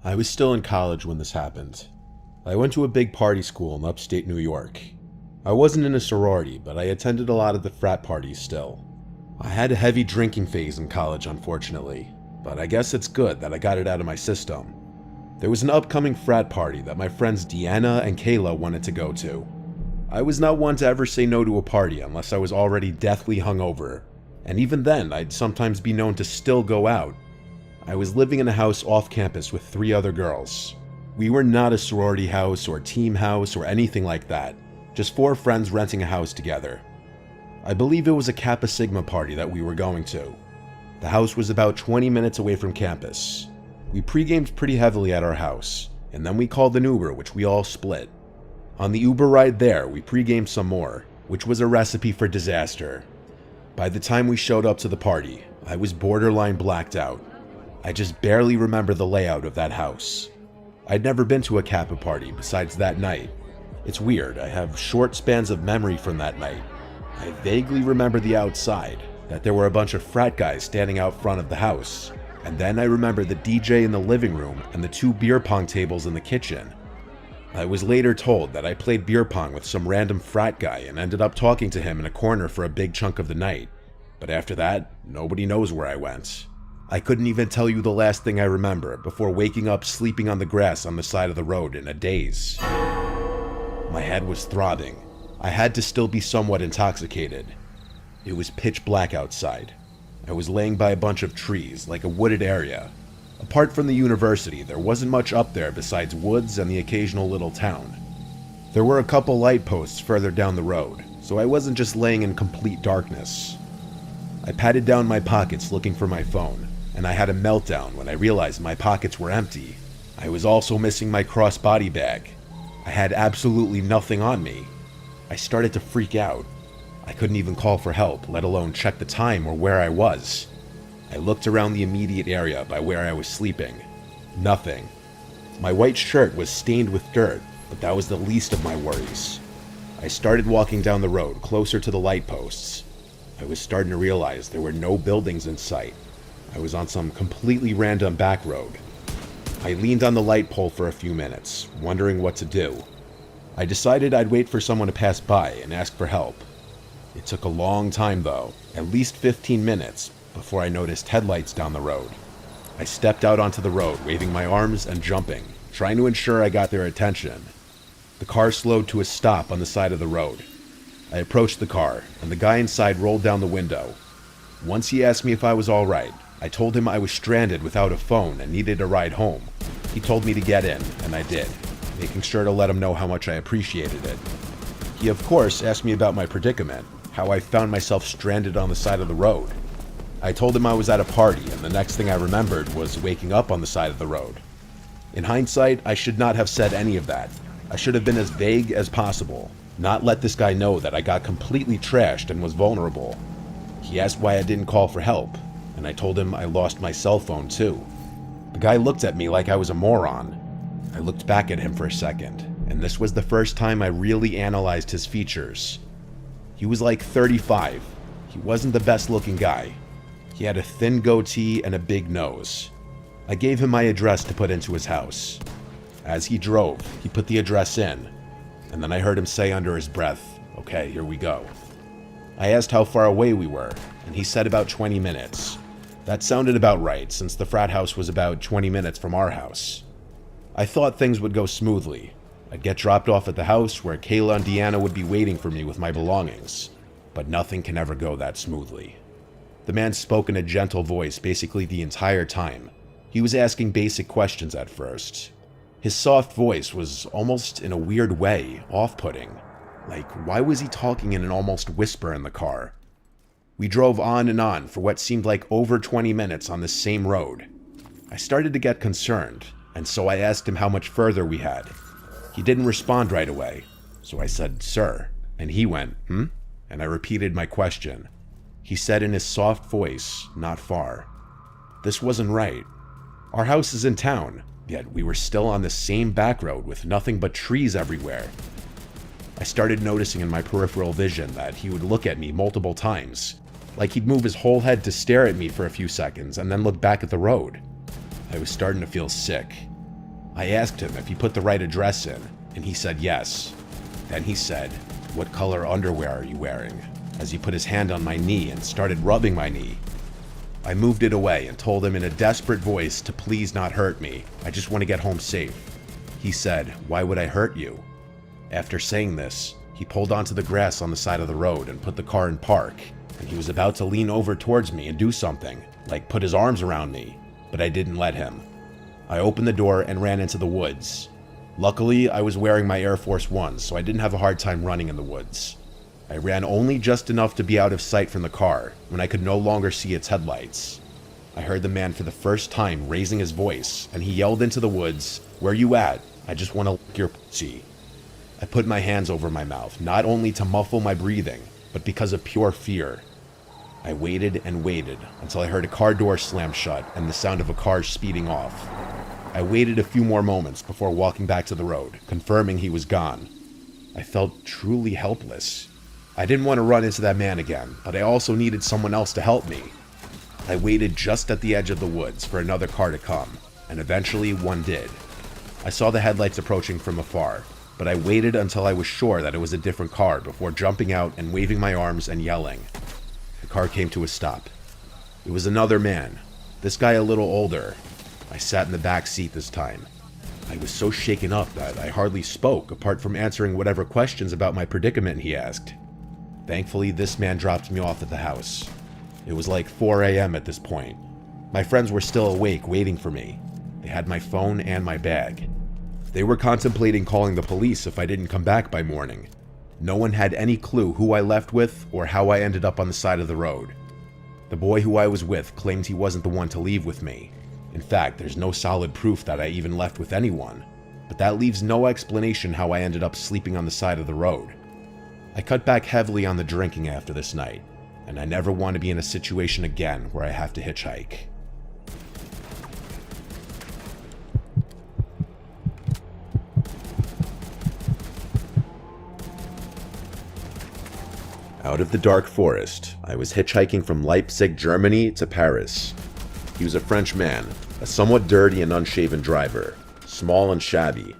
I was still in college when this happened. I went to a big party school in upstate New York. I wasn't in a sorority, but I attended a lot of the frat parties still. I had a heavy drinking phase in college, unfortunately, but I guess it's good that I got it out of my system. There was an upcoming frat party that my friends Deanna and Kayla wanted to go to. I was not one to ever say no to a party unless I was already deathly hungover, and even then I'd sometimes be known to still go out. I was living in a house off campus with 3 other girls. We were not a sorority house or team house or anything like that, just 4 friends renting a house together. I believe it was a Kappa Sigma party that we were going to. The house was about 20 minutes away from campus. We pre-gamed pretty heavily at our house, and then we called an Uber, which we all split. On the Uber ride there, we pre-gamed some more, which was a recipe for disaster. By the time we showed up to the party, I was borderline blacked out. I just barely remember the layout of that house. I'd never been to a Kappa party besides that night. It's weird, I have short spans of memory from that night. I vaguely remember the outside, that there were a bunch of frat guys standing out front of the house. And then I remember the DJ in the living room and the 2 beer pong tables in the kitchen. I was later told that I played beer pong with some random frat guy and ended up talking to him in a corner for a big chunk of the night. But after that, nobody knows where I went. I couldn't even tell you the last thing I remember before waking up sleeping on the grass on the side of the road in a daze. My head was throbbing. I had to still be somewhat intoxicated. It was pitch black outside. I was laying by a bunch of trees, like a wooded area. Apart from the university, there wasn't much up there besides woods and the occasional little town. There were a couple light posts further down the road, so I wasn't just laying in complete darkness. I patted down my pockets looking for my phone, and I had a meltdown when I realized my pockets were empty. I was also missing my crossbody bag. I had absolutely nothing on me. I started to freak out. I couldn't even call for help, let alone check the time or where I was. I looked around the immediate area by where I was sleeping. Nothing. My white shirt was stained with dirt, but that was the least of my worries. I started walking down the road closer to the light posts. I was starting to realize there were no buildings in sight. I was on some completely random back road. I leaned on the light pole for a few minutes, wondering what to do. I decided I'd wait for someone to pass by and ask for help. It took a long time though, at least 15 minutes, before I noticed headlights down the road. I stepped out onto the road, waving my arms and jumping, trying to ensure I got their attention. The car slowed to a stop on the side of the road. I approached the car, and the guy inside rolled down the window. Once he asked me if I was all right, I told him I was stranded without a phone and needed a ride home. He told me to get in, and I did, making sure to let him know how much I appreciated it. He of course asked me about my predicament, how I found myself stranded on the side of the road. I told him I was at a party, and the next thing I remembered was waking up on the side of the road. In hindsight, I should not have said any of that. I should have been as vague as possible, not let this guy know that I got completely trashed and was vulnerable. He asked why I didn't call for help, and I told him I lost my cell phone too. The guy looked at me like I was a moron. I looked back at him for a second, and this was the first time I really analyzed his features. He was like 35. He wasn't the best looking guy. He had a thin goatee and a big nose. I gave him my address to put into his house. As he drove, he put the address in, and then I heard him say under his breath, "Okay, here we go." I asked how far away we were, and he said about 20 minutes. That sounded about right, since the frat house was about 20 minutes from our house. I thought things would go smoothly. I'd get dropped off at the house where Kayla and Deanna would be waiting for me with my belongings, but nothing can ever go that smoothly. The man spoke in a gentle voice basically the entire time. He was asking basic questions at first. His soft voice was almost, in a weird way, off-putting. Like, why was he talking in an almost whisper in the car? We drove on and on for what seemed like over 20 minutes on the same road. I started to get concerned, and so I asked him how much further we had. He didn't respond right away, so I said, "Sir," and he went, "Hmm?" And I repeated my question. He said in his soft voice, "Not far." This wasn't right. Our house is in town, yet we were still on the same back road with nothing but trees everywhere. I started noticing in my peripheral vision that he would look at me multiple times, like he'd move his whole head to stare at me for a few seconds and then look back at the road. I was starting to feel sick. I asked him if he put the right address in, and he said yes. Then he said, "What color underwear are you wearing?" as he put his hand on my knee and started rubbing my knee. I moved it away and told him in a desperate voice to please not hurt me. I just want to get home safe. He said, "Why would I hurt you?" After saying this, he pulled onto the grass on the side of the road and put the car in park, and he was about to lean over towards me and do something, like put his arms around me, but I didn't let him. I opened the door and ran into the woods. Luckily, I was wearing my Air Force Ones, so I didn't have a hard time running in the woods. I ran only just enough to be out of sight from the car when I could no longer see its headlights. I heard the man for the first time raising his voice, and he yelled into the woods, "Where you at? I just want to lick your pussy." I put my hands over my mouth, not only to muffle my breathing, but because of pure fear. I waited and waited until I heard a car door slam shut and the sound of a car speeding off. I waited a few more moments before walking back to the road, confirming he was gone. I felt truly helpless. I didn't want to run into that man again, but I also needed someone else to help me. I waited just at the edge of the woods for another car to come, and eventually one did. I saw the headlights approaching from afar, but I waited until I was sure that it was a different car before jumping out and waving my arms and yelling. The car came to a stop. It was another man, this guy a little older. I sat in the back seat this time. I was so shaken up that I hardly spoke, apart from answering whatever questions about my predicament he asked. Thankfully, this man dropped me off at the house. It was like 4 a.m. at this point. My friends were still awake, waiting for me. They had my phone and my bag. They were contemplating calling the police if I didn't come back by morning. No one had any clue who I left with or how I ended up on the side of the road. The boy who I was with claimed he wasn't the one to leave with me. In fact, there's no solid proof that I even left with anyone, but that leaves no explanation how I ended up sleeping on the side of the road. I cut back heavily on the drinking after this night, and I never want to be in a situation again where I have to hitchhike. Out of the dark forest, I was hitchhiking from Leipzig, Germany to Paris. He was a French man, a somewhat dirty and unshaven driver, small and shabby.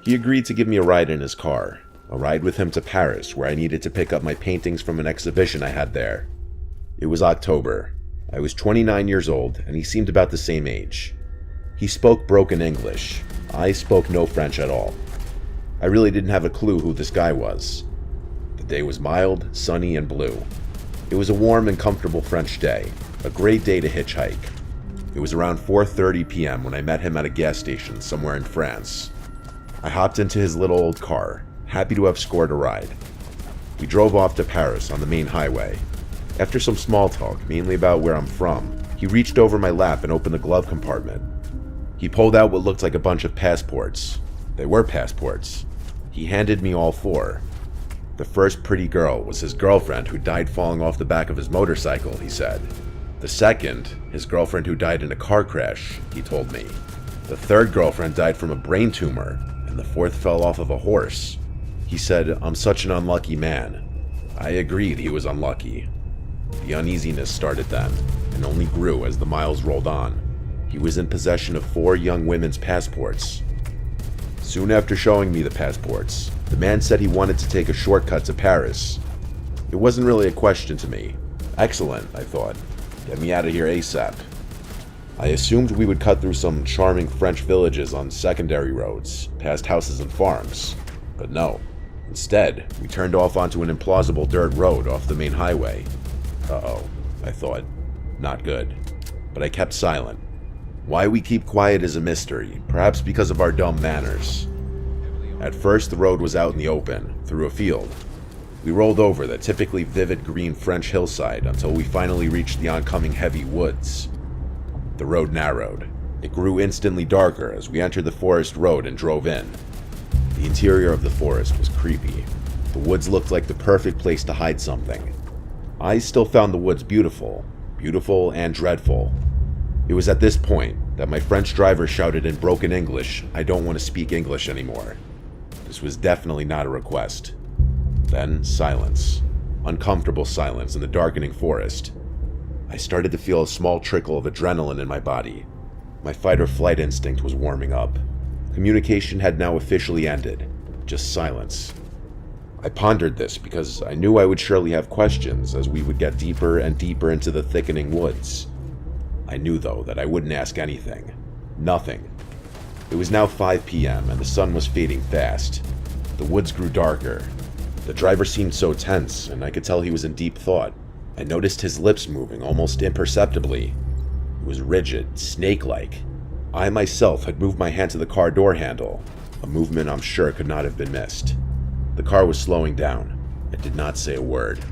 He agreed to give me a ride in his car, a ride with him to Paris where I needed to pick up my paintings from an exhibition I had there. It was October. I was 29 years old and he seemed about the same age. He spoke broken English. I spoke no French at all. I really didn't have a clue who this guy was. The day was mild, sunny, and blue. It was a warm and comfortable French day, a great day to hitchhike. It was around 4:30 p.m. when I met him at a gas station somewhere in France. I hopped into his little old car, happy to have scored a ride. We drove off to Paris on the main highway. After some small talk, mainly about where I'm from, he reached over my lap and opened the glove compartment. He pulled out what looked like a bunch of passports. They were passports. He handed me all four. The first pretty girl was his girlfriend who died falling off the back of his motorcycle, he said. The second, his girlfriend who died in a car crash, he told me. The third girlfriend died from a brain tumor, and the fourth fell off of a horse. He said, "I'm such an unlucky man." I agreed he was unlucky. The uneasiness started then, and only grew as the miles rolled on. He was in possession of 4 young women's passports. Soon after showing me the passports, the man said he wanted to take a shortcut to Paris. It wasn't really a question to me. Excellent, I thought. Get me out of here ASAP. I assumed we would cut through some charming French villages on secondary roads, past houses and farms. But no. Instead, we turned off onto an implausible dirt road off the main highway. Uh-oh, I thought. Not good. But I kept silent. Why we keep quiet is a mystery, perhaps because of our dumb manners. At first, the road was out in the open, through a field. We rolled over the typically vivid green French hillside until we finally reached the oncoming heavy woods. The road narrowed. It grew instantly darker as we entered the forest road and drove in. The interior of the forest was creepy. The woods looked like the perfect place to hide something. I still found the woods beautiful and dreadful. It was at this point that my French driver shouted in broken English, "I don't want to speak English anymore." This was definitely not a request. Then silence. Uncomfortable silence in the darkening forest. I started to feel a small trickle of adrenaline in my body. My fight or flight instinct was warming up. Communication had now officially ended. Just silence. I pondered this because I knew I would surely have questions as we would get deeper and deeper into the thickening woods. I knew, though, that I wouldn't ask anything. Nothing. It was now 5 p.m. and the sun was fading fast. The woods grew darker. The driver seemed so tense, and I could tell he was in deep thought. I noticed his lips moving almost imperceptibly. It was rigid, snake-like. I myself had moved my hand to the car door handle, a movement I'm sure could not have been missed. The car was slowing down. I did not say a word.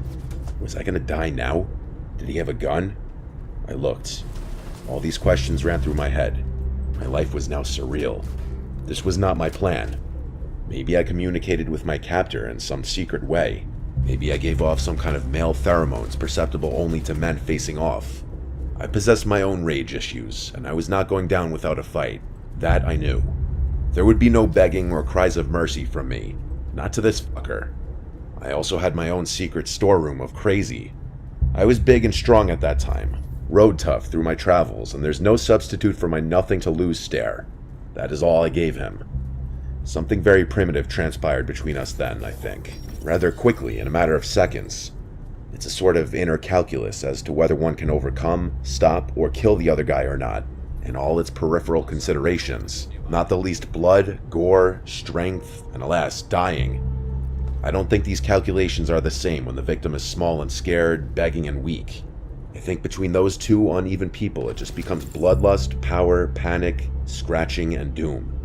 Was I going to die now? Did he have a gun? I looked. All these questions ran through my head. My life was now surreal. This was not my plan. Maybe I communicated with my captor in some secret way. Maybe I gave off some kind of male pheromones perceptible only to men facing off. I possessed my own rage issues, and I was not going down without a fight. That I knew. There would be no begging or cries of mercy from me. Not to this fucker. I also had my own secret storeroom of crazy. I was big and strong at that time. Road tough through my travels, and there's no substitute for my nothing to lose stare. That is all I gave him. Something very primitive transpired between us then, I think. Rather quickly, in a matter of seconds. It's a sort of inner calculus as to whether one can overcome, stop, or kill the other guy or not, and all its peripheral considerations, not the least blood, gore, strength, and alas, dying. I don't think these calculations are the same when the victim is small and scared, begging and weak. I think between those two uneven people it just becomes bloodlust, power, panic, scratching, and doom.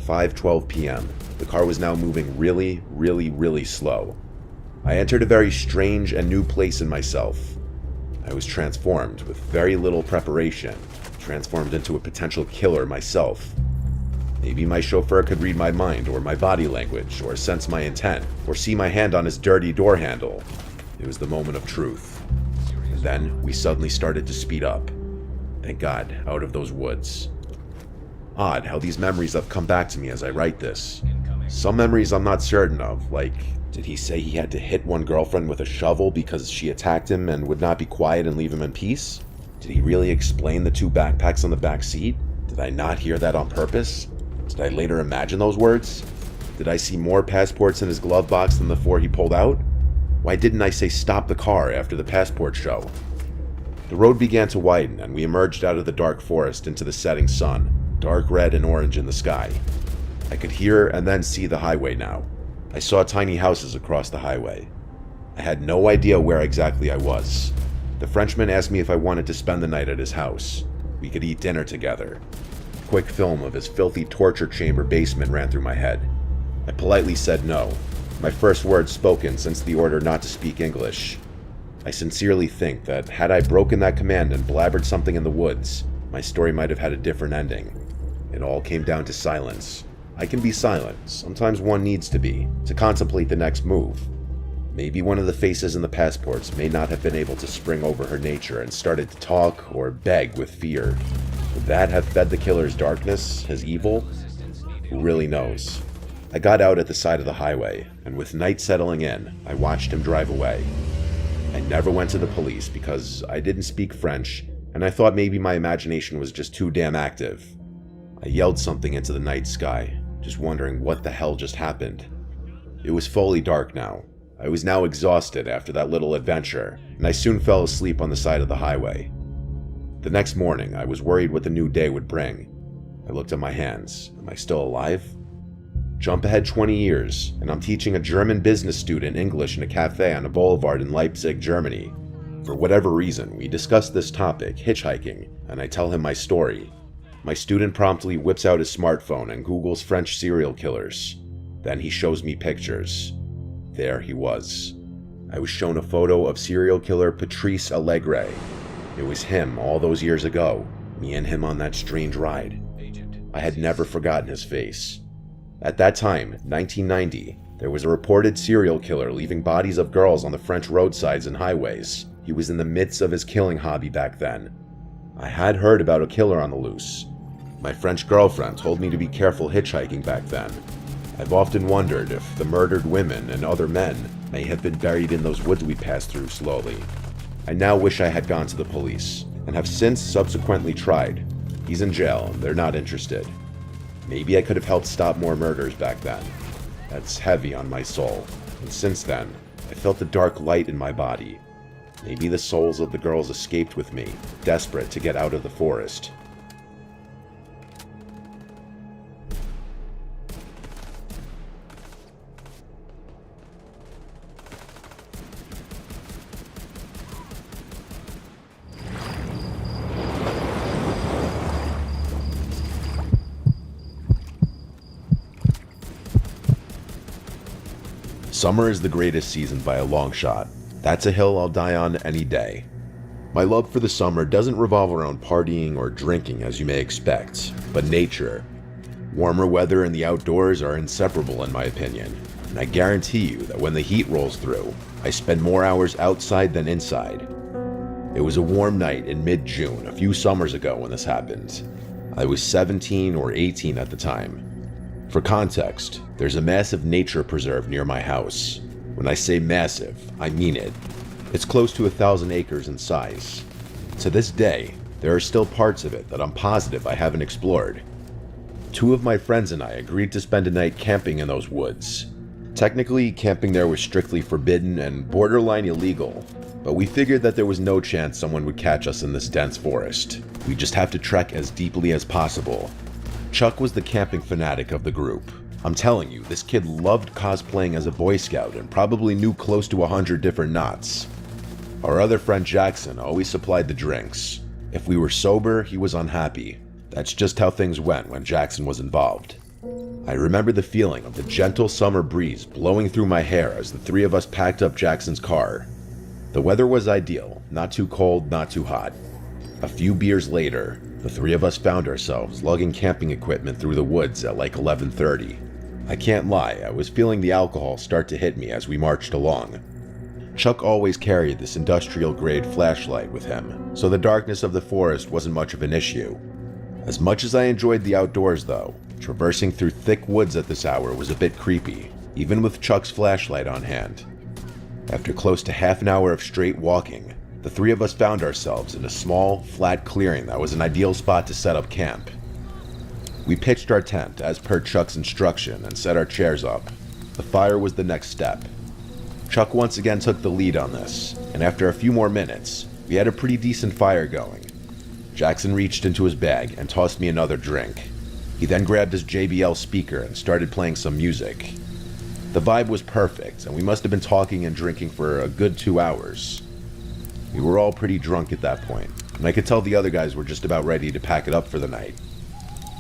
5:12 p.m. The car was now moving really slow. I entered a very strange and new place in myself. I was transformed with very little preparation, transformed into a potential killer myself. Maybe my chauffeur could read my mind or my body language or sense my intent or see my hand on his dirty door handle. It was the moment of truth. And then we suddenly started to speed up. Thank God, out of those woods. Odd how these memories have come back to me as I write this. Some memories I'm not certain of, like, did he say he had to hit one girlfriend with a shovel because she attacked him and would not be quiet and leave him in peace? Did he really explain the 2 backpacks on the back seat? Did I not hear that on purpose? Did I later imagine those words? Did I see more passports in his glove box than the 4 he pulled out? Why didn't I say stop the car after the passport show? The road began to widen and we emerged out of the dark forest into the setting sun, dark red and orange in the sky. I could hear and then see the highway now. I saw tiny houses across the highway. I had no idea where exactly I was. The Frenchman asked me if I wanted to spend the night at his house. We could eat dinner together. A quick film of his filthy torture chamber basement ran through my head. I politely said no, my first words spoken since the order not to speak English. I sincerely think that had I broken that command and blabbered something in the woods, my story might have had a different ending. It all came down to silence. I can be silent, sometimes one needs to be, to contemplate the next move. Maybe one of the faces in the passports may not have been able to spring over her nature and started to talk or beg with fear. Would that have fed the killer's darkness, his evil? Who really knows? I got out at the side of the highway, and with night settling in, I watched him drive away. I never went to the police because I didn't speak French, and I thought maybe my imagination was just too damn active. I yelled something into the night sky, just wondering what the hell just happened. It was fully dark now. I was now exhausted after that little adventure, and I soon fell asleep on the side of the highway. The next morning, I was worried what the new day would bring. I looked at my hands. Am I still alive? Jump ahead 20 years, and I'm teaching a German business student English in a cafe on a boulevard in Leipzig, Germany. For whatever reason, we discuss this topic, hitchhiking, and I tell him my story. My student promptly whips out his smartphone and Googles French serial killers. Then he shows me pictures. There he was. I was shown a photo of serial killer Patrice Allegre. It was him all those years ago, me and him on that strange ride. I had never forgotten his face. At that time, 1990, there was a reported serial killer leaving bodies of girls on the French roadsides and highways. He was in the midst of his killing hobby back then. I had heard about a killer on the loose. My French girlfriend told me to be careful hitchhiking back then. I've often wondered if the murdered women and other men may have been buried in those woods we passed through slowly. I now wish I had gone to the police, and have since subsequently tried. He's in jail, and they're not interested. Maybe I could have helped stop more murders back then. That's heavy on my soul, and since then, I felt a dark light in my body. Maybe the souls of the girls escaped with me, desperate to get out of the forest. Summer is the greatest season by a long shot. That's a hill I'll die on any day. My love for the summer doesn't revolve around partying or drinking as you may expect, but nature. Warmer weather and the outdoors are inseparable in my opinion, and I guarantee you that when the heat rolls through, I spend more hours outside than inside. It was a warm night in mid-June a few summers ago when this happened. I was 17 or 18 at the time. For context, there's a massive nature preserve near my house. When I say massive, I mean it. It's close to 1,000 acres in size. To this day, there are still parts of it that I'm positive I haven't explored. 2 of my friends and I agreed to spend a night camping in those woods. Technically, camping there was strictly forbidden and borderline illegal, but we figured that there was no chance someone would catch us in this dense forest. We just have to trek as deeply as possible. Chuck was the camping fanatic of the group. I'm telling you, this kid loved cosplaying as a Boy Scout and probably knew close to 100 different knots. Our other friend Jackson always supplied the drinks. If we were sober, he was unhappy. That's just how things went when Jackson was involved. I remember the feeling of the gentle summer breeze blowing through my hair as the 3 of us packed up Jackson's car. The weather was ideal, not too cold, not too hot. A few beers later, the 3 of us found ourselves lugging camping equipment through the woods at like 11:30. I can't lie, I was feeling the alcohol start to hit me as we marched along. Chuck always carried this industrial-grade flashlight with him, so the darkness of the forest wasn't much of an issue. As much as I enjoyed the outdoors though, traversing through thick woods at this hour was a bit creepy, even with Chuck's flashlight on hand. After close to half an hour of straight walking, the 3 of us found ourselves in a small, flat clearing that was an ideal spot to set up camp. We pitched our tent as per Chuck's instruction and set our chairs up. The fire was the next step. Chuck once again took the lead on this, and after a few more minutes, we had a pretty decent fire going. Jackson reached into his bag and tossed me another drink. He then grabbed his JBL speaker and started playing some music. The vibe was perfect, and we must have been talking and drinking for a good 2 hours. We were all pretty drunk at that point, and I could tell the other guys were just about ready to pack it up for the night.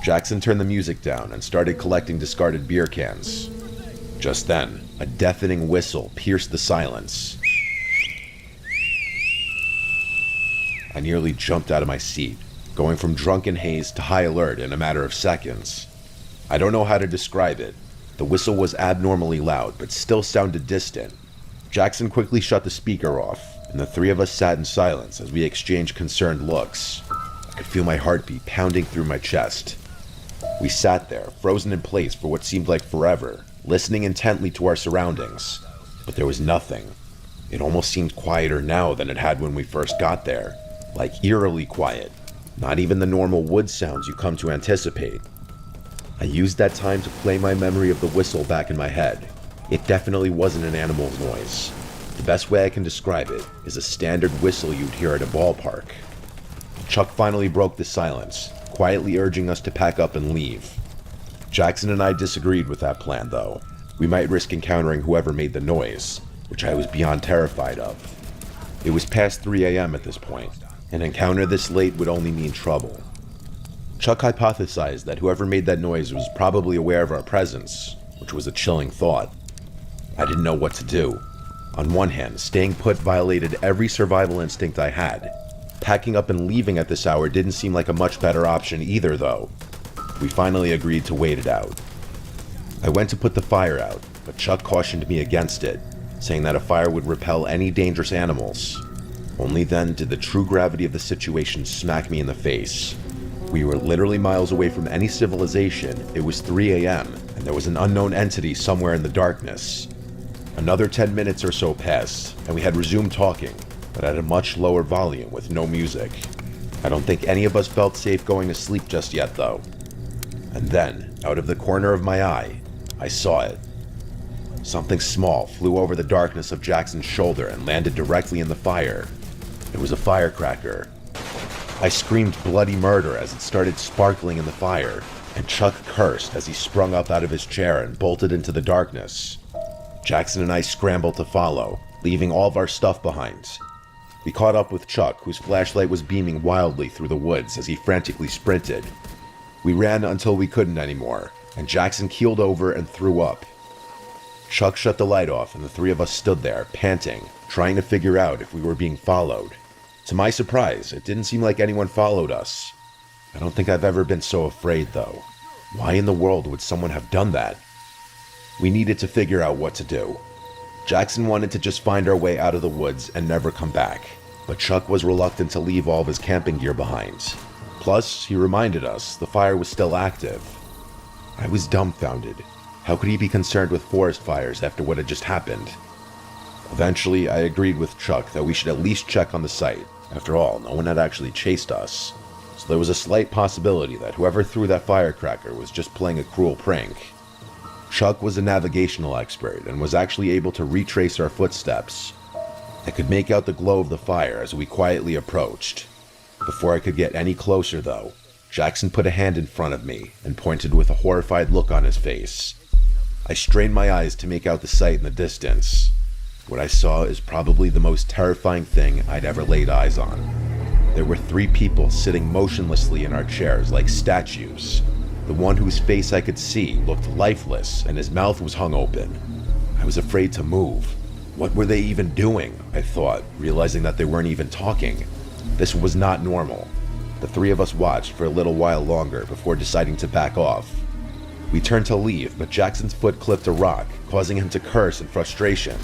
Jackson turned the music down and started collecting discarded beer cans. Just then, a deafening whistle pierced the silence. I nearly jumped out of my seat, going from drunken haze to high alert in a matter of seconds. I don't know how to describe it. The whistle was abnormally loud, but still sounded distant. Jackson quickly shut the speaker off, and the 3 of us sat in silence as we exchanged concerned looks. I could feel my heartbeat pounding through my chest. We sat there, frozen in place for what seemed like forever, listening intently to our surroundings. But there was nothing. It almost seemed quieter now than it had when we first got there, like eerily quiet. Not even the normal wood sounds you come to anticipate. I used that time to play my memory of the whistle back in my head. It definitely wasn't an animal's noise. The best way I can describe it is a standard whistle you'd hear at a ballpark. Chuck finally broke the silence, quietly urging us to pack up and leave. Jackson and I disagreed with that plan though. We might risk encountering whoever made the noise, which I was beyond terrified of. It was past 3 a.m. at this point. An encounter this late would only mean trouble. Chuck hypothesized that whoever made that noise was probably aware of our presence, which was a chilling thought. I didn't know what to do. On one hand, staying put violated every survival instinct I had. Packing up and leaving at this hour didn't seem like a much better option either though. We finally agreed to wait it out. I went to put the fire out, but Chuck cautioned me against it, saying that a fire would repel any dangerous animals. Only then did the true gravity of the situation smack me in the face. We were literally miles away from any civilization. It was 3 a.m., and there was an unknown entity somewhere in the darkness. Another 10 minutes or so passed, and we had resumed talking, but at a much lower volume with no music. I don't think any of us felt safe going to sleep just yet, though. And then, Out of the corner of my eye, I saw it. Something small flew over the darkness of Jackson's shoulder and landed directly in the fire. It was a firecracker. I screamed bloody murder as it started sparkling in the fire, and Chuck cursed as he sprung up out of his chair and bolted into the darkness. Jackson and I scrambled to follow, leaving all of our stuff behind. We caught up with Chuck, whose flashlight was beaming wildly through the woods as he frantically sprinted. We ran until we couldn't anymore, and Jackson keeled over and threw up. Chuck shut the light off and the three of us stood there, panting, trying to figure out if we were being followed. To my surprise, it didn't seem like anyone followed us. I don't think I've ever been so afraid, though. Why in the world would someone have done that? We needed to figure out what to do. Jackson wanted to just find our way out of the woods and never come back, but Chuck was reluctant to leave all of his camping gear behind. Plus, he reminded us the fire was still active. I was dumbfounded. How could he be concerned with forest fires after what had just happened? Eventually, I agreed with Chuck that we should at least check on the site. After all, no one had actually chased us. So there was a slight possibility that whoever threw that firecracker was just playing a cruel prank. Chuck was a navigational expert and was actually able to retrace our footsteps. I could make out the glow of the fire as we quietly approached. Before I could get any closer, though, Jackson put a hand in front of me and pointed with a horrified look on his face. I strained my eyes to make out the sight in the distance. What I saw is probably the most terrifying thing I'd ever laid eyes on. There were 3 people sitting motionlessly in our chairs like statues. The one whose face I could see looked lifeless and his mouth was hung open. I was afraid to move. What were they even doing? I thought, realizing that they weren't even talking. This was not normal. The 3 of us watched for a little while longer before deciding to back off. We turned to leave, but Jackson's foot clipped a rock, causing him to curse in frustration.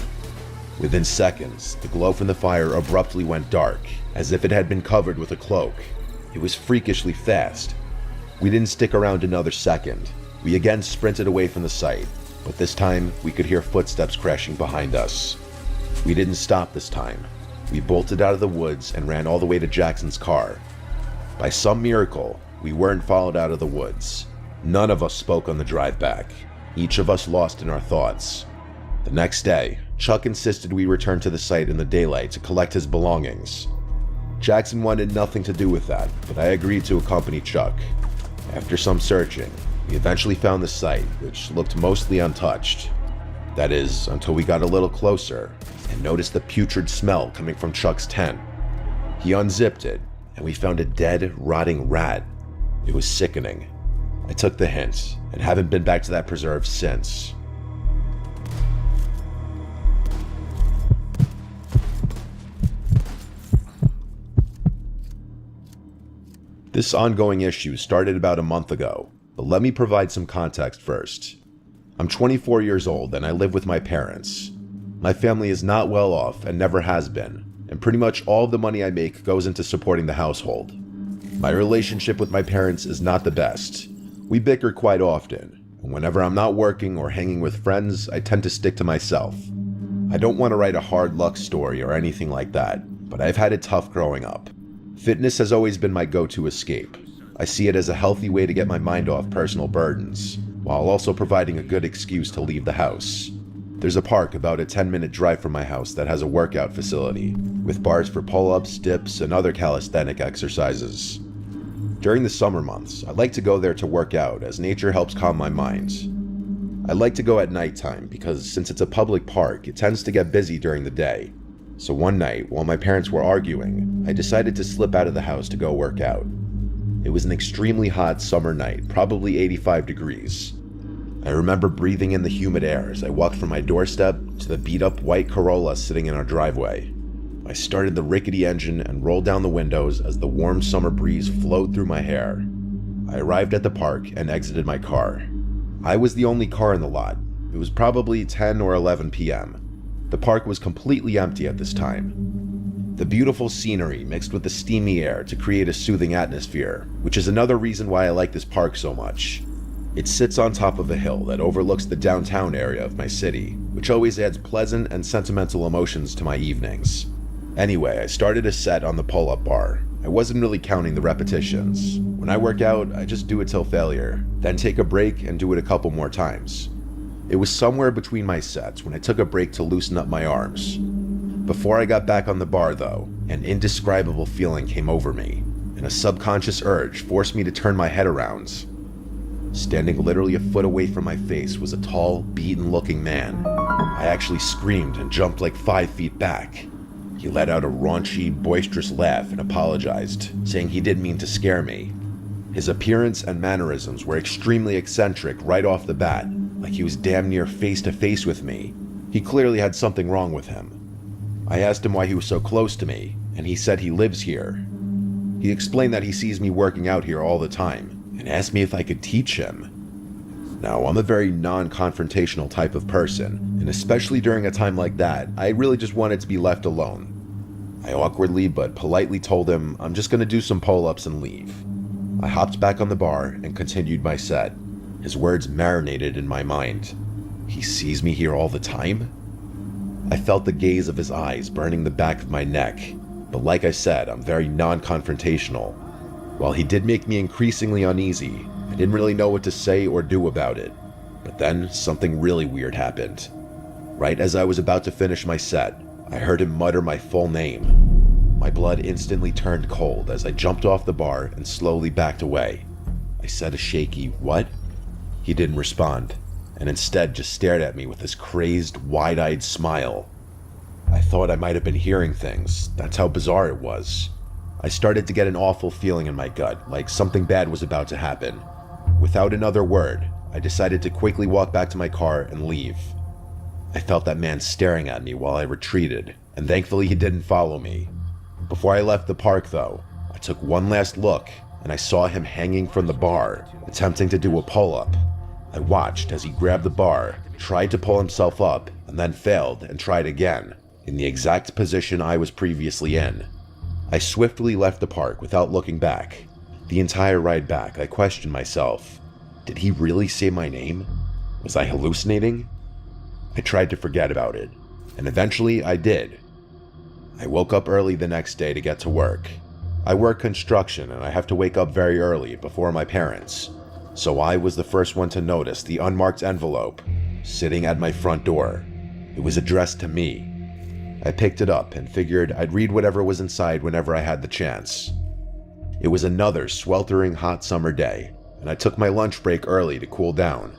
Within seconds, the glow from the fire abruptly went dark, as if it had been covered with a cloak. It was freakishly fast. We didn't stick around another second. We again sprinted away from the site, but this time we could hear footsteps crashing behind us. We didn't stop this time. We bolted out of the woods and ran all the way to Jackson's car. By some miracle, we weren't followed out of the woods. None of us spoke on the drive back, each of us lost in our thoughts. The next day, Chuck insisted we return to the site in the daylight to collect his belongings. Jackson wanted nothing to do with that, but I agreed to accompany Chuck. After some searching, we eventually found the site, which looked mostly untouched. That is, until we got a little closer and noticed the putrid smell coming from Chuck's tent. He unzipped it, and we found a dead, rotting rat. It was sickening. I took the hint, and haven't been back to that preserve since. This ongoing issue started about a month ago, but let me provide some context first. I'm 24 years old and I live with my parents. My family is not well off and never has been, and pretty much all of the money I make goes into supporting the household. My relationship with my parents is not the best. We bicker quite often, and whenever I'm not working or hanging with friends, I tend to stick to myself. I don't want to write a hard luck story or anything like that, but I've had it tough growing up. Fitness has always been my go-to escape. I see it as a healthy way to get my mind off personal burdens, while also providing a good excuse to leave the house. There's a park about a 10-minute drive from my house that has a workout facility, with bars for pull-ups, dips, and other calisthenic exercises. During the summer months, I like to go there to work out as nature helps calm my mind. I like to go at nighttime because since it's a public park, it tends to get busy during the day. So one night, while my parents were arguing, I decided to slip out of the house to go work out. It was an extremely hot summer night, probably 85 degrees. I remember breathing in the humid air as I walked from my doorstep to the beat-up white Corolla sitting in our driveway. I started the rickety engine and rolled down the windows as the warm summer breeze flowed through my hair. I arrived at the park and exited my car. I was the only car in the lot. It was probably 10 or 11 p.m. The park was completely empty at this time. The beautiful scenery mixed with the steamy air to create a soothing atmosphere, which is another reason why I like this park so much. It sits on top of a hill that overlooks the downtown area of my city, which always adds pleasant and sentimental emotions to my evenings. Anyway, I started a set on the pull-up bar, I wasn't really counting the repetitions. When I work out, I just do it till failure, then take a break and do it a couple more times. It was somewhere between my sets when I took a break to loosen up my arms. Before I got back on the bar though, an indescribable feeling came over me, and a subconscious urge forced me to turn my head around. Standing literally a foot away from my face was a tall, beaten-looking man. I actually screamed and jumped like 5 feet back. He let out a raunchy, boisterous laugh and apologized, saying he didn't mean to scare me. His appearance and mannerisms were extremely eccentric right off the bat, like he was damn near face to face with me. He clearly had something wrong with him. I asked him why he was so close to me, and he said he lives here. He explained that he sees me working out here all the time, and asked me if I could teach him. Now, I'm a very non-confrontational type of person, and especially during a time like that, I really just wanted to be left alone. I awkwardly but politely told him I'm just going to do some pull-ups and leave. I hopped back on the bar and continued my set. His words marinated in my mind. He sees me here all the time? I felt the gaze of his eyes burning the back of my neck, but like I said, I'm very non-confrontational. While he did make me increasingly uneasy, I didn't really know what to say or do about it. But then something really weird happened. Right as I was about to finish my set, I heard him mutter my full name. My blood instantly turned cold as I jumped off the bar and slowly backed away. I said a shaky, "What?" He didn't respond, and instead just stared at me with this crazed, wide-eyed smile. I thought I might have been hearing things. That's how bizarre it was. I started to get an awful feeling in my gut, like something bad was about to happen. Without another word, I decided to quickly walk back to my car and leave. I felt that man staring at me while I retreated, and thankfully he didn't follow me. Before I left the park though, I took one last look, and I saw him hanging from the bar, attempting to do a pull-up. I watched as he grabbed the bar, tried to pull himself up, and then failed and tried again, in the exact position I was previously in. I swiftly left the park without looking back. The entire ride back, I questioned myself. Did he really say my name? Was I hallucinating? I tried to forget about it, and eventually I did. I woke up early the next day to get to work. I work construction and I have to wake up very early before my parents, so I was the first one to notice the unmarked envelope sitting at my front door. It was addressed to me. I picked it up and figured I'd read whatever was inside whenever I had the chance. It was another sweltering hot summer day, and I took my lunch break early to cool down.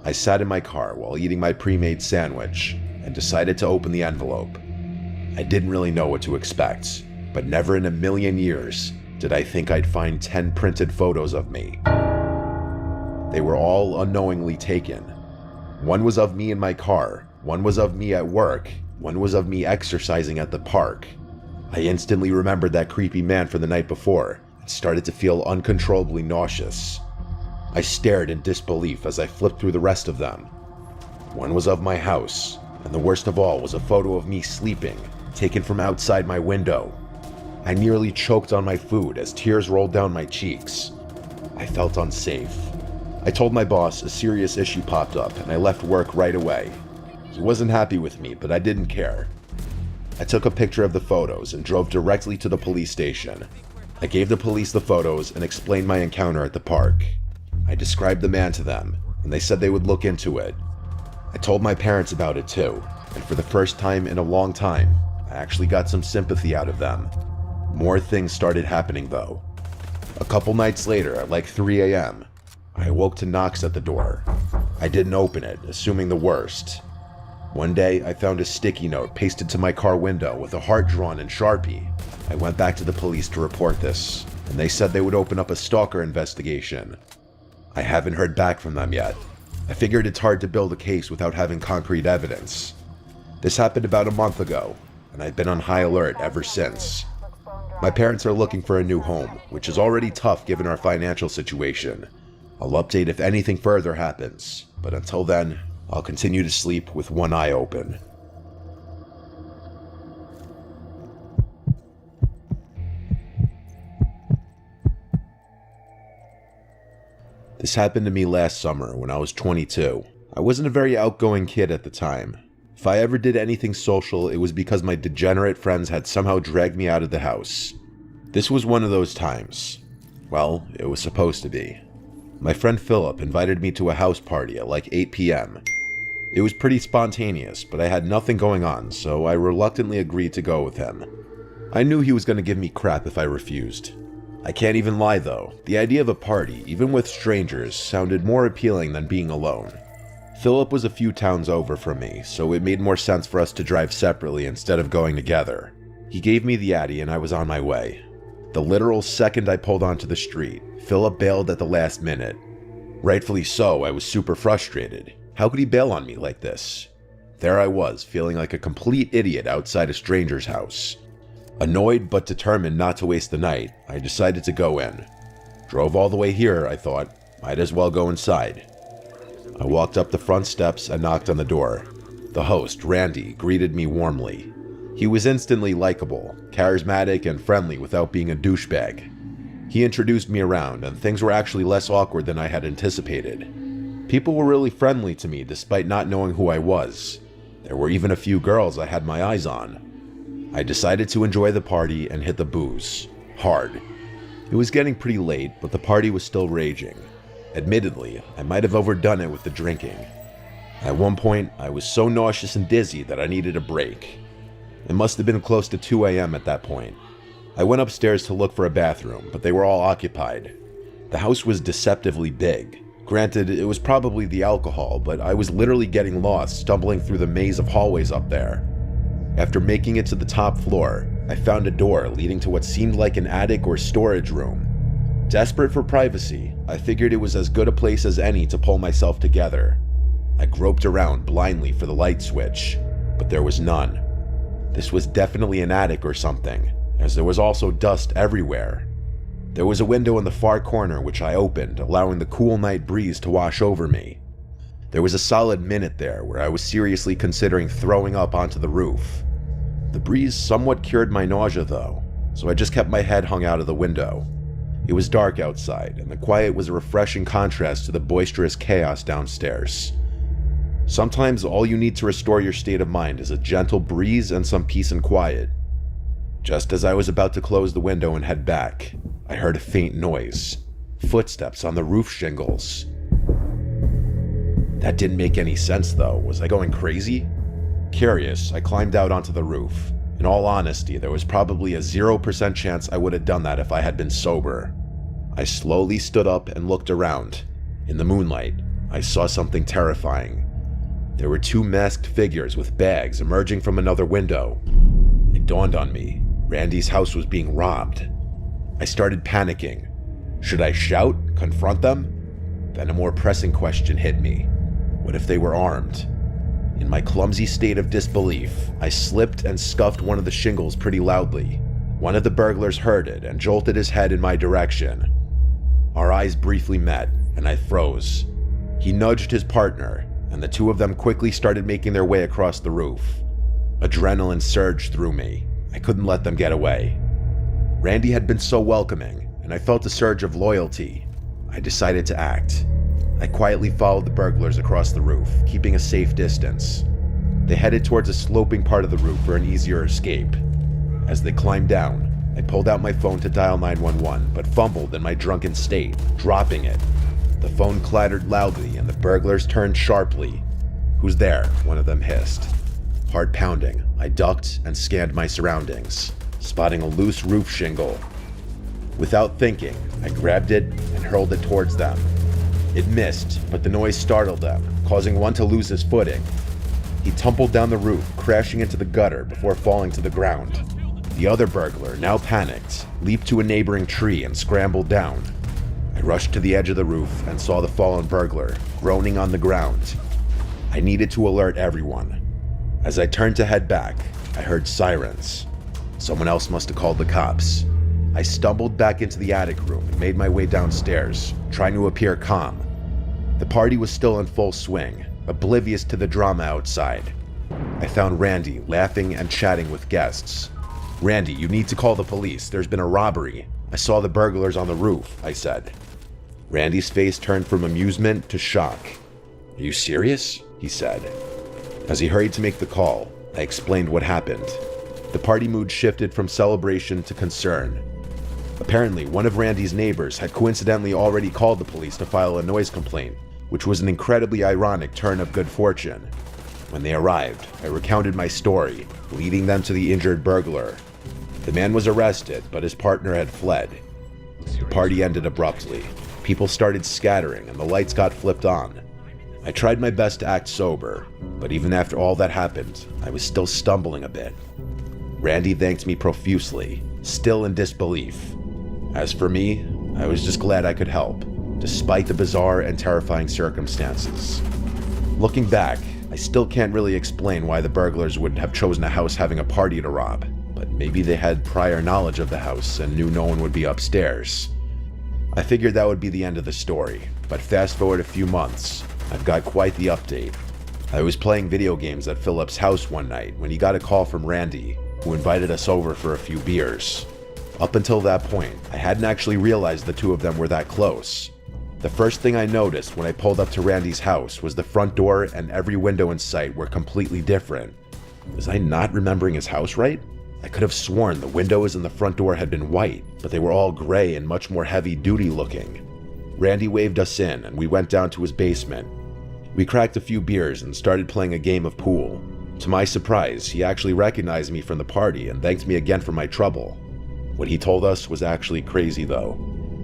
I sat in my car while eating my pre-made sandwich and decided to open the envelope. I didn't really know what to expect, but never in a million years did I think I'd find 10 printed photos of me. They were all unknowingly taken. One was of me in my car, one was of me at work, one was of me exercising at the park. I instantly remembered that creepy man from the night before and started to feel uncontrollably nauseous. I stared in disbelief as I flipped through the rest of them. One was of my house, and the worst of all was a photo of me sleeping, taken from outside my window. I nearly choked on my food as tears rolled down my cheeks. I felt unsafe. I told my boss a serious issue popped up and I left work right away. He wasn't happy with me, but I didn't care. I took a picture of the photos and drove directly to the police station. I gave the police the photos and explained my encounter at the park. I described the man to them, and they said they would look into it. I told my parents about it too, and for the first time in a long time, I actually got some sympathy out of them. More things started happening though. A couple nights later at like 3 a.m., I awoke to knocks at the door. I didn't open it, assuming the worst. One day, I found a sticky note pasted to my car window with a heart drawn in Sharpie. I went back to the police to report this, and they said they would open up a stalker investigation. I haven't heard back from them yet. I figured it's hard to build a case without having concrete evidence. This happened about a month ago, and I've been on high alert ever since. My parents are looking for a new home, which is already tough given our financial situation. I'll update if anything further happens, but until then, I'll continue to sleep with one eye open. This happened to me last summer when I was 22. I wasn't a very outgoing kid at the time. If I ever did anything social, it was because my degenerate friends had somehow dragged me out of the house. This was one of those times. Well, it was supposed to be. My friend Philip invited me to a house party at like 8 p.m. It was pretty spontaneous, but I had nothing going on, so I reluctantly agreed to go with him. I knew he was going to give me crap if I refused. I can't even lie though, the idea of a party, even with strangers, sounded more appealing than being alone. Philip was a few towns over from me, so it made more sense for us to drive separately instead of going together. He gave me the Addy and I was on my way. The literal second I pulled onto the street, Philip bailed at the last minute. Rightfully so, I was super frustrated. How could he bail on me like this? There I was, feeling like a complete idiot outside a stranger's house. Annoyed but determined not to waste the night, I decided to go in. Drove all the way here, I thought. Might as well go inside. I walked up the front steps and knocked on the door. The host, Randy, greeted me warmly. He was instantly likable, charismatic, and friendly without being a douchebag. He introduced me around, and things were actually less awkward than I had anticipated. People were really friendly to me despite not knowing who I was. There were even a few girls I had my eyes on. I decided to enjoy the party and hit the booze. Hard. It was getting pretty late, but the party was still raging. Admittedly, I might have overdone it with the drinking. At one point, I was so nauseous and dizzy that I needed a break. It must have been close to 2 a.m. at that point. I went upstairs to look for a bathroom, but they were all occupied. The house was deceptively big. Granted, it was probably the alcohol, but I was literally getting lost stumbling through the maze of hallways up there. After making it to the top floor, I found a door leading to what seemed like an attic or storage room. Desperate for privacy, I figured it was as good a place as any to pull myself together. I groped around blindly for the light switch, but there was none. This was definitely an attic or something, as there was also dust everywhere. There was a window in the far corner which I opened, allowing the cool night breeze to wash over me. There was a solid minute there where I was seriously considering throwing up onto the roof. The breeze somewhat cured my nausea though, so I just kept my head hung out of the window. It was dark outside, and the quiet was a refreshing contrast to the boisterous chaos downstairs. Sometimes all you need to restore your state of mind is a gentle breeze and some peace and quiet. Just as I was about to close the window and head back, I heard a faint noise. Footsteps on the roof shingles. That didn't make any sense though. Was I going crazy? Curious, I climbed out onto the roof. In all honesty, there was probably a 0% chance I would have done that if I had been sober. I slowly stood up and looked around. In the moonlight, I saw something terrifying. There were 2 masked figures with bags emerging from another window. It dawned on me. Randy's house was being robbed. I started panicking. Should I shout? Confront them? Then a more pressing question hit me. What if they were armed? In my clumsy state of disbelief, I slipped and scuffed one of the shingles pretty loudly. One of the burglars heard it and jolted his head in my direction. Our eyes briefly met, and I froze. He nudged his partner, and the 2 of them quickly started making their way across the roof. Adrenaline surged through me. I couldn't let them get away. Randy had been so welcoming, and I felt a surge of loyalty. I decided to act. I quietly followed the burglars across the roof, keeping a safe distance. They headed towards a sloping part of the roof for an easier escape. As they climbed down, I pulled out my phone to dial 911, but fumbled in my drunken state, dropping it. The phone clattered loudly, and the burglars turned sharply. "Who's there?" one of them hissed. Heart pounding, I ducked and scanned my surroundings, spotting a loose roof shingle. Without thinking, I grabbed it and hurled it towards them. It missed, but the noise startled them, causing one to lose his footing. He tumbled down the roof, crashing into the gutter before falling to the ground. The other burglar, now panicked, leaped to a neighboring tree and scrambled down. I rushed to the edge of the roof and saw the fallen burglar, groaning on the ground. I needed to alert everyone. As I turned to head back, I heard sirens. Someone else must have called the cops. I stumbled back into the attic room and made my way downstairs, trying to appear calm. The party was still in full swing, oblivious to the drama outside. I found Randy laughing and chatting with guests. "Randy, you need to call the police. There's been a robbery. I saw the burglars on the roof," I said. Randy's face turned from amusement to shock. "Are you serious?" he said. As he hurried to make the call, I explained what happened. The party mood shifted from celebration to concern. Apparently, one of Randy's neighbors had coincidentally already called the police to file a noise complaint, which was an incredibly ironic turn of good fortune. When they arrived, I recounted my story, leading them to the injured burglar. The man was arrested, but his partner had fled. The party ended abruptly. People started scattering and the lights got flipped on. I tried my best to act sober, but even after all that happened, I was still stumbling a bit. Randy thanked me profusely, still in disbelief. As for me, I was just glad I could help, despite the bizarre and terrifying circumstances. Looking back, I still can't really explain why the burglars would have chosen a house having a party to rob, but maybe they had prior knowledge of the house and knew no one would be upstairs. I figured that would be the end of the story, but fast forward a few months, I've got quite the update. I was playing video games at Philip's house one night when he got a call from Randy, who invited us over for a few beers. Up until that point, I hadn't actually realized the two of them were that close. The first thing I noticed when I pulled up to Randy's house was the front door and every window in sight were completely different. Was I not remembering his house right? I could have sworn the windows and the front door had been white, but they were all gray and much more heavy-duty looking. Randy waved us in and we went down to his basement. We cracked a few beers and started playing a game of pool. To my surprise, he actually recognized me from the party and thanked me again for my trouble. What he told us was actually crazy though.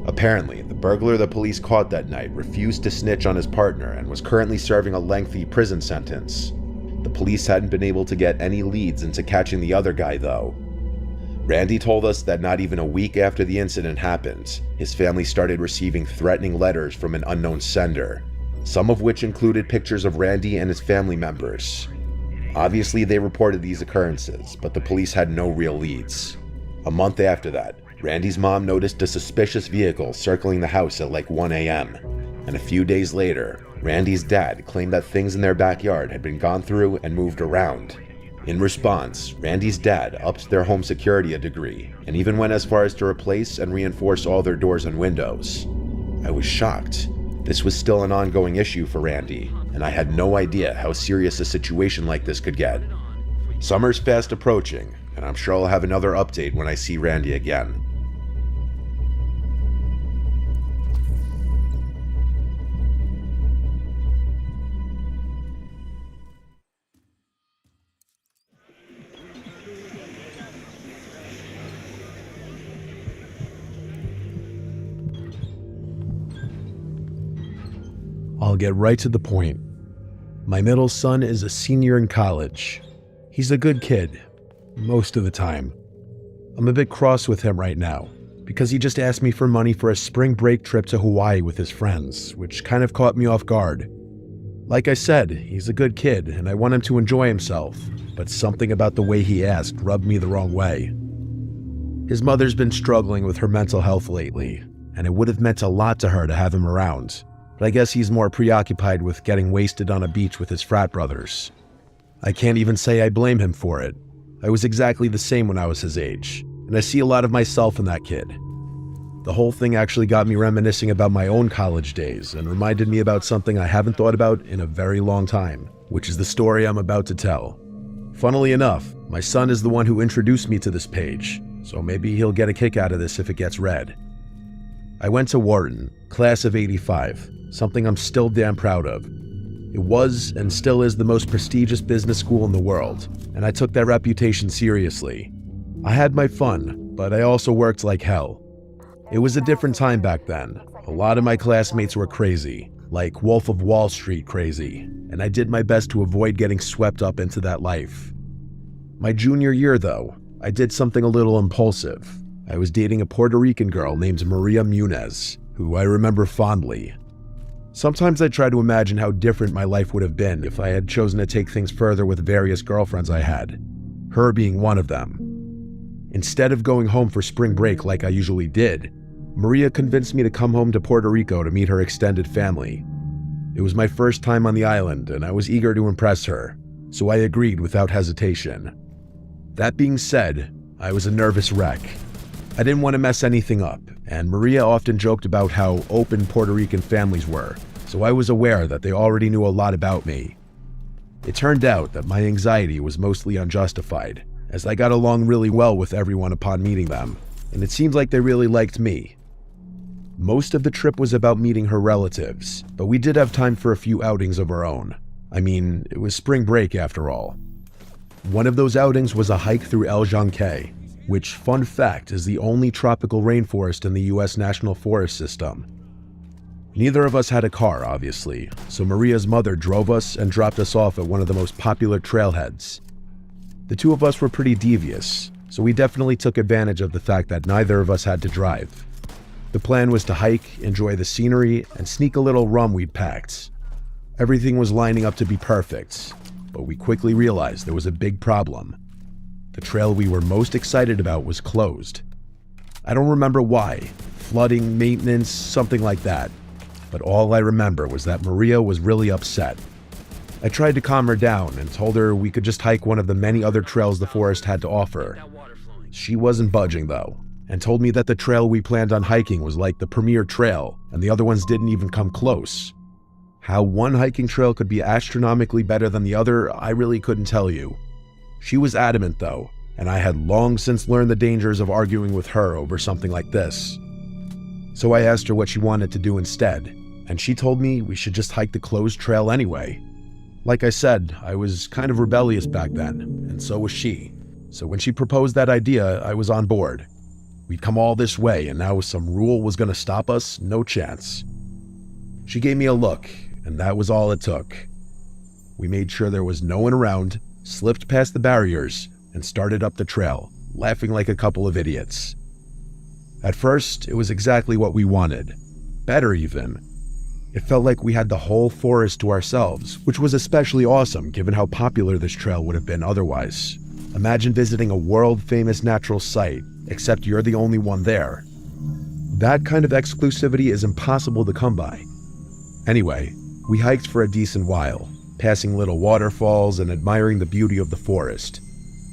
Apparently, the burglar the police caught that night refused to snitch on his partner and was currently serving a lengthy prison sentence. The police hadn't been able to get any leads into catching the other guy though. Randy told us that not even a week after the incident happened, his family started receiving threatening letters from an unknown sender, some of which included pictures of Randy and his family members. Obviously, they reported these occurrences, but the police had no real leads. A month after that, Randy's mom noticed a suspicious vehicle circling the house at like 1 a.m. And a few days later, Randy's dad claimed that things in their backyard had been gone through and moved around. In response, Randy's dad upped their home security a degree and even went as far as to replace and reinforce all their doors and windows. I was shocked. This was still an ongoing issue for Randy, and I had no idea how serious a situation like this could get. Summer's fast approaching, and I'm sure I'll have another update when I see Randy again. I'll get right to the point. My middle son is a senior in college. He's a good kid, most of the time. I'm a bit cross with him right now, because he just asked me for money for a spring break trip to Hawaii with his friends, which kind of caught me off guard. Like I said, he's a good kid, and I want him to enjoy himself, but something about the way he asked rubbed me the wrong way. His mother's been struggling with her mental health lately, and it would have meant a lot to her to have him around. But I guess he's more preoccupied with getting wasted on a beach with his frat brothers. I can't even say I blame him for it. I was exactly the same when I was his age, and I see a lot of myself in that kid. The whole thing actually got me reminiscing about my own college days and reminded me about something I haven't thought about in a very long time, which is the story I'm about to tell. Funnily enough, my son is the one who introduced me to this page, so maybe he'll get a kick out of this if it gets read. I went to Wharton, class of '85, something I'm still damn proud of. It was and still is the most prestigious business school in the world, and I took that reputation seriously. I had my fun, but I also worked like hell. It was a different time back then. A lot of my classmates were crazy, like Wolf of Wall Street crazy, and I did my best to avoid getting swept up into that life. My junior year, though, I did something a little impulsive. I was dating a Puerto Rican girl named Maria Munez, who I remember fondly. Sometimes I try to imagine how different my life would have been if I had chosen to take things further with various girlfriends I had, her being one of them. Instead of going home for spring break like I usually did, Maria convinced me to come home to Puerto Rico to meet her extended family. It was my first time on the island and I was eager to impress her, so I agreed without hesitation. That being said, I was a nervous wreck. I didn't want to mess anything up, and Maria often joked about how open Puerto Rican families were, so I was aware that they already knew a lot about me. It turned out that my anxiety was mostly unjustified, as I got along really well with everyone upon meeting them. and it seemed like they really liked me. Most of the trip was about meeting her relatives, but we did have time for a few outings of our own. I mean, it was spring break after all. One of those outings was a hike through El Janquet, which, fun fact, is the only tropical rainforest in the US National Forest System. Neither of us had a car, obviously, so Maria's mother drove us and dropped us off at one of the most popular trailheads. The two of us were pretty devious, so we definitely took advantage of the fact that neither of us had to drive. The plan was to hike, enjoy the scenery, and sneak a little rum we'd packed. Everything was lining up to be perfect, but we quickly realized there was a big problem. The trail we were most excited about was closed. I don't remember why, flooding, maintenance, something like that. But all I remember was that Maria was really upset. I tried to calm her down and told her we could just hike one of the many other trails the forest had to offer. She wasn't budging though, and told me that the trail we planned on hiking was like the premier trail, and the other ones didn't even come close. How one hiking trail could be astronomically better than the other, I really couldn't tell you. She was adamant though, and I had long since learned the dangers of arguing with her over something like this. So I asked her what she wanted to do instead, and she told me we should just hike the closed trail anyway. Like I said, I was kind of rebellious back then, and so was she. So when she proposed that idea, I was on board. We'd come all this way, and now some rule was going to stop us? No chance. She gave me a look, and that was all it took. We made sure there was no one around, slipped past the barriers, and started up the trail, laughing like a couple of idiots. At first, it was exactly what we wanted. Better even. It felt like we had the whole forest to ourselves, which was especially awesome given how popular this trail would have been otherwise. Imagine visiting a world-famous natural site, except you're the only one there. That kind of exclusivity is impossible to come by. Anyway, we hiked for a decent while, passing little waterfalls and admiring the beauty of the forest.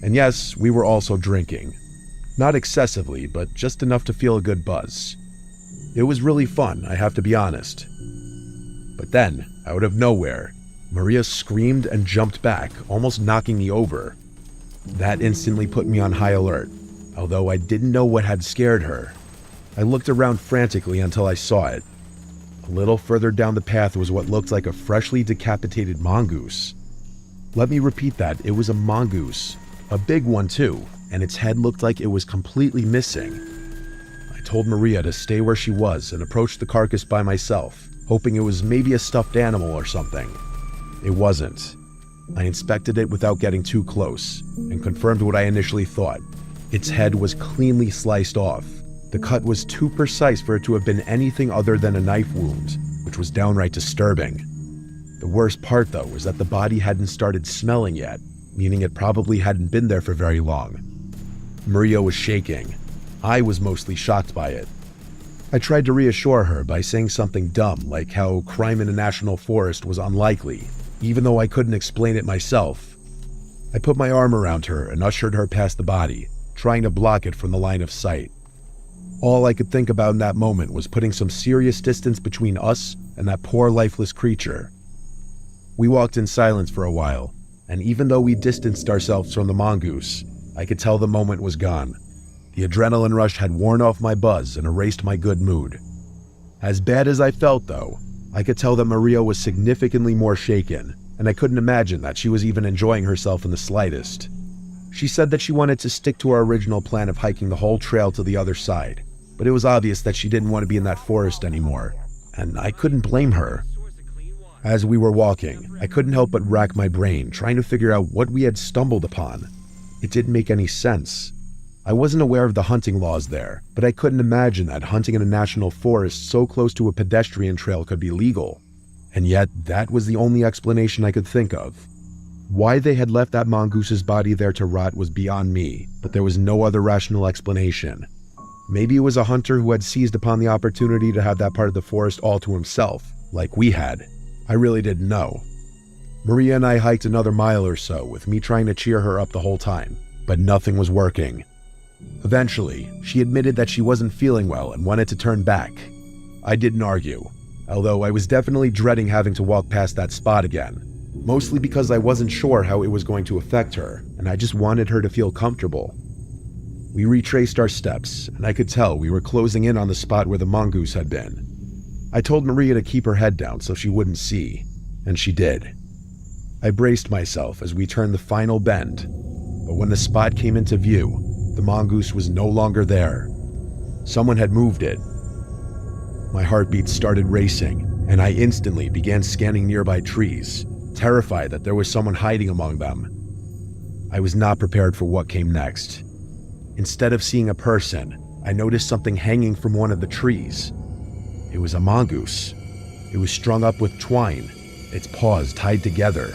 And yes, we were also drinking. Not excessively, but just enough to feel a good buzz. It was really fun, I have to be honest. But then, out of nowhere, Maria screamed and jumped back, almost knocking me over. That instantly put me on high alert, although I didn't know what had scared her. I looked around frantically until I saw it. A little further down the path was what looked like a freshly decapitated mongoose. Let me repeat that, it was a mongoose. A big one too, and its head looked like it was completely missing. I told Maria to stay where she was and approached the carcass by myself, hoping it was maybe a stuffed animal or something. It wasn't. I inspected it without getting too close, and confirmed what I initially thought. Its head was cleanly sliced off. The cut was too precise for it to have been anything other than a knife wound, which was downright disturbing. The worst part though was that the body hadn't started smelling yet, meaning it probably hadn't been there for very long. Maria was shaking. I was mostly shocked by it. I tried to reassure her by saying something dumb like how crime in a national forest was unlikely, even though I couldn't explain it myself. I put my arm around her and ushered her past the body, trying to block it from the line of sight. All I could think about in that moment was putting some serious distance between us and that poor lifeless creature. We walked in silence for a while, and even though we distanced ourselves from the mongoose, I could tell the moment was gone. The adrenaline rush had worn off my buzz and erased my good mood. As bad as I felt though, I could tell that Maria was significantly more shaken, and I couldn't imagine that she was even enjoying herself in the slightest. She said that she wanted to stick to our original plan of hiking the whole trail to the other side, but it was obvious that she didn't want to be in that forest anymore, and I couldn't blame her. As we were walking, I couldn't help but rack my brain trying to figure out what we had stumbled upon. It didn't make any sense. I wasn't aware of the hunting laws there, but I couldn't imagine that hunting in a national forest so close to a pedestrian trail could be legal. And yet, that was the only explanation I could think of. Why they had left that mongoose's body there to rot was beyond me, but there was no other rational explanation. Maybe it was a hunter who had seized upon the opportunity to have that part of the forest all to himself, like we had. I really didn't know. Maria and I hiked another mile or so, with me trying to cheer her up the whole time, but nothing was working. Eventually, she admitted that she wasn't feeling well and wanted to turn back. I didn't argue, although I was definitely dreading having to walk past that spot again, mostly because I wasn't sure how it was going to affect her, and I just wanted her to feel comfortable. We retraced our steps, and I could tell we were closing in on the spot where the mongoose had been. I told Maria to keep her head down so she wouldn't see, and she did. I braced myself as we turned the final bend, but when the spot came into view, the mongoose was no longer there. Someone had moved it. My heartbeat started racing, and I instantly began scanning nearby trees, terrified that there was someone hiding among them. I was not prepared for what came next. Instead of seeing a person, I noticed something hanging from one of the trees. It was a mongoose. It was strung up with twine, its paws tied together.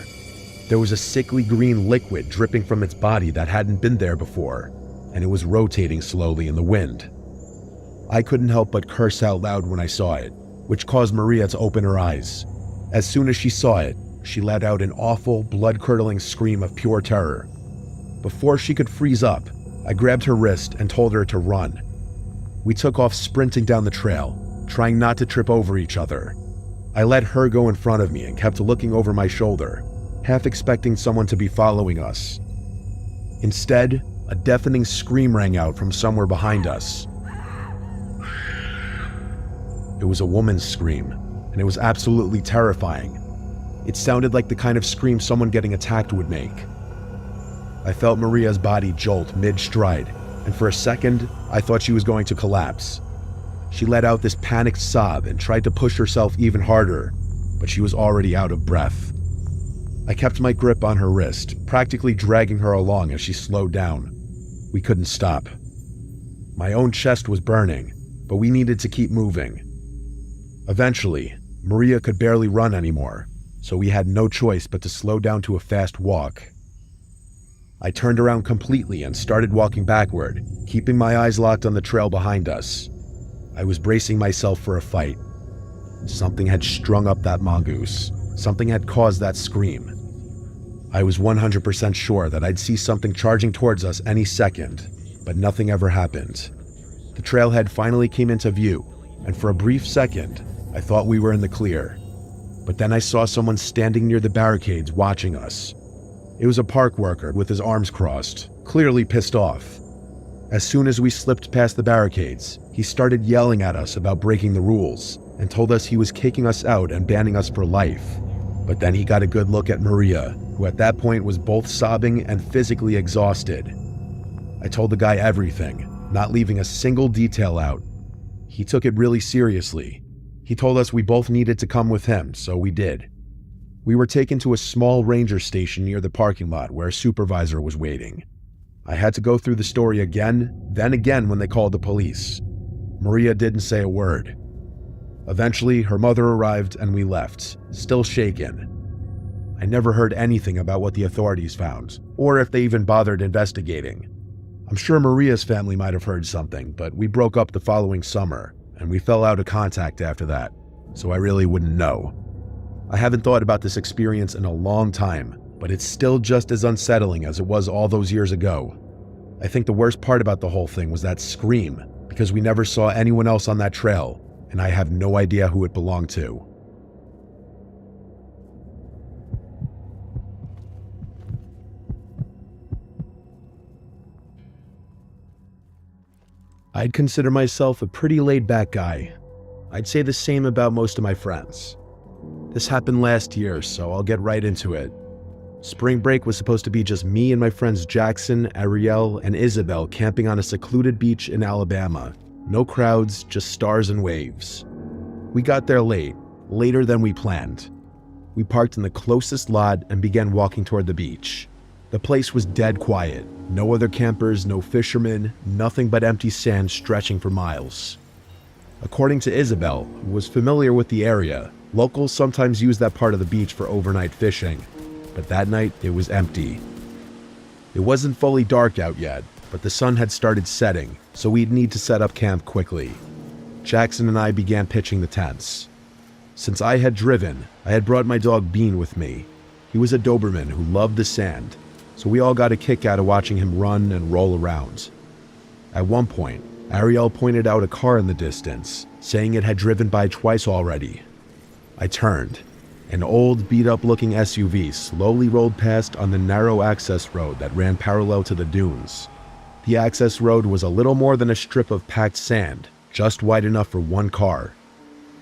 There was a sickly green liquid dripping from its body that hadn't been there before, and it was rotating slowly in the wind. I couldn't help but curse out loud when I saw it, which caused Maria to open her eyes. As soon as she saw it, she let out an awful, blood-curdling scream of pure terror. Before she could freeze up, I grabbed her wrist and told her to run. We took off sprinting down the trail, trying not to trip over each other. I let her go in front of me and kept looking over my shoulder, half expecting someone to be following us. Instead, a deafening scream rang out from somewhere behind us. It was a woman's scream, and it was absolutely terrifying. It sounded like the kind of scream someone getting attacked would make. I felt Maria's body jolt mid-stride, and for a second, I thought she was going to collapse. She let out this panicked sob and tried to push herself even harder, but she was already out of breath. I kept my grip on her wrist, practically dragging her along as she slowed down. We couldn't stop. My own chest was burning, but we needed to keep moving. Eventually, Maria could barely run anymore, so we had no choice but to slow down to a fast walk. I turned around completely and started walking backward, keeping my eyes locked on the trail behind us. I was bracing myself for a fight. Something had strung up that mongoose. Something had caused that scream. I was 100% sure that I'd see something charging towards us any second, but nothing ever happened. The trailhead finally came into view, and for a brief second, I thought we were in the clear. But then I saw someone standing near the barricades watching us. It was a park worker with his arms crossed, clearly pissed off. As soon as we slipped past the barricades, he started yelling at us about breaking the rules and told us he was kicking us out and banning us for life. But then he got a good look at Maria, who at that point was both sobbing and physically exhausted. I told the guy everything, not leaving a single detail out. He took it really seriously. He told us we both needed to come with him, so we did. We were taken to a small ranger station near the parking lot where a supervisor was waiting. I had to go through the story again, then again when they called the police. Maria didn't say a word. Eventually, her mother arrived and we left, still shaken. I never heard anything about what the authorities found, or if they even bothered investigating. I'm sure Maria's family might have heard something, but we broke up the following summer, and we fell out of contact after that, so I really wouldn't know. I haven't thought about this experience in a long time, but it's still just as unsettling as it was all those years ago. I think the worst part about the whole thing was that scream, because we never saw anyone else on that trail, and I have no idea who it belonged to. I'd consider myself a pretty laid-back guy. I'd say the same about most of my friends. This happened last year, so I'll get right into it. Spring break was supposed to be just me and my friends Jackson, Ariel, and Isabel camping on a secluded beach in Alabama. No crowds, just stars and waves. We got there late, later than we planned. We parked in the closest lot and began walking toward the beach. The place was dead quiet. No other campers, no fishermen, nothing but empty sand stretching for miles. According to Isabel, who was familiar with the area, locals sometimes use that part of the beach for overnight fishing, but that night it was empty. It wasn't fully dark out yet, but the sun had started setting, so we'd need to set up camp quickly. Jackson and I began pitching the tents. Since I had driven, I had brought my dog Bean with me. He was a Doberman who loved the sand, so we all got a kick out of watching him run and roll around. At one point, Ariel pointed out a car in the distance, saying it had driven by twice already. I turned. An old, beat-up looking SUV slowly rolled past on the narrow access road that ran parallel to the dunes. The access road was a little more than a strip of packed sand, just wide enough for one car.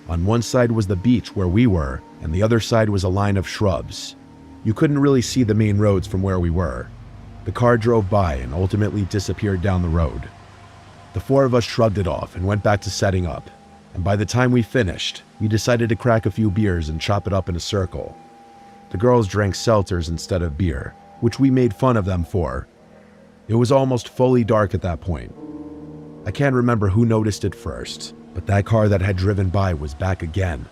On one side was the beach where we were, and the other side was a line of shrubs. You couldn't really see the main roads from where we were. The car drove by and ultimately disappeared down the road. The four of us shrugged it off and went back to setting up, and by the time we finished, we decided to crack a few beers and chop it up in a circle. The girls drank seltzers instead of beer, which we made fun of them for. It was almost fully dark at that point. I can't remember who noticed it first, but that car that had driven by was back again.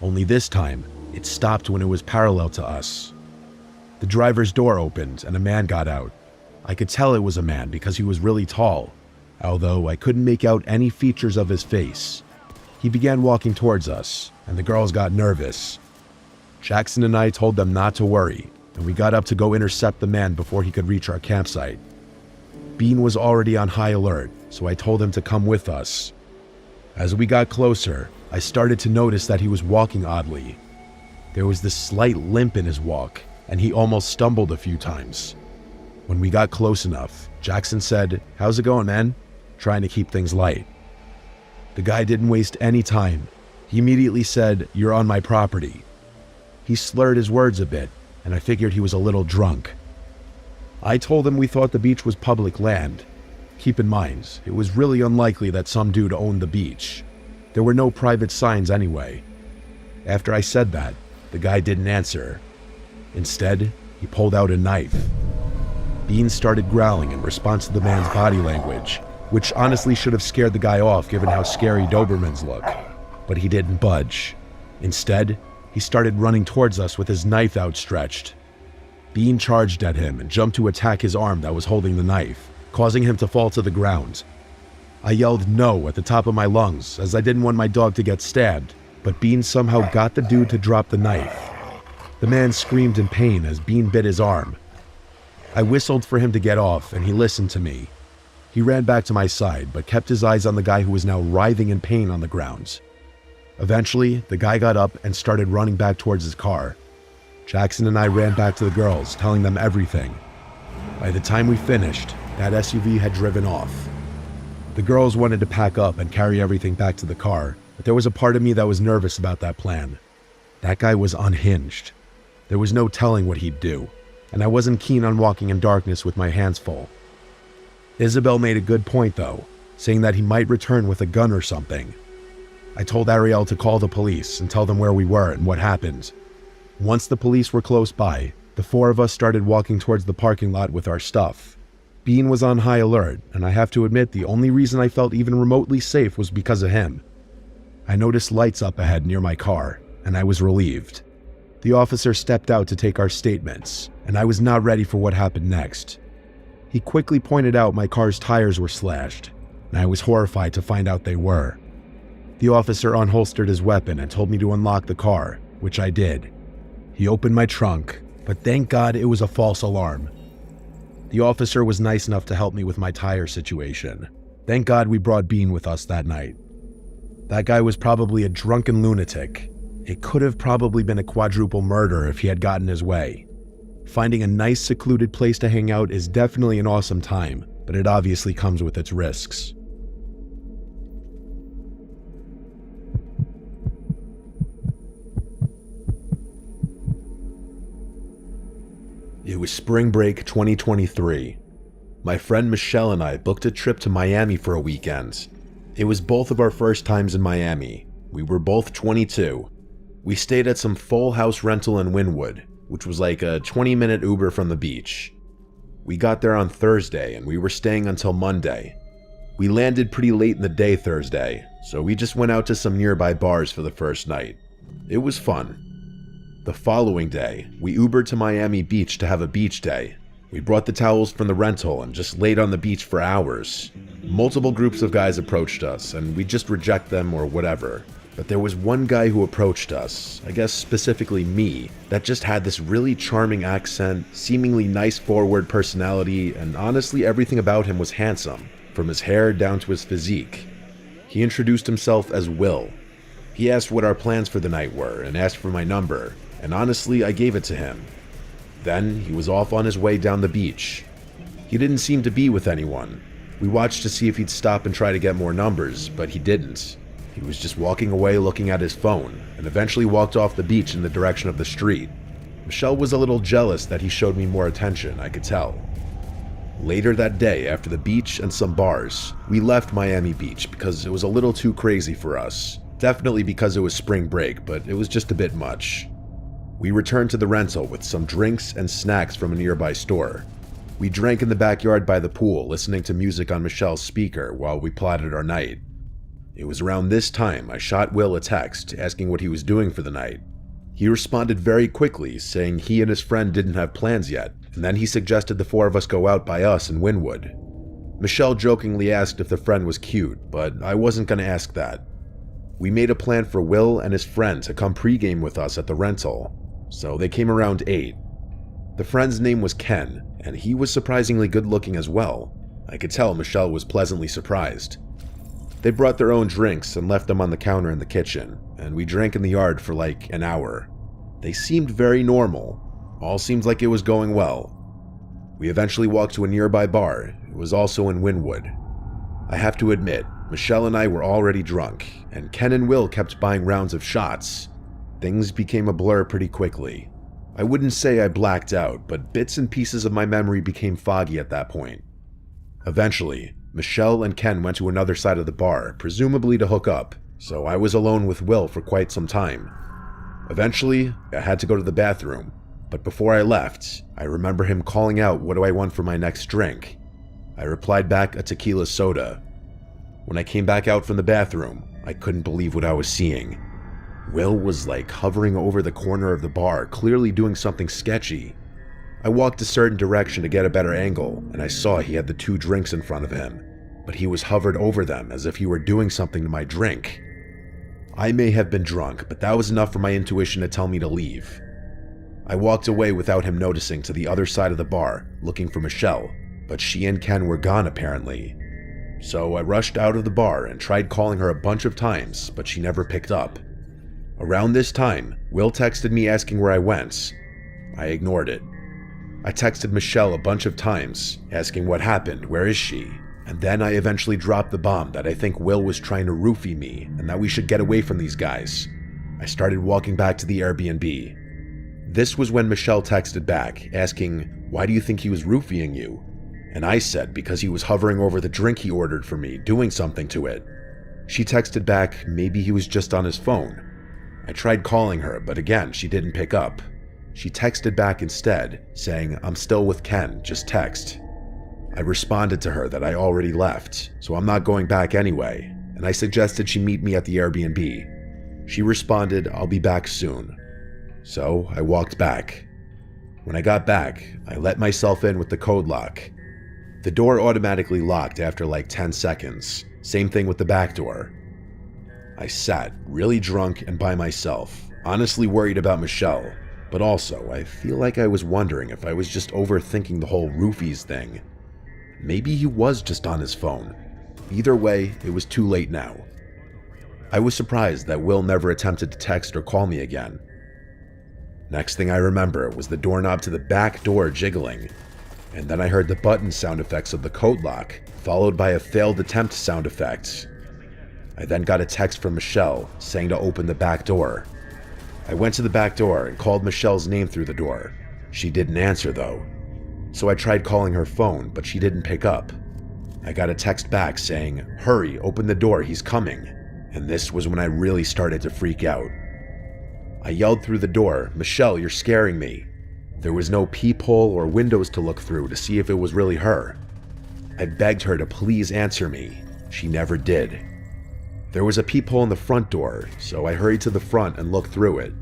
Only this time, it stopped when it was parallel to us. The driver's door opened and a man got out. I could tell it was a man because he was really tall, although I couldn't make out any features of his face. He began walking towards us, and the girls got nervous. Jackson and I told them not to worry, and we got up to go intercept the man before he could reach our campsite. Bean was already on high alert, so I told him to come with us. As we got closer, I started to notice that he was walking oddly. There was this slight limp in his walk, and he almost stumbled a few times. When we got close enough, Jackson said, "How's it going, man?" trying to keep things light. The guy didn't waste any time. He immediately said, "You're on my property." He slurred his words a bit, and I figured he was a little drunk. I told him we thought the beach was public land. Keep in mind, it was really unlikely that some dude owned the beach. There were no private signs anyway. After I said that, the guy didn't answer. Instead, he pulled out a knife. Bean started growling in response to the man's body language, which honestly should have scared the guy off given how scary Dobermans look. But he didn't budge. Instead, he started running towards us with his knife outstretched. Bean charged at him and jumped to attack his arm that was holding the knife, causing him to fall to the ground. I yelled no at the top of my lungs as I didn't want my dog to get stabbed, but Bean somehow got the dude to drop the knife. The man screamed in pain as Bean bit his arm. I whistled for him to get off and he listened to me. He ran back to my side but kept his eyes on the guy who was now writhing in pain on the ground. Eventually, the guy got up and started running back towards his car. Jackson and I ran back to the girls, telling them everything. By the time we finished, that SUV had driven off. The girls wanted to pack up and carry everything back to the car, but there was a part of me that was nervous about that plan. That guy was unhinged. There was no telling what he'd do, and I wasn't keen on walking in darkness with my hands full. Isabel made a good point though, saying that he might return with a gun or something. I told Ariel to call the police and tell them where we were and what happened. Once the police were close by, the four of us started walking towards the parking lot with our stuff. Bean was on high alert, and I have to admit the only reason I felt even remotely safe was because of him. I noticed lights up ahead near my car, and I was relieved. The officer stepped out to take our statements, and I was not ready for what happened next. He quickly pointed out my car's tires were slashed, and I was horrified to find out they were. The officer unholstered his weapon and told me to unlock the car, which I did. He opened my trunk, but thank God it was a false alarm. The officer was nice enough to help me with my tire situation. Thank God we brought Bean with us that night. That guy was probably a drunken lunatic. It could have probably been a quadruple murder if he had gotten his way. Finding a nice secluded place to hang out is definitely an awesome time, but it obviously comes with its risks. It was spring break 2023. My friend Michelle and I booked a trip to Miami for a weekend. It was both of our first times in Miami. We were both 22. We stayed at some full house rental in Wynwood, which was like a 20-minute Uber from the beach. We got there on Thursday and we were staying until Monday. We landed pretty late in the day Thursday, so we just went out to some nearby bars for the first night. It was fun. The following day, we Ubered to Miami Beach to have a beach day. We brought the towels from the rental and just laid on the beach for hours. Multiple groups of guys approached us, and we just reject them or whatever. But there was one guy who approached us, I guess specifically me, that just had this really charming accent, seemingly nice forward personality, and honestly everything about him was handsome, from his hair down to his physique. He introduced himself as Will. He asked what our plans for the night were and asked for my number. And honestly, I gave it to him. Then he was off on his way down the beach. He didn't seem to be with anyone. We watched to see if he'd stop and try to get more numbers, but he didn't. He was just walking away looking at his phone, and eventually walked off the beach in the direction of the street. Michelle was a little jealous that he showed me more attention, I could tell. Later that day, after the beach and some bars, we left Miami Beach because it was a little too crazy for us. Definitely because it was spring break, but it was just a bit much. We returned to the rental with some drinks and snacks from a nearby store. We drank in the backyard by the pool, listening to music on Michelle's speaker while we plotted our night. It was around this time I shot Will a text asking what he was doing for the night. He responded very quickly, saying he and his friend didn't have plans yet, and then he suggested the four of us go out by us in Wynwood. Michelle jokingly asked if the friend was cute, but I wasn't going to ask that. We made a plan for Will and his friend to come pregame with us at the rental, so they came around 8. The friend's name was Ken, and he was surprisingly good looking as well. I could tell Michelle was pleasantly surprised. They brought their own drinks and left them on the counter in the kitchen, and we drank in the yard for like an hour. They seemed very normal. All seemed like it was going well. We eventually walked to a nearby bar. It was also in Wynwood. I have to admit, Michelle and I were already drunk, and Ken and Will kept buying rounds of shots. Things became a blur pretty quickly. I wouldn't say I blacked out, but bits and pieces of my memory became foggy at that point. Eventually, Michelle and Ken went to another side of the bar, presumably to hook up, so I was alone with Will for quite some time. Eventually, I had to go to the bathroom, but before I left, I remember him calling out, "What do I want for my next drink?" I replied back, "A tequila soda." When I came back out from the bathroom, I couldn't believe what I was seeing. Will was like hovering over the corner of the bar, clearly doing something sketchy. I walked a certain direction to get a better angle, and I saw he had the 2 drinks in front of him, but he was hovered over them as if he were doing something to my drink. I may have been drunk, but that was enough for my intuition to tell me to leave. I walked away without him noticing to the other side of the bar, looking for Michelle, but she and Ken were gone apparently. So I rushed out of the bar and tried calling her a bunch of times, but she never picked up. Around this time, Will texted me asking where I went. I ignored it. I texted Michelle a bunch of times, asking what happened, where is she? And then I eventually dropped the bomb that I think Will was trying to roofie me and that we should get away from these guys. I started walking back to the Airbnb. This was when Michelle texted back, asking, "Why do you think he was roofieing you?" And I said because he was hovering over the drink he ordered for me, doing something to it. She texted back, maybe he was just on his phone. I tried calling her, but again, she didn't pick up. She texted back instead, saying, "I'm still with Ken, just text." I responded to her that I already left, so I'm not going back anyway, and I suggested she meet me at the Airbnb. She responded, "I'll be back soon." So I walked back. When I got back, I let myself in with the code lock. The door automatically locked after like 10 seconds. Same thing with the back door. I sat, really drunk and by myself, honestly worried about Michelle, but also I feel like I was wondering if I was just overthinking the whole roofies thing. Maybe he was just on his phone. Either way, it was too late now. I was surprised that Will never attempted to text or call me again. Next thing I remember was the doorknob to the back door jiggling, and then I heard the button sound effects of the code lock, followed by a failed attempt sound effect. I then got a text from Michelle saying to open the back door. I went to the back door and called Michelle's name through the door. She didn't answer though. So I tried calling her phone, but she didn't pick up. I got a text back saying, "Hurry, open the door, he's coming." And this was when I really started to freak out. I yelled through the door, "Michelle, you're scaring me." There was no peephole or windows to look through to see if it was really her. I begged her to please answer me. She never did. There was a peephole in the front door, so I hurried to the front and looked through it.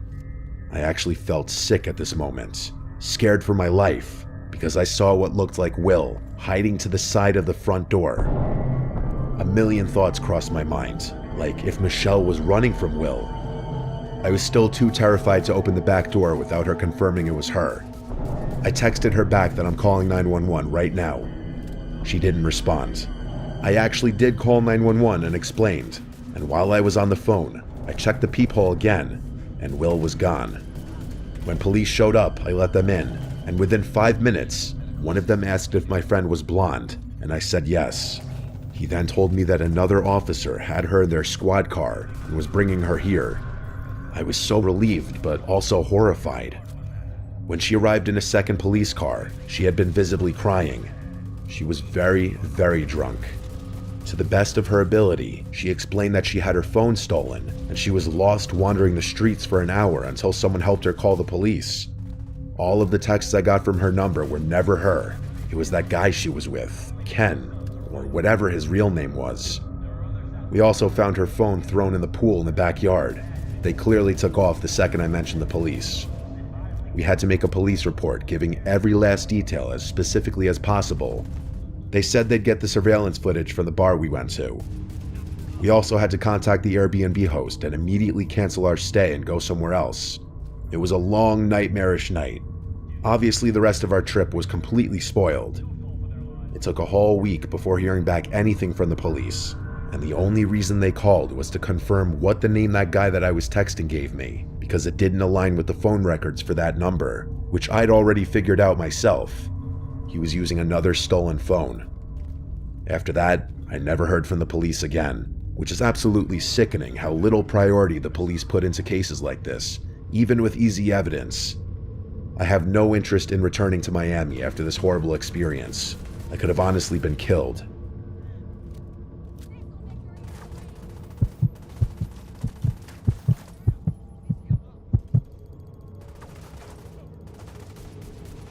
I actually felt sick at this moment, scared for my life, because I saw what looked like Will hiding to the side of the front door. A million thoughts crossed my mind, like if Michelle was running from Will. I was still too terrified to open the back door without her confirming it was her. I texted her back that I'm calling 911 right now. She didn't respond. I actually did call 911 and explained, and while I was on the phone, I checked the peephole again, and Will was gone. When police showed up, I let them in, and within 5 minutes, one of them asked if my friend was blonde, and I said yes. He then told me that another officer had her in their squad car and was bringing her here. I was so relieved, but also horrified. When she arrived in a second police car, she had been visibly crying. She was very, very drunk. To the best of her ability, she explained that she had her phone stolen and she was lost wandering the streets for an hour until someone helped her call the police. All of the texts I got from her number were never her. It was that guy she was with, Ken, or whatever his real name was. We also found her phone thrown in the pool in the backyard. They clearly took off the second I mentioned the police. We had to make a police report giving every last detail as specifically as possible. They said they'd get the surveillance footage from the bar we went to. We also had to contact the Airbnb host and immediately cancel our stay and go somewhere else. It was a long, nightmarish night. Obviously, the rest of our trip was completely spoiled. It took a whole week before hearing back anything from the police, and the only reason they called was to confirm what the name that guy that I was texting gave me, because it didn't align with the phone records for that number, which I'd already figured out myself. He was using another stolen phone. After that, I never heard from the police again, which is absolutely sickening how little priority the police put into cases like this, even with easy evidence. I have no interest in returning to Miami after this horrible experience. I could have honestly been killed.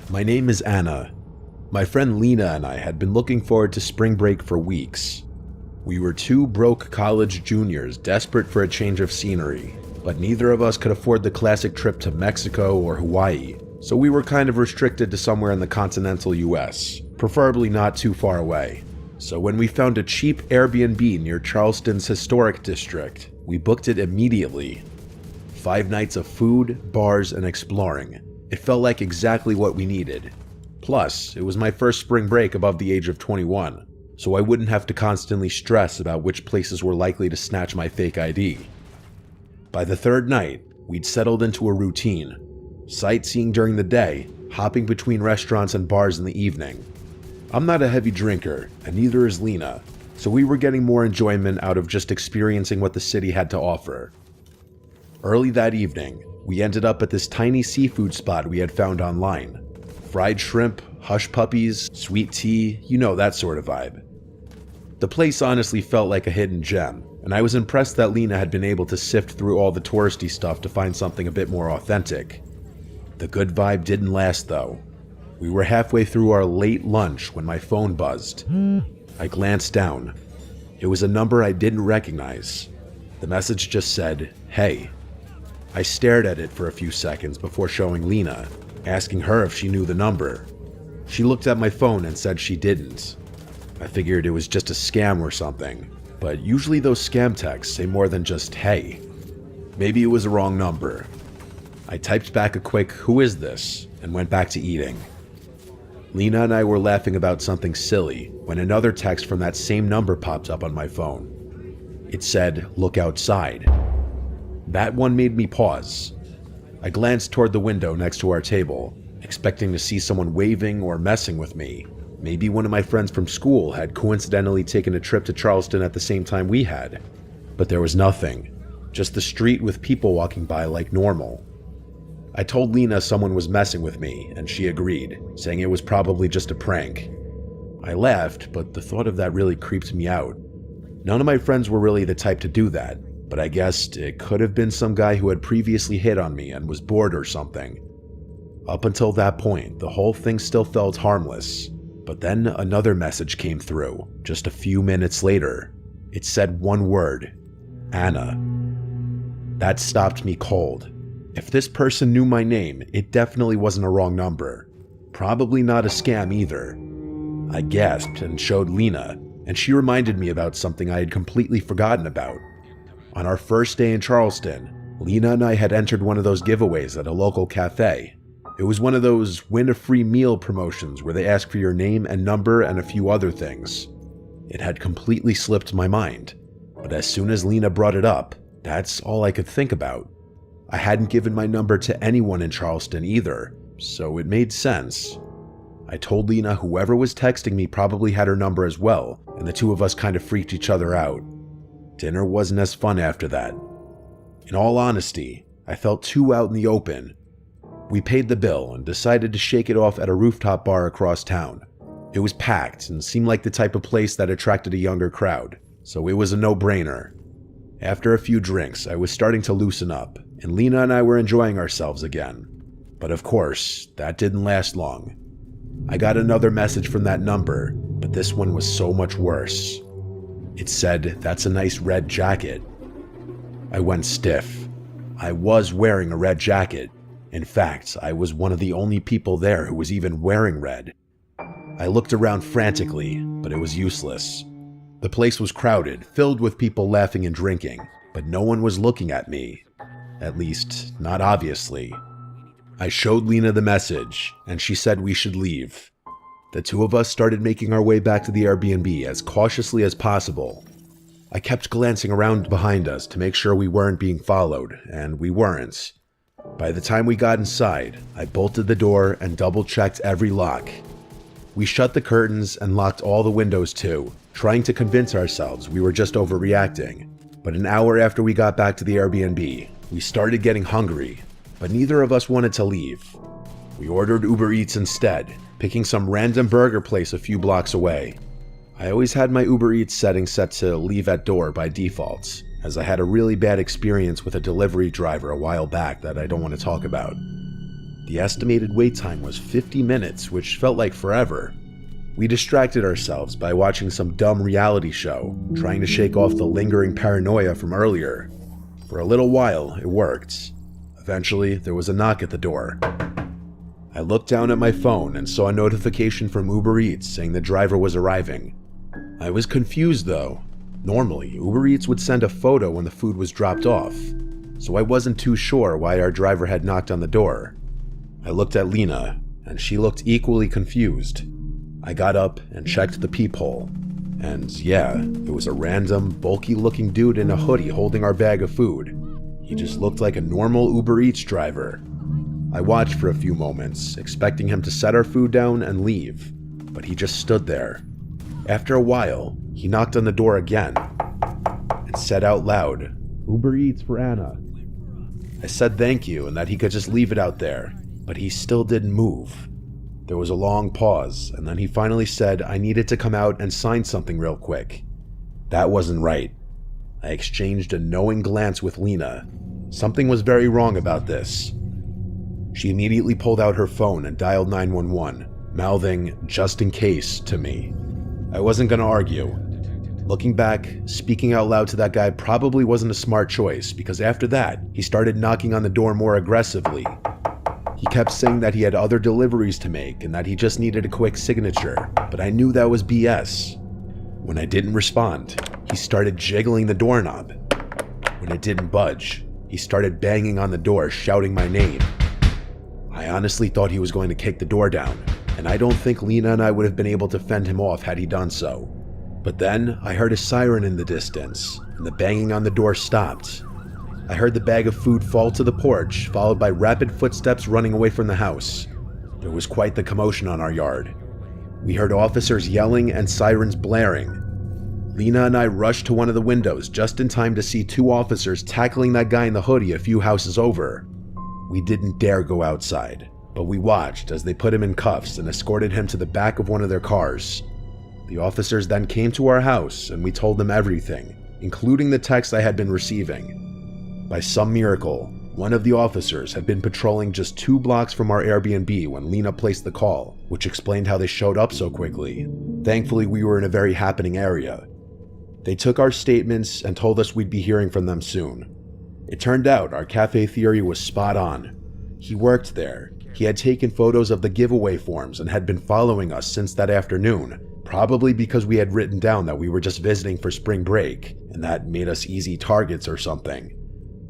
My name is Anna. My friend Lena and I had been looking forward to spring break for weeks. We were two broke college juniors desperate for a change of scenery, but neither of us could afford the classic trip to Mexico or Hawaii, so we were kind of restricted to somewhere in the continental US, preferably not too far away. So when we found a cheap Airbnb near Charleston's historic district, we booked it immediately. 5 nights of food, bars, and exploring. It felt like exactly what we needed. Plus, it was my first spring break above the age of 21, so I wouldn't have to constantly stress about which places were likely to snatch my fake ID. By the 3rd night, we'd settled into a routine. Sightseeing during the day, hopping between restaurants and bars in the evening. I'm not a heavy drinker, and neither is Lena, so we were getting more enjoyment out of just experiencing what the city had to offer. Early that evening, we ended up at this tiny seafood spot we had found online. Fried shrimp, hush puppies, sweet tea, you know, that sort of vibe. The place honestly felt like a hidden gem, and I was impressed that Lena had been able to sift through all the touristy stuff to find something a bit more authentic. The good vibe didn't last though. We were halfway through our late lunch when my phone buzzed. I glanced down. It was a number I didn't recognize. The message just said, "Hey." I stared at it for a few seconds before showing Lena, asking her if she knew the number. She looked at my phone and said she didn't. I figured it was just a scam or something, but usually those scam texts say more than just "hey." Maybe it was a wrong number. I typed back a quick "who is this?" and went back to eating. Lena and I were laughing about something silly when another text from that same number popped up on my phone. It said, "Look outside." That one made me pause. I glanced toward the window next to our table, expecting to see someone waving or messing with me. Maybe one of my friends from school had coincidentally taken a trip to Charleston at the same time we had. But there was nothing, just the street with people walking by like normal. I told Lena someone was messing with me, and she agreed, saying it was probably just a prank. I laughed, but the thought of that really creeped me out. None of my friends were really the type to do that, but I guessed it could have been some guy who had previously hit on me and was bored or something. Up until that point, the whole thing still felt harmless, but then another message came through, just a few minutes later. It said one word, Anna. That stopped me cold. If this person knew my name, it definitely wasn't a wrong number. Probably not a scam either. I gasped and showed Lena, and she reminded me about something I had completely forgotten about. On our first day in Charleston, Lena and I had entered one of those giveaways at a local cafe. It was one of those win a free meal promotions where they ask for your name and number and a few other things. It had completely slipped my mind, but as soon as Lena brought it up, that's all I could think about. I hadn't given my number to anyone in Charleston either, so it made sense. I told Lena whoever was texting me probably had her number as well, and the two of us kind of freaked each other out. Dinner wasn't as fun after that. In all honesty, I felt too out in the open. We paid the bill and decided to shake it off at a rooftop bar across town. It was packed and seemed like the type of place that attracted a younger crowd, so it was a no-brainer. After a few drinks, I was starting to loosen up, and Lena and I were enjoying ourselves again. But of course, that didn't last long. I got another message from that number, but this one was so much worse. It said, "That's a nice red jacket." I went stiff. I was wearing a red jacket. In fact, I was one of the only people there who was even wearing red. I looked around frantically, but it was useless. The place was crowded, filled with people laughing and drinking, but no one was looking at me. At least, not obviously. I showed Lena the message, and she said we should leave. The two of us started making our way back to the Airbnb as cautiously as possible. I kept glancing around behind us to make sure we weren't being followed, and we weren't. By the time we got inside, I bolted the door and double-checked every lock. We shut the curtains and locked all the windows too, trying to convince ourselves we were just overreacting. But an hour after we got back to the Airbnb, we started getting hungry, but neither of us wanted to leave. We ordered Uber Eats instead, picking some random burger place a few blocks away. I always had my Uber Eats setting set to leave at door by default, as I had a really bad experience with a delivery driver a while back that I don't want to talk about. The estimated wait time was 50 minutes, which felt like forever. We distracted ourselves by watching some dumb reality show, trying to shake off the lingering paranoia from earlier. For a little while, it worked. Eventually, there was a knock at the door. I looked down at my phone and saw a notification from Uber Eats saying the driver was arriving. I was confused though. Normally, Uber Eats would send a photo when the food was dropped off, so I wasn't too sure why our driver had knocked on the door. I looked at Lena, and she looked equally confused. I got up and checked the peephole, and yeah, it was a random, bulky-looking dude in a hoodie holding our bag of food. He just looked like a normal Uber Eats driver. I watched for a few moments, expecting him to set our food down and leave, but he just stood there. After a while, he knocked on the door again, and said out loud, "Uber Eats for Anna." I said thank you and that he could just leave it out there, but he still didn't move. There was a long pause, and then he finally said I needed to come out and sign something real quick. That wasn't right. I exchanged a knowing glance with Lena. Something was very wrong about this. She immediately pulled out her phone and dialed 911, mouthing, "just in case," to me. I wasn't going to argue. Looking back, speaking out loud to that guy probably wasn't a smart choice, because after that, he started knocking on the door more aggressively. He kept saying that he had other deliveries to make and that he just needed a quick signature, but I knew that was BS. When I didn't respond, he started jiggling the doorknob. When it didn't budge, he started banging on the door, shouting my name. I honestly thought he was going to kick the door down, and I don't think Lena and I would have been able to fend him off had he done so. But then I heard a siren in the distance, and the banging on the door stopped. I heard the bag of food fall to the porch, followed by rapid footsteps running away from the house. There was quite the commotion on our yard. We heard officers yelling and sirens blaring. Lena and I rushed to one of the windows just in time to see two officers tackling that guy in the hoodie a few houses over. We didn't dare go outside, but we watched as they put him in cuffs and escorted him to the back of one of their cars. The officers then came to our house and we told them everything, including the text I had been receiving. By some miracle, one of the officers had been patrolling just 2 blocks from our Airbnb when Lena placed the call, which explained how they showed up so quickly. Thankfully, we were in a very happening area. They took our statements and told us we'd be hearing from them soon. It turned out our cafe theory was spot on. He worked there. He had taken photos of the giveaway forms and had been following us since that afternoon, probably because we had written down that we were just visiting for spring break, and that made us easy targets or something.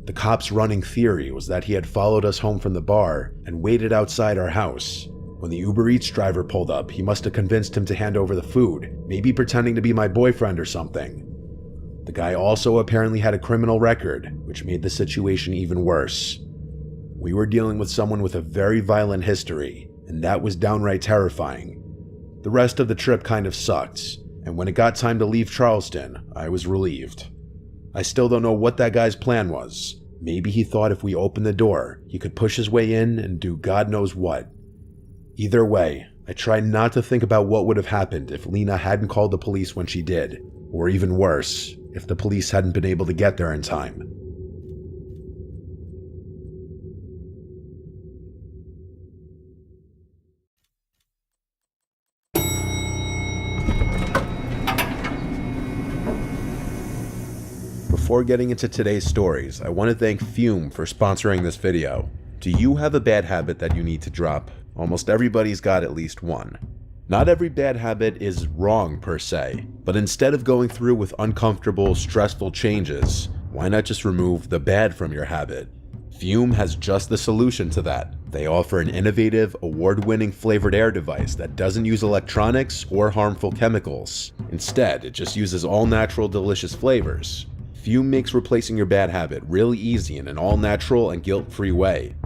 The cops' running theory was that he had followed us home from the bar and waited outside our house. When the Uber Eats driver pulled up, he must have convinced him to hand over the food, maybe pretending to be my boyfriend or something. The guy also apparently had a criminal record, which made the situation even worse. We were dealing with someone with a very violent history, and that was downright terrifying. The rest of the trip kind of sucked, and when it got time to leave Charleston, I was relieved. I still don't know what that guy's plan was. Maybe he thought if we opened the door, he could push his way in and do God knows what. Either way, I tried not to think about what would have happened if Lena hadn't called the police when she did, or even worse, if the police hadn't been able to get there in time. Before getting into today's stories, I want to thank Fume for sponsoring this video. Do you have a bad habit that you need to drop? Almost everybody's got at least one. Not every bad habit is wrong per se, but instead of going through with uncomfortable, stressful changes, why not just remove the bad from your habit? Fume has just the solution to that. They offer an innovative, award-winning flavored air device that doesn't use electronics or harmful chemicals. Instead, it just uses all-natural, delicious flavors. Fume makes replacing your bad habit really easy in an all-natural and guilt-free way.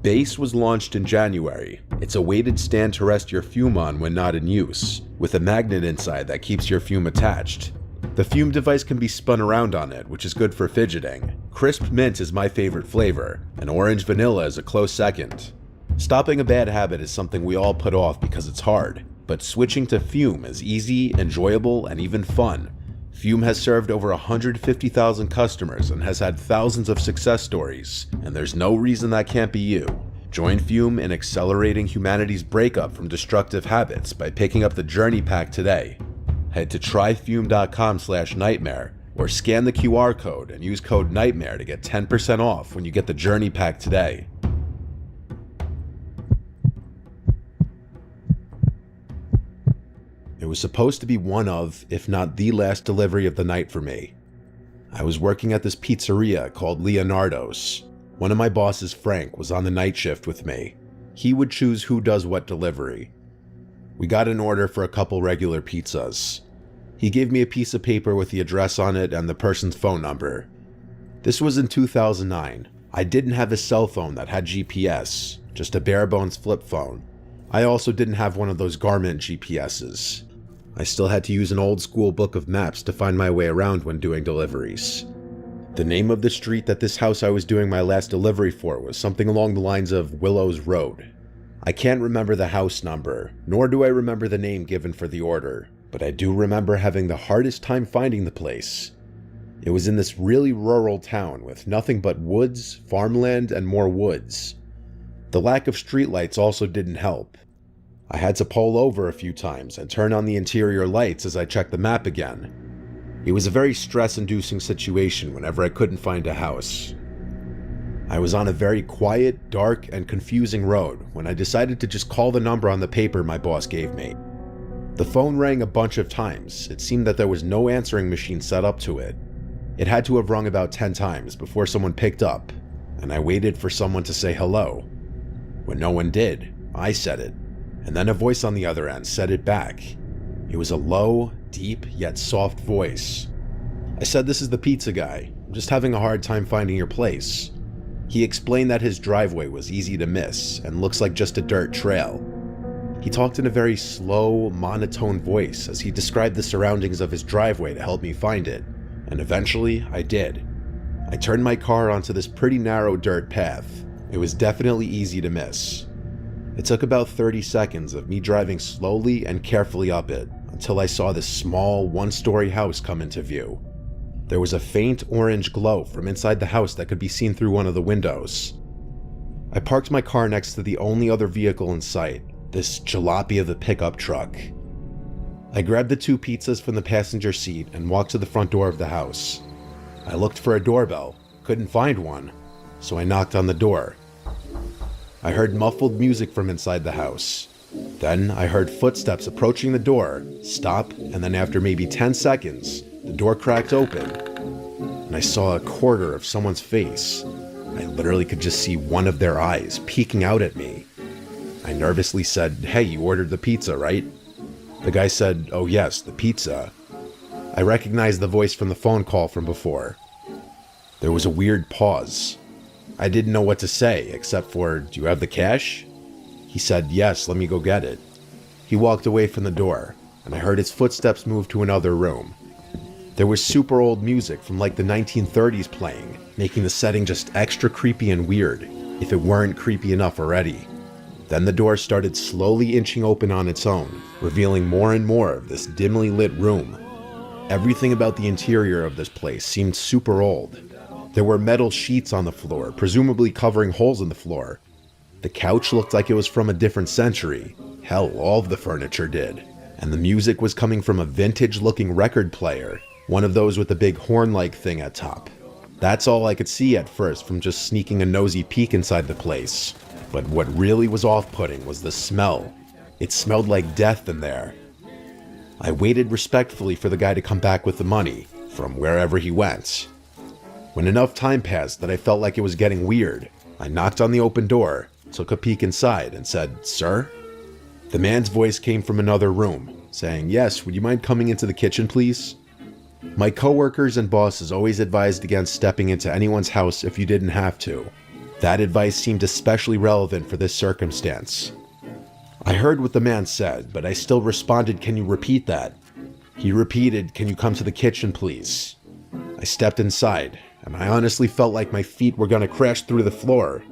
Base was launched in January. It's a weighted stand to rest your fume on when not in use, with a magnet inside that keeps your fume attached. The fume device can be spun around on it, which is good for fidgeting. Crisp mint is my favorite flavor, and orange vanilla is a close second. Stopping a bad habit is something we all put off because it's hard, but switching to fume is easy, enjoyable, and even fun. Fume has served over 150,000 customers and has had thousands of success stories, and there's no reason that can't be you. Join Fume in accelerating humanity's breakup from destructive habits by picking up the Journey Pack today. Head to tryfume.com/nightmare or scan the QR code and use code NIGHTMARE to get 10% off when you get the Journey Pack today. It was supposed to be one of, if not the last delivery of the night for me. I was working at this pizzeria called Leonardo's. One of my bosses, Frank, was on the night shift with me. He would choose who does what delivery. We got an order for a couple regular pizzas. He gave me a piece of paper with the address on it and the person's phone number. This was in 2009. I didn't have a cell phone that had GPS, just a bare-bones flip phone. I also didn't have one of those garment GPSs. I still had to use an old-school book of maps to find my way around when doing deliveries. The name of the street that this house I was doing my last delivery for was something along the lines of Willows Road. I can't remember the house number, nor do I remember the name given for the order, but I do remember having the hardest time finding the place. It was in this really rural town with nothing but woods, farmland, and more woods. The lack of streetlights also didn't help. I had to pull over a few times and turn on the interior lights as I checked the map again. It was a very stress-inducing situation whenever I couldn't find a house. I was on a very quiet, dark, and confusing road when I decided to just call the number on the paper my boss gave me. The phone rang a bunch of times. It seemed that there was no answering machine set up to it. It had to have rung about 10 times before someone picked up, and I waited for someone to say hello. When no one did, I said it, and then a voice on the other end said it back. It was a low, deep, yet soft voice. I said, "This is the pizza guy. I'm just having a hard time finding your place." He explained that his driveway was easy to miss and looks like just a dirt trail. He talked in a very slow, monotone voice as he described the surroundings of his driveway to help me find it, and eventually I did. I turned my car onto this pretty narrow dirt path. It was definitely easy to miss. It took about 30 seconds of me driving slowly and carefully up it until I saw this small, one-story house come into view. There was a faint orange glow from inside the house that could be seen through one of the windows. I parked my car next to the only other vehicle in sight, this jalopy of a pickup truck. I grabbed the 2 pizzas from the passenger seat and walked to the front door of the house. I looked for a doorbell, couldn't find one, so I knocked on the door. I heard muffled music from inside the house. Then I heard footsteps approaching the door, stop, and then after maybe 10 seconds, the door cracked open, and I saw a quarter of someone's face. I literally could just see one of their eyes peeking out at me. I nervously said, "Hey, you ordered the pizza, right?" The guy said, "Oh yes, the pizza." I recognized the voice from the phone call from before. There was a weird pause. I didn't know what to say, except for, "Do you have the cash?" He said, "Yes, let me go get it." He walked away from the door, and I heard his footsteps move to another room. There was super old music from like the 1930s playing, making the setting just extra creepy and weird, if it weren't creepy enough already. Then the door started slowly inching open on its own, revealing more and more of this dimly lit room. Everything about the interior of this place seemed super old. There were metal sheets on the floor, presumably covering holes in the floor. The couch looked like it was from a different century. Hell, all of the furniture did. And the music was coming from a vintage-looking record player, one of those with the big horn-like thing at top. That's all I could see at first from just sneaking a nosy peek inside the place. But what really was off-putting was the smell. It smelled like death in there. I waited respectfully for the guy to come back with the money, from wherever he went. When enough time passed that I felt like it was getting weird, I knocked on the open door, took a peek inside, and said, "Sir?" The man's voice came from another room, saying, "Yes, would you mind coming into the kitchen, please?" My coworkers and bosses always advised against stepping into anyone's house if you didn't have to. That advice seemed especially relevant for this circumstance. I heard what the man said, but I still responded, "Can you repeat that?" He repeated, "Can you come to the kitchen, please?" I stepped inside, and I honestly felt like my feet were gonna crash through the floor.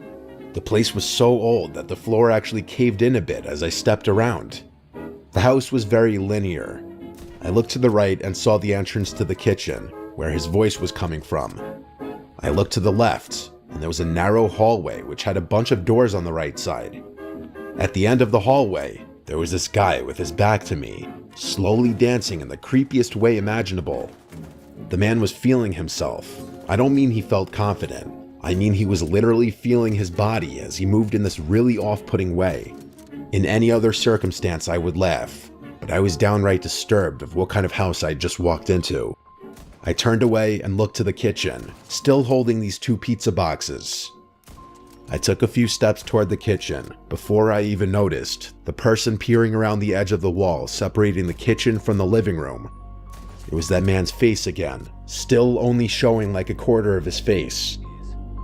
The place was so old that the floor actually caved in a bit as I stepped around. The house was very linear. I looked to the right and saw the entrance to the kitchen, where his voice was coming from. I looked to the left, and there was a narrow hallway which had a bunch of doors on the right side. At the end of the hallway, there was this guy with his back to me, slowly dancing in the creepiest way imaginable. The man was feeling himself. I don't mean he felt confident. I mean he was literally feeling his body as he moved in this really off-putting way. In any other circumstance, I would laugh, but I was downright disturbed of what kind of house I'd just walked into. I turned away and looked to the kitchen, still holding these 2 pizza boxes. I took a few steps toward the kitchen before I even noticed the person peering around the edge of the wall separating the kitchen from the living room. It was that man's face again, still only showing like a quarter of his face.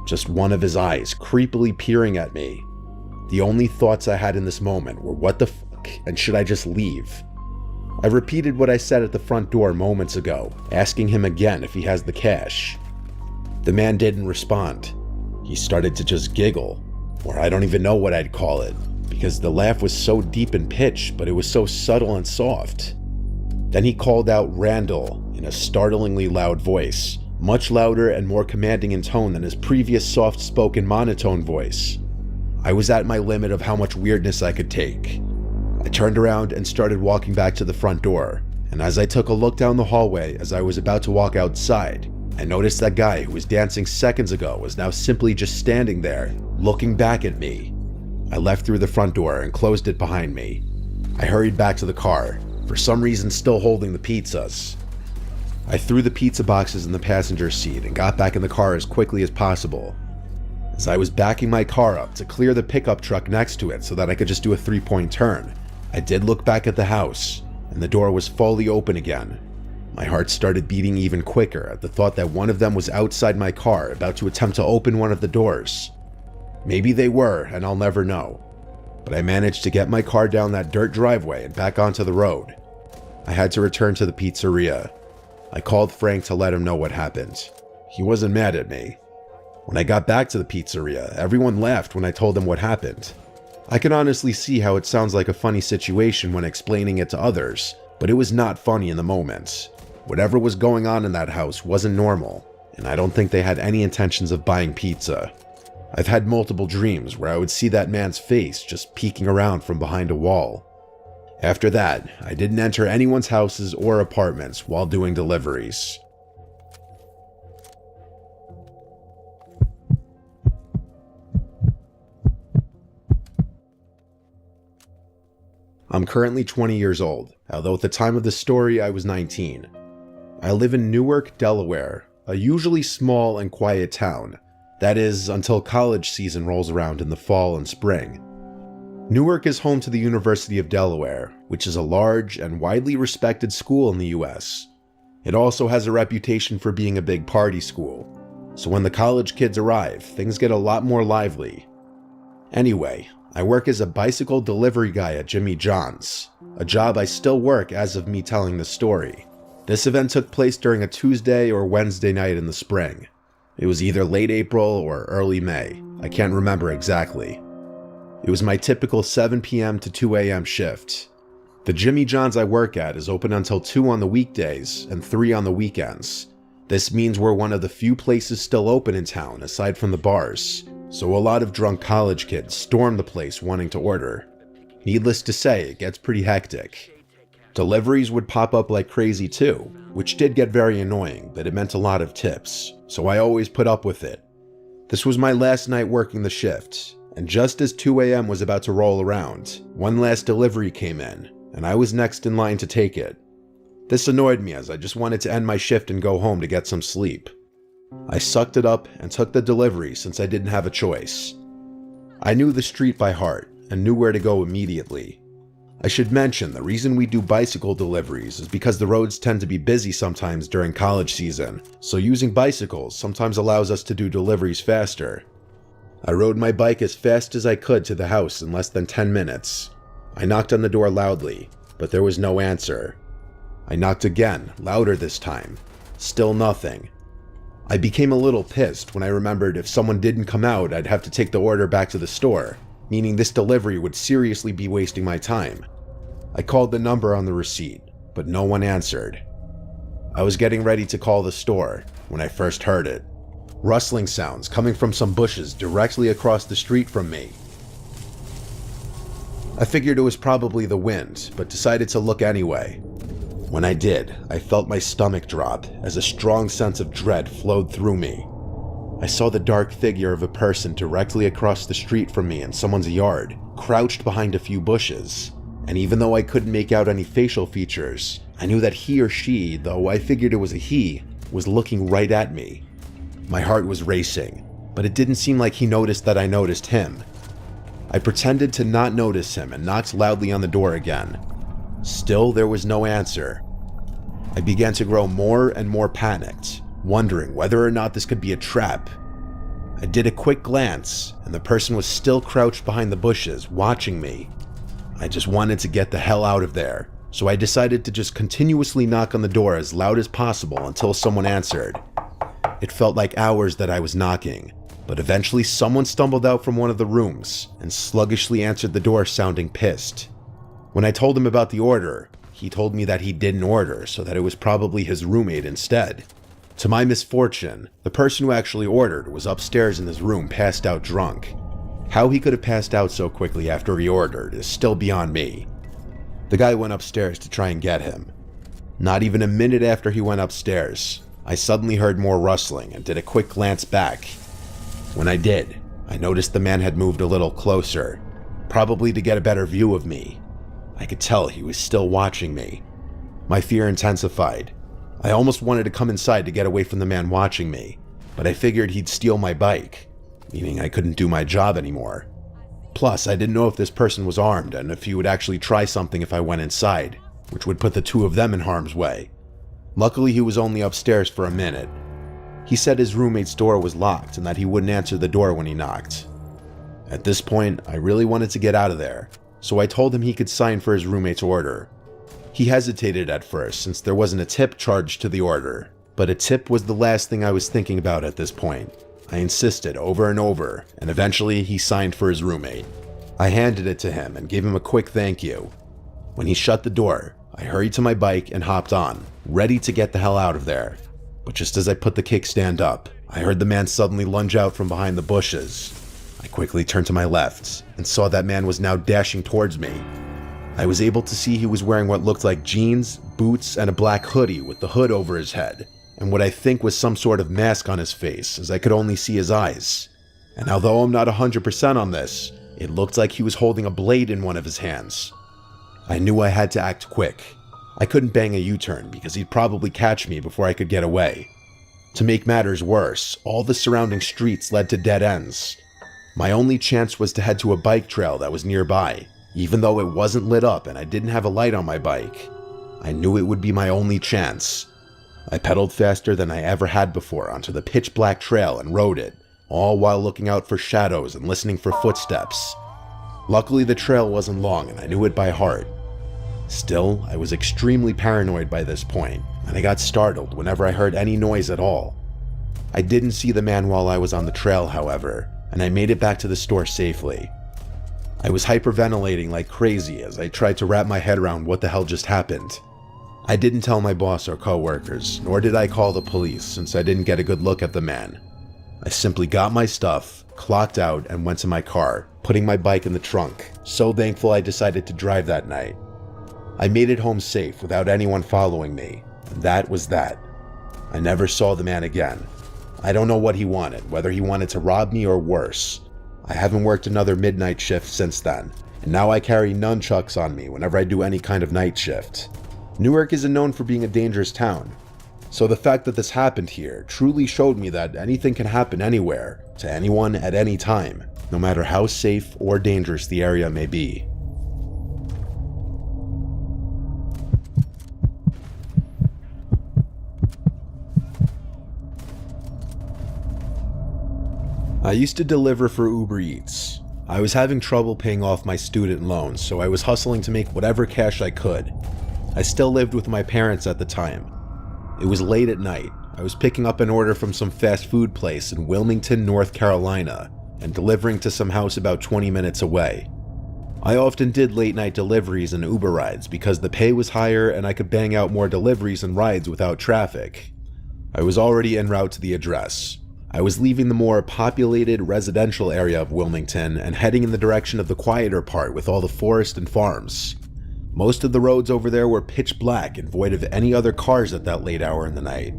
Just one of his eyes creepily peering at me. The only thoughts I had in this moment were what the fuck and should I just leave? I repeated what I said at the front door moments ago, asking him again if he has the cash. The man didn't respond. He started to just giggle, or I don't even know what I'd call it, because the laugh was so deep in pitch, but it was so subtle and soft. Then he called out Randall in a startlingly loud voice, much louder and more commanding in tone than his previous soft-spoken monotone voice. I was at my limit of how much weirdness I could take. I turned around and started walking back to the front door, and as I took a look down the hallway as I was about to walk outside, I noticed that guy who was dancing seconds ago was now simply just standing there, looking back at me. I left through the front door and closed it behind me. I hurried back to the car, for some reason still holding the pizzas. I threw the pizza boxes in the passenger seat and got back in the car as quickly as possible. As I was backing my car up to clear the pickup truck next to it so that I could just do a 3-point turn, I did look back at the house, and the door was fully open again. My heart started beating even quicker at the thought that one of them was outside my car about to attempt to open one of the doors. Maybe they were, and I'll never know. But I managed to get my car down that dirt driveway and back onto the road. I had to return to the pizzeria. I called Frank to let him know what happened. He wasn't mad at me. When I got back to the pizzeria, everyone laughed when I told them what happened. I can honestly see how it sounds like a funny situation when explaining it to others, but it was not funny in the moment. Whatever was going on in that house wasn't normal, and I don't think they had any intentions of buying pizza. I've had multiple dreams where I would see that man's face just peeking around from behind a wall. After that, I didn't enter anyone's houses or apartments while doing deliveries. I'm currently 20 years old, although at the time of the story I was 19. I live in Newark, Delaware, a usually small and quiet town. That is, until college season rolls around in the fall and spring. Newark is home to the University of Delaware, which is a large and widely respected school in the US. It also has a reputation for being a big party school, so when the college kids arrive, things get a lot more lively. Anyway, I work as a bicycle delivery guy at Jimmy John's, a job I still work as of me telling the story. This event took place during a Tuesday or Wednesday night in the spring. It was either late April or early May, I can't remember exactly. It was my typical 7 p.m. to 2 a.m. shift. The Jimmy John's I work at is open until 2 on the weekdays and 3 on the weekends. This means we're one of the few places still open in town aside from the bars, so a lot of drunk college kids storm the place wanting to order. Needless to say, it gets pretty hectic. Deliveries would pop up like crazy too, which did get very annoying, but it meant a lot of tips, so I always put up with it. This was my last night working the shift, and just as 2 a.m. was about to roll around, one last delivery came in, and I was next in line to take it. This annoyed me as I just wanted to end my shift and go home to get some sleep. I sucked it up and took the delivery since I didn't have a choice. I knew the street by heart and knew where to go immediately. I should mention the reason we do bicycle deliveries is because the roads tend to be busy sometimes during college season, so using bicycles sometimes allows us to do deliveries faster. I rode my bike as fast as I could to the house in less than 10 minutes. I knocked on the door loudly, but there was no answer. I knocked again, louder this time. Still nothing. I became a little pissed when I remembered if someone didn't come out, I'd have to take the order back to the store, meaning this delivery would seriously be wasting my time. I called the number on the receipt, but no one answered. I was getting ready to call the store when I first heard it. Rustling sounds coming from some bushes directly across the street from me. I figured it was probably the wind, but decided to look anyway. When I did, I felt my stomach drop as a strong sense of dread flowed through me. I saw the dark figure of a person directly across the street from me in someone's yard, crouched behind a few bushes. And even though I couldn't make out any facial features, I knew that he or she, though I figured it was a he, was looking right at me. My heart was racing, but it didn't seem like he noticed that I noticed him. I pretended to not notice him and knocked loudly on the door again. Still, there was no answer. I began to grow more and more panicked, wondering whether or not this could be a trap. I did a quick glance, and the person was still crouched behind the bushes, watching me. I just wanted to get the hell out of there, so I decided to just continuously knock on the door as loud as possible until someone answered. It felt like hours that I was knocking, but eventually someone stumbled out from one of the rooms and sluggishly answered the door sounding pissed. When I told him about the order, he told me that he didn't order, so that it was probably his roommate instead. To my misfortune, the person who actually ordered was upstairs in his room passed out drunk. How he could have passed out so quickly after he ordered is still beyond me. The guy went upstairs to try and get him. Not even a minute after he went upstairs, I suddenly heard more rustling and did a quick glance back. When I did, I noticed the man had moved a little closer, probably to get a better view of me. I could tell he was still watching me. My fear intensified. I almost wanted to come inside to get away from the man watching me, but I figured he'd steal my bike, meaning I couldn't do my job anymore. Plus, I didn't know if this person was armed and if he would actually try something if I went inside, which would put the two of them in harm's way. Luckily, he was only upstairs for a minute. He said his roommate's door was locked and that he wouldn't answer the door when he knocked. At this point, I really wanted to get out of there, so I told him he could sign for his roommate's order. He hesitated at first since there wasn't a tip charged to the order, but a tip was the last thing I was thinking about at this point. I insisted over and over, and eventually he signed for his roommate. I handed it to him and gave him a quick thank you. When he shut the door, I hurried to my bike and hopped on, ready to get the hell out of there. But just as I put the kickstand up, I heard the man suddenly lunge out from behind the bushes. I quickly turned to my left and saw that man was now dashing towards me. I was able to see he was wearing what looked like jeans, boots, and a black hoodie with the hood over his head, and what I think was some sort of mask on his face, as I could only see his eyes. And although I'm not 100% on this, it looked like he was holding a blade in one of his hands. I knew I had to act quick. I couldn't bang a U-turn because he'd probably catch me before I could get away. To make matters worse, all the surrounding streets led to dead ends. My only chance was to head to a bike trail that was nearby, even though it wasn't lit up and I didn't have a light on my bike. I knew it would be my only chance. I pedaled faster than I ever had before onto the pitch black trail and rode it, all while looking out for shadows and listening for footsteps. Luckily, the trail wasn't long and I knew it by heart. Still, I was extremely paranoid by this point, and I got startled whenever I heard any noise at all. I didn't see the man while I was on the trail, however, and I made it back to the store safely. I was hyperventilating like crazy as I tried to wrap my head around what the hell just happened. I didn't tell my boss or coworkers, nor did I call the police since I didn't get a good look at the man. I simply got my stuff, clocked out, and went to my car, putting my bike in the trunk, so thankful I decided to drive that night. I made it home safe without anyone following me, and that was that. I never saw the man again. I don't know what he wanted, whether he wanted to rob me or worse. I haven't worked another midnight shift since then, and now I carry nunchucks on me whenever I do any kind of night shift. Newark isn't known for being a dangerous town, so the fact that this happened here truly showed me that anything can happen anywhere, to anyone at any time, no matter how safe or dangerous the area may be. I used to deliver for Uber Eats. I was having trouble paying off my student loans, so I was hustling to make whatever cash I could. I still lived with my parents at the time. It was late at night. I was picking up an order from some fast food place in Wilmington, North Carolina, and delivering to some house about 20 minutes away. I often did late night deliveries and Uber rides because the pay was higher and I could bang out more deliveries and rides without traffic. I was already en route to the address. I was leaving the more populated residential area of Wilmington and heading in the direction of the quieter part with all the forest and farms. Most of the roads over there were pitch black and void of any other cars at that late hour in the night.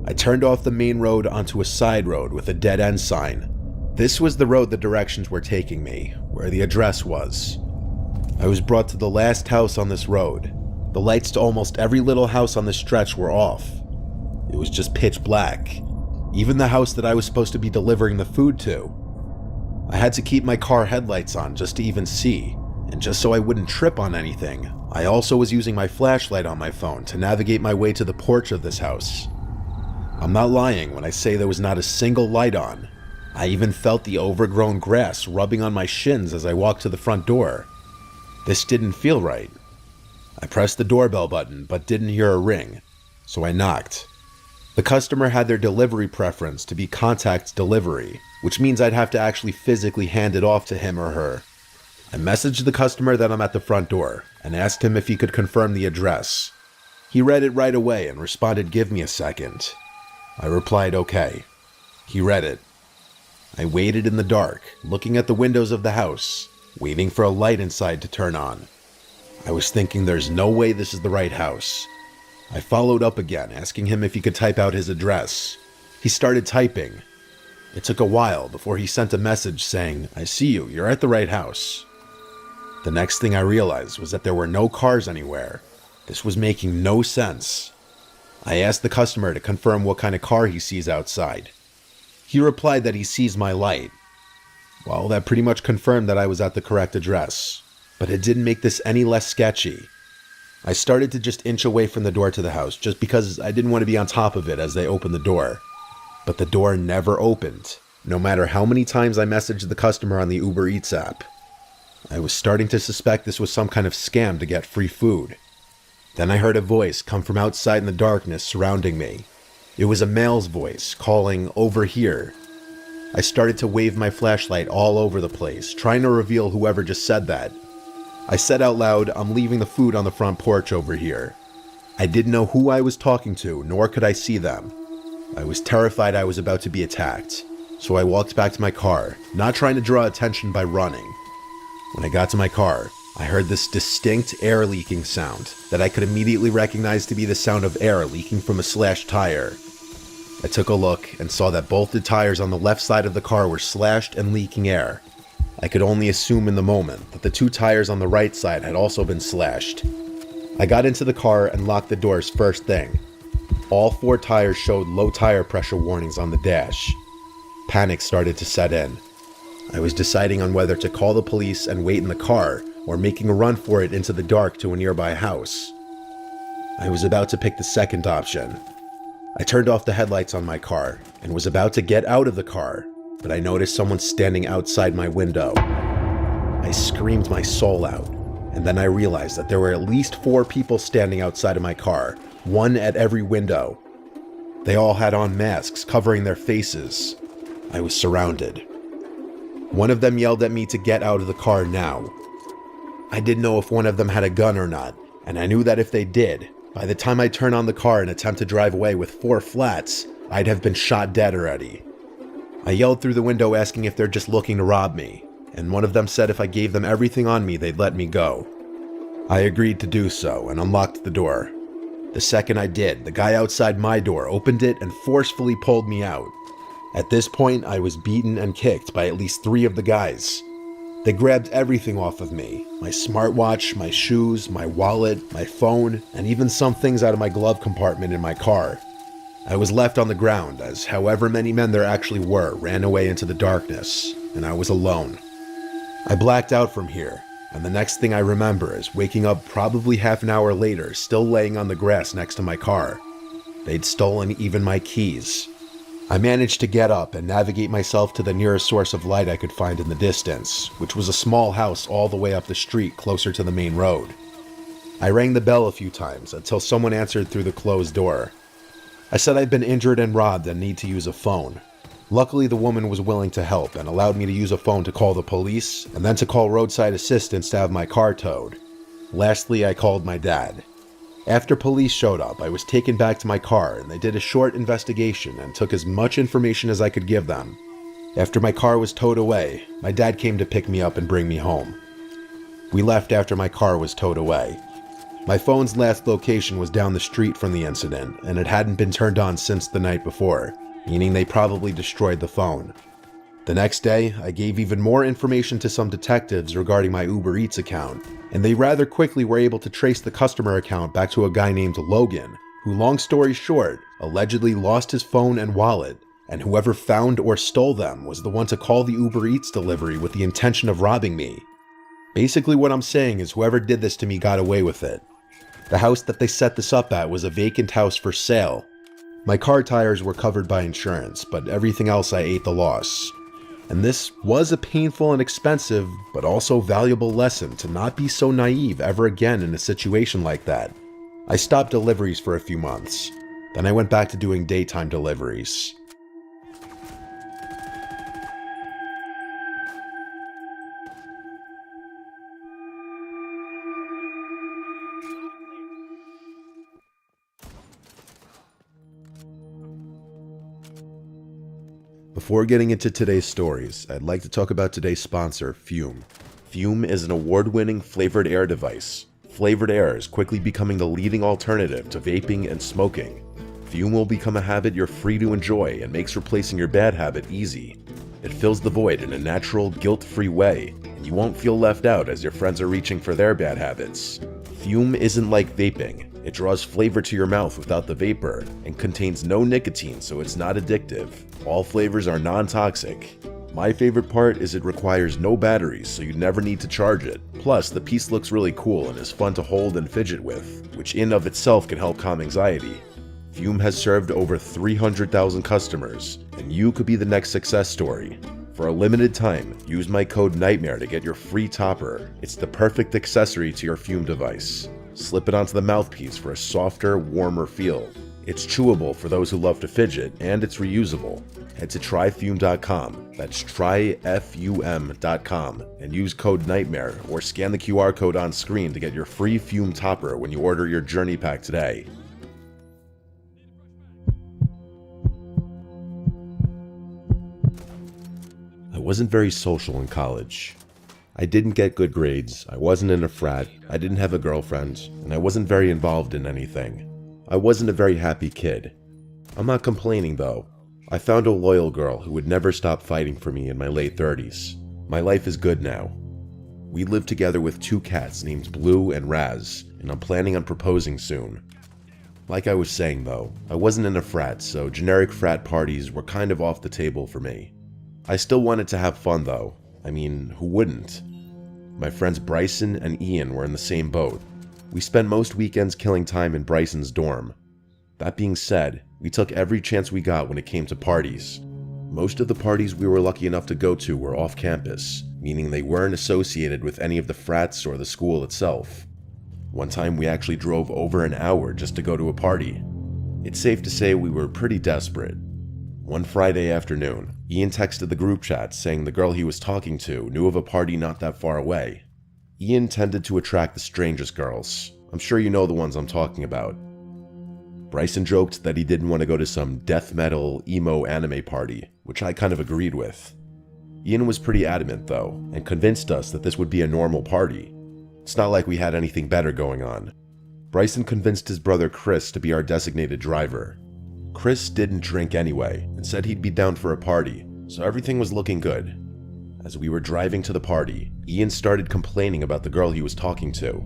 I turned off the main road onto a side road with a dead-end sign. This was the road the directions were taking me, where the address was. I was brought to the last house on this road. The lights to almost every little house on this stretch were off. It was just pitch black. Even the house that I was supposed to be delivering the food to. I had to keep my car headlights on just to even see, and just so I wouldn't trip on anything, I also was using my flashlight on my phone to navigate my way to the porch of this house. I'm not lying when I say there was not a single light on. I even felt the overgrown grass rubbing on my shins as I walked to the front door. This didn't feel right. I pressed the doorbell button but didn't hear a ring, so I knocked. The customer had their delivery preference to be contact delivery, which means I'd have to actually physically hand it off to him or her. I messaged the customer that I'm at the front door and asked him if he could confirm the address. He read it right away and responded, "Give me a second." I replied, "Okay." He read it. I waited in the dark, looking at the windows of the house, waiting for a light inside to turn on. I was thinking there's no way this is the right house. I followed up again, asking him if he could type out his address. He started typing. It took a while before he sent a message saying, "I see you, you're at the right house." The next thing I realized was that there were no cars anywhere. This was making no sense. I asked the customer to confirm what kind of car he sees outside. He replied that he sees my light. Well, that pretty much confirmed that I was at the correct address, but it didn't make this any less sketchy. I started to just inch away from the door to the house just because I didn't want to be on top of it as they opened the door. But the door never opened, no matter how many times I messaged the customer on the Uber Eats app. I was starting to suspect this was some kind of scam to get free food. Then I heard a voice come from outside in the darkness surrounding me. It was a male's voice calling, "Over here." I started to wave my flashlight all over the place, trying to reveal whoever just said that. I said out loud, "I'm leaving the food on the front porch over here." I didn't know who I was talking to, nor could I see them. I was terrified I was about to be attacked, so I walked back to my car, not trying to draw attention by running. When I got to my car, I heard this distinct air leaking sound that I could immediately recognize to be the sound of air leaking from a slashed tire. I took a look and saw that both the tires on the left side of the car were slashed and leaking air. I could only assume in the moment that the two tires on the right side had also been slashed. I got into the car and locked the doors first thing. All 4 tires showed low tire pressure warnings on the dash. Panic started to set in. I was deciding on whether to call the police and wait in the car or making a run for it into the dark to a nearby house. I was about to pick the second option. I turned off the headlights on my car and was about to get out of the car but I noticed someone standing outside my window. I screamed my soul out, and then I realized that there were at least 4 people standing outside of my car, one at every window. They all had on masks covering their faces. I was surrounded. One of them yelled at me to get out of the car now. I didn't know if one of them had a gun or not, and I knew that if they did, by the time I turned on the car and attempt to drive away with 4 flats, I'd have been shot dead already. I yelled through the window asking if they're just looking to rob me, and one of them said if I gave them everything on me, they'd let me go. I agreed to do so and unlocked the door. The second I did, the guy outside my door opened it and forcefully pulled me out. At this point, I was beaten and kicked by at least 3 of the guys. They grabbed everything off of me, my smartwatch, my shoes, my wallet, my phone, and even some things out of my glove compartment in my car. I was left on the ground as however many men there actually were ran away into the darkness, and I was alone. I blacked out from here, and the next thing I remember is waking up probably half an hour later still laying on the grass next to my car. They'd stolen even my keys. I managed to get up and navigate myself to the nearest source of light I could find in the distance, which was a small house all the way up the street closer to the main road. I rang the bell a few times until someone answered through the closed door. I said I'd been injured and robbed and need to use a phone. Luckily, the woman was willing to help and allowed me to use a phone to call the police and then to call roadside assistance to have my car towed. Lastly, I called my dad. After police showed up, I was taken back to my car and they did a short investigation and took as much information as I could give them. After my car was towed away, my dad came to pick me up and bring me home. We left after my car was towed away. My phone's last location was down the street from the incident, and it hadn't been turned on since the night before, meaning they probably destroyed the phone. The next day, I gave even more information to some detectives regarding my Uber Eats account, and they rather quickly were able to trace the customer account back to a guy named Logan, who, long story short, allegedly lost his phone and wallet, and whoever found or stole them was the one to call the Uber Eats delivery with the intention of robbing me. Basically what I'm saying is whoever did this to me got away with it. The house that they set this up at was a vacant house for sale. My car tires were covered by insurance, but everything else I ate the loss. And this was a painful and expensive, but also valuable lesson to not be so naive ever again in a situation like that. I stopped deliveries for a few months. Then I went back to doing daytime deliveries. Before getting into today's stories, I'd like to talk about today's sponsor, Fume. Fume is an award-winning flavored air device. Flavored air is quickly becoming the leading alternative to vaping and smoking. Fume will become a habit you're free to enjoy and makes replacing your bad habit easy. It fills the void in a natural, guilt-free way, and you won't feel left out as your friends are reaching for their bad habits. Fume isn't like vaping. It draws flavor to your mouth without the vapor, and contains no nicotine, so it's not addictive. All flavors are non-toxic. My favorite part is it requires no batteries, so you never need to charge it. Plus, the piece looks really cool and is fun to hold and fidget with, which in of itself can help calm anxiety. Fume has served over 300,000 customers, and you could be the next success story. For a limited time, use my code NIGHTMARE to get your free topper. It's the perfect accessory to your Fume device. Slip it onto the mouthpiece for a softer, warmer feel. It's chewable for those who love to fidget, and it's reusable. Head to tryfume.com, that's tryfum.com, and use code NIGHTMARE or scan the QR code on screen to get your free Fume topper when you order your journey pack today. I wasn't very social in college. I didn't get good grades, I wasn't in a frat, I didn't have a girlfriend, and I wasn't very involved in anything. I wasn't a very happy kid. I'm not complaining though. I found a loyal girl who would never stop fighting for me in my late 30s. My life is good now. We live together with 2 cats named Blue and Raz, and I'm planning on proposing soon. Like I was saying though, I wasn't in a frat, so generic frat parties were kind of off the table for me. I still wanted to have fun though. I mean, who wouldn't? My friends Bryson and Ian were in the same boat. We spent most weekends killing time in Bryson's dorm. That being said, we took every chance we got when it came to parties. Most of the parties we were lucky enough to go to were off campus, meaning they weren't associated with any of the frats or the school itself. One time we actually drove over an hour just to go to a party. It's safe to say we were pretty desperate. One Friday afternoon, Ian texted the group chat saying the girl he was talking to knew of a party not that far away. Ian tended to attract the strangest girls. I'm sure you know the ones I'm talking about. Bryson joked that he didn't want to go to some death metal, emo anime party, which I kind of agreed with. Ian was pretty adamant though, and convinced us that this would be a normal party. It's not like we had anything better going on. Bryson convinced his brother Chris to be our designated driver. Chris didn't drink anyway, and said he'd be down for a party, so everything was looking good. As we were driving to the party, Ian started complaining about the girl he was talking to.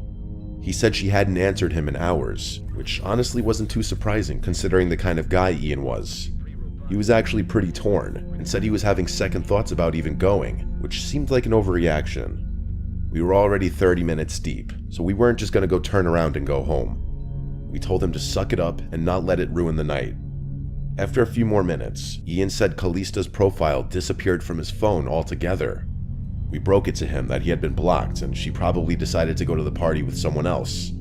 He said she hadn't answered him in hours, which honestly wasn't too surprising considering the kind of guy Ian was. He was actually pretty torn, and said he was having second thoughts about even going, which seemed like an overreaction. We were already 30 minutes deep, so we weren't just gonna go turn around and go home. We told him to suck it up and not let it ruin the night. After a few more minutes, Ian said Callista's profile disappeared from his phone altogether. We broke it to him that he had been blocked and she probably decided to go to the party with someone else.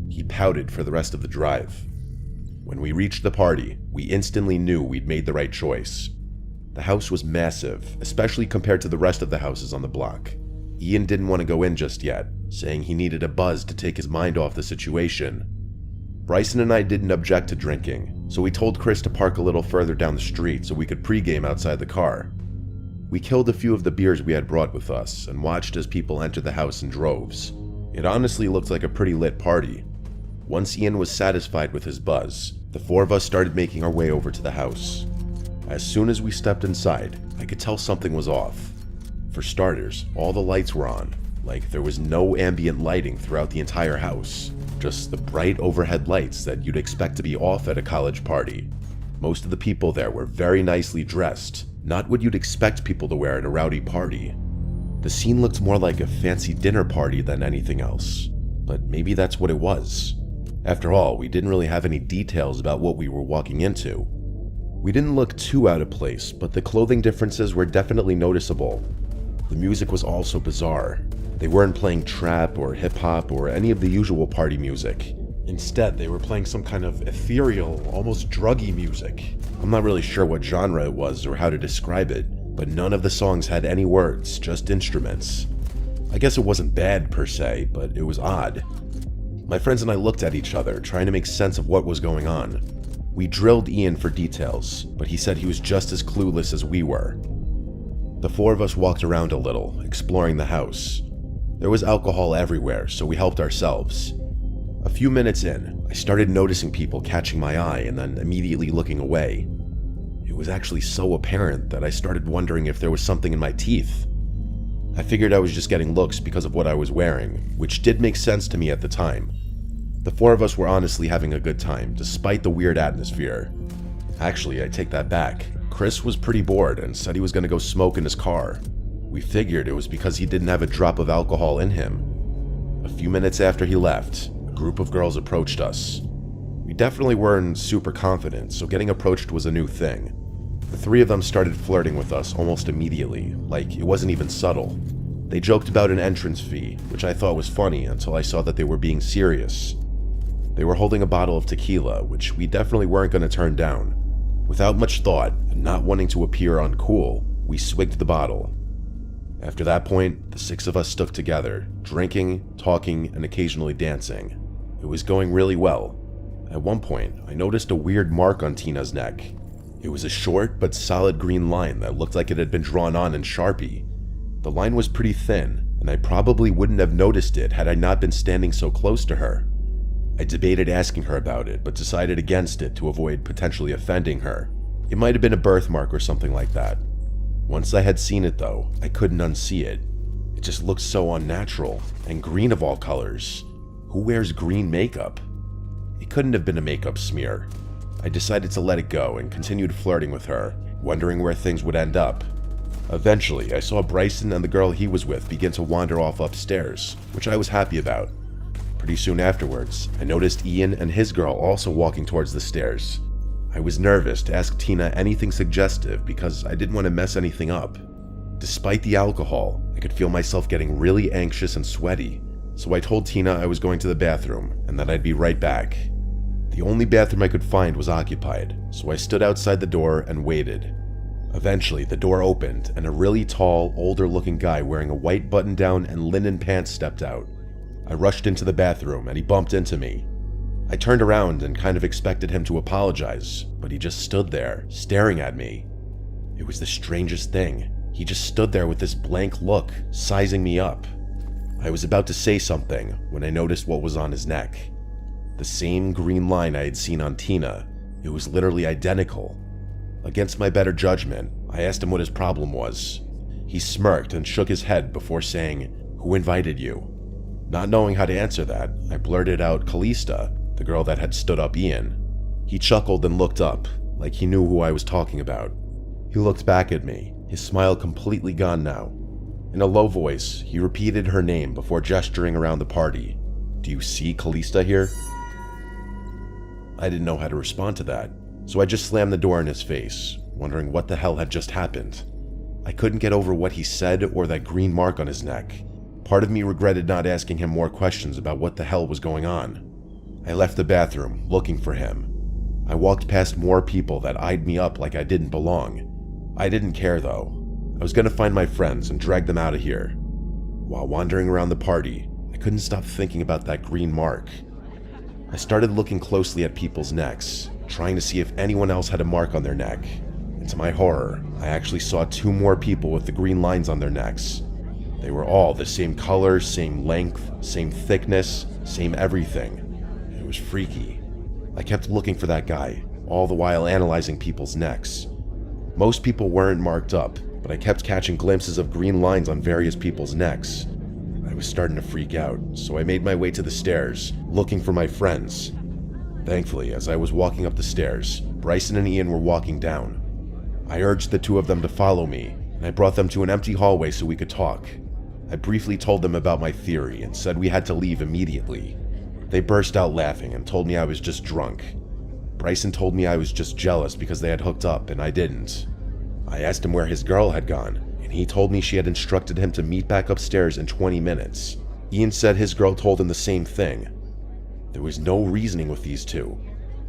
He pouted for the rest of the drive. When we reached the party, we instantly knew we'd made the right choice. The house was massive, especially compared to the rest of the houses on the block. Ian didn't want to go in just yet, saying he needed a buzz to take his mind off the situation. Bryson and I didn't object to drinking, so we told Chris to park a little further down the street so we could pregame outside the car. We killed a few of the beers we had brought with us and watched as people entered the house in droves. It honestly looked like a pretty lit party. Once Ian was satisfied with his buzz, the four of us started making our way over to the house. As soon as we stepped inside, I could tell something was off. For starters, all the lights were on, like there was no ambient lighting throughout the entire house, just the bright overhead lights that you'd expect to be off at a college party. Most of the people there were very nicely dressed, not what you'd expect people to wear at a rowdy party. The scene looked more like a fancy dinner party than anything else, but maybe that's what it was. After all, we didn't really have any details about what we were walking into. We didn't look too out of place, but the clothing differences were definitely noticeable. The music was also bizarre. They weren't playing trap or hip-hop or any of the usual party music. Instead, they were playing some kind of ethereal, almost druggy music. I'm not really sure what genre it was or how to describe it, but none of the songs had any words, just instruments. I guess it wasn't bad per se, but it was odd. My friends and I looked at each other, trying to make sense of what was going on. We drilled Ian for details, but he said he was just as clueless as we were. The four of us walked around a little, exploring the house. There was alcohol everywhere, so we helped ourselves. A few minutes in, I started noticing people catching my eye and then immediately looking away. It was actually so apparent that I started wondering if there was something in my teeth. I figured I was just getting looks because of what I was wearing, which did make sense to me at the time. The four of us were honestly having a good time, despite the weird atmosphere. Actually, I take that back. Chris was pretty bored and said he was going to go smoke in his car. We figured it was because he didn't have a drop of alcohol in him. A few minutes after he left, a group of girls approached us. We definitely weren't super confident, so getting approached was a new thing. The three of them started flirting with us almost immediately, like it wasn't even subtle. They joked about an entrance fee, which I thought was funny until I saw that they were being serious. They were holding a bottle of tequila, which we definitely weren't going to turn down. Without much thought, and not wanting to appear uncool, we swigged the bottle. After that point, the six of us stuck together, drinking, talking, and occasionally dancing. It was going really well. At one point, I noticed a weird mark on Tina's neck. It was a short but solid green line that looked like it had been drawn on in Sharpie. The line was pretty thin, and I probably wouldn't have noticed it had I not been standing so close to her. I debated asking her about it, but decided against it to avoid potentially offending her. It might have been a birthmark or something like that. Once I had seen it though, I couldn't unsee it. It just looked so unnatural, and green of all colors. Who wears green makeup? It couldn't have been a makeup smear. I decided to let it go and continued flirting with her, wondering where things would end up. Eventually, I saw Bryson and the girl he was with begin to wander off upstairs, which I was happy about. Pretty soon afterwards, I noticed Ian and his girl also walking towards the stairs. I was nervous to ask Tina anything suggestive because I didn't want to mess anything up. Despite the alcohol, I could feel myself getting really anxious and sweaty, so I told Tina I was going to the bathroom and that I'd be right back. The only bathroom I could find was occupied, so I stood outside the door and waited. Eventually, the door opened and a really tall, older-looking guy wearing a white button-down and linen pants stepped out. I rushed into the bathroom and he bumped into me. I turned around and kind of expected him to apologize, but he just stood there, staring at me. It was the strangest thing. He just stood there with this blank look, sizing me up. I was about to say something when I noticed what was on his neck. The same green line I had seen on Tina. It was literally identical. Against my better judgment, I asked him what his problem was. He smirked and shook his head before saying, "Who invited you?" Not knowing how to answer that, I blurted out Callista, the girl that had stood up Ian. He chuckled and looked up, like he knew who I was talking about. He looked back at me, his smile completely gone now. In a low voice, he repeated her name before gesturing around the party. "Do you see Callista here?" I didn't know how to respond to that, so I just slammed the door in his face, wondering what the hell had just happened. I couldn't get over what he said or that green mark on his neck. Part of me regretted not asking him more questions about what the hell was going on. I left the bathroom, looking for him. I walked past more people that eyed me up like I didn't belong. I didn't care though. I was gonna find my friends and drag them out of here. While wandering around the party, I couldn't stop thinking about that green mark. I started looking closely at people's necks, trying to see if anyone else had a mark on their neck. And to my horror, I actually saw 2 more people with the green lines on their necks. They were all the same color, same length, same thickness, same everything. It was freaky. I kept looking for that guy, all the while analyzing people's necks. Most people weren't marked up, but I kept catching glimpses of green lines on various people's necks. I was starting to freak out, so I made my way to the stairs, looking for my friends. Thankfully, as I was walking up the stairs, Bryson and Ian were walking down. I urged the 2 of them to follow me, and I brought them to an empty hallway so we could talk. I briefly told them about my theory and said we had to leave immediately. They burst out laughing and told me I was just drunk. Bryson told me I was just jealous because they had hooked up and I didn't. I asked him where his girl had gone, and he told me she had instructed him to meet back upstairs in 20 minutes. Ian said his girl told him the same thing. There was no reasoning with these 2.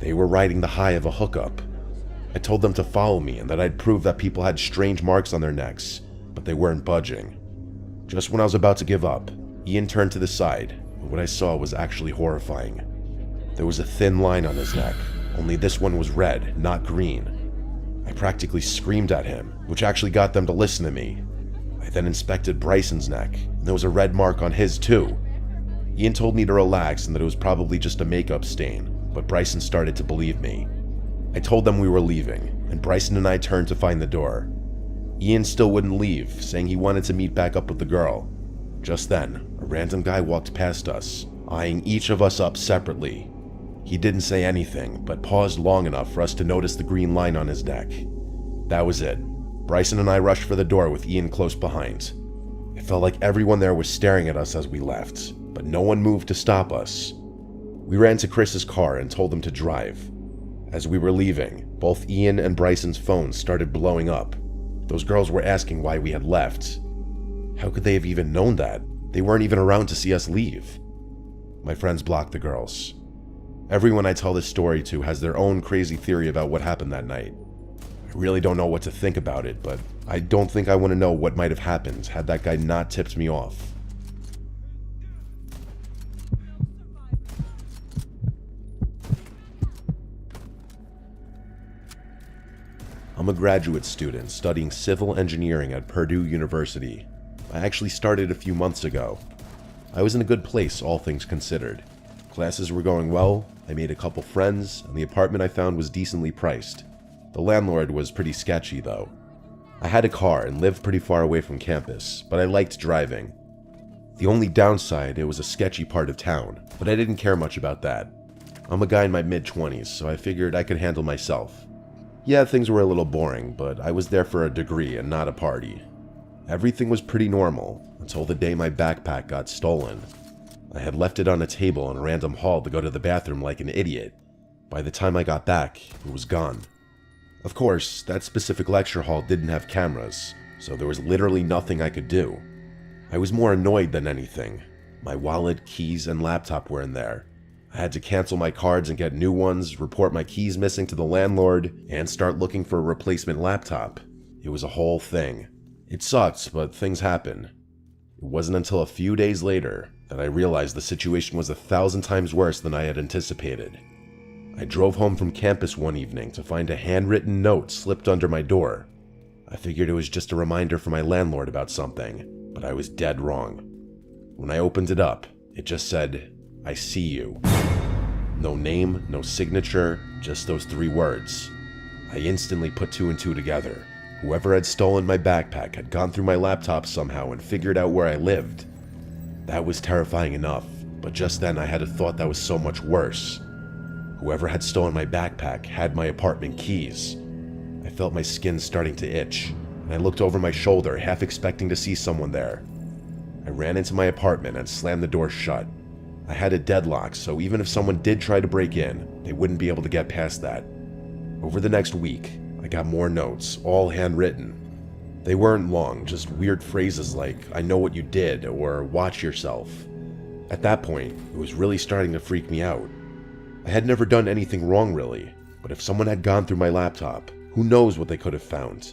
They were riding the high of a hookup. I told them to follow me and that I'd prove that people had strange marks on their necks, but they weren't budging. Just when I was about to give up, Ian turned to the side, and what I saw was actually horrifying. There was a thin line on his neck, only this one was red, not green. I practically screamed at him, which actually got them to listen to me. I then inspected Bryson's neck, and there was a red mark on his too. Ian told me to relax and that it was probably just a makeup stain, but Bryson started to believe me. I told them we were leaving, and Bryson and I turned to find the door. Ian still wouldn't leave, saying he wanted to meet back up with the girl. Just then, a random guy walked past us, eyeing each of us up separately. He didn't say anything, but paused long enough for us to notice the green line on his neck. That was it. Bryson and I rushed for the door with Ian close behind. It felt like everyone there was staring at us as we left, but no one moved to stop us. We ran to Chris's car and told him to drive. As we were leaving, both Ian and Bryson's phones started blowing up. Those girls were asking why we had left. How could they have even known that? They weren't even around to see us leave. My friends blocked the girls. Everyone I tell this story to has their own crazy theory about what happened that night. I really don't know what to think about it, but I don't think I want to know what might have happened had that guy not tipped me off. I'm a graduate student studying civil engineering at Purdue University. I actually started a few months ago. I was in a good place, all things considered. Classes were going well, I made a couple friends, and the apartment I found was decently priced. The landlord was pretty sketchy though. I had a car and lived pretty far away from campus, but I liked driving. The only downside, it was a sketchy part of town, but I didn't care much about that. I'm a guy in my mid-20s, so I figured I could handle myself. Yeah, things were a little boring, but I was there for a degree and not a party. Everything was pretty normal, until the day my backpack got stolen. I had left it on a table in a random hall to go to the bathroom like an idiot. By the time I got back, it was gone. Of course, that specific lecture hall didn't have cameras, so there was literally nothing I could do. I was more annoyed than anything. My wallet, keys, and laptop were in there. I had to cancel my cards and get new ones, report my keys missing to the landlord, and start looking for a replacement laptop. It was a whole thing. It sucked, but things happen. It wasn't until a few days later that I realized the situation was 1,000 times worse than I had anticipated. I drove home from campus one evening to find a handwritten note slipped under my door. I figured it was just a reminder from my landlord about something, but I was dead wrong. When I opened it up, it just said, "I see you." No name, no signature, just those 3 words. I instantly put 2 and 2 together. Whoever had stolen my backpack had gone through my laptop somehow and figured out where I lived. That was terrifying enough, but just then I had a thought that was so much worse. Whoever had stolen my backpack had my apartment keys. I felt my skin starting to itch, and I looked over my shoulder, half expecting to see someone there. I ran into my apartment and slammed the door shut. I had a deadlock, so even if someone did try to break in, they wouldn't be able to get past that. Over the next week, I got more notes, all handwritten. They weren't long, just weird phrases like, "I know what you did," or "watch yourself." At that point, it was really starting to freak me out. I had never done anything wrong really, but if someone had gone through my laptop, who knows what they could have found?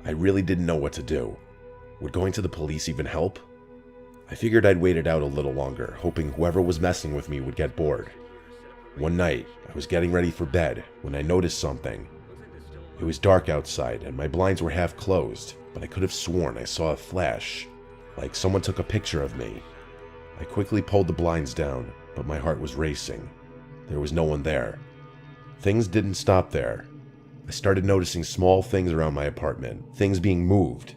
I really didn't know what to do. Would going to the police even help? I figured I'd wait it out a little longer, hoping whoever was messing with me would get bored. One night, I was getting ready for bed when I noticed something. It was dark outside and my blinds were half closed, but I could have sworn I saw a flash, like someone took a picture of me. I quickly pulled the blinds down, but my heart was racing. There was no one there. Things didn't stop there. I started noticing small things around my apartment, things being moved.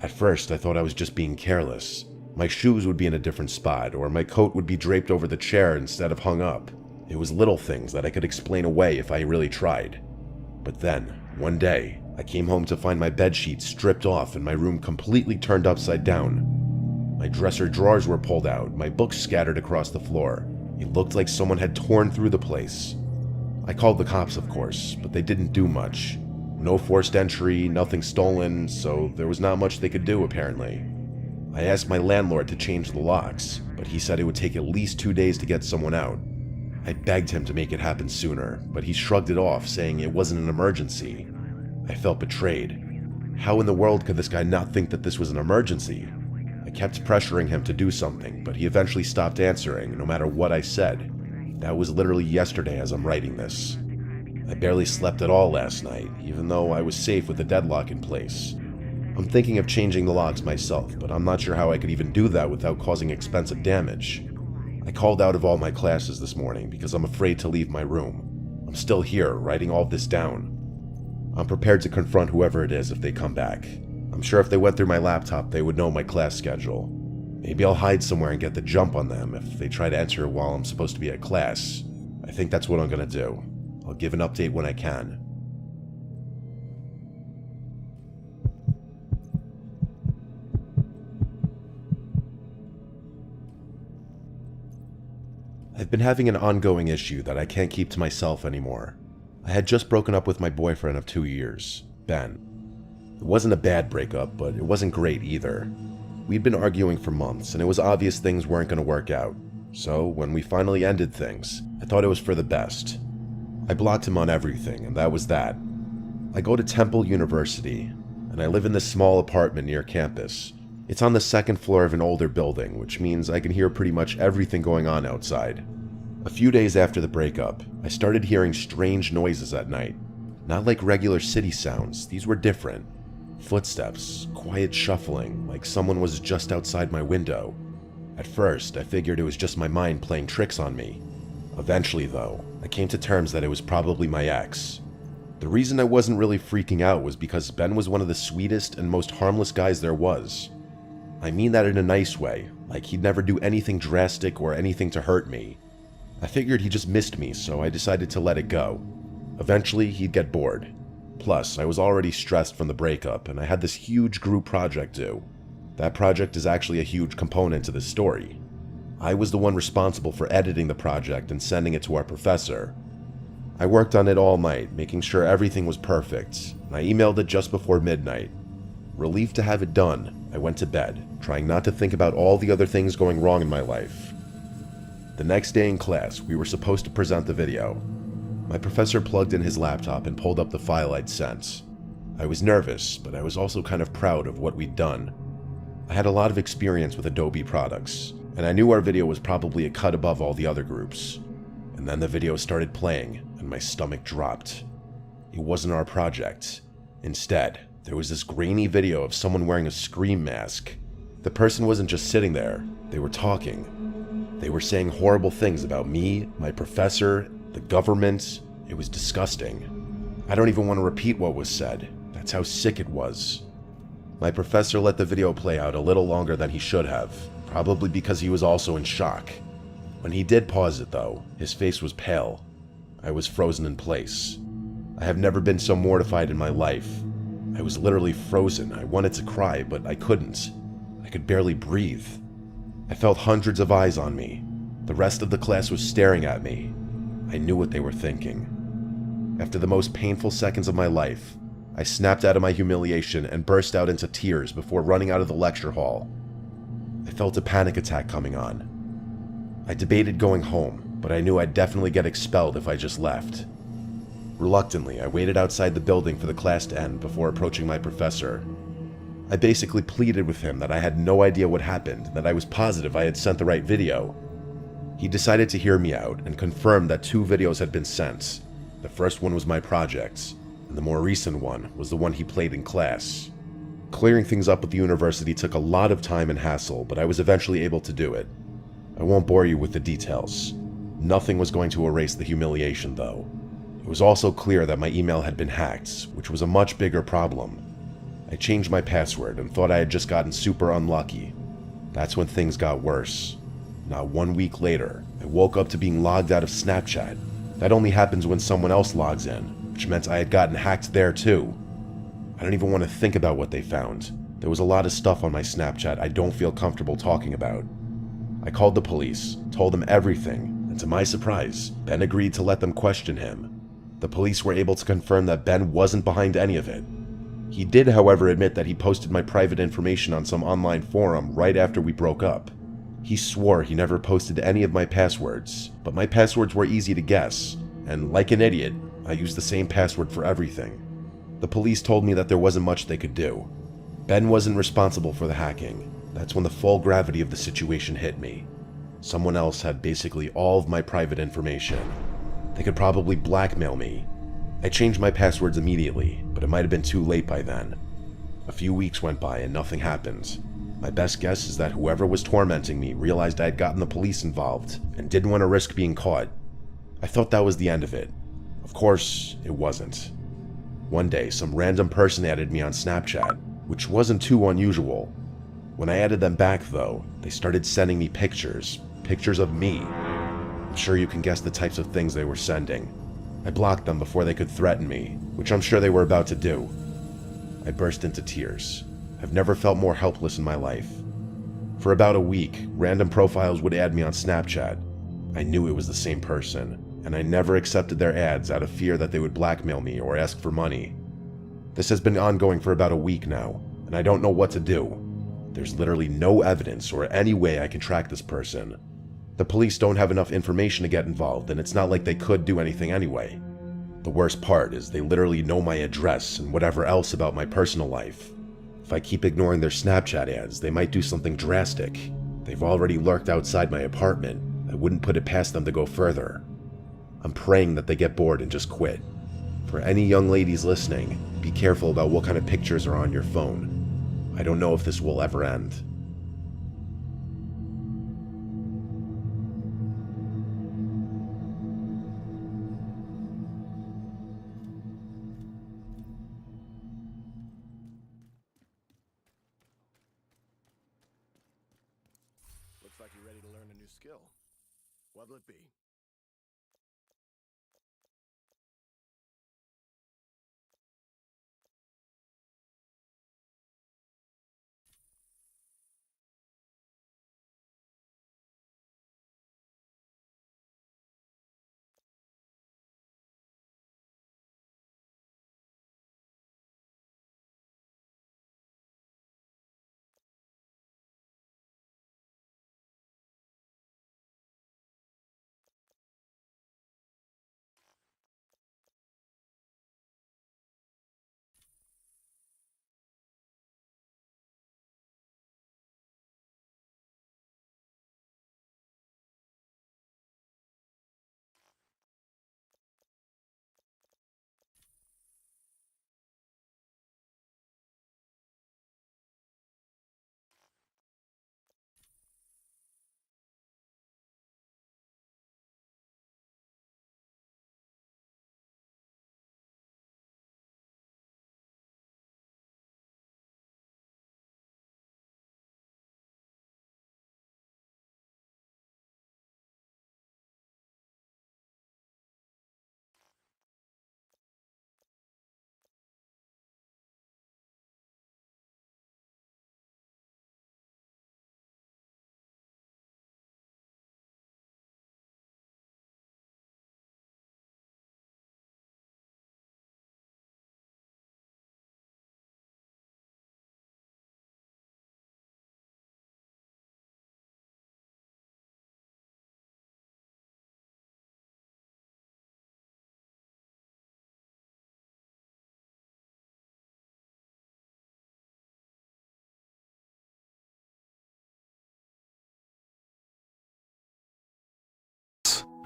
At first, I thought I was just being careless. My shoes would be in a different spot, or my coat would be draped over the chair instead of hung up. It was little things that I could explain away if I really tried. But then, one day, I came home to find my bedsheets stripped off and my room completely turned upside down. My dresser drawers were pulled out, my books scattered across the floor. It looked like someone had torn through the place. I called the cops, of course, but they didn't do much. No forced entry, nothing stolen, so there was not much they could do apparently. I asked my landlord to change the locks, but he said it would take at least 2 days to get someone out. I begged him to make it happen sooner, but he shrugged it off, saying it wasn't an emergency. I felt betrayed. How in the world could this guy not think that this was an emergency? I kept pressuring him to do something, but he eventually stopped answering, no matter what I said. That was literally yesterday as I'm writing this. I barely slept at all last night, even though I was safe with the deadlock in place. I'm thinking of changing the locks myself, but I'm not sure how I could even do that without causing expensive damage. I called out of all my classes this morning because I'm afraid to leave my room. I'm still here, writing all this down. I'm prepared to confront whoever it is if they come back. I'm sure if they went through my laptop, they would know my class schedule. Maybe I'll hide somewhere and get the jump on them if they try to enter while I'm supposed to be at class. I think that's what I'm gonna do. I'll give an update when I can. I've been having an ongoing issue that I can't keep to myself anymore. I had just broken up with my boyfriend of 2 years, Ben. It wasn't a bad breakup, but it wasn't great either. We'd been arguing for months, and it was obvious things weren't going to work out. So, when we finally ended things, I thought it was for the best. I blocked him on everything, and that was that. I go to Temple University, and I live in this small apartment near campus. It's on the second floor of an older building, which means I can hear pretty much everything going on outside. A few days after the breakup, I started hearing strange noises at night. Not like regular city sounds, these were different. Footsteps, quiet shuffling, like someone was just outside my window. At first, I figured it was just my mind playing tricks on me. Eventually, though, I came to terms that it was probably my ex. The reason I wasn't really freaking out was because Ben was one of the sweetest and most harmless guys there was. I mean that in a nice way, like he'd never do anything drastic or anything to hurt me. I figured he just missed me, so I decided to let it go. Eventually, he'd get bored. Plus, I was already stressed from the breakup, and I had this huge group project due. That project is actually a huge component to this story. I was the one responsible for editing the project and sending it to our professor. I worked on it all night, making sure everything was perfect, and I emailed it just before midnight. Relieved to have it done, I went to bed, trying not to think about all the other things going wrong in my life. The next day in class, we were supposed to present the video. My professor plugged in his laptop and pulled up the file I'd sent. I was nervous, but I was also kind of proud of what we'd done. I had a lot of experience with Adobe products, and I knew our video was probably a cut above all the other groups. And then the video started playing, and my stomach dropped. It wasn't our project. Instead, there was this grainy video of someone wearing a scream mask. The person wasn't just sitting there, they were talking. They were saying horrible things about me, my professor, the government. It was disgusting. I don't even want to repeat what was said. That's how sick it was. My professor let the video play out a little longer than he should have, probably because he was also in shock. When he did pause it though, his face was pale. I was frozen in place. I have never been so mortified in my life. I was literally frozen. I wanted to cry, but I couldn't. I could barely breathe. I felt hundreds of eyes on me. The rest of the class was staring at me. I knew what they were thinking. After the most painful seconds of my life, I snapped out of my humiliation and burst out into tears before running out of the lecture hall. I felt a panic attack coming on. I debated going home, but I knew I'd definitely get expelled if I just left. Reluctantly, I waited outside the building for the class to end before approaching my professor. I basically pleaded with him that I had no idea what happened, that I was positive I had sent the right video. He decided to hear me out and confirmed that 2 videos had been sent. The first one was my project, and the more recent one was the one he played in class. Clearing things up with the university took a lot of time and hassle, but I was eventually able to do it. I won't bore you with the details. Nothing was going to erase the humiliation, though. It was also clear that my email had been hacked, which was a much bigger problem. I changed my password and thought I had just gotten super unlucky. That's when things got worse. Not 1 week later, I woke up to being logged out of Snapchat. That only happens when someone else logs in, which meant I had gotten hacked there too. I don't even want to think about what they found. There was a lot of stuff on my Snapchat I don't feel comfortable talking about. I called the police, told them everything, and to my surprise, Ben agreed to let them question him. The police were able to confirm that Ben wasn't behind any of it. He did, however, admit that he posted my private information on some online forum right after we broke up. He swore he never posted any of my passwords, but my passwords were easy to guess, and like an idiot, I used the same password for everything. The police told me that there wasn't much they could do. Ben wasn't responsible for the hacking. That's when the full gravity of the situation hit me. Someone else had basically all of my private information. They could probably blackmail me. I changed my passwords immediately, but it might have been too late by then. A few weeks went by and nothing happened. My best guess is that whoever was tormenting me realized I had gotten the police involved and didn't want to risk being caught. I thought that was the end of it. Of course, it wasn't. One day, some random person added me on Snapchat, which wasn't too unusual. When I added them back, though, they started sending me pictures of me. I'm sure you can guess the types of things they were sending. I blocked them before they could threaten me, which I'm sure they were about to do. I burst into tears. I've never felt more helpless in my life. For about a week, random profiles would add me on Snapchat. I knew it was the same person, and I never accepted their ads out of fear that they would blackmail me or ask for money. This has been ongoing for about a week now, and I don't know what to do. There's literally no evidence or any way I can track this person. The police don't have enough information to get involved, and it's not like they could do anything anyway. The worst part is they literally know my address and whatever else about my personal life. If I keep ignoring their Snapchat ads, they might do something drastic. They've already lurked outside my apartment. I wouldn't put it past them to go further. I'm praying that they get bored and just quit. For any young ladies listening, be careful about what kind of pictures are on your phone. I don't know if this will ever end. Looks like you're ready to learn a new skill. What'll it be?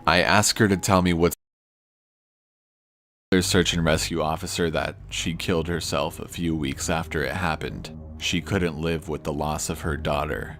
I asked her to tell me what's the search and rescue officer that she killed herself a few weeks after it happened. She couldn't live with the loss of her daughter.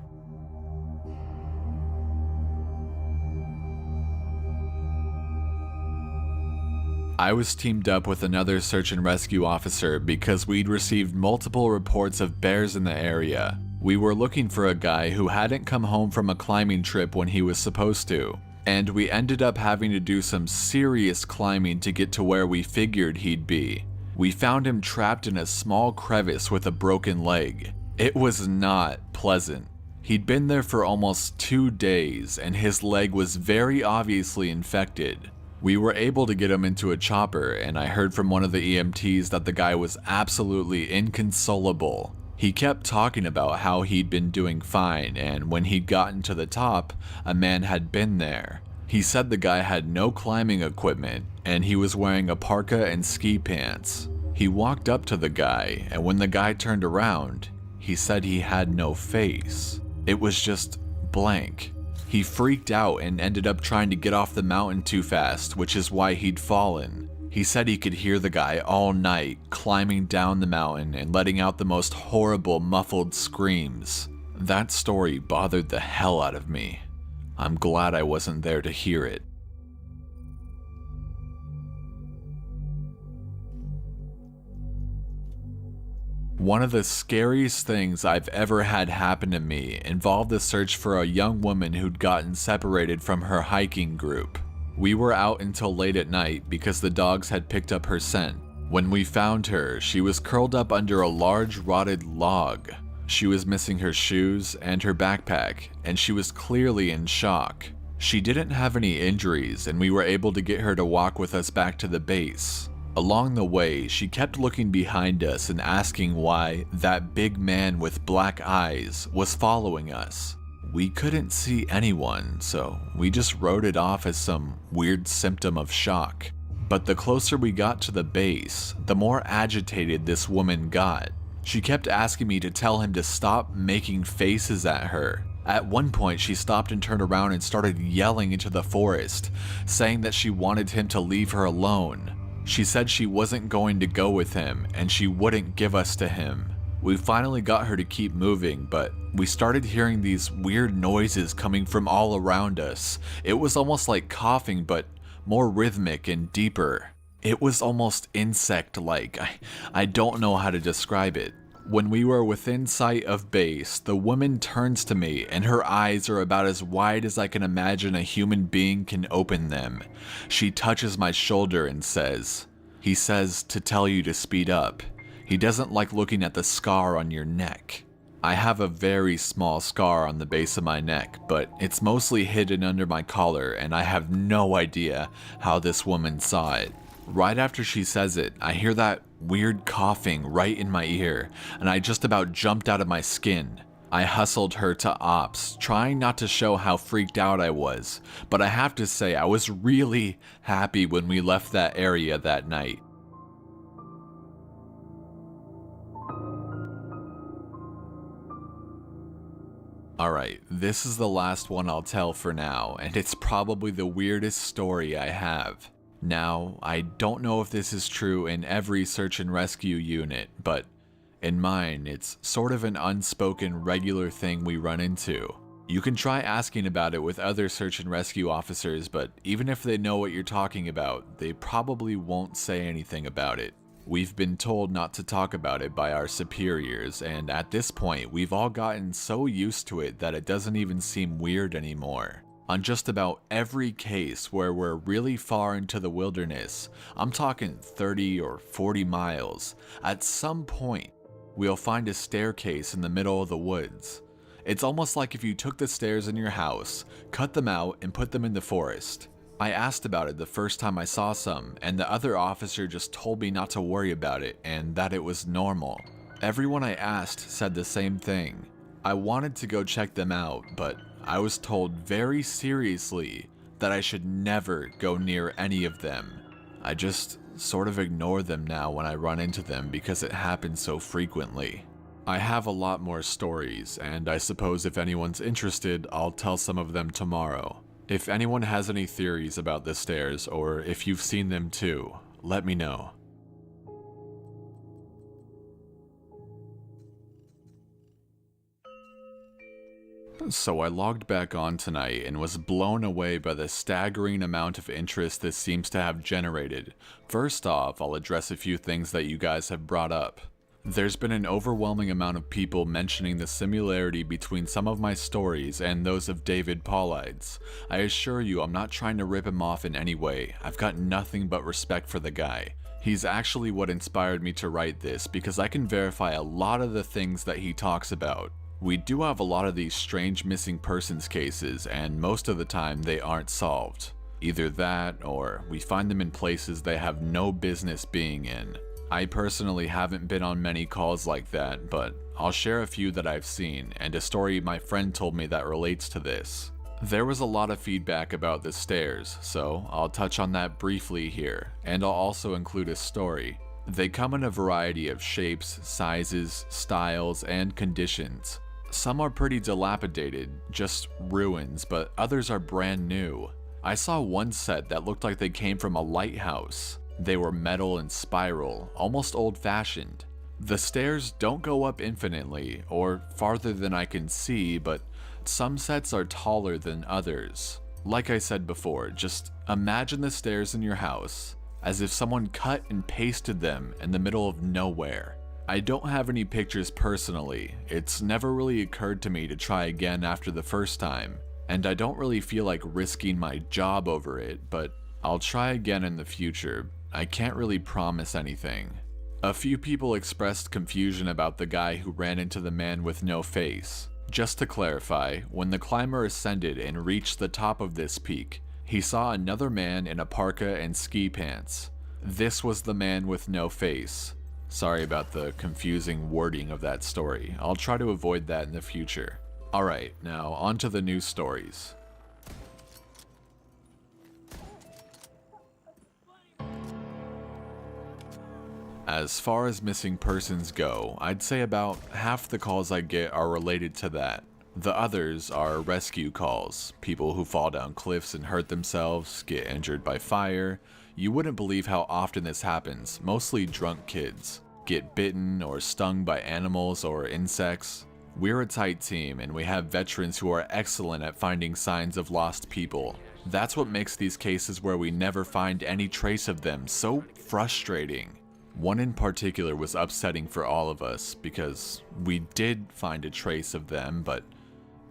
I was teamed up with another search and rescue officer because we'd received multiple reports of bears in the area. We were looking for a guy who hadn't come home from a climbing trip when he was supposed to, and we ended up having to do some serious climbing to get to where we figured he'd be. We found him trapped in a small crevice with a broken leg. It was not pleasant. He'd been there for almost 2 days, and his leg was very obviously infected. We were able to get him into a chopper, and I heard from one of the EMTs that the guy was absolutely inconsolable. He kept talking about how he'd been doing fine, and when he'd gotten to the top, a man had been there. He said the guy had no climbing equipment, and he was wearing a parka and ski pants. He walked up to the guy, and when the guy turned around, he said he had no face. It was just blank. He freaked out and ended up trying to get off the mountain too fast, which is why he'd fallen. He said he could hear the guy all night climbing down the mountain and letting out the most horrible muffled screams. That story bothered the hell out of me. I'm glad I wasn't there to hear it. One of the scariest things I've ever had happen to me involved the search for a young woman who'd gotten separated from her hiking group. We were out until late at night because the dogs had picked up her scent. When we found her, she was curled up under a large rotted log. She was missing her shoes and her backpack, and she was clearly in shock. She didn't have any injuries, and we were able to get her to walk with us back to the base. Along the way, she kept looking behind us and asking why that big man with black eyes was following us. We couldn't see anyone, so we just wrote it off as some weird symptom of shock. But the closer we got to the base, the more agitated this woman got. She kept asking me to tell him to stop making faces at her. At one point, she stopped and turned around and started yelling into the forest, saying that she wanted him to leave her alone. She said she wasn't going to go with him, and she wouldn't give us to him. We finally got her to keep moving, but we started hearing these weird noises coming from all around us. It was almost like coughing, but more rhythmic and deeper. It was almost insect-like. I don't know how to describe it. When we were within sight of base, the woman turns to me and her eyes are about as wide as I can imagine a human being can open them. She touches my shoulder and says, "He says to tell you to speed up. He doesn't like looking at the scar on your neck." I have a very small scar on the base of my neck, but it's mostly hidden under my collar, and I have no idea how this woman saw it. Right after she says it, I hear that weird coughing right in my ear, and I just about jumped out of my skin. I hustled her to ops, trying not to show how freaked out I was, but I have to say I was really happy when we left that area that night. Alright, this is the last one I'll tell for now, and it's probably the weirdest story I have. Now, I don't know if this is true in every search and rescue unit, but in mine, it's sort of an unspoken regular thing we run into. You can try asking about it with other search and rescue officers, but even if they know what you're talking about, they probably won't say anything about it. We've been told not to talk about it by our superiors, and at this point, we've all gotten so used to it that it doesn't even seem weird anymore. On just about every case where we're really far into the wilderness, I'm talking 30 or 40 miles, at some point, we'll find a staircase in the middle of the woods. It's almost like if you took the stairs in your house, cut them out, and put them in the forest. I asked about it the first time I saw some, and the other officer just told me not to worry about it and that it was normal. Everyone I asked said the same thing. I wanted to go check them out, but I was told very seriously that I should never go near any of them. I just sort of ignore them now when I run into them because it happens so frequently. I have a lot more stories, and I suppose if anyone's interested, I'll tell some of them tomorrow. If anyone has any theories about the stairs, or if you've seen them too, let me know. So I logged back on tonight and was blown away by the staggering amount of interest this seems to have generated. First off, I'll address a few things that you guys have brought up. There's been an overwhelming amount of people mentioning the similarity between some of my stories and those of David Paulides. I assure you I'm not trying to rip him off in any way. I've got nothing but respect for the guy. He's actually what inspired me to write this because I can verify a lot of the things that he talks about. We do have a lot of these strange missing persons cases, and most of the time they aren't solved. Either that, or we find them in places they have no business being in. I personally haven't been on many calls like that, but I'll share a few that I've seen, and a story my friend told me that relates to this. There was a lot of feedback about the stairs, so I'll touch on that briefly here, and I'll also include a story. They come in a variety of shapes, sizes, styles, and conditions. Some are pretty dilapidated, just ruins, but others are brand new. I saw one set that looked like they came from a lighthouse. They were metal and spiral, almost old-fashioned. The stairs don't go up infinitely, or farther than I can see, but some sets are taller than others. Like I said before, just imagine the stairs in your house as if someone cut and pasted them in the middle of nowhere. I don't have any pictures personally. It's never really occurred to me to try again after the first time, and I don't really feel like risking my job over it, but I'll try again in the future. I can't really promise anything. A few people expressed confusion about the guy who ran into the man with no face. Just to clarify, when the climber ascended and reached the top of this peak, he saw another man in a parka and ski pants. This was the man with no face. Sorry about the confusing wording of that story. I'll try to avoid that in the future. Alright, now on to the news stories. As far as missing persons go, I'd say about half the calls I get are related to that. The others are rescue calls, people who fall down cliffs and hurt themselves, get injured by fire. You wouldn't believe how often this happens, mostly drunk kids. Get bitten or stung by animals or insects. We're a tight team and we have veterans who are excellent at finding signs of lost people. That's what makes these cases where we never find any trace of them so frustrating. One in particular was upsetting for all of us because we did find a trace of them, but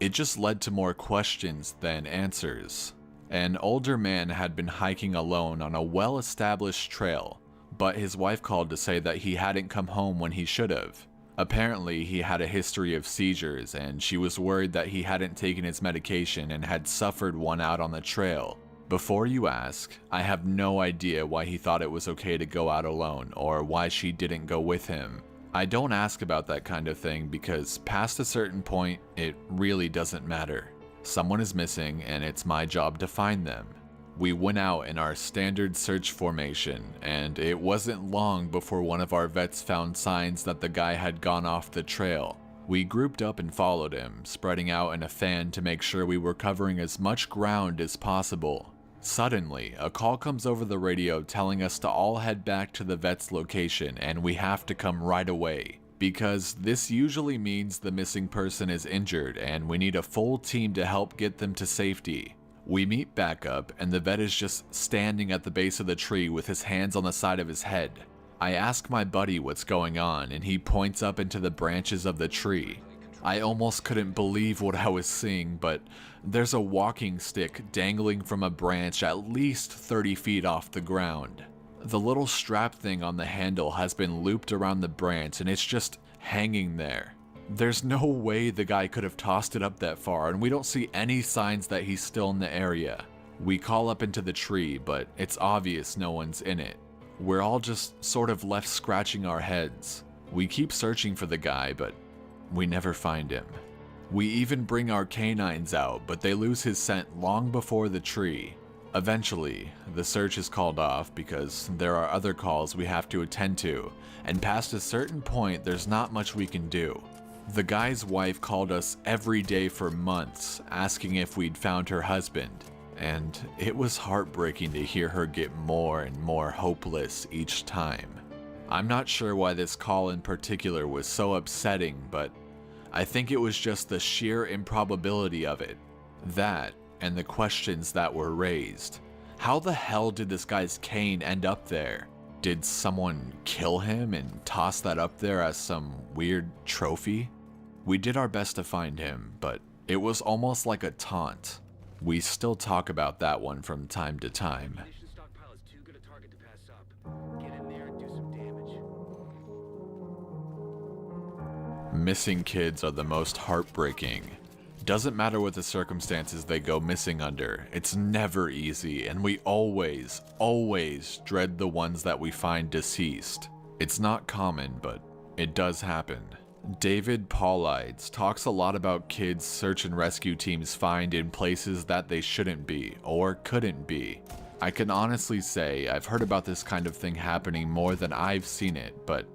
it just led to more questions than answers. An older man had been hiking alone on a well-established trail, but his wife called to say that he hadn't come home when he should have. Apparently, he had a history of seizures, and she was worried that he hadn't taken his medication and had suffered one out on the trail. Before you ask, I have no idea why he thought it was okay to go out alone, or why she didn't go with him. I don't ask about that kind of thing because past a certain point, it really doesn't matter. Someone is missing and it's my job to find them. We went out in our standard search formation, and it wasn't long before one of our vets found signs that the guy had gone off the trail. We grouped up and followed him, spreading out in a fan to make sure we were covering as much ground as possible. Suddenly, a call comes over the radio telling us to all head back to the vet's location and we have to come right away, because this usually means the missing person is injured and we need a full team to help get them to safety. We meet back up and the vet is just standing at the base of the tree with his hands on the side of his head. I ask my buddy what's going on and he points up into the branches of the tree. I almost couldn't believe what I was seeing, but there's a walking stick dangling from a branch at least 30 feet off the ground. The little strap thing on the handle has been looped around the branch and it's just hanging there. There's no way the guy could have tossed it up that far, and we don't see any signs that he's still in the area. We call up into the tree, but it's obvious no one's in it. We're all just sort of left scratching our heads. We keep searching for the guy, but we never find him. We even bring our canines out, but they lose his scent long before the tree. Eventually, the search is called off because there are other calls we have to attend to, and past a certain point, there's not much we can do. The guy's wife called us every day for months, asking if we'd found her husband, and it was heartbreaking to hear her get more and more hopeless each time. I'm not sure why this call in particular was so upsetting, but I think it was just the sheer improbability of it. That, and the questions that were raised. How the hell did this guy's cane end up there? Did someone kill him and toss that up there as some weird trophy? We did our best to find him, but it was almost like a taunt. We still talk about that one from time to time. Stockpile is too good a target to pass up. Get in there and do some damage. Missing kids are the most heartbreaking. Doesn't matter what the circumstances they go missing under, it's never easy, and we always dread the ones that we find deceased. It's not common, but it does happen. David Paulides talks a lot about kids search and rescue teams find in places that they shouldn't be, or couldn't be. I can honestly say I've heard about this kind of thing happening more than I've seen it, but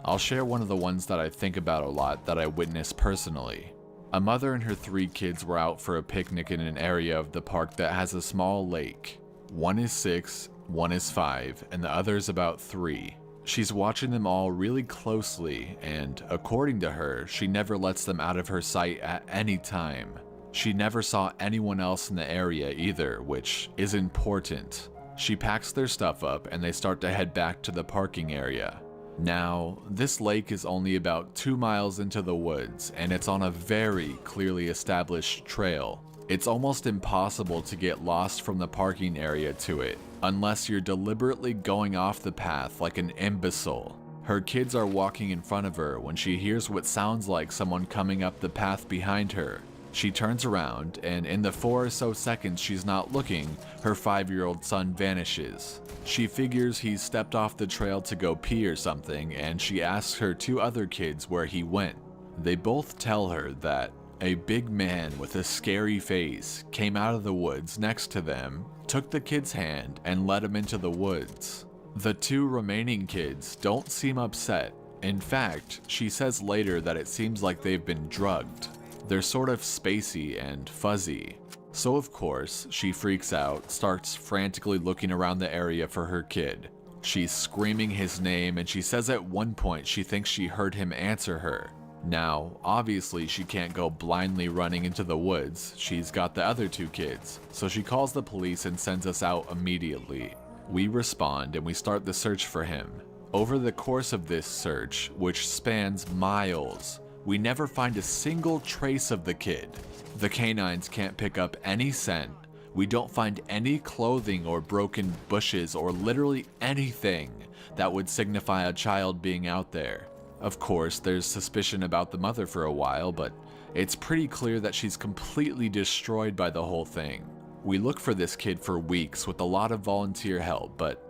I'll share one of the ones that I think about a lot that I witnessed personally. A mother and her 3 kids were out for a picnic in an area of the park that has a small lake. One is 6, one is 5, and the other is about 3. She's watching them all really closely, and according to her, she never lets them out of her sight at any time. She never saw anyone else in the area either, which is important. She packs their stuff up and they start to head back to the parking area. Now, this lake is only about 2 miles into the woods, and it's on a very clearly established trail. It's almost impossible to get lost from the parking area to it, unless you're deliberately going off the path like an imbecile. Her kids are walking in front of her when she hears what sounds like someone coming up the path behind her. She turns around, and in the 4 or so seconds she's not looking, her 5-year-old son vanishes. She figures he's stepped off the trail to go pee or something, and she asks her 2 other kids where he went. They both tell her that a big man with a scary face came out of the woods next to them, took the kid's hand, and led him into the woods. The 2 remaining kids don't seem upset. In fact, she says later that it seems like they've been drugged. They're sort of spacey and fuzzy. So of course, she freaks out, starts frantically looking around the area for her kid. She's screaming his name, and she says at one point she thinks she heard him answer her. Now, obviously she can't go blindly running into the woods. She's got the other 2 kids, so she calls the police and sends us out immediately. We respond and we start the search for him. Over the course of this search, which spans miles, we never find a single trace of the kid. The canines can't pick up any scent. We don't find any clothing or broken bushes or literally anything that would signify a child being out there. Of course, there's suspicion about the mother for a while, but it's pretty clear that she's completely destroyed by the whole thing. We look for this kid for weeks with a lot of volunteer help, but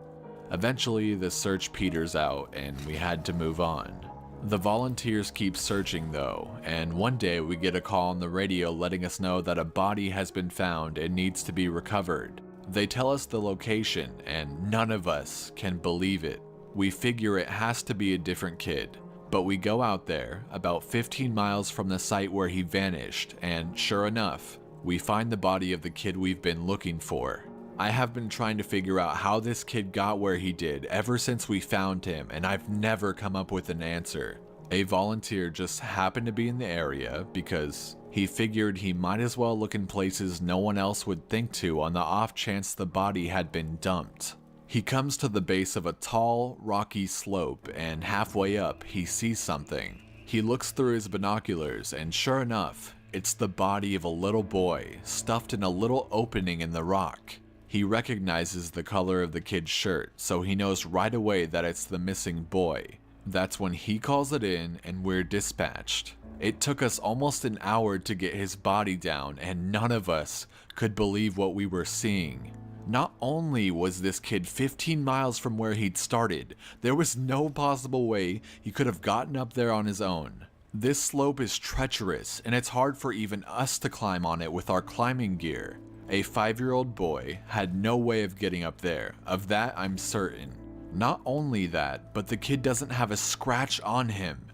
eventually the search peters out and we had to move on. The volunteers keep searching though, and one day we get a call on the radio letting us know that a body has been found and needs to be recovered. They tell us the location, and none of us can believe it. We figure it has to be a different kid. But we go out there, about 15 miles from the site where he vanished, and sure enough, we find the body of the kid we've been looking for. I have been trying to figure out how this kid got where he did ever since we found him, and I've never come up with an answer. A volunteer just happened to be in the area because he figured he might as well look in places no one else would think to on the off chance the body had been dumped. He comes to the base of a tall, rocky slope, and halfway up, he sees something. He looks through his binoculars, and sure enough, it's the body of a little boy, stuffed in a little opening in the rock. He recognizes the color of the kid's shirt, so he knows right away that it's the missing boy. That's when he calls it in, and we're dispatched. It took us almost an hour to get his body down, and none of us could believe what we were seeing. Not only was this kid 15 miles from where he'd started, there was no possible way he could have gotten up there on his own. This slope is treacherous, and it's hard for even us to climb on it with our climbing gear. A 5-year-old boy had no way of getting up there, of that I'm certain. Not only that, but the kid doesn't have a scratch on him.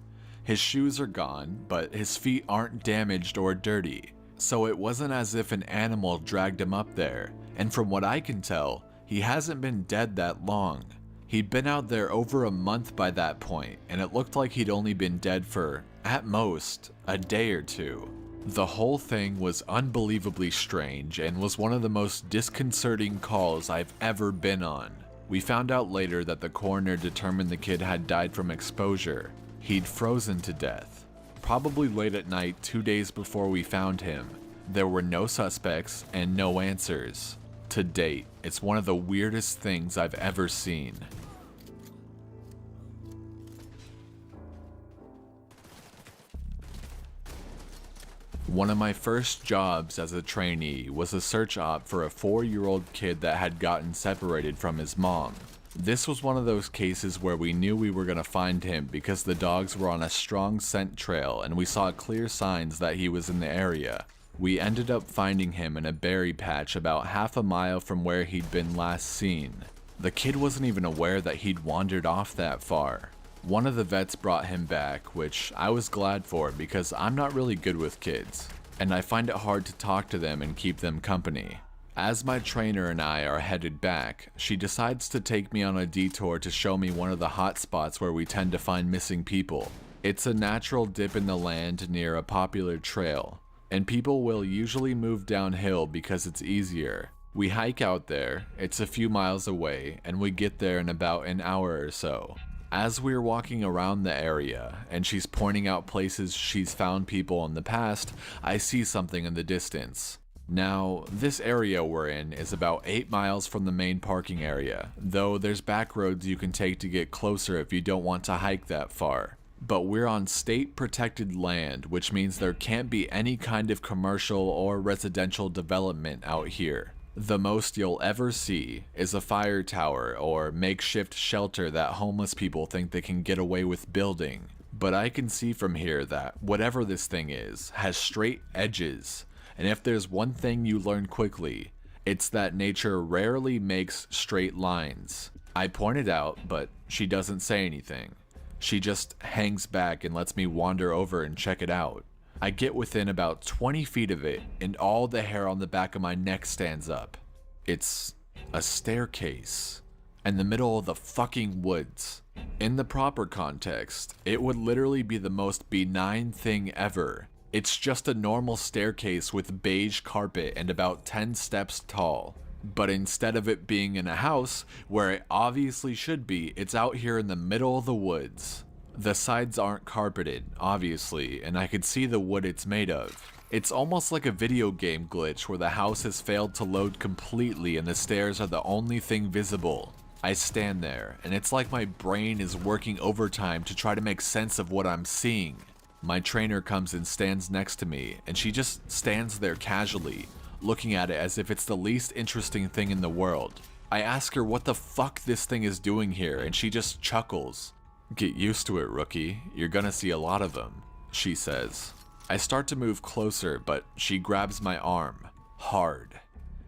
His shoes are gone, but his feet aren't damaged or dirty. so it wasn't as if an animal dragged him up there, and from what I can tell, he hasn't been dead that long. He'd been out there over a month by that point, and it looked like he'd only been dead for, at most, a day or two. The whole thing was unbelievably strange and was one of the most disconcerting calls I've ever been on. We found out later that the coroner determined the kid had died from exposure. He'd frozen to death. Probably late at night 2 days before we found him. There were no suspects and no answers. To date, it's one of the weirdest things I've ever seen. One of my first jobs as a trainee was a search op for a 4-year-old kid that had gotten separated from his mom. This was one of those cases where we knew we were going to find him because the dogs were on a strong scent trail and we saw clear signs that he was in the area. We ended up finding him in a berry patch about half a mile from where he'd been last seen. The kid wasn't even aware that he'd wandered off that far. One of the vets brought him back, which I was glad for because I'm not really good with kids, and I find it hard to talk to them and keep them company. As my trainer and I are headed back, she decides to take me on a detour to show me one of the hot spots where we tend to find missing people. It's a natural dip in the land near a popular trail, and people will usually move downhill because it's easier. We hike out there, it's a few miles away, and we get there in about an hour or so. As we're walking around the area, and she's pointing out places she's found people in the past, I see something in the distance. Now, this area we're in is about 8 miles from the main parking area, though there's back roads you can take to get closer if you don't want to hike that far. But we're on state-protected land, which means there can't be any kind of commercial or residential development out here. The most you'll ever see is a fire tower or makeshift shelter that homeless people think they can get away with building. But I can see from here that whatever this thing is has straight edges, and if there's one thing you learn quickly, it's that nature rarely makes straight lines. I point it out, but she doesn't say anything. She just hangs back and lets me wander over and check it out. I get within about 20 feet of it, and all the hair on the back of my neck stands up. It's a staircase in the middle of the fucking woods. In the proper context, it would literally be the most benign thing ever. It's just a normal staircase with beige carpet and about 10 steps tall. But instead of it being in a house, where it obviously should be, it's out here in the middle of the woods. The sides aren't carpeted, obviously, and I could see the wood it's made of. It's almost like a video game glitch where the house has failed to load completely and the stairs are the only thing visible. I stand there, and it's like my brain is working overtime to try to make sense of what I'm seeing. My trainer comes and stands next to me, and she just stands there casually, looking at it as if it's the least interesting thing in the world. I ask her what the fuck this thing is doing here, and she just chuckles. "Get used to it, rookie. You're gonna see a lot of them," she says. I start to move closer, but she grabs my arm. Hard.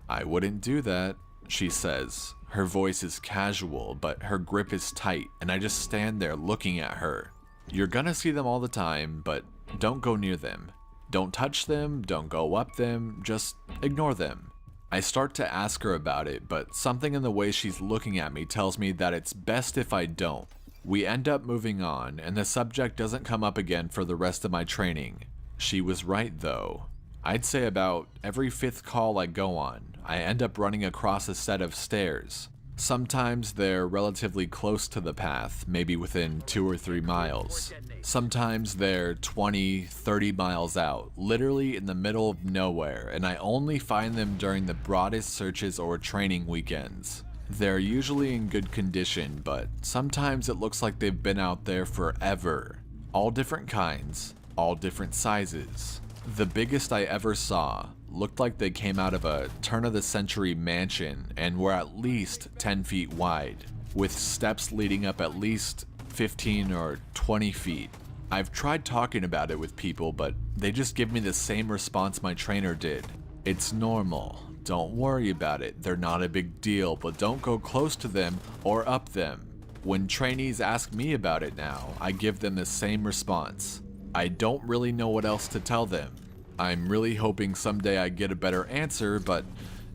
"I wouldn't do that," she says. Her voice is casual, but her grip is tight, and I just stand there looking at her. "You're gonna see them all the time, but don't go near them. Don't touch them, don't go up them, just ignore them." I start to ask her about it, but something in the way she's looking at me tells me that it's best if I don't. We end up moving on, and the subject doesn't come up again for the rest of my training. She was right though. I'd say about every 5th call I go on, I end up running across a set of stairs. Sometimes they're relatively close to the path, maybe within 2 or 3 miles. Sometimes they're 20, 30 miles out, literally in the middle of nowhere, and I only find them during the broadest searches or training weekends. They're usually in good condition, but sometimes it looks like they've been out there forever. All different kinds, all different sizes. The biggest I ever saw looked like they came out of a turn-of-the-century mansion and were at least 10 feet wide, with steps leading up at least 15 or 20 feet. I've tried talking about it with people, but they just give me the same response my trainer did. "It's normal. Don't worry about it. They're not a big deal, but don't go close to them or up them." When trainees ask me about it now, I give them the same response. I don't really know what else to tell them. I'm really hoping someday I get a better answer, but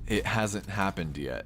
it hasn't happened yet.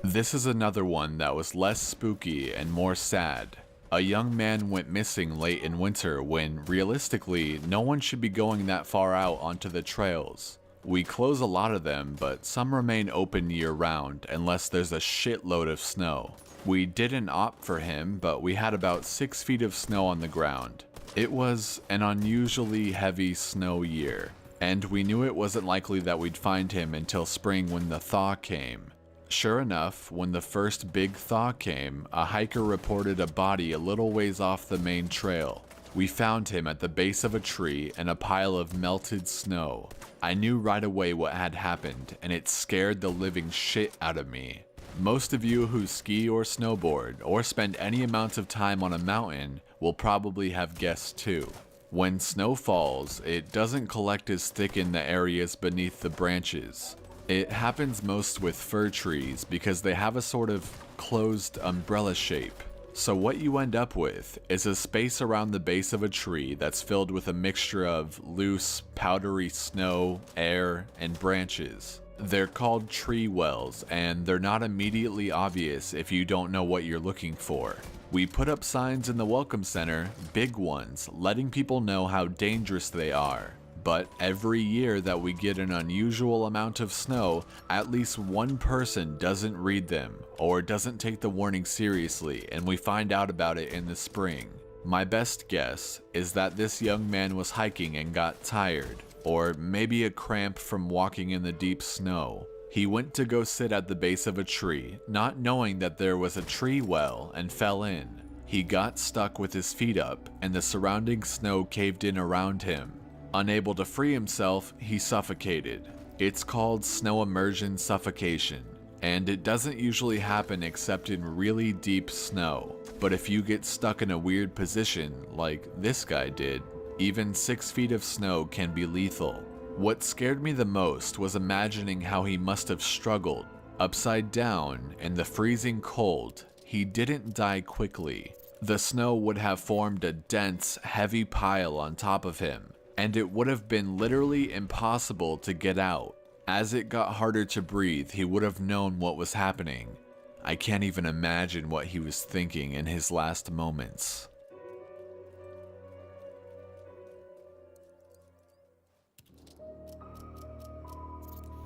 This is another one that was less spooky and more sad. A young man went missing late in winter when, realistically, no one should be going that far out onto the trails. We close a lot of them, but some remain open year-round unless there's a shitload of snow. We didn't opt for him, but we had about 6 feet of snow on the ground. It was an unusually heavy snow year, and we knew it wasn't likely that we'd find him until spring when the thaw came. Sure enough, when the first big thaw came, a hiker reported a body a little ways off the main trail. We found him at the base of a tree in a pile of melted snow. I knew right away what had happened, and it scared the living shit out of me. Most of you who ski or snowboard, or spend any amount of time on a mountain, will probably have guessed too. When snow falls, it doesn't collect as thick in the areas beneath the branches. It happens most with fir trees because they have a sort of closed umbrella shape. So what you end up with is a space around the base of a tree that's filled with a mixture of loose, powdery snow, air, and branches. They're called tree wells, and they're not immediately obvious if you don't know what you're looking for. We put up signs in the Welcome Center, big ones, letting people know how dangerous they are. But every year that we get an unusual amount of snow, at least one person doesn't read them or doesn't take the warning seriously, and we find out about it in the spring. My best guess is that this young man was hiking and got tired, or maybe a cramp from walking in the deep snow. He went to go sit at the base of a tree, not knowing that there was a tree well, and fell in. He got stuck with his feet up, and the surrounding snow caved in around him. Unable to free himself, he suffocated. It's called snow immersion suffocation, and it doesn't usually happen except in really deep snow. But if you get stuck in a weird position, like this guy did, even 6 feet of snow can be lethal. What scared me the most was imagining how he must have struggled. Upside down, in the freezing cold, he didn't die quickly. The snow would have formed a dense, heavy pile on top of him, and it would have been literally impossible to get out. As it got harder to breathe, he would have known what was happening. I can't even imagine what he was thinking in his last moments.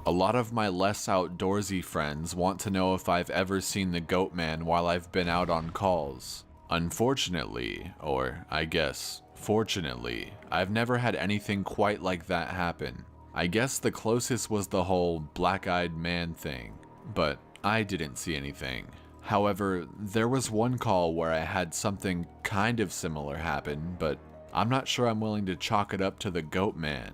A lot of my less outdoorsy friends want to know if I've ever seen the Goat Man while I've been out on calls. Unfortunately, or I guess fortunately, I've never had anything quite like that happen. I guess the closest was the whole black-eyed man thing, but I didn't see anything. However, there was one call where I had something kind of similar happen, but I'm not sure I'm willing to chalk it up to the Goat Man.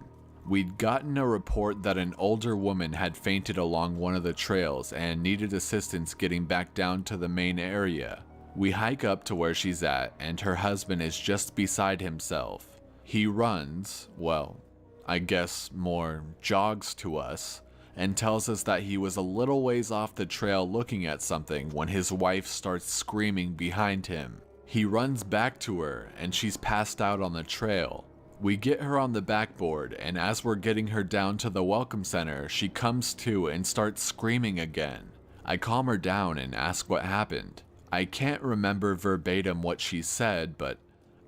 We'd gotten a report that an older woman had fainted along one of the trails and needed assistance getting back down to the main area. We hike up to where she's at, and her husband is just beside himself. He runs, well, I guess more jogs to us, and tells us that he was a little ways off the trail looking at something when his wife starts screaming behind him. He runs back to her, and she's passed out on the trail. We get her on the backboard, and as we're getting her down to the Welcome Center, she comes to and starts screaming again. I calm her down and ask what happened. I can't remember verbatim what she said, but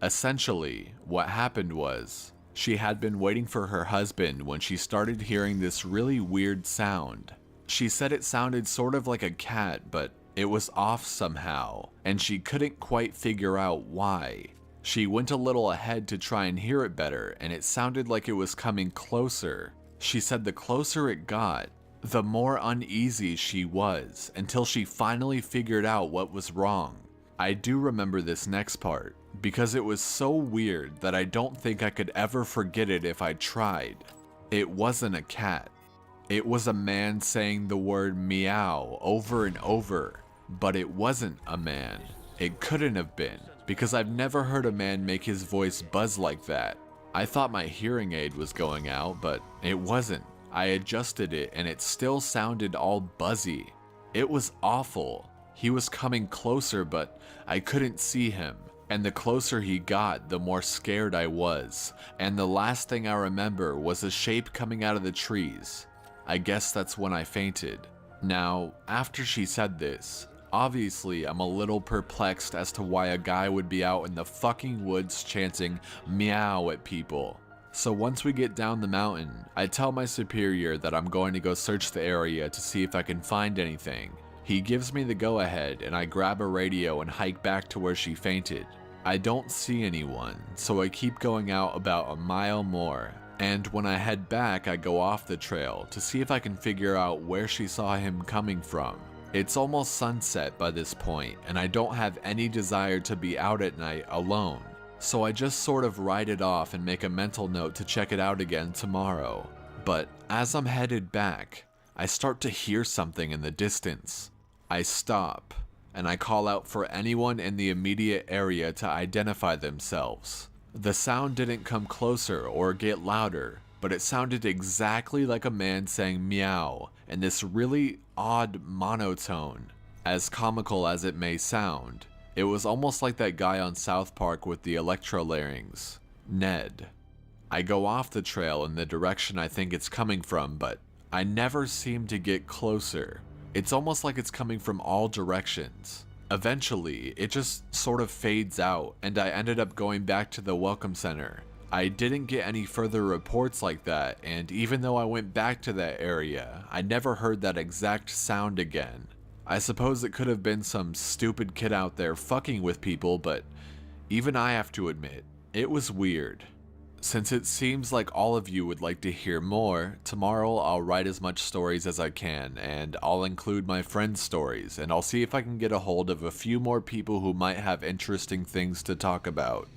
essentially, what happened was, she had been waiting for her husband when she started hearing this really weird sound. She said it sounded sort of like a cat, but it was off somehow, and she couldn't quite figure out why. She went a little ahead to try and hear it better, and it sounded like it was coming closer. She said the closer it got, the more uneasy she was, until she finally figured out what was wrong. I do remember this next part, because it was so weird that I don't think I could ever forget it if I tried. It wasn't a cat. It was a man saying the word meow over and over, but it wasn't a man. It couldn't have been, because I've never heard a man make his voice buzz like that. I thought my hearing aid was going out, but it wasn't. I adjusted it and it still sounded all buzzy. It was awful. He was coming closer, but I couldn't see him. And the closer he got, the more scared I was. And the last thing I remember was a shape coming out of the trees. I guess that's when I fainted. Now, after she said this, obviously I'm a little perplexed as to why a guy would be out in the fucking woods chanting meow at people. So once we get down the mountain, I tell my superior that I'm going to go search the area to see if I can find anything. He gives me the go-ahead and I grab a radio and hike back to where she fainted. I don't see anyone, so I keep going out about a mile more, and when I head back I go off the trail to see if I can figure out where she saw him coming from. It's almost sunset by this point, and I don't have any desire to be out at night alone, so I just sort of write it off and make a mental note to check it out again tomorrow. But as I'm headed back, I start to hear something in the distance. I stop, and I call out for anyone in the immediate area to identify themselves. The sound didn't come closer or get louder, but it sounded exactly like a man saying meow in this really odd monotone. As comical as it may sound, it was almost like that guy on South Park with the electrolarynx, Ned. I go off the trail in the direction I think it's coming from, but I never seem to get closer. It's almost like it's coming from all directions. Eventually, it just sort of fades out, and I ended up going back to the welcome center. I didn't get any further reports like that, and even though I went back to that area, I never heard that exact sound again. I suppose it could have been some stupid kid out there fucking with people, but even I have to admit, it was weird. Since it seems like all of you would like to hear more, tomorrow I'll write as much stories as I can, and I'll include my friends' stories, and I'll see if I can get a hold of a few more people who might have interesting things to talk about.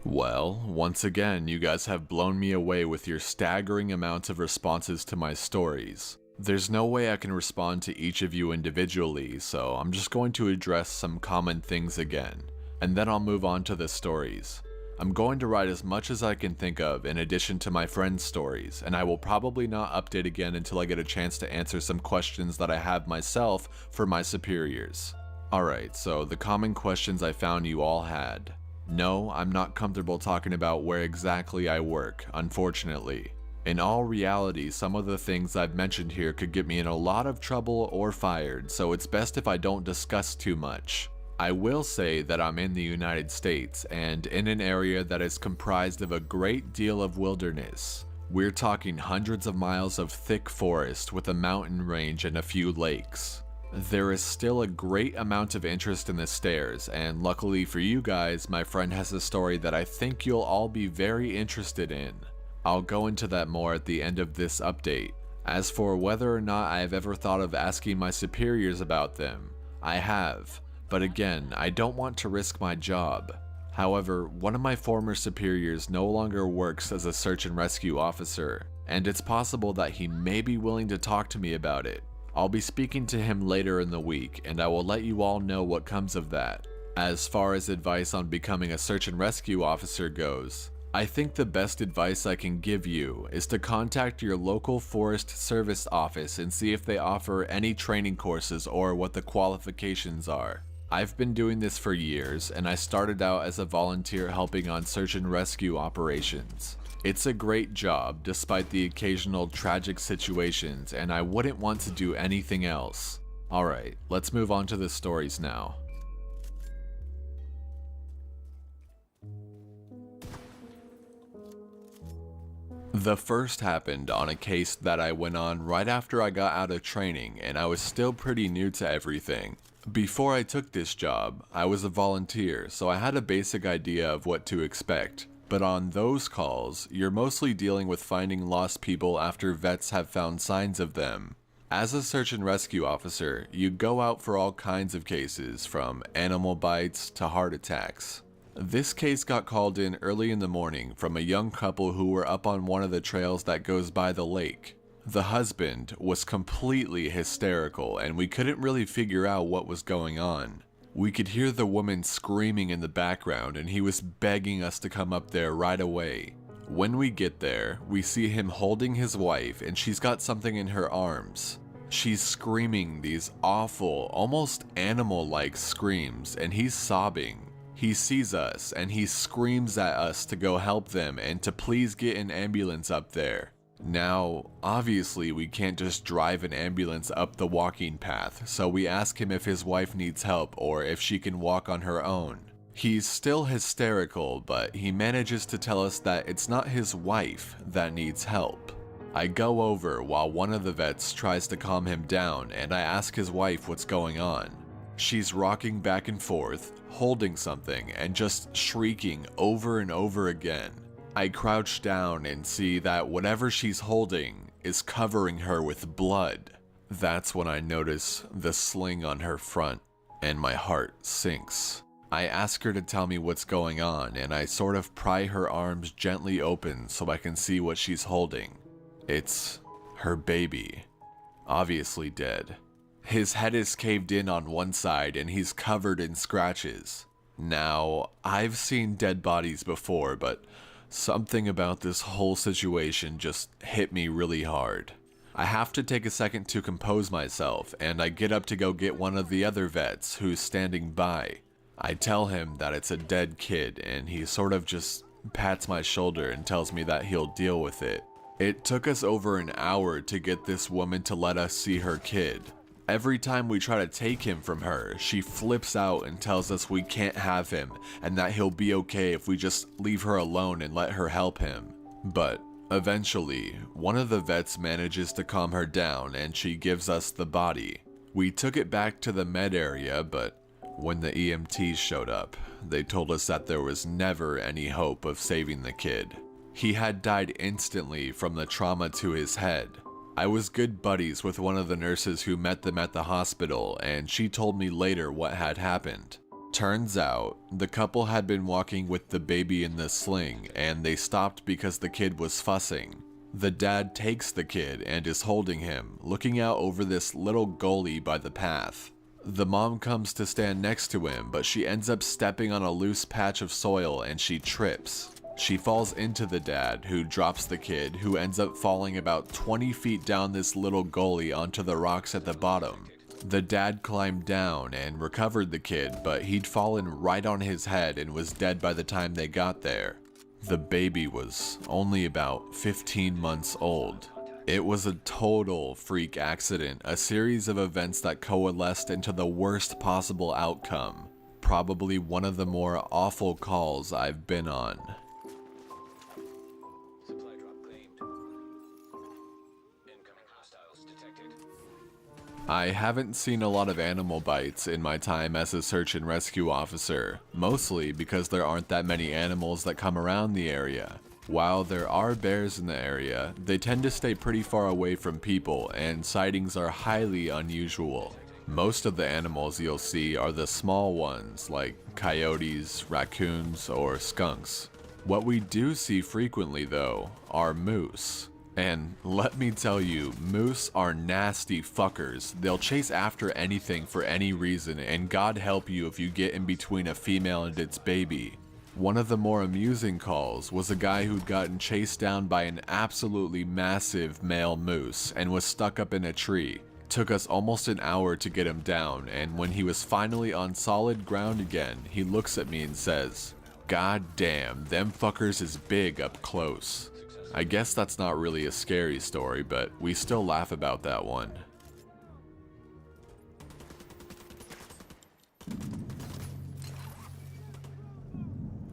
Well, once again, you guys have blown me away with your staggering amounts of responses to my stories. There's no way I can respond to each of you individually, so I'm just going to address some common things again, and then I'll move on to the stories. I'm going to write as much as I can think of in addition to my friends' stories, and I will probably not update again until I get a chance to answer some questions that I have myself for my superiors. Alright, so the common questions I found you all had. No, I'm not comfortable talking about where exactly I work, unfortunately. In all reality, some of the things I've mentioned here could get me in a lot of trouble or fired, so it's best if I don't discuss too much. I will say that I'm in the United States, and in an area that is comprised of a great deal of wilderness. We're talking hundreds of miles of thick forest with a mountain range and a few lakes. There is still a great amount of interest in the stairs, and luckily for you guys, my friend has a story that I think you'll all be very interested in. I'll go into that more at the end of this update. As for whether or not I've ever thought of asking my superiors about them, I have, but again, I don't want to risk my job. However, one of my former superiors no longer works as a search and rescue officer, and it's possible that he may be willing to talk to me about it. I'll be speaking to him later in the week, and I will let you all know what comes of that. As far as advice on becoming a search and rescue officer goes, I think the best advice I can give you is to contact your local Forest Service office and see if they offer any training courses or what the qualifications are. I've been doing this for years, and I started out as a volunteer helping on search and rescue operations. It's a great job despite the occasional tragic situations, and I wouldn't want to do anything else. Alright, let's move on to the stories now. The first happened on a case that I went on right after I got out of training, and I was still pretty new to everything. Before I took this job, I was a volunteer, so I had a basic idea of what to expect. But on those calls, you're mostly dealing with finding lost people after vets have found signs of them. As a search and rescue officer, you go out for all kinds of cases, from animal bites to heart attacks. This case got called in early in the morning from a young couple who were up on one of the trails that goes by the lake. The husband was completely hysterical, and we couldn't really figure out what was going on. We could hear the woman screaming in the background, and he was begging us to come up there right away. When we get there, we see him holding his wife and she's got something in her arms. She's screaming these awful, almost animal-like screams, and he's sobbing. He sees us and he screams at us to go help them and to please get an ambulance up there. Now, obviously we can't just drive an ambulance up the walking path, so we ask him if his wife needs help or if she can walk on her own. He's still hysterical, but he manages to tell us that it's not his wife that needs help. I go over while one of the vets tries to calm him down, and I ask his wife what's going on. She's rocking back and forth, holding something, and just shrieking over and over again. I crouch down and see that whatever she's holding is covering her with blood. That's when I notice the sling on her front, and my heart sinks. I ask her to tell me what's going on, and I sort of pry her arms gently open so I can see what she's holding. It's her baby, obviously dead. His head is caved in on one side and he's covered in scratches. Now, I've seen dead bodies before, but something about this whole situation just hit me really hard. I have to take a second to compose myself, and I get up to go get one of the other vets who's standing by. I tell him that it's a dead kid, and he sort of just pats my shoulder and tells me that he'll deal with it. It took us over an hour to get this woman to let us see her kid. Every time we try to take him from her, she flips out and tells us we can't have him and that he'll be okay if we just leave her alone and let her help him. But eventually, one of the vets manages to calm her down and she gives us the body. We took it back to the med area, but when the EMTs showed up, they told us that there was never any hope of saving the kid. He had died instantly from the trauma to his head. I was good buddies with one of the nurses who met them at the hospital, and she told me later what had happened. Turns out, the couple had been walking with the baby in the sling, and they stopped because the kid was fussing. The dad takes the kid and is holding him, looking out over this little gully by the path. The mom comes to stand next to him, but she ends up stepping on a loose patch of soil and she trips. She falls into the dad, who drops the kid, who ends up falling about 20 feet down this little gully onto the rocks at the bottom. The dad climbed down and recovered the kid, but he'd fallen right on his head and was dead by the time they got there. The baby was only about 15 months old. It was a total freak accident, a series of events that coalesced into the worst possible outcome. Probably one of the more awful calls I've been on. Supply drop claimed. Incoming hostiles detected. I haven't seen a lot of animal bites in my time as a search and rescue officer, mostly because there aren't that many animals that come around the area. While there are bears in the area, they tend to stay pretty far away from people, and sightings are highly unusual. Most of the animals you'll see are the small ones, like coyotes, raccoons, or skunks. What we do see frequently, though, are moose. And let me tell you, moose are nasty fuckers. They'll chase after anything for any reason, and God help you if you get in between a female and its baby. One of the more amusing calls was a guy who'd gotten chased down by an absolutely massive male moose and was stuck up in a tree. Took us almost an hour to get him down, and when he was finally on solid ground again, he looks at me and says, "God damn, them fuckers is big up close." I guess that's not really a scary story, but we still laugh about that one.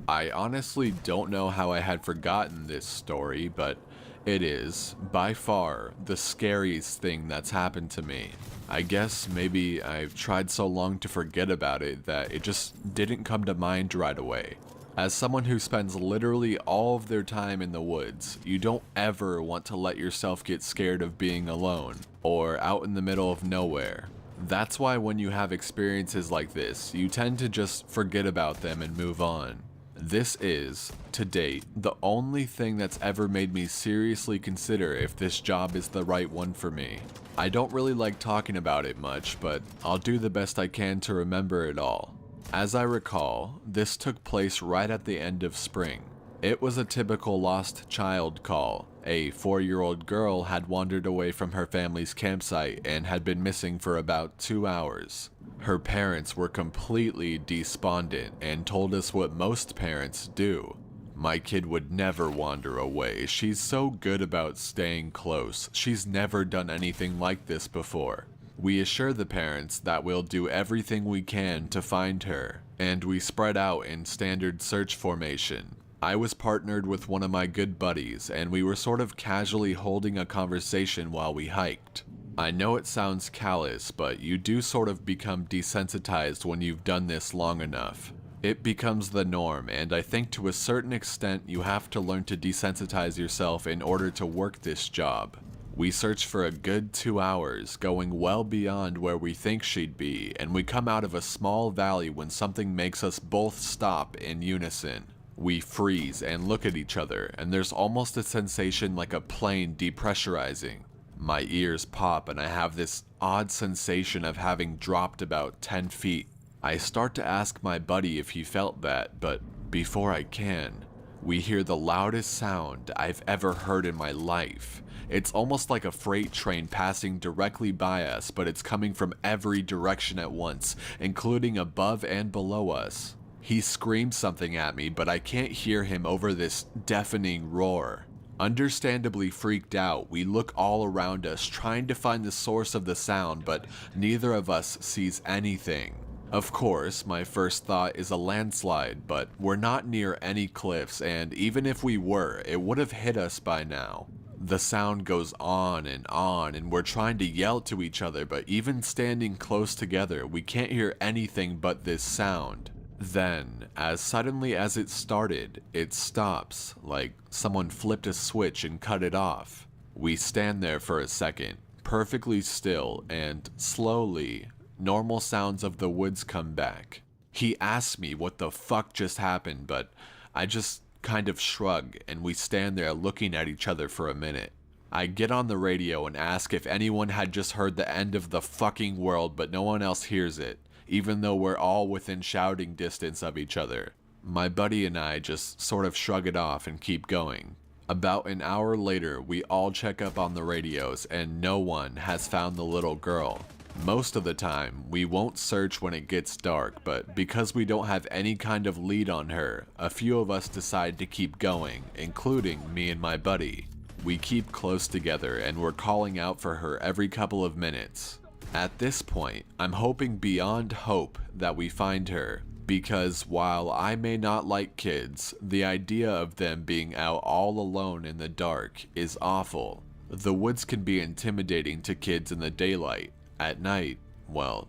I honestly don't know how I had forgotten this story, but it is, by far, the scariest thing that's happened to me. I guess maybe I've tried so long to forget about it that it just didn't come to mind right away. As someone who spends literally all of their time in the woods, you don't ever want to let yourself get scared of being alone, or out in the middle of nowhere. That's why when you have experiences like this, you tend to just forget about them and move on. This is, to date, the only thing that's ever made me seriously consider if this job is the right one for me. I don't really like talking about it much, but I'll do the best I can to remember it all. As I recall, this took place right at the end of spring. It was a typical lost child call. A 4-year-old girl had wandered away from her family's campsite and had been missing for about 2 hours. Her parents were completely despondent and told us what most parents do. My kid would never wander away. She's so good about staying close. She's never done anything like this before. We assure the parents that we'll do everything we can to find her, and we spread out in standard search formation. I was partnered with one of my good buddies, and we were sort of casually holding a conversation while we hiked. I know it sounds callous, but you do sort of become desensitized when you've done this long enough. It becomes the norm, and I think to a certain extent you have to learn to desensitize yourself in order to work this job. We search for a good 2 hours, going well beyond where we think she'd be, and we come out of a small valley when something makes us both stop in unison. We freeze and look at each other, and there's almost a sensation like a plane depressurizing. My ears pop and I have this odd sensation of having dropped about 10 feet. I start to ask my buddy if he felt that, but before I can, we hear the loudest sound I've ever heard in my life. It's almost like a freight train passing directly by us, but it's coming from every direction at once, including above and below us. He screams something at me, but I can't hear him over this deafening roar. Understandably freaked out, we look all around us trying to find the source of the sound, but neither of us sees anything. Of course, my first thought is a landslide, but we're not near any cliffs, and even if we were, it would have hit us by now. The sound goes on, and we're trying to yell to each other, but even standing close together, we can't hear anything but this sound. Then, as suddenly as it started, it stops, like someone flipped a switch and cut it off. We stand there for a second, perfectly still, and slowly, normal sounds of the woods come back. He asks me what the fuck just happened, but I just kind of shrug, and we stand there looking at each other for a minute. I get on the radio and ask if anyone had just heard the end of the fucking world, but no one else hears it, even though we're all within shouting distance of each other. My buddy and I just sort of shrug it off and keep going. About an hour later, we all check up on the radios, and no one has found the little girl. Most of the time, we won't search when it gets dark, but because we don't have any kind of lead on her, a few of us decide to keep going, including me and my buddy. We keep close together and we're calling out for her every couple of minutes. At this point, I'm hoping beyond hope that we find her, because while I may not like kids, the idea of them being out all alone in the dark is awful. The woods can be intimidating to kids in the daylight. At night, well,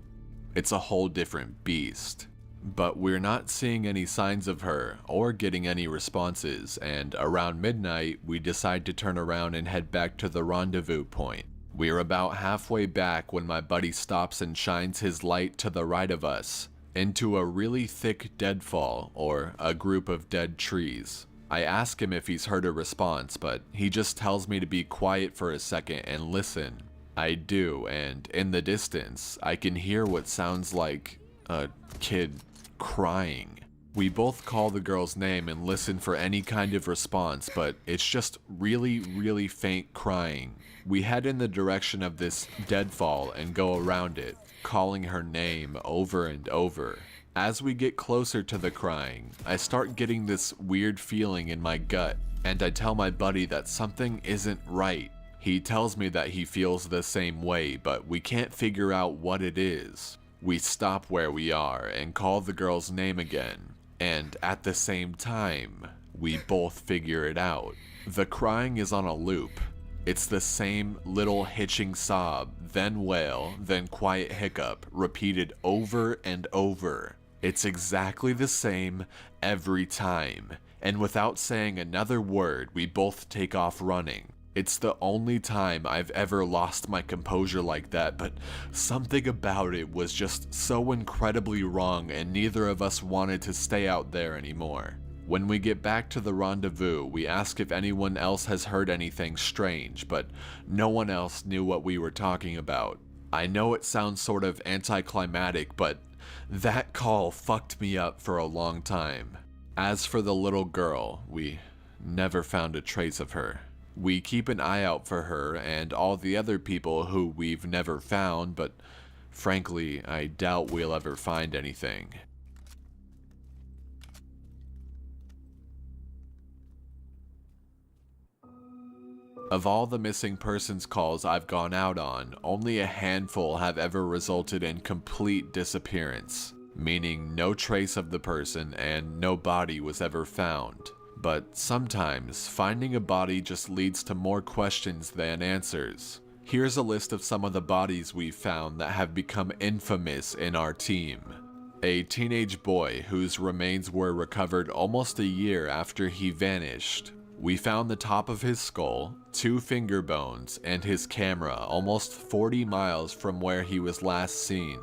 it's a whole different beast. But we're not seeing any signs of her or getting any responses, and around midnight, we decide to turn around and head back to the rendezvous point. We're about halfway back when my buddy stops and shines his light to the right of us, into a really thick deadfall, or a group of dead trees. I ask him if he's heard a response, but he just tells me to be quiet for a second and listen. I do, and in the distance, I can hear what sounds like a kid crying. We both call the girl's name and listen for any kind of response, but it's just really, really faint crying. We head in the direction of this deadfall and go around it, calling her name over and over. As we get closer to the crying, I start getting this weird feeling in my gut, and I tell my buddy that something isn't right. He tells me that he feels the same way, but we can't figure out what it is. We stop where we are and call the girl's name again, and at the same time, we both figure it out. The crying is on a loop. It's the same little hitching sob, then wail, then quiet hiccup, repeated over and over. It's exactly the same every time, and without saying another word, we both take off running. It's the only time I've ever lost my composure like that, but something about it was just so incredibly wrong, and neither of us wanted to stay out there anymore. When we get back to the rendezvous, we ask if anyone else has heard anything strange, but no one else knew what we were talking about. I know it sounds sort of anticlimactic, but that call fucked me up for a long time. As for the little girl, we never found a trace of her. We keep an eye out for her and all the other people who we've never found, but frankly, I doubt we'll ever find anything. Of all the missing persons calls I've gone out on, only a handful have ever resulted in complete disappearance, meaning no trace of the person and no body was ever found. But sometimes, finding a body just leads to more questions than answers. Here's a list of some of the bodies we've found that have become infamous in our team. A teenage boy whose remains were recovered almost a year after he vanished. We found the top of his skull, 2 finger bones, and his camera almost 40 miles from where he was last seen.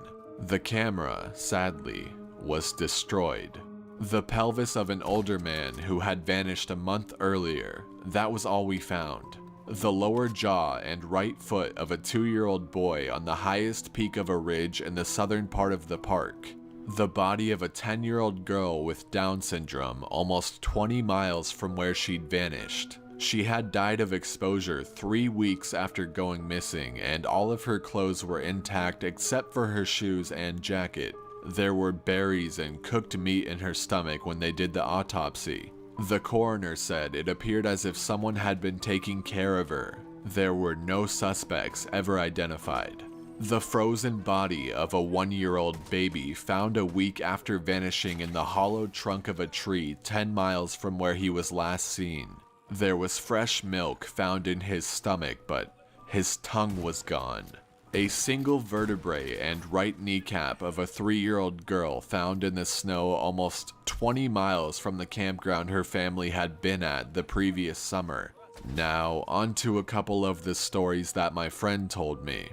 The camera, sadly, was destroyed. The pelvis of an older man who had vanished a month earlier, that was all we found. The lower jaw and right foot of a 2-year-old boy on the highest peak of a ridge in the southern part of the park. The body of a 10-year-old girl with Down syndrome almost 20 miles from where she'd vanished. She had died of exposure 3 weeks after going missing, and all of her clothes were intact except for her shoes and jacket. There were berries and cooked meat in her stomach when they did the autopsy. The coroner said it appeared as if someone had been taking care of her. There were no suspects ever identified. The frozen body of a 1-year-old baby found a week after vanishing in the hollow trunk of a tree 10 miles from where he was last seen. There was fresh milk found in his stomach, but his tongue was gone. A single vertebrae and right kneecap of a 3-year-old girl found in the snow almost 20 miles from the campground her family had been at the previous summer. Now, on to a couple of the stories that my friend told me.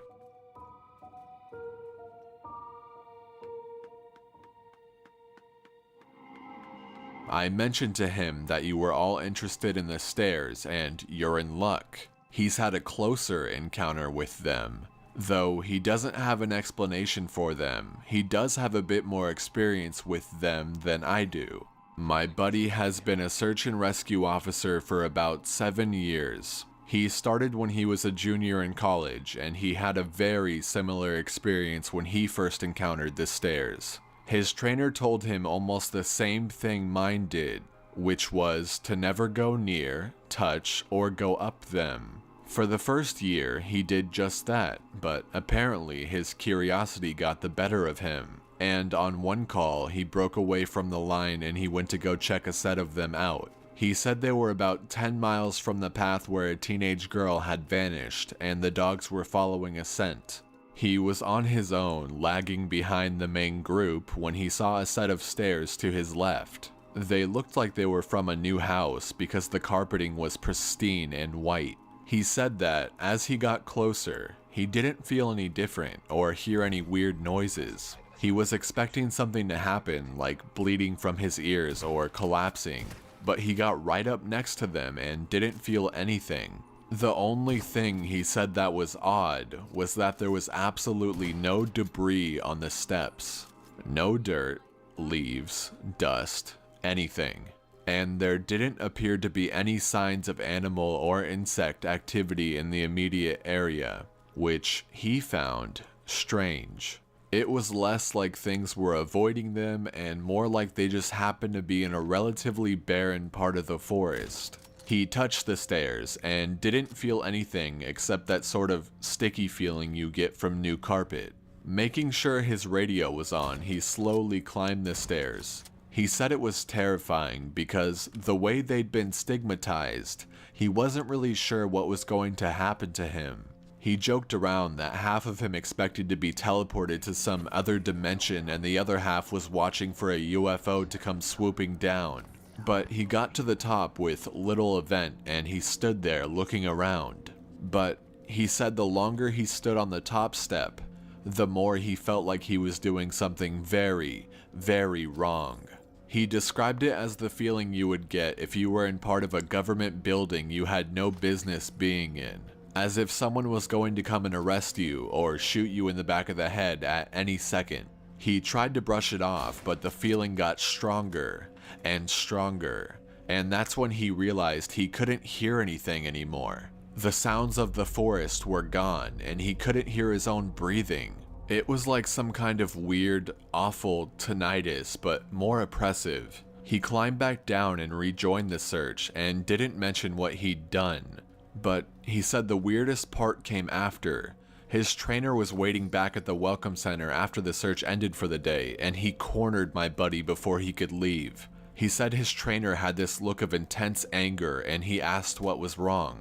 I mentioned to him that you were all interested in the stairs, and you're in luck. He's had a closer encounter with them. Though he doesn't have an explanation for them, he does have a bit more experience with them than I do. My buddy has been a search and rescue officer for about 7 years. He started when he was a junior in college, and he had a very similar experience when he first encountered the stairs. His trainer told him almost the same thing mine did, which was to never go near, touch, or go up them. For the first year, he did just that, but apparently his curiosity got the better of him, and on one call, he broke away from the line and he went to go check a set of them out. He said they were about 10 miles from the path where a teenage girl had vanished, and the dogs were following a scent. He was on his own, lagging behind the main group, when he saw a set of stairs to his left. They looked like they were from a new house because the carpeting was pristine and white. He said that, as he got closer, he didn't feel any different or hear any weird noises. He was expecting something to happen, like bleeding from his ears or collapsing, but he got right up next to them and didn't feel anything. The only thing he said that was odd was that there was absolutely no debris on the steps. No dirt, leaves, dust, anything. And there didn't appear to be any signs of animal or insect activity in the immediate area, which he found strange. It was less like things were avoiding them and more like they just happened to be in a relatively barren part of the forest. He touched the stairs and didn't feel anything except that sort of sticky feeling you get from new carpet. Making sure his radio was on, he slowly climbed the stairs. He said it was terrifying because the way they'd been stigmatized, he wasn't really sure what was going to happen to him. He joked around that half of him expected to be teleported to some other dimension and the other half was watching for a UFO to come swooping down. But he got to the top with little event and he stood there looking around. But he said the longer he stood on the top step, the more he felt like he was doing something very, very wrong. He described it as the feeling you would get if you were in part of a government building you had no business being in. As if someone was going to come and arrest you or shoot you in the back of the head at any second. He tried to brush it off, but the feeling got stronger, and stronger, and that's when he realized he couldn't hear anything anymore. The sounds of the forest were gone, and he couldn't hear his own breathing. It was like some kind of weird, awful tinnitus, but more oppressive. He climbed back down and rejoined the search and didn't mention what he'd done. But he said the weirdest part came after. His trainer was waiting back at the welcome center after the search ended for the day, and he cornered my buddy before he could leave. He said his trainer had this look of intense anger, and he asked what was wrong.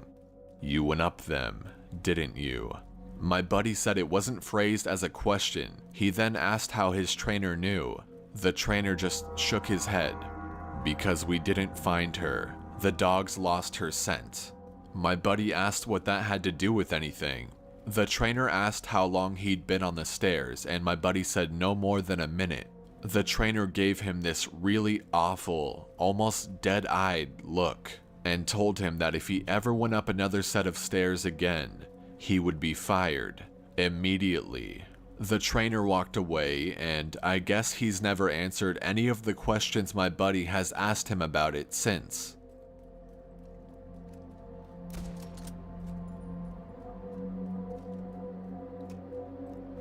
"You went up them, didn't you?" My buddy said it wasn't phrased as a question. He then asked how his trainer knew. The trainer just shook his head. "Because we didn't find her. The dogs lost her scent." My buddy asked what that had to do with anything. The trainer asked how long he'd been on the stairs, and my buddy said no more than a minute. The trainer gave him this really awful, almost dead-eyed look, and told him that if he ever went up another set of stairs again, he would be fired immediately. The trainer walked away, and I guess he's never answered any of the questions my buddy has asked him about it since.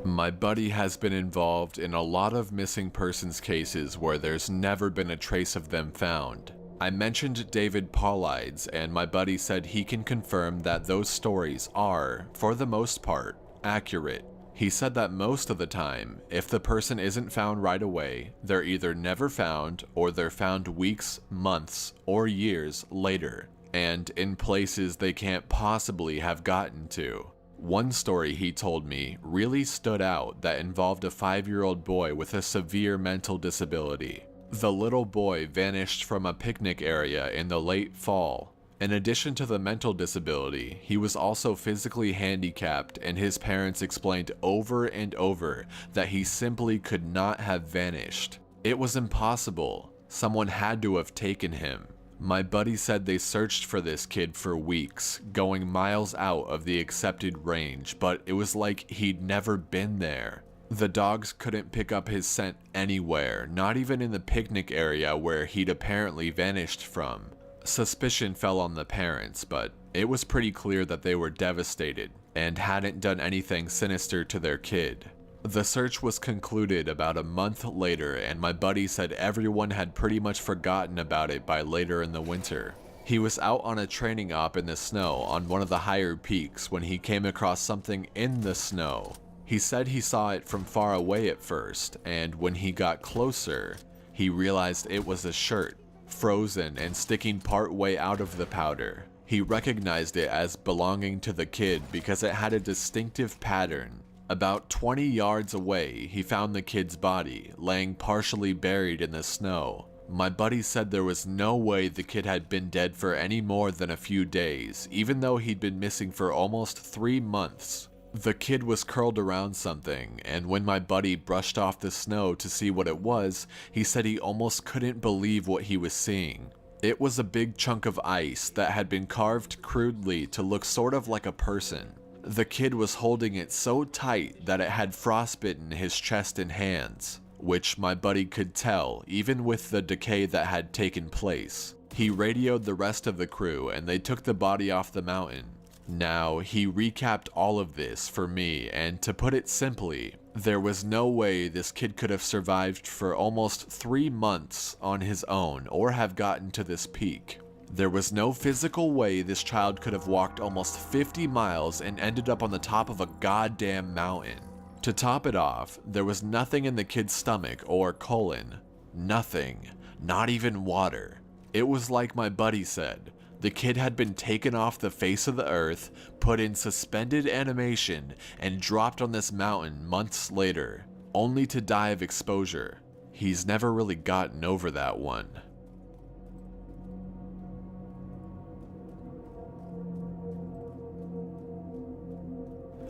My buddy has been involved in a lot of missing persons cases where there's never been a trace of them found. I mentioned David Paulides, and my buddy said he can confirm that those stories are, for the most part, accurate. He said that most of the time, if the person isn't found right away, they're either never found or they're found weeks, months, or years later, and in places they can't possibly have gotten to. One story he told me really stood out that involved a 5-year-old boy with a severe mental disability. The little boy vanished from a picnic area in the late fall. In addition to the mental disability, he was also physically handicapped, and his parents explained over and over that he simply could not have vanished. It was impossible. Someone had to have taken him. My buddy said they searched for this kid for weeks, going miles out of the accepted range, but it was like he'd never been there. The dogs couldn't pick up his scent anywhere, not even in the picnic area where he'd apparently vanished from. Suspicion fell on the parents, but it was pretty clear that they were devastated and hadn't done anything sinister to their kid. The search was concluded about a month later, and my buddy said everyone had pretty much forgotten about it by later in the winter. He was out on a training op in the snow on one of the higher peaks when he came across something in the snow. He said he saw it from far away at first, and when he got closer, he realized it was a shirt, frozen and sticking part way out of the powder. He recognized it as belonging to the kid because it had a distinctive pattern. About 20 yards away, he found the kid's body, laying partially buried in the snow. My buddy said there was no way the kid had been dead for any more than a few days, even though he'd been missing for almost 3 months. The kid was curled around something, and when my buddy brushed off the snow to see what it was, he said he almost couldn't believe what he was seeing. It was a big chunk of ice that had been carved crudely to look sort of like a person. The kid was holding it so tight that it had frostbitten his chest and hands, which my buddy could tell even with the decay that had taken place. He radioed the rest of the crew and they took the body off the mountain. Now, he recapped all of this for me, and to put it simply, there was no way this kid could have survived for almost 3 months on his own or have gotten to this peak. There was no physical way this child could have walked almost 50 miles and ended up on the top of a goddamn mountain. To top it off, there was nothing in the kid's stomach or colon. Nothing. Not even water. It was like my buddy said. The kid had been taken off the face of the earth, put in suspended animation, and dropped on this mountain months later, only to die of exposure. He's never really gotten over that one.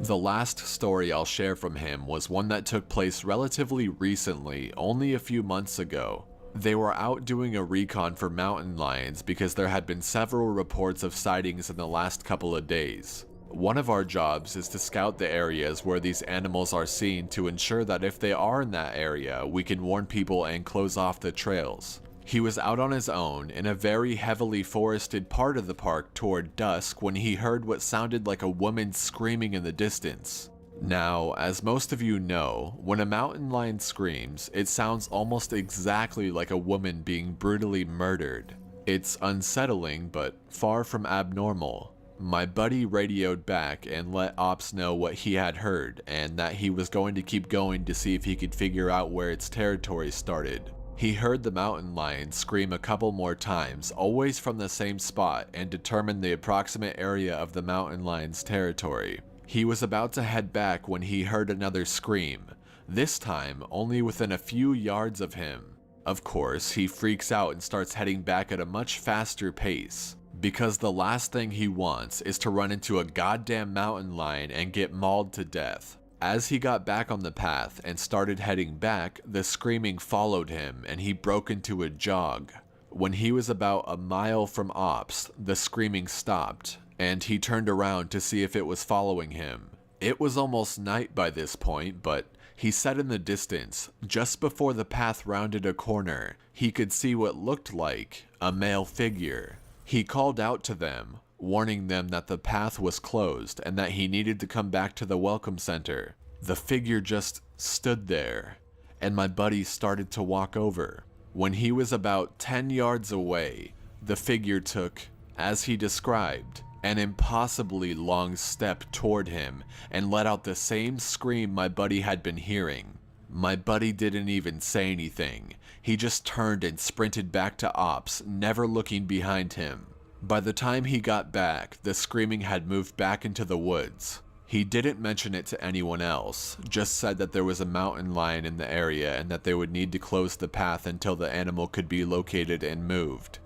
The last story I'll share from him was one that took place relatively recently, only a few months ago. They were out doing a recon for mountain lions because there had been several reports of sightings in the last couple of days. One of our jobs is to scout the areas where these animals are seen to ensure that if they are in that area, we can warn people and close off the trails. He was out on his own in a very heavily forested part of the park toward dusk when he heard what sounded like a woman screaming in the distance. Now, as most of you know, when a mountain lion screams, it sounds almost exactly like a woman being brutally murdered. It's unsettling, but far from abnormal. My buddy radioed back and let Ops know what he had heard, and that he was going to keep going to see if he could figure out where its territory started. He heard the mountain lion scream a couple more times, always from the same spot, and determined the approximate area of the mountain lion's territory. He was about to head back when he heard another scream, this time only within a few yards of him. Of course, he freaks out and starts heading back at a much faster pace, because the last thing he wants is to run into a goddamn mountain lion and get mauled to death. As he got back on the path and started heading back, the screaming followed him and he broke into a jog. When he was about a mile from Ops, the screaming stopped, and he turned around to see if it was following him. It was almost night by this point, but he said in the distance, just before the path rounded a corner, he could see what looked like a male figure. He called out to them, warning them that the path was closed and that he needed to come back to the welcome center. The figure just stood there, and my buddy started to walk over. When he was about 10 yards away, the figure took, as he described, an impossibly long step toward him and let out the same scream my buddy had been hearing. My buddy didn't even say anything. He just turned and sprinted back to Ops, never looking behind him. By the time he got back, the screaming had moved back into the woods. He didn't mention it to anyone else, just said that there was a mountain lion in the area and that they would need to close the path until the animal could be located and moved.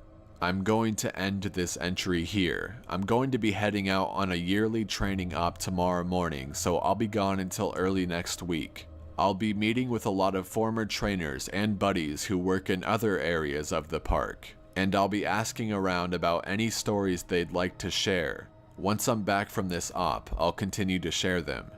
I'm going to end this entry here. I'm going to be heading out on a yearly training op tomorrow morning, so I'll be gone until early next week. I'll be meeting with a lot of former trainers and buddies who work in other areas of the park, and I'll be asking around about any stories they'd like to share. Once I'm back from this op, I'll continue to share them.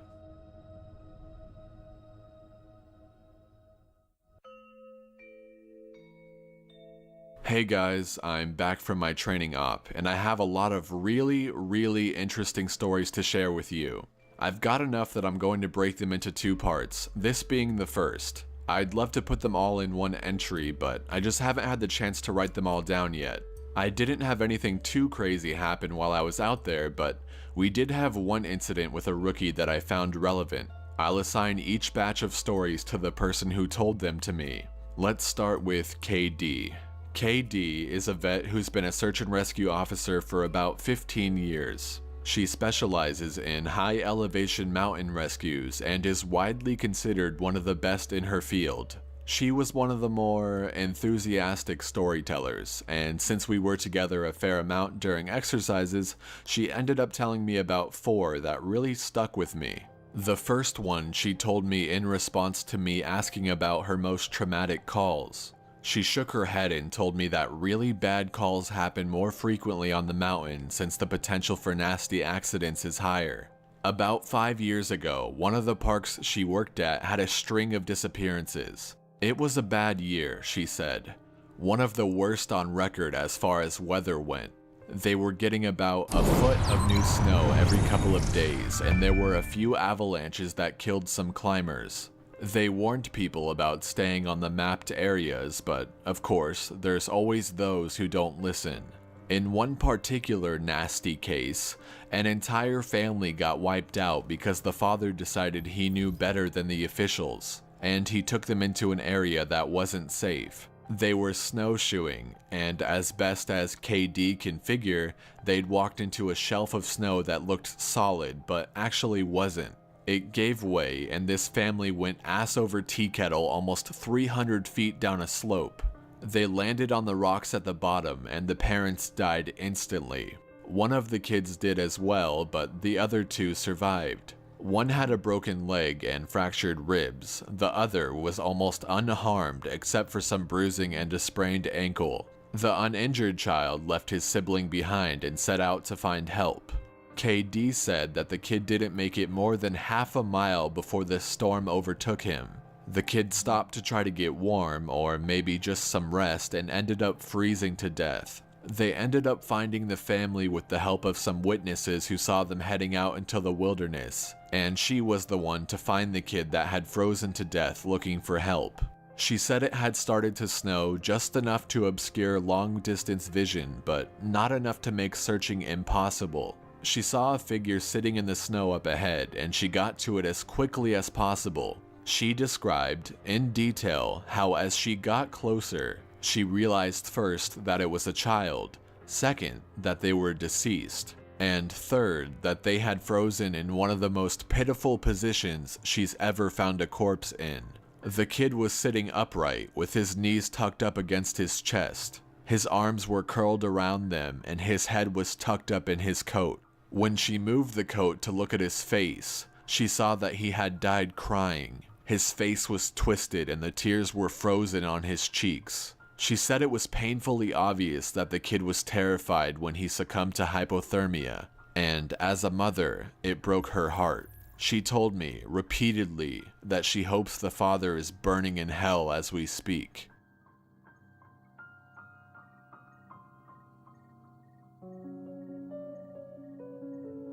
Hey guys, I'm back from my training op, and I have a lot of really interesting stories to share with you. I've got enough that I'm going to break them into 2 parts, this being the first. I'd love to put them all in one entry, but I just haven't had the chance to write them all down yet. I didn't have anything too crazy happen while I was out there, but we did have one incident with a rookie that I found relevant. I'll assign each batch of stories to the person who told them to me. Let's start with KD. KD is a vet who's been a search and rescue officer for about 15 years. She specializes in high elevation mountain rescues and is widely considered one of the best in her field. She was one of the more enthusiastic storytellers, and since we were together a fair amount during exercises, she ended up telling me about 4 that really stuck with me. The first one she told me in response to me asking about her most traumatic calls. She shook her head and told me that really bad calls happen more frequently on the mountain since the potential for nasty accidents is higher. About 5 years ago, one of the parks she worked at had a string of disappearances. It was a bad year, she said. One of the worst on record as far as weather went. They were getting about a foot of new snow every couple of days, and there were a few avalanches that killed some climbers. They warned people about staying on the mapped areas, but of course, there's always those who don't listen. In one particular nasty case, an entire family got wiped out because the father decided he knew better than the officials, and he took them into an area that wasn't safe. They were snowshoeing, and as best as KD can figure, they'd walked into a shelf of snow that looked solid, but actually wasn't. It gave way, and this family went ass over tea kettle almost 300 feet down a slope. They landed on the rocks at the bottom, and the parents died instantly. One of the kids did as well, but the other 2 survived. One had a broken leg and fractured ribs. The other was almost unharmed except for some bruising and a sprained ankle. The uninjured child left his sibling behind and set out to find help. KD said that the kid didn't make it more than half a mile before the storm overtook him. The kid stopped to try to get warm or maybe just some rest and ended up freezing to death. They ended up finding the family with the help of some witnesses who saw them heading out into the wilderness, and she was the one to find the kid that had frozen to death looking for help. She said it had started to snow just enough to obscure long-distance vision, but not enough to make searching impossible. She saw a figure sitting in the snow up ahead, and she got to it as quickly as possible. She described, in detail, how as she got closer, she realized first that it was a child, second, that they were deceased, and third, that they had frozen in one of the most pitiful positions she's ever found a corpse in. The kid was sitting upright, with his knees tucked up against his chest. His arms were curled around them, and his head was tucked up in his coat. When she moved the coat to look at his face, she saw that he had died crying. His face was twisted and the tears were frozen on his cheeks. She said it was painfully obvious that the kid was terrified when he succumbed to hypothermia, and as a mother, it broke her heart. She told me, repeatedly, that she hopes the father is burning in hell as we speak.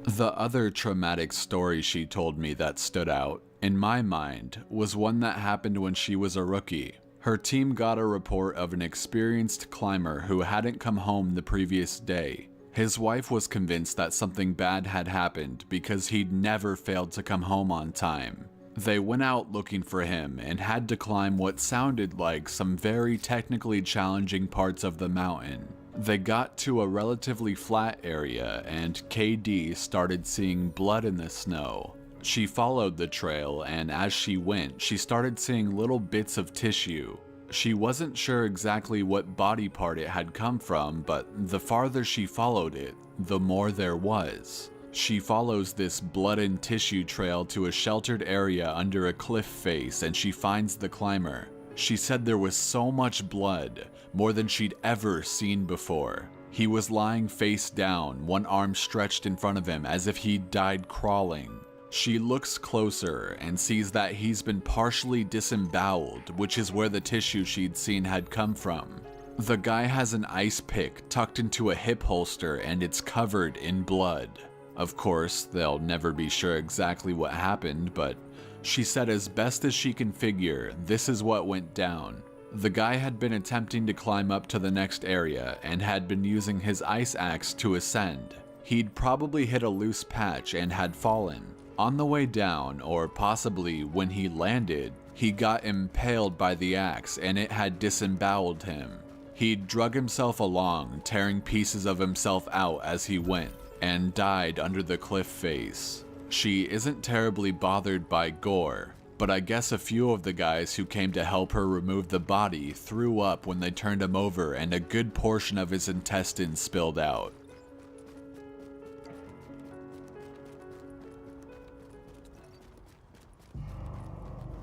The other traumatic story she told me that stood out, in my mind, was one that happened when she was a rookie. Her team got a report of an experienced climber who hadn't come home the previous day. His wife was convinced that something bad had happened because he'd never failed to come home on time. They went out looking for him and had to climb what sounded like some very technically challenging parts of the mountain. They got to a relatively flat area and KD started seeing blood in the snow. She followed the trail, and as she went, she started seeing little bits of tissue. She wasn't sure exactly what body part it had come from, but the farther she followed it, the more there was. She follows this blood and tissue trail to a sheltered area under a cliff face, and she finds the climber. She said there was so much blood, more than she'd ever seen before. He was lying face down, one arm stretched in front of him as if he'd died crawling. She looks closer and sees that he's been partially disemboweled, which is where the tissue she'd seen had come from. The guy has an ice pick tucked into a hip holster and it's covered in blood. Of course, they'll never be sure exactly what happened, but she said as best as she can figure, this is what went down. The guy had been attempting to climb up to the next area and had been using his ice axe to ascend. He'd probably hit a loose patch and had fallen. On the way down, or possibly when he landed, he got impaled by the axe and it had disemboweled him. He'd drug himself along, tearing pieces of himself out as he went, and died under the cliff face. She isn't terribly bothered by gore, but I guess a few of the guys who came to help her remove the body threw up when they turned him over and a good portion of his intestines spilled out.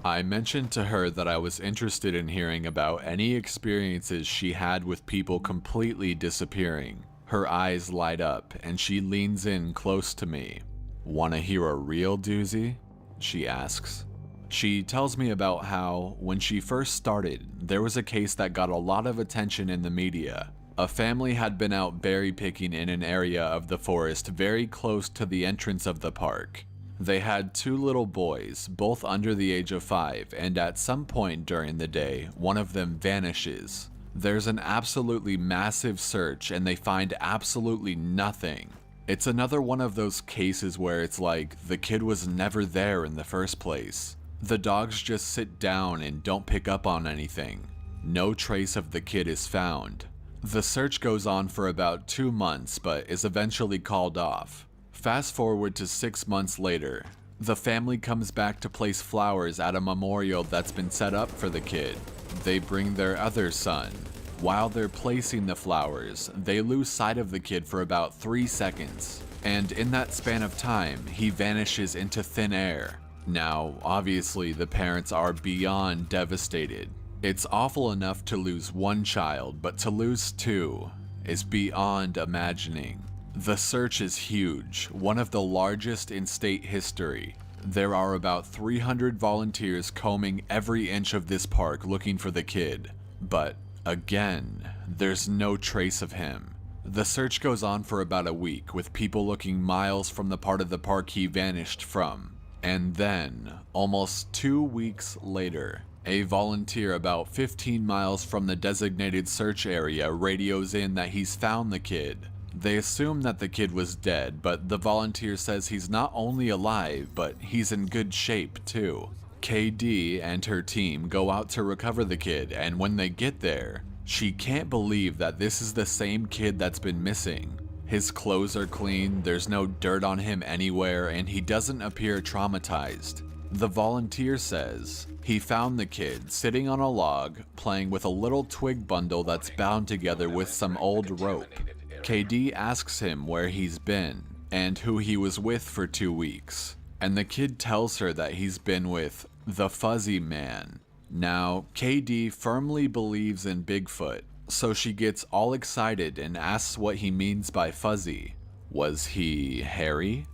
I mentioned to her that I was interested in hearing about any experiences she had with people completely disappearing. Her eyes light up and she leans in close to me. "Wanna hear a real doozy?" she asks. She tells me about how, when she first started, there was a case that got a lot of attention in the media. A family had been out berry picking in an area of the forest very close to the entrance of the park. They had 2 little boys, both under the age of 5, and at some point during the day, one of them vanishes. There's an absolutely massive search and they find absolutely nothing. It's another one of those cases where it's like the kid was never there in the first place. The dogs just sit down and don't pick up on anything. No trace of the kid is found. The search goes on for about 2 months but is eventually called off. Fast forward to 6 months later. The family comes back to place flowers at a memorial that's been set up for the kid. They bring their other son. While they're placing the flowers, they lose sight of the kid for about 3 seconds. And in that span of time, he vanishes into thin air. Now, obviously, the parents are beyond devastated. It's awful enough to lose 1 child, but to lose 2 is beyond imagining. The search is huge, one of the largest in state history. There are about 300 volunteers combing every inch of this park looking for the kid, but again, there's no trace of him. The search goes on for about a week, with people looking miles from the part of the park he vanished from. And then, almost 2 weeks later, a volunteer about 15 miles from the designated search area radios in that he's found the kid. They assume that the kid was dead, but the volunteer says he's not only alive, but he's in good shape too. KD and her team go out to recover the kid, and when they get there, she can't believe that this is the same kid that's been missing. His clothes are clean, there's no dirt on him anywhere, and he doesn't appear traumatized. The volunteer says he found the kid sitting on a log, playing with a little twig bundle that's bound together with some old rope. KD asks him where he's been and who he was with for 2 weeks, and the kid tells her that he's been with the Fuzzy Man. Now, KD firmly believes in Bigfoot, so she gets all excited and asks what he means by fuzzy. Was he hairy?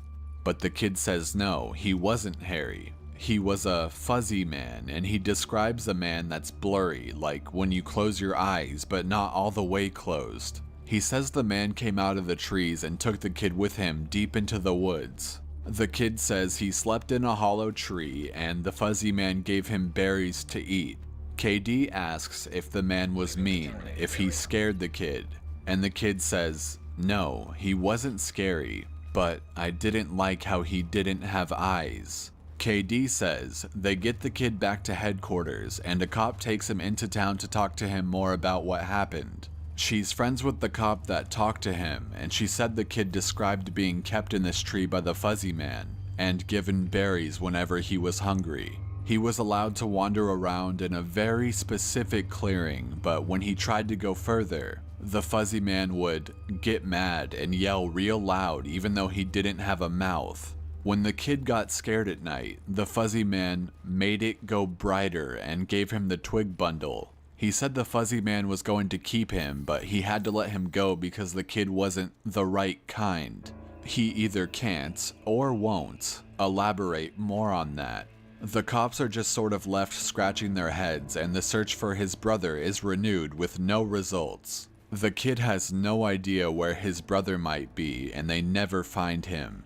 But the kid says no, he wasn't hairy. He was a fuzzy man, and he describes a man that's blurry, like when you close your eyes but not all the way closed. He says the man came out of the trees and took the kid with him deep into the woods. The kid says he slept in a hollow tree and the fuzzy man gave him berries to eat. KD asks if the man was mean, if he scared the kid, and the kid says, no, he wasn't scary, but I didn't like how he didn't have eyes. KD says they get the kid back to headquarters and a cop takes him into town to talk to him more about what happened. She's friends with the cop that talked to him, and she said the kid described being kept in this tree by the fuzzy man and given berries whenever he was hungry. He was allowed to wander around in a very specific clearing, but when he tried to go further, the fuzzy man would get mad and yell real loud even though he didn't have a mouth. When the kid got scared at night, the fuzzy man made it go brighter and gave him the twig bundle. He said the fuzzy man was going to keep him, but he had to let him go because the kid wasn't the right kind. He either can't or won't elaborate more on that. The cops are just sort of left scratching their heads, and the search for his brother is renewed with no results. The kid has no idea where his brother might be, and they never find him.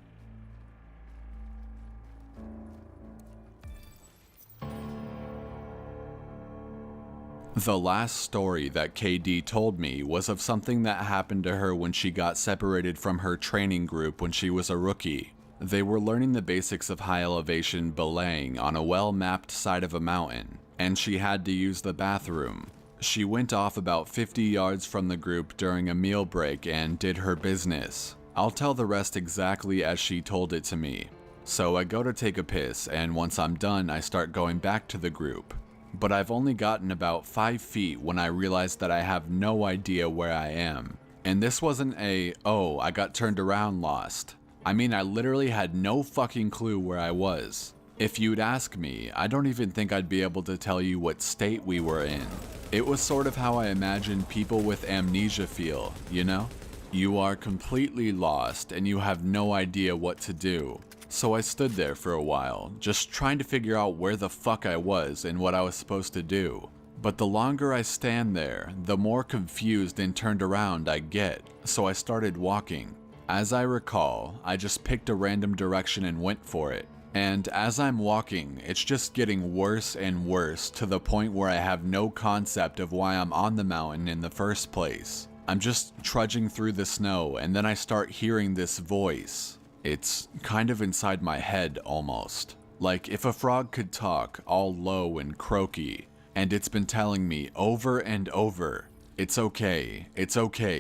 The last story that KD told me was of something that happened to her when she got separated from her training group when she was a rookie. They were learning the basics of high elevation belaying on a well-mapped side of a mountain, and she had to use the bathroom. She went off about 50 yards from the group during a meal break and did her business. I'll tell the rest exactly as she told it to me. So I go to take a piss, and once I'm done, I start going back to the group. But I've only gotten about 5 feet when I realized that I have no idea where I am. And this wasn't a, oh, I got turned around lost. I mean, I literally had no fucking clue where I was. If you'd ask me, I don't even think I'd be able to tell you what state we were in. It was sort of how I imagine people with amnesia feel, you know? You are completely lost and you have no idea what to do. So I stood there for a while, just trying to figure out where the fuck I was and what I was supposed to do. But the longer I stand there, the more confused and turned around I get, so I started walking. As I recall, I just picked a random direction and went for it. And as I'm walking, it's just getting worse and worse to the point where I have no concept of why I'm on the mountain in the first place. I'm just trudging through the snow and then I start hearing this voice. It's kind of inside my head almost. Like if a frog could talk, all low and croaky, and it's been telling me over and over, it's okay,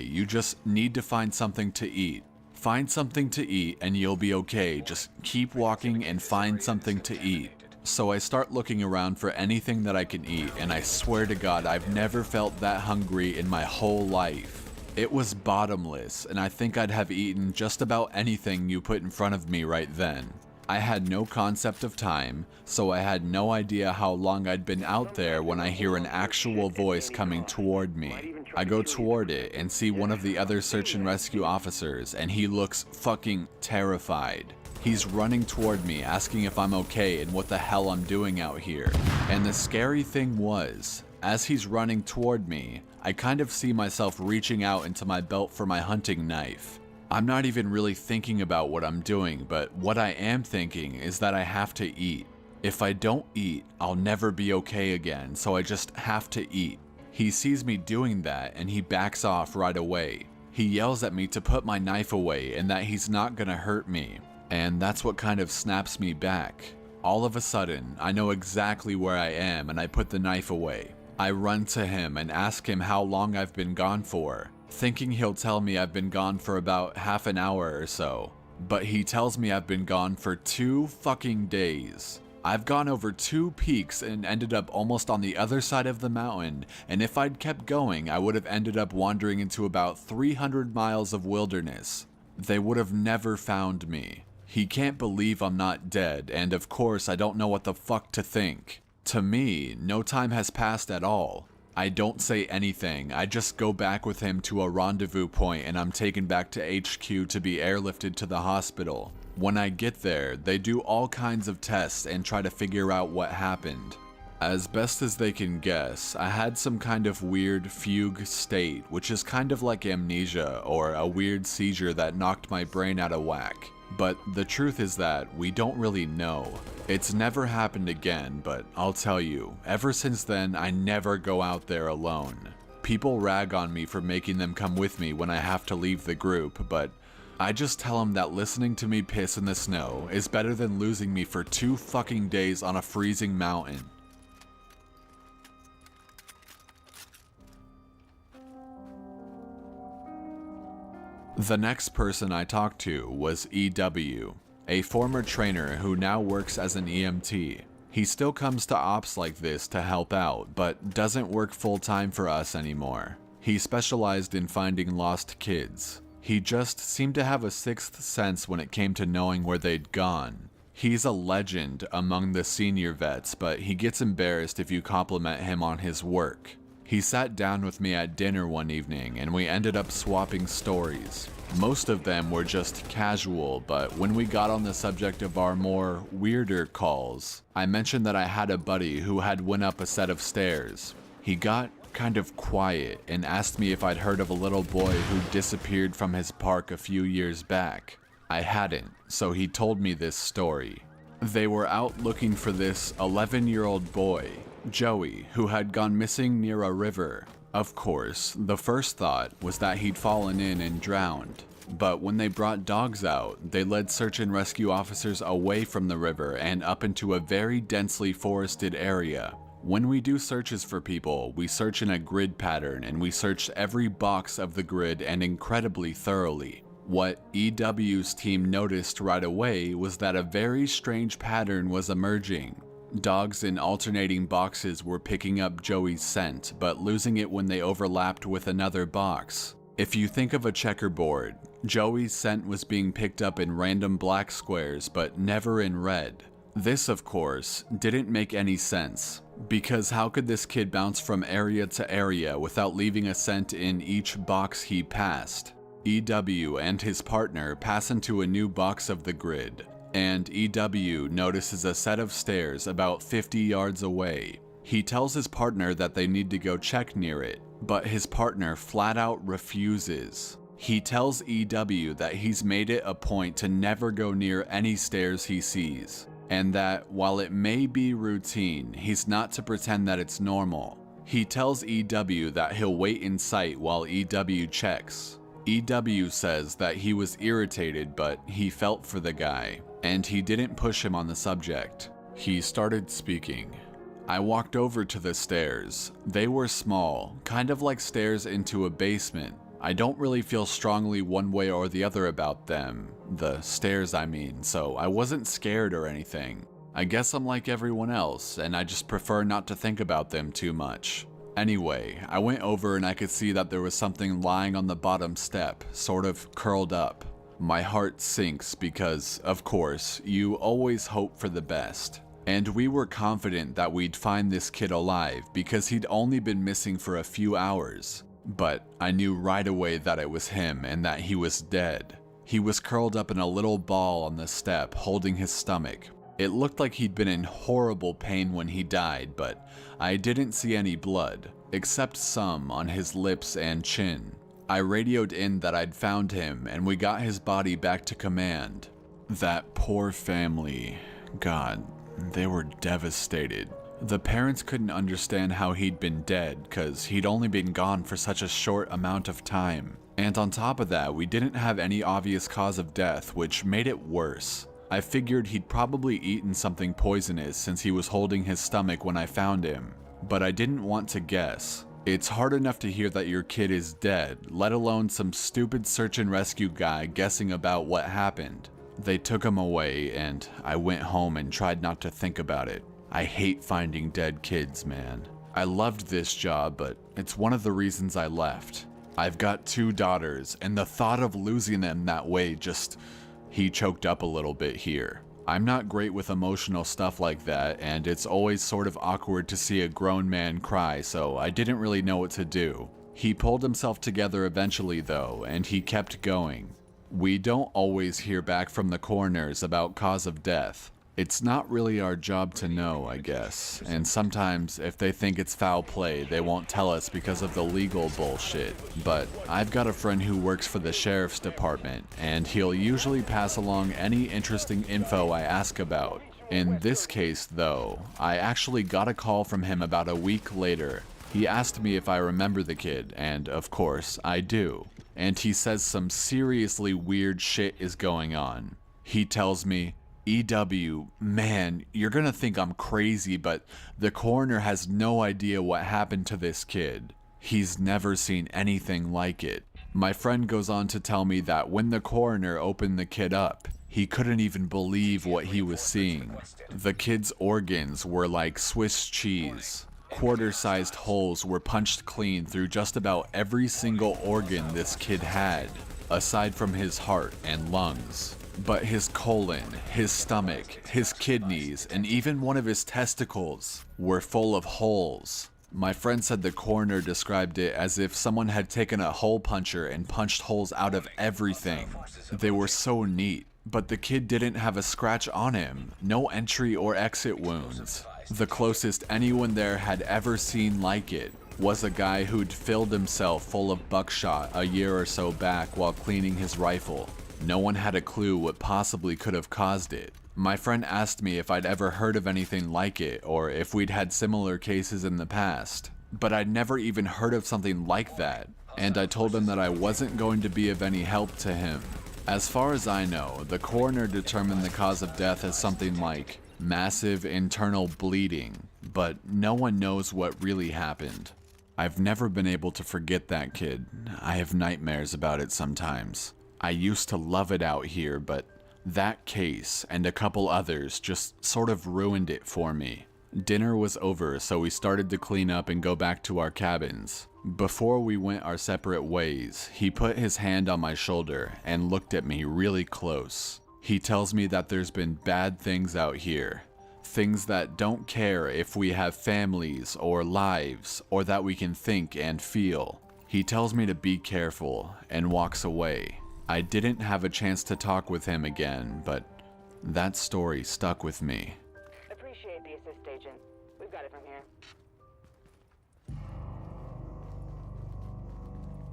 you just need to find something to eat. Find something to eat and you'll be okay, just keep walking and find something to eat. So I start looking around for anything that I can eat, and I swear to God I've never felt that hungry in my whole life. It was bottomless, and I think I'd have eaten just about anything you put in front of me right then. I had no concept of time, so I had no idea how long I'd been out there when I hear an actual voice coming toward me. I go toward it and see one of the other search and rescue officers, and he looks fucking terrified. He's running toward me, asking if I'm okay and what the hell I'm doing out here. And the scary thing was, as he's running toward me, I kind of see myself reaching out into my belt for my hunting knife. I'm not even really thinking about what I'm doing, but what I am thinking is that I have to eat. If I don't eat, I'll never be okay again, so I just have to eat. He sees me doing that and he backs off right away. He yells at me to put my knife away and that he's not gonna hurt me. And that's what kind of snaps me back. All of a sudden, I know exactly where I am and I put the knife away. I run to him and ask him how long I've been gone for, thinking he'll tell me I've been gone for about half an hour or so. But he tells me I've been gone for 2 fucking days. I've gone over 2 peaks and ended up almost on the other side of the mountain, and if I'd kept going, I would have ended up wandering into about 300 miles of wilderness. They would have never found me. He can't believe I'm not dead, and of course I don't know what the fuck to think. To me, no time has passed at all. I don't say anything, I just go back with him to a rendezvous point and I'm taken back to HQ to be airlifted to the hospital. When I get there, they do all kinds of tests and try to figure out what happened. As best as they can guess, I had some kind of weird fugue state, which is kind of like amnesia or a weird seizure that knocked my brain out of whack. But the truth is that we don't really know. It's never happened again, but I'll tell you, ever since then I never go out there alone. People rag on me for making them come with me when I have to leave the group, but I just tell them that listening to me piss in the snow is better than losing me for 2 fucking days on a freezing mountain. The next person I talked to was EW, a former trainer who now works as an EMT. He still comes to ops like this to help out, but doesn't work full-time for us anymore. He specialized in finding lost kids. He just seemed to have a sixth sense when it came to knowing where they'd gone. He's a legend among the senior vets, but he gets embarrassed if you compliment him on his work. He sat down with me at dinner one evening and we ended up swapping stories. Most of them were just casual, but when we got on the subject of our more weirder calls, I mentioned that I had a buddy who had went up a set of stairs. He got kind of quiet and asked me if I'd heard of a little boy who disappeared from his park a few years back. I hadn't, so he told me this story. They were out looking for this 11-year-old boy, Joey, who had gone missing near a river. Of course, the first thought was that he'd fallen in and drowned. But when they brought dogs out, they led search and rescue officers away from the river and up into a very densely forested area. When we do searches for people, we search in a grid pattern and we searched every box of the grid and incredibly thoroughly. What EW's team noticed right away was that a very strange pattern was emerging. Dogs in alternating boxes were picking up Joey's scent, but losing it when they overlapped with another box. If you think of a checkerboard, Joey's scent was being picked up in random black squares, but never in red. This, of course, didn't make any sense, because how could this kid bounce from area to area without leaving a scent in each box he passed? EW and his partner pass into a new box of the grid, and EW notices a set of stairs about 50 yards away. He tells his partner that they need to go check near it, but his partner flat out refuses. He tells EW that he's made it a point to never go near any stairs he sees, and that while it may be routine, he's not to pretend that it's normal. He tells EW that he'll wait in sight while EW checks. EW says that he was irritated, but he felt for the guy, and he didn't push him on the subject. He started speaking. I walked over to the stairs. They were small, kind of like stairs into a basement. I don't really feel strongly one way or the other about them, the stairs I mean, so I wasn't scared or anything. I guess I'm like everyone else, and I just prefer not to think about them too much. Anyway, I went over and I could see that there was something lying on the bottom step, sort of curled up. My heart sinks because, of course, you always hope for the best. And we were confident that we'd find this kid alive because he'd only been missing for a few hours. But I knew right away that it was him and that he was dead. He was curled up in a little ball on the step, holding his stomach. It looked like he'd been in horrible pain when he died, but I didn't see any blood, except some on his lips and chin. I radioed in that I'd found him, and we got his body back to command. That poor family. God, they were devastated. The parents couldn't understand how he'd been dead, cause he'd only been gone for such a short amount of time. And on top of that, we didn't have any obvious cause of death, which made it worse. I figured he'd probably eaten something poisonous since he was holding his stomach when I found him, but I didn't want to guess. It's hard enough to hear that your kid is dead, let alone some stupid search and rescue guy guessing about what happened. They took him away, and I went home and tried not to think about it. I hate finding dead kids, man. I loved this job, but it's one of the reasons I left. I've got 2 daughters, and the thought of losing them that way just... He choked up a little bit here. I'm not great with emotional stuff like that, and it's always sort of awkward to see a grown man cry, so I didn't really know what to do. He pulled himself together eventually though, and he kept going. We don't always hear back from the coroners about cause of death. It's not really our job to know, I guess, and sometimes if they think it's foul play, they won't tell us because of the legal bullshit. But I've got a friend who works for the sheriff's department, and he'll usually pass along any interesting info I ask about. In this case, though, I actually got a call from him about a week later. He asked me if I remember the kid, and of course, I do. And he says some seriously weird shit is going on. He tells me, EW, man, you're gonna think I'm crazy, but the coroner has no idea what happened to this kid. He's never seen anything like it. My friend goes on to tell me that when the coroner opened the kid up, he couldn't even believe what he was seeing. The kid's organs were like Swiss cheese. Quarter-sized holes were punched clean through just about every single organ this kid had, aside from his heart and lungs. But his colon, his stomach, his kidneys, and even one of his testicles were full of holes. My friend said the coroner described it as if someone had taken a hole puncher and punched holes out of everything. They were so neat, but the kid didn't have a scratch on him, no entry or exit wounds. The closest anyone there had ever seen like it was a guy who'd filled himself full of buckshot a year or so back while cleaning his rifle. No one had a clue what possibly could have caused it. My friend asked me if I'd ever heard of anything like it, or if we'd had similar cases in the past. But I'd never even heard of something like that, and I told him that I wasn't going to be of any help to him. As far as I know, the coroner determined the cause of death as something like massive internal bleeding, but no one knows what really happened. I've never been able to forget that kid. I have nightmares about it sometimes. I used to love it out here, but that case and a couple others just sort of ruined it for me. Dinner was over, so we started to clean up and go back to our cabins. Before we went our separate ways, he put his hand on my shoulder and looked at me really close. He tells me that there's been bad things out here. Things that don't care if we have families or lives, or that we can think and feel. He tells me to be careful and walks away. I didn't have a chance to talk with him again, but that story stuck with me. Appreciate the assist, Agent. We've got it from here.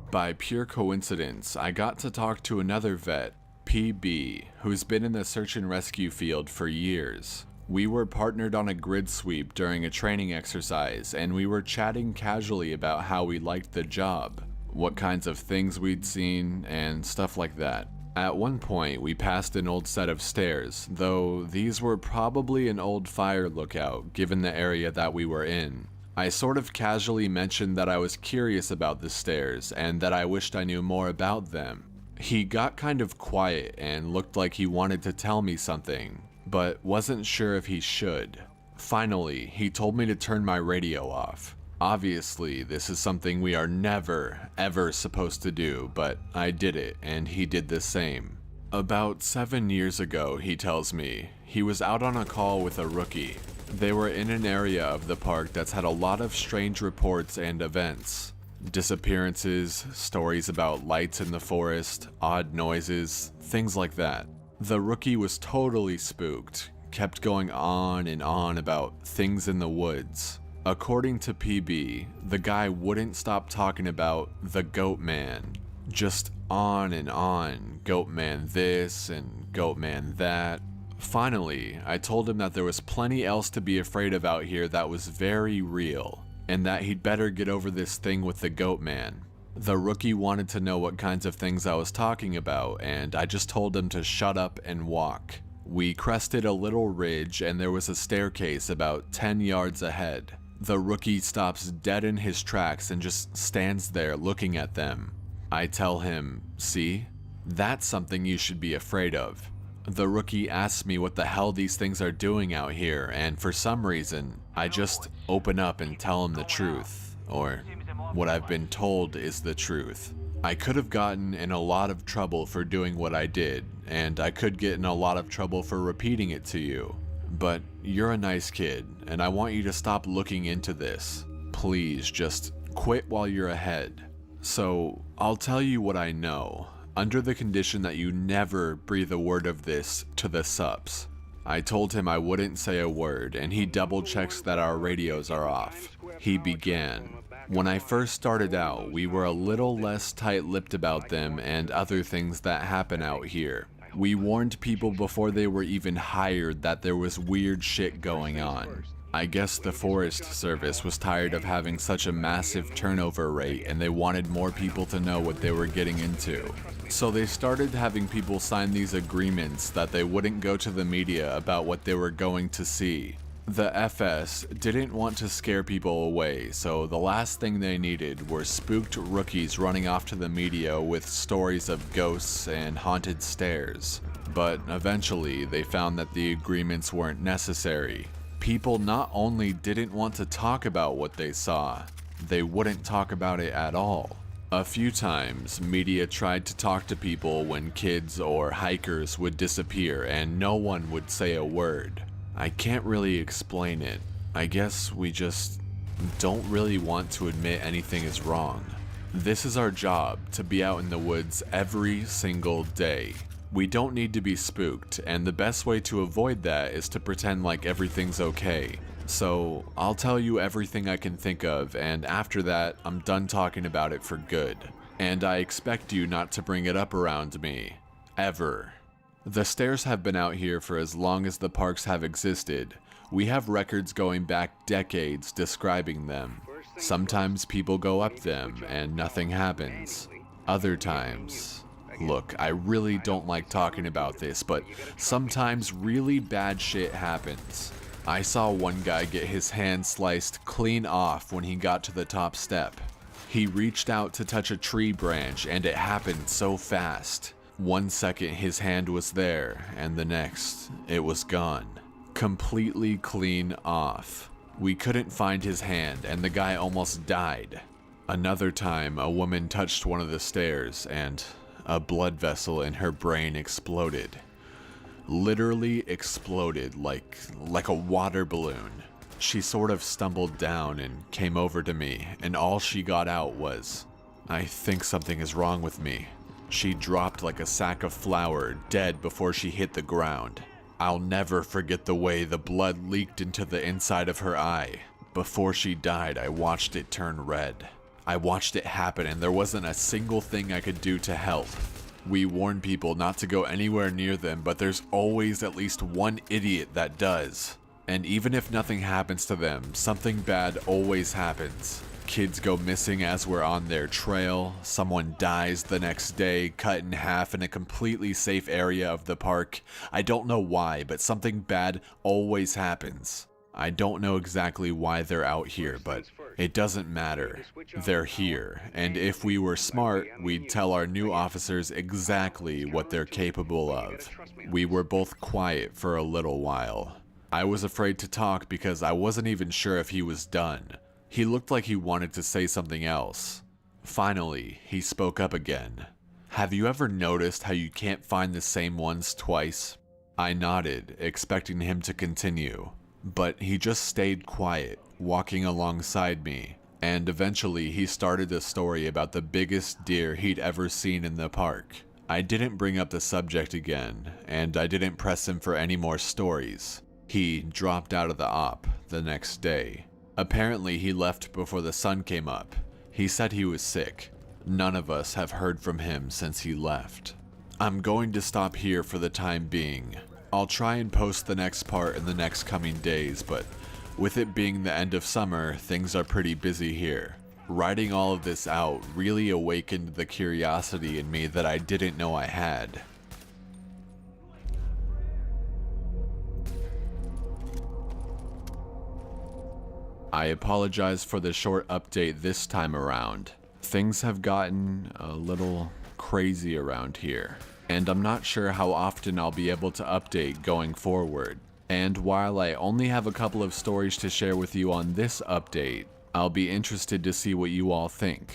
By pure coincidence, I got to talk to another vet, PB, who's been in the search and rescue field for years. We were partnered on a grid sweep during a training exercise, and we were chatting casually about how we liked the job, what kinds of things we'd seen, and stuff like that. At one point, we passed an old set of stairs, though these were probably an old fire lookout, given the area that we were in. I sort of casually mentioned that I was curious about the stairs, and that I wished I knew more about them. He got kind of quiet and looked like he wanted to tell me something, but wasn't sure if he should. Finally, he told me to turn my radio off. Obviously, this is something we are never, ever supposed to do, but I did it, and he did the same. About 7 years ago, he tells me, he was out on a call with a rookie. They were in an area of the park that's had a lot of strange reports and events. Disappearances, stories about lights in the forest, odd noises, things like that. The rookie was totally spooked, kept going on and on about things in the woods. According to PB, the guy wouldn't stop talking about the Goat Man. Just on and on, Goat Man this and Goat Man that. Finally, I told him that there was plenty else to be afraid of out here that was very real, and that he'd better get over this thing with the Goat Man. The rookie wanted to know what kinds of things I was talking about, and I just told him to shut up and walk. We crested a little ridge and there was a staircase about 10 yards ahead. The rookie stops dead in his tracks and just stands there looking at them. I tell him, "See? That's something you should be afraid of." The rookie asks me what the hell these things are doing out here, and for some reason, I just open up and tell him the truth, or what I've been told is the truth. I could have gotten in a lot of trouble for doing what I did, and I could get in a lot of trouble for repeating it to you. But you're a nice kid, and I want you to stop looking into this. Please, just quit while you're ahead. So, I'll tell you what I know, under the condition that you never breathe a word of this to the subs. I told him I wouldn't say a word, and he double checks that our radios are off. He began. When I first started out, we were a little less tight-lipped about them and other things that happen out here. We warned people before they were even hired that there was weird shit going on. I guess the Forest Service was tired of having such a massive turnover rate and they wanted more people to know what they were getting into. So they started having people sign these agreements that they wouldn't go to the media about what they were going to see. The FS didn't want to scare people away, so the last thing they needed were spooked rookies running off to the media with stories of ghosts and haunted stairs. But eventually, they found that the agreements weren't necessary. People not only didn't want to talk about what they saw, they wouldn't talk about it at all. A few times, media tried to talk to people when kids or hikers would disappear and no one would say a word. I can't really explain it. I guess we just don't really want to admit anything is wrong. This is our job, to be out in the woods every single day. We don't need to be spooked, and the best way to avoid that is to pretend like everything's okay. So, I'll tell you everything I can think of, and after that, I'm done talking about it for good. And I expect you not to bring it up around me. Ever. The stairs have been out here for as long as the parks have existed. We have records going back decades describing them. Sometimes people go up them and nothing happens. Other times... Look, I really don't like talking about this, but sometimes really bad shit happens. I saw one guy get his hand sliced clean off when he got to the top step. He reached out to touch a tree branch and it happened so fast. 1 second his hand was there, and the next, it was gone. Completely clean off. We couldn't find his hand, and the guy almost died. Another time, a woman touched one of the stairs, and a blood vessel in her brain exploded. Literally exploded like a water balloon. She sort of stumbled down and came over to me, and all she got out was, "I think something is wrong with me." She dropped like a sack of flour, dead before she hit the ground. I'll never forget the way the blood leaked into the inside of her eye. Before she died, I watched it turn red. I watched it happen and there wasn't a single thing I could do to help. We warn people not to go anywhere near them, but there's always at least one idiot that does. And even if nothing happens to them, something bad always happens. Kids go missing as we're on their trail, someone dies the next day, cut in half in a completely safe area of the park. I don't know why, but something bad always happens. I don't know exactly why they're out here, but it doesn't matter. They're here, and if we were smart, we'd tell our new officers exactly what they're capable of. We were both quiet for a little while. I was afraid to talk because I wasn't even sure if he was done. He looked like he wanted to say something else. Finally, he spoke up again. "Have you ever noticed how you can't find the same ones twice?" I nodded, expecting him to continue, but he just stayed quiet, walking alongside me. And eventually he started a story about the biggest deer he'd ever seen in the park. I didn't bring up the subject again, and I didn't press him for any more stories. He dropped out of the op the next day. Apparently he left before the sun came up. He said he was sick. None of us have heard from him since he left. I'm going to stop here for the time being. I'll try and post the next part in the next coming days, but with it being the end of summer, things are pretty busy here. Writing all of this out really awakened the curiosity in me that I didn't know I had. I apologize for the short update this time around. Things have gotten a little crazy around here, and I'm not sure how often I'll be able to update going forward. And while I only have a couple of stories to share with you on this update, I'll be interested to see what you all think.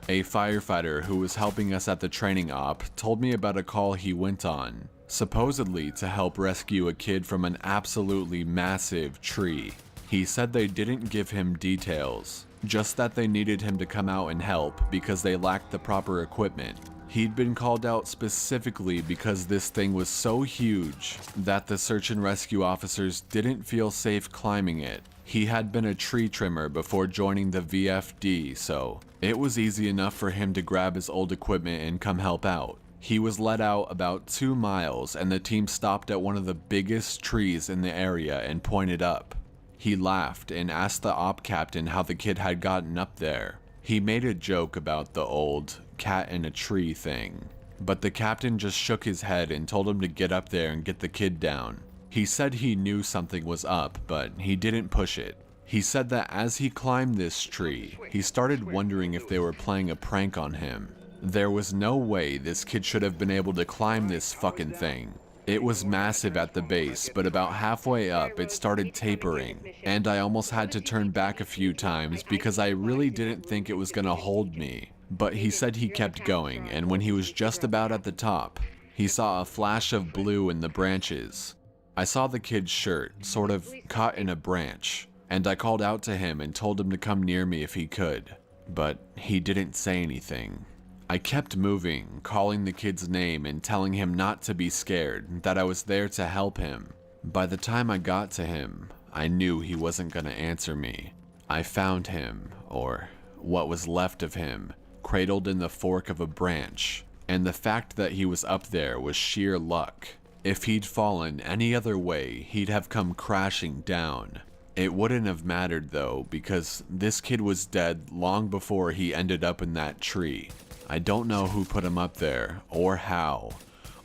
A firefighter who was helping us at the training op told me about a call he went on, supposedly to help rescue a kid from an absolutely massive tree. He said they didn't give him details, just that they needed him to come out and help because they lacked the proper equipment. He'd been called out specifically because this thing was so huge that the search and rescue officers didn't feel safe climbing it. He had been a tree trimmer before joining the VFD, so it was easy enough for him to grab his old equipment and come help out. He was let out about 2 miles and the team stopped at one of the biggest trees in the area and pointed up. He laughed and asked the op captain how the kid had gotten up there. He made a joke about the old cat in a tree thing, but the captain just shook his head and told him to get up there and get the kid down. He said he knew something was up, but he didn't push it. He said that as he climbed this tree, he started wondering if they were playing a prank on him. There was no way this kid should have been able to climb this fucking thing. It was massive at the base, but about halfway up it started tapering, and I almost had to turn back a few times because I really didn't think it was gonna hold me. But he said he kept going, and when he was just about at the top, he saw a flash of blue in the branches. I saw the kid's shirt, sort of caught in a branch, and I called out to him and told him to come near me if he could, but he didn't say anything. I kept moving, calling the kid's name and telling him not to be scared, that I was there to help him. By the time I got to him, I knew he wasn't gonna answer me. I found him, or what was left of him, cradled in the fork of a branch, and the fact that he was up there was sheer luck. If he'd fallen any other way, he'd have come crashing down. It wouldn't have mattered though, because this kid was dead long before he ended up in that tree. I don't know who put him up there, or how,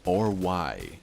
or why,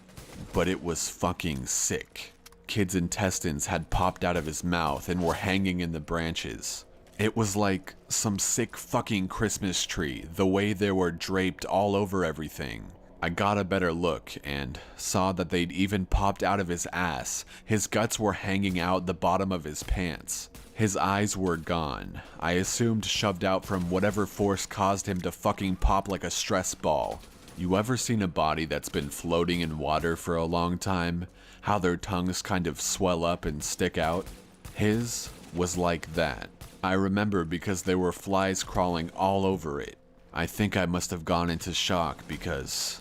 but it was fucking sick. Kid's intestines had popped out of his mouth and were hanging in the branches. It was like some sick fucking Christmas tree, the way they were draped all over everything. I got a better look and saw that they'd even popped out of his ass. His guts were hanging out the bottom of his pants. His eyes were gone. I assumed shoved out from whatever force caused him to fucking pop like a stress ball. You ever seen a body that's been floating in water for a long time? How their tongues kind of swell up and stick out? His was like that. I remember because there were flies crawling all over it. I think I must have gone into shock because,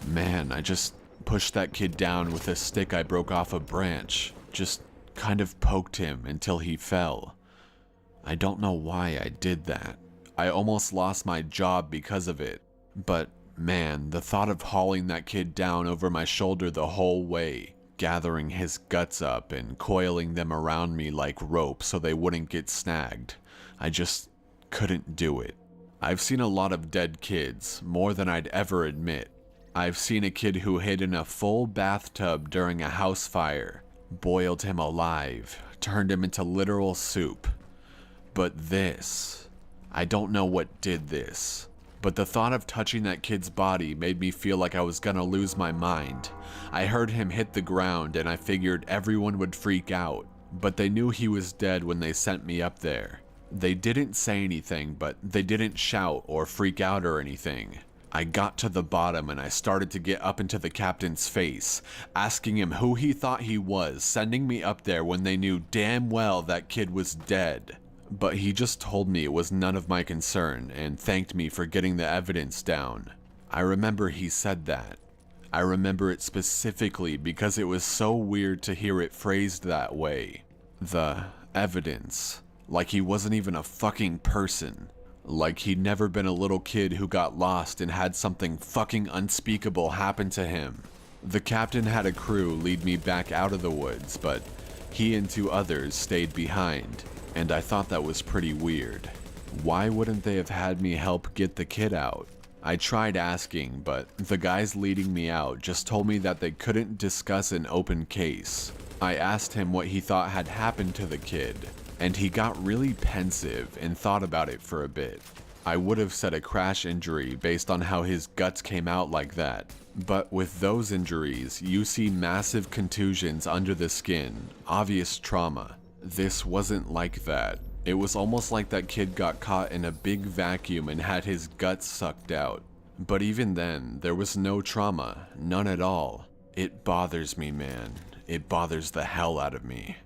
man, I just pushed that kid down with a stick I broke off a branch. Just kind of poked him until he fell. I don't know why I did that. I almost lost my job because of it. But man, the thought of hauling that kid down over my shoulder the whole way, gathering his guts up and coiling them around me like rope so they wouldn't get snagged, I just couldn't do it. I've seen a lot of dead kids, more than I'd ever admit. I've seen a kid who hid in a full bathtub during a house fire, boiled him alive, turned him into literal soup. But this, I don't know what did this, but the thought of touching that kid's body made me feel like I was gonna lose my mind. I heard him hit the ground and I figured everyone would freak out, but they knew he was dead when they sent me up there. They didn't say anything, but they didn't shout or freak out or anything. I got to the bottom and I started to get up into the captain's face, asking him who he thought he was, sending me up there when they knew damn well that kid was dead. but he just told me it was none of my concern and thanked me for getting the evidence down. I remember he said that. I remember it specifically because it was so weird to hear it phrased that way. The evidence. Like he wasn't even a fucking person. Like he'd never been a little kid who got lost and had something fucking unspeakable happen to him. The captain had a crew lead me back out of the woods, but he and 2 others stayed behind, and I thought that was pretty weird. Why wouldn't they have had me help get the kid out? I tried asking, but the guys leading me out just told me that they couldn't discuss an open case. I asked him what he thought had happened to the kid, and he got really pensive and thought about it for a bit. I would have said a crash injury based on how his guts came out like that. But with those injuries, you see massive contusions under the skin, obvious trauma. This wasn't like that. It was almost like that kid got caught in a big vacuum and had his guts sucked out. But even then, there was no trauma, none at all. It bothers me, man. It bothers the hell out of me.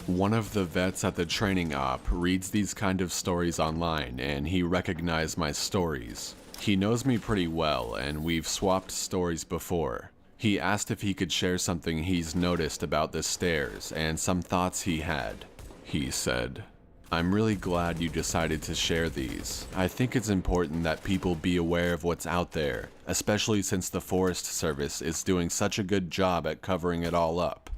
One of the vets at the training op reads these kind of stories online, and he recognized my stories. He knows me pretty well, and we've swapped stories before. He asked if he could share something he's noticed about the stairs and some thoughts he had. He said, "I'm really glad you decided to share these. I think it's important that people be aware of what's out there, especially since the Forest Service is doing such a good job at covering it all up."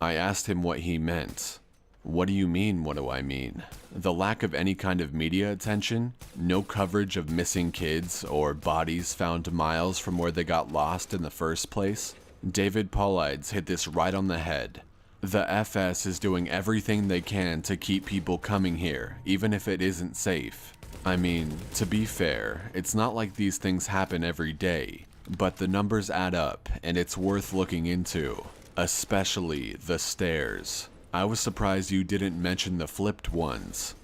I asked him what he meant. What do you mean, what do I mean? The lack of any kind of media attention? No coverage of missing kids or bodies found miles from where they got lost in the first place? David Paulides hit this right on the head. The FS is doing everything they can to keep people coming here, even if it isn't safe. I mean, to be fair, it's not like these things happen every day, but the numbers add up and it's worth looking into, especially the stairs. I was surprised you didn't mention the flipped ones.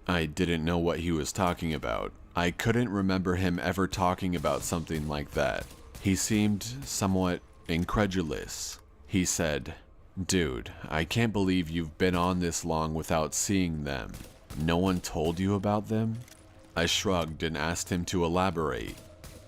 I didn't know what he was talking about. I couldn't remember him ever talking about something like that. He seemed somewhat incredulous. He said, "Dude, I can't believe you've been on this long without seeing them. No one told you about them?" I shrugged and asked him to elaborate.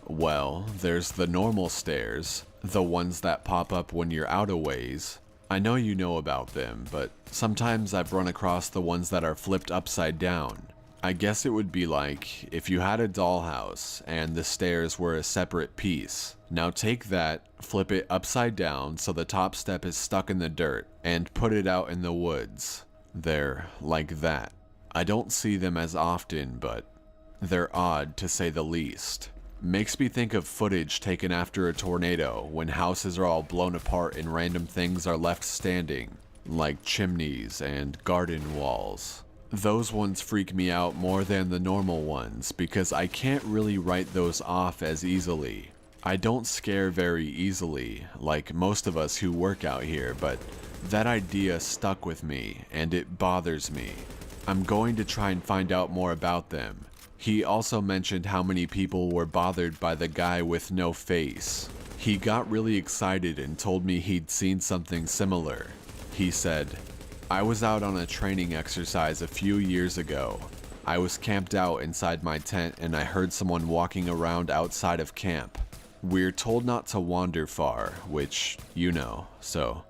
"Well, there's the normal stairs, the ones that pop up when you're out a ways. I know you know about them, but sometimes I've run across the ones that are flipped upside down. I guess it would be like if you had a dollhouse and the stairs were a separate piece. Now take that, flip it upside down so the top step is stuck in the dirt, and put it out in the woods. They're like that. I don't see them as often, but they're odd to say the least. Makes me think of footage taken after a tornado when houses are all blown apart and random things are left standing, like chimneys and garden walls. Those ones freak me out more than the normal ones because I can't really write those off as easily. I don't scare very easily, like most of us who work out here, but that idea stuck with me and it bothers me. I'm going to try and find out more about them. He also mentioned how many people were bothered by the guy with no face. He got really excited and told me he'd seen something similar. He said, "I was out on a training exercise a few years ago. I was camped out inside my tent and I heard someone walking around outside of camp. We're told not to wander far, which, you know, so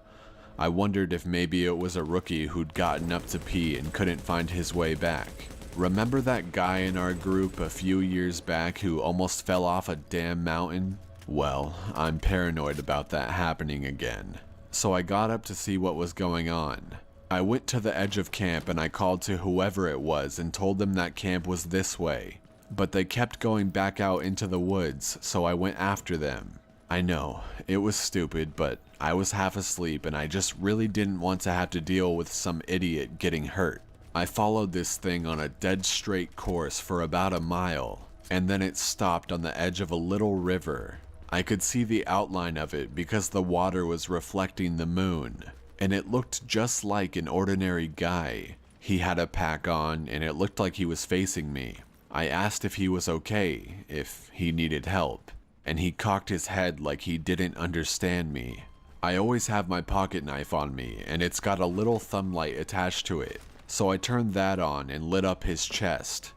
I wondered if maybe it was a rookie who'd gotten up to pee and couldn't find his way back. Remember that guy in our group a few years back who almost fell off a damn mountain? Well, I'm paranoid about that happening again. So I got up to see what was going on. I went to the edge of camp and I called to whoever it was and told them that camp was this way. But they kept going back out into the woods, so I went after them. I know, it was stupid, but I was half asleep and I just really didn't want to have to deal with some idiot getting hurt. I followed this thing on a dead straight course for about a mile, and then it stopped on the edge of a little river. I could see the outline of it because the water was reflecting the moon, and it looked just like an ordinary guy. He had a pack on, and it looked like he was facing me. I asked if he was okay, if he needed help, and he cocked his head like he didn't understand me. I always have my pocket knife on me, and it's got a little thumb light attached to it, so I turned that on and lit up his chest,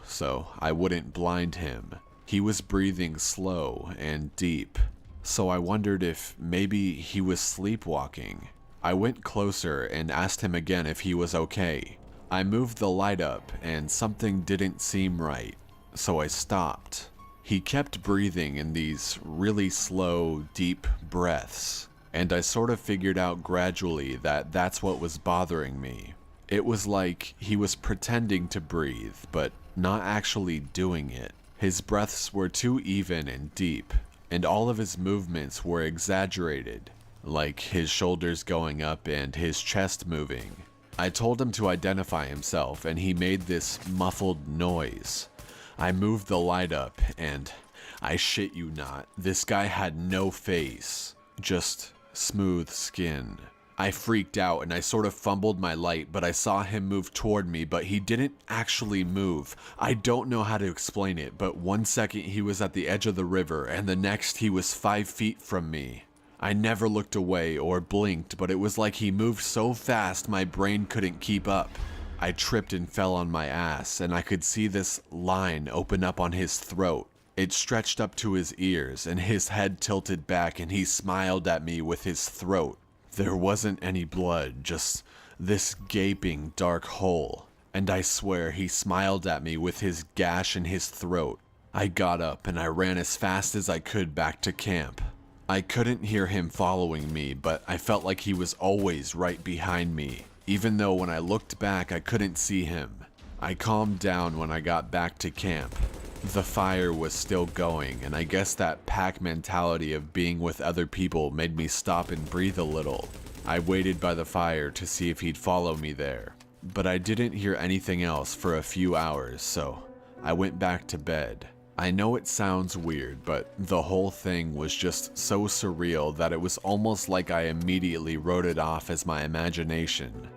so I wouldn't blind him. He was breathing slow and deep, so I wondered if maybe he was sleepwalking. I went closer and asked him again if he was okay. I moved the light up and something didn't seem right, so I stopped. He kept breathing in these really slow, deep breaths, and I sort of figured out gradually that that's what was bothering me. It was like he was pretending to breathe, but not actually doing it. His breaths were too even and deep, and all of his movements were exaggerated, like his shoulders going up and his chest moving. I told him to identify himself, and he made this muffled noise. I moved the light up, and I shit you not, this guy had no face, just smooth skin. I freaked out and I sort of fumbled my light, but I saw him move toward me, but he didn't actually move. I don't know how to explain it, but 1 second he was at the edge of the river, and the next he was 5 feet from me. I never looked away or blinked, but it was like he moved so fast my brain couldn't keep up. I tripped and fell on my ass, and I could see this line open up on his throat. It stretched up to his ears, and his head tilted back, and he smiled at me with his throat. There wasn't any blood, just this gaping dark hole, and I swear he smiled at me with his gash in his throat. I got up and I ran as fast as I could back to camp. I couldn't hear him following me, but I felt like he was always right behind me, even though when I looked back I couldn't see him. I calmed down when I got back to camp. The fire was still going, and I guess that pack mentality of being with other people made me stop and breathe a little. I waited by the fire to see if he'd follow me there, but I didn't hear anything else for a few hours, so I went back to bed. I know it sounds weird, but the whole thing was just so surreal that it was almost like I immediately wrote it off as my imagination.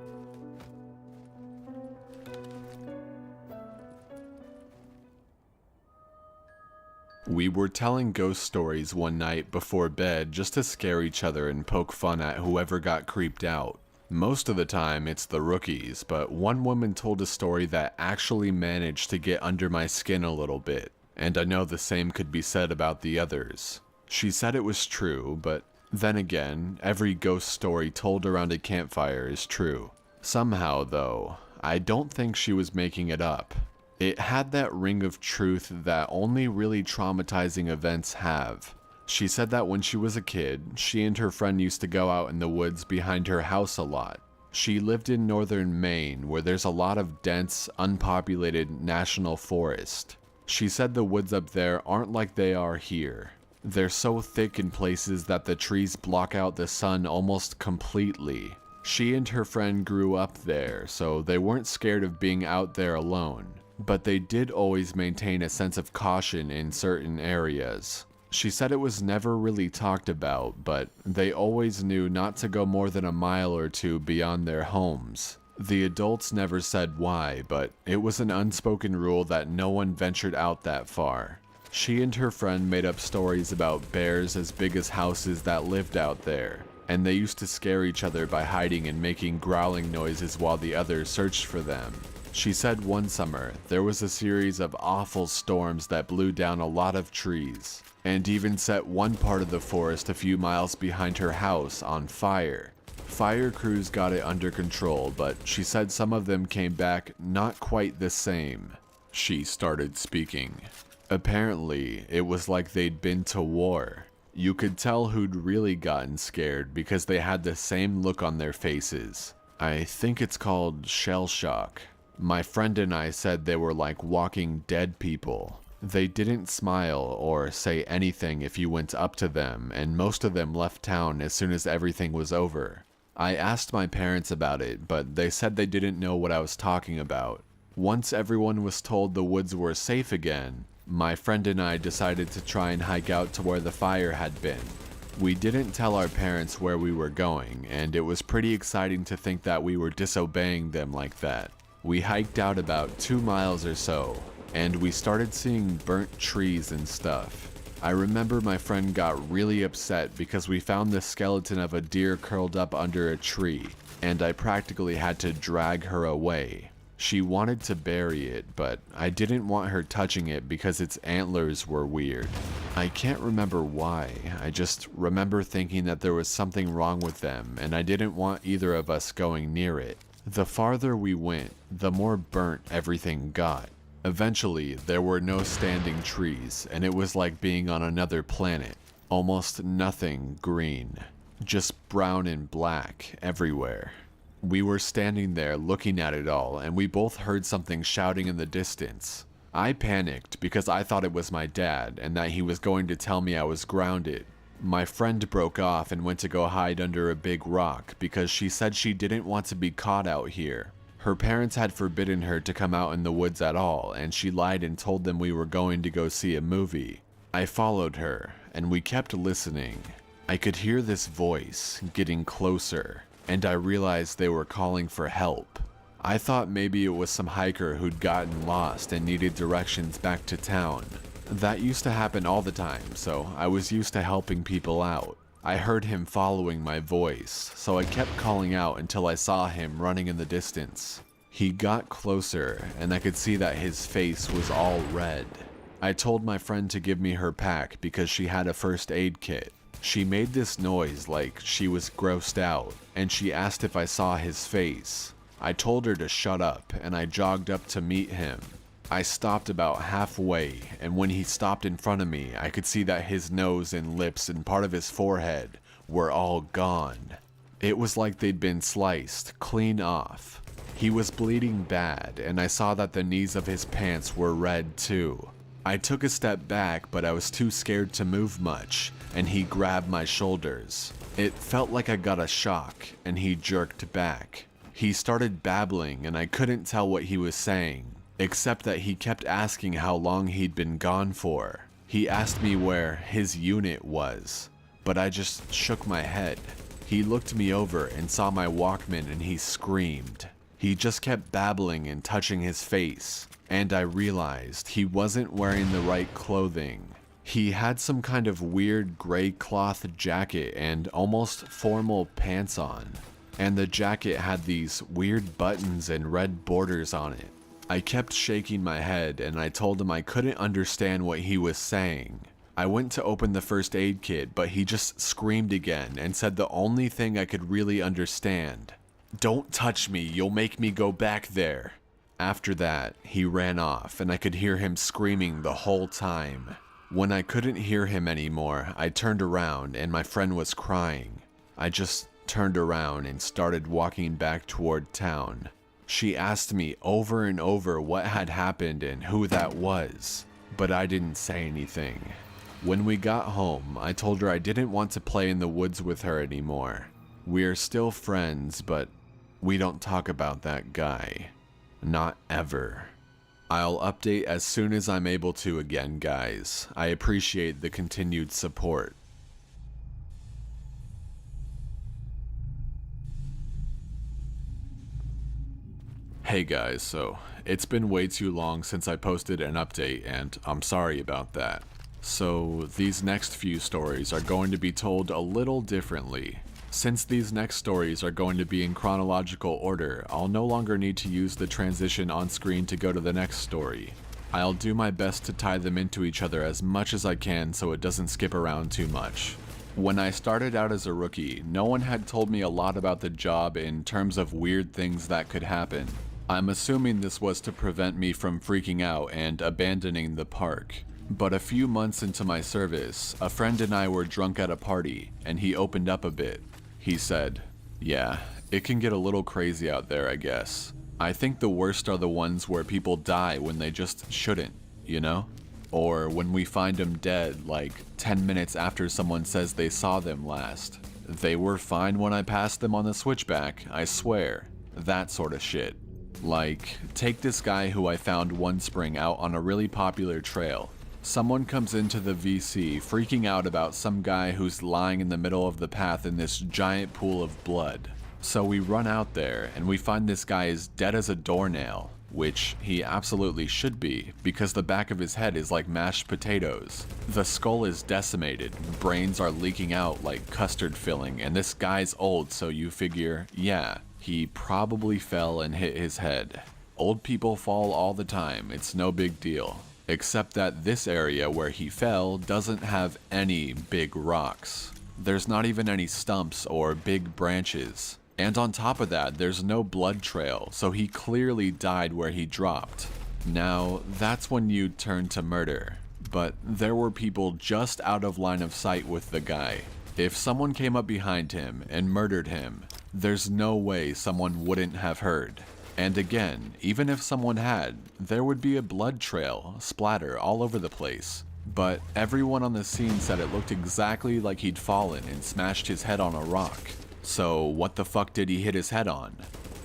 We were telling ghost stories one night before bed just to scare each other and poke fun at whoever got creeped out. Most of the time it's the rookies, but one woman told a story that actually managed to get under my skin a little bit, and I know the same could be said about the others. She said it was true, but then again, every ghost story told around a campfire is true. Somehow, though, I don't think she was making it up. It had that ring of truth that only really traumatizing events have. She said that when she was a kid, she and her friend used to go out in the woods behind her house a lot. She lived in northern Maine, where there's a lot of dense, unpopulated national forest. She said the woods up there aren't like they are here. They're so thick in places that the trees block out the sun almost completely. She and her friend grew up there, so they weren't scared of being out there alone, but they did always maintain a sense of caution in certain areas. She said it was never really talked about, but they always knew not to go more than a mile or two beyond their homes. The adults never said why, but it was an unspoken rule that no one ventured out that far. She and her friend made up stories about bears as big as houses that lived out there, and they used to scare each other by hiding and making growling noises while the others searched for them. She said one summer, there was a series of awful storms that blew down a lot of trees, and even set one part of the forest a few miles behind her house on fire. Fire crews got it under control, but she said some of them came back not quite the same. She started speaking. Apparently, it was like they'd been to war. You could tell who'd really gotten scared because they had the same look on their faces. I think it's called shell shock. My friend and I said they were like walking dead people. They didn't smile or say anything if you went up to them, and most of them left town as soon as everything was over. I asked my parents about it, but they said they didn't know what I was talking about. Once everyone was told the woods were safe again, my friend and I decided to try and hike out to where the fire had been. We didn't tell our parents where we were going, and it was pretty exciting to think that we were disobeying them like that. We hiked out about 2 miles or so, and we started seeing burnt trees and stuff. I remember my friend got really upset because we found the skeleton of a deer curled up under a tree, and I practically had to drag her away. She wanted to bury it, but I didn't want her touching it because its antlers were weird. I can't remember why, I just remember thinking that there was something wrong with them, and I didn't want either of us going near it. The farther we went, the more burnt everything got. Eventually, there were no standing trees, and it was like being on another planet. Almost nothing green, just brown and black everywhere. We were standing there looking at it all, and we both heard something shouting in the distance. I panicked because I thought it was my dad and that he was going to tell me I was grounded. My friend broke off and went to go hide under a big rock because she said she didn't want to be caught out here. Her parents had forbidden her to come out in the woods at all, and she lied and told them we were going to go see a movie. I followed her, and we kept listening. I could hear this voice getting closer, and I realized they were calling for help. I thought maybe it was some hiker who'd gotten lost and needed directions back to town. That used to happen all the time, so I was used to helping people out. I heard him following my voice, so I kept calling out until I saw him running in the distance. He got closer, and I could see that his face was all red. I told my friend to give me her pack because she had a first aid kit. She made this noise like she was grossed out, and she asked if I saw his face. I told her to shut up, and I jogged up to meet him. I stopped about halfway, and when he stopped in front of me, I could see that his nose and lips and part of his forehead were all gone. It was like they'd been sliced clean off. He was bleeding bad, and I saw that the knees of his pants were red too. I took a step back, but I was too scared to move much, and he grabbed my shoulders. It felt like I got a shock, and he jerked back. He started babbling, and I couldn't tell what he was saying, except that he kept asking how long he'd been gone for. He asked me where his unit was, but I just shook my head. He looked me over and saw my Walkman, and he screamed. He just kept babbling and touching his face, and I realized he wasn't wearing the right clothing. He had some kind of weird gray cloth jacket and almost formal pants on, and the jacket had these weird buttons and red borders on it. I kept shaking my head, and I told him I couldn't understand what he was saying. I went to open the first aid kit, but he just screamed again and said the only thing I could really understand: "Don't touch me, you'll make me go back there." After that, he ran off, and I could hear him screaming the whole time. When I couldn't hear him anymore, I turned around, and my friend was crying. I just turned around and started walking back toward town. She asked me over and over what had happened and who that was, but I didn't say anything. When we got home, I told her I didn't want to play in the woods with her anymore. We're still friends, but we don't talk about that guy. Not ever. I'll update as soon as I'm able to again, guys. I appreciate the continued support. Hey guys, so it's been way too long since I posted an update, and I'm sorry about that. So these next few stories are going to be told a little differently. Since these next stories are going to be in chronological order, I'll no longer need to use the transition on screen to go to the next story. I'll do my best to tie them into each other as much as I can so it doesn't skip around too much. When I started out as a rookie, no one had told me a lot about the job in terms of weird things that could happen. I'm assuming this was to prevent me from freaking out and abandoning the park. But a few months into my service, a friend and I were drunk at a party, and he opened up a bit. He said, "Yeah, it can get a little crazy out there, I guess. I think the worst are the ones where people die when they just shouldn't, you know? Or when we find them dead like 10 minutes after someone says they saw them last. They were fine when I passed them on the switchback, I swear. That sort of shit. Like, take this guy who I found one spring out on a really popular trail. Someone comes into the VC freaking out about some guy who's lying in the middle of the path in this giant pool of blood. So we run out there and we find this guy is dead as a doornail. which he absolutely should be, because the back of his head is like mashed potatoes. The skull is decimated, brains are leaking out like custard filling, and this guy's old, so you figure, yeah, he probably fell and hit his head. Old people fall all the time, it's no big deal. Except that this area where he fell doesn't have any big rocks. There's not even any stumps or big branches. And on top of that, there's no blood trail, so he clearly died where he dropped. Now, that's when you turn to murder. But there were people just out of line of sight with the guy. If someone came up behind him and murdered him, there's no way someone wouldn't have heard. And again, even if someone had, there would be a blood trail, splatter all over the place. But everyone on the scene said it looked exactly like he'd fallen and smashed his head on a rock. So what the fuck did he hit his head on?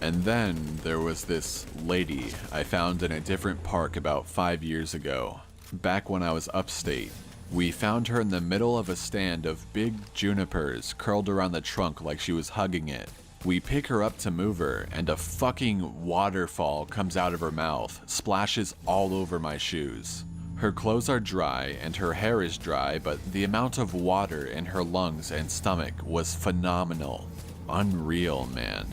And then there was this lady I found in a different park about 5 years ago, back when I was upstate. We found her in the middle of a stand of big junipers curled around the trunk like she was hugging it. We pick her up to move her, and a fucking waterfall comes out of her mouth, splashes all over my shoes. Her clothes are dry and her hair is dry, but the amount of water in her lungs and stomach was phenomenal. Unreal, man.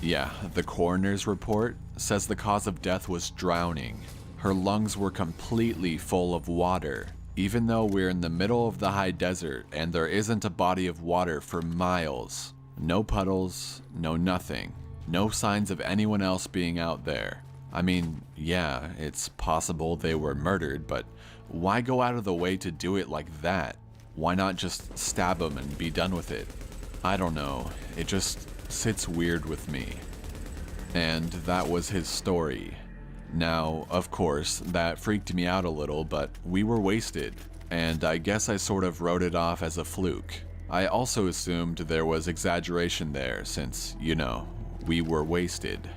Yeah, the coroner's report says the cause of death was drowning. Her lungs were completely full of water, even though we're in the middle of the high desert and there isn't a body of water for miles. No puddles, no nothing. No signs of anyone else being out there. I mean, yeah, it's possible they were murdered, but why go out of the way to do it like that? Why not just stab them and be done with it? I don't know, it just sits weird with me. And that was his story. Now, of course, that freaked me out a little, but we were wasted, and I guess I sort of wrote it off as a fluke. I also assumed there was exaggeration there since, you know, we were wasted.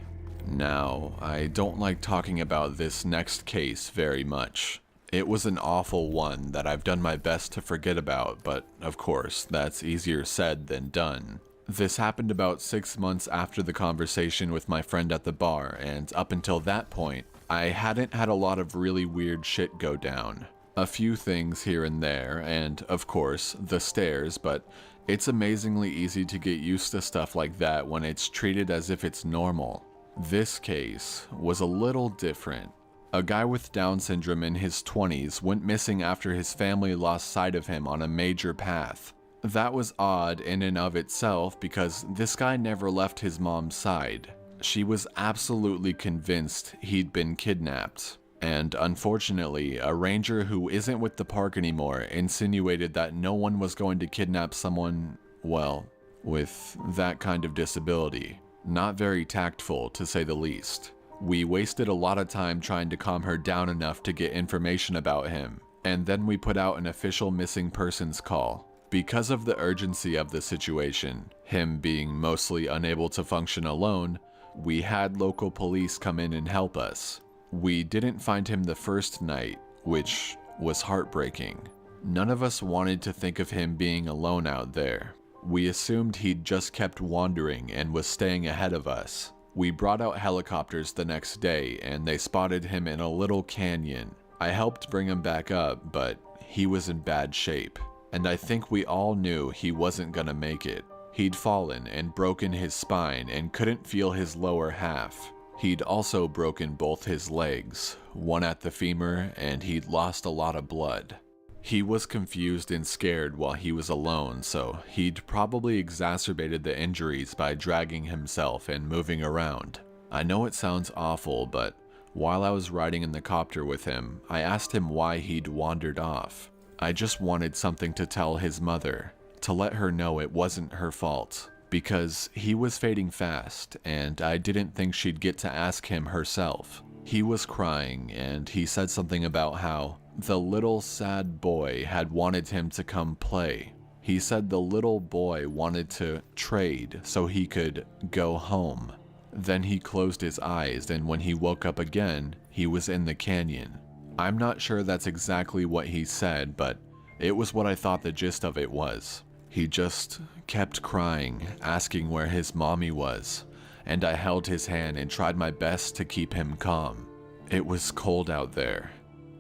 Now, I don't like talking about this next case very much. It was an awful one that I've done my best to forget about, but of course, that's easier said than done. This happened about 6 months after the conversation with my friend at the bar, and up until that point, I hadn't had a lot of really weird shit go down. A few things here and there, and of course, the stairs, but it's amazingly easy to get used to stuff like that when it's treated as if it's normal. This case was a little different. A guy with Down syndrome in his 20s went missing after his family lost sight of him on a major path. That was odd in and of itself because this guy never left his mom's side. She was absolutely convinced he'd been kidnapped. And unfortunately, a ranger who isn't with the park anymore insinuated that no one was going to kidnap someone, well, with that kind of disability. Not very tactful, to say the least. We wasted a lot of time trying to calm her down enough to get information about him, and then we put out an official missing persons call. Because of the urgency of the situation, him being mostly unable to function alone, we had local police come in and help us. We didn't find him the first night, which was heartbreaking. None of us wanted to think of him being alone out there. We assumed he'd just kept wandering and was staying ahead of us. We brought out helicopters the next day and they spotted him in a little canyon. I helped bring him back up, but he was in bad shape. And I think we all knew he wasn't gonna make it. He'd fallen and broken his spine and couldn't feel his lower half. He'd also broken both his legs, one at the femur, and he'd lost a lot of blood. He was confused and scared while he was alone, so he'd probably exacerbated the injuries by dragging himself and moving around. I know it sounds awful, but while I was riding in the copter with him, I asked him why he'd wandered off. I just wanted something to tell his mother, to let her know it wasn't her fault. Because he was fading fast, and I didn't think she'd get to ask him herself. He was crying, and he said something about how the little sad boy had wanted him to come play. He said the little boy wanted to trade so he could go home. Then he closed his eyes, and when he woke up again, he was in the canyon. I'm not sure that's exactly what he said, but it was what I thought the gist of it was. He just kept crying, asking where his mommy was, and I held his hand and tried my best to keep him calm. It was cold out there.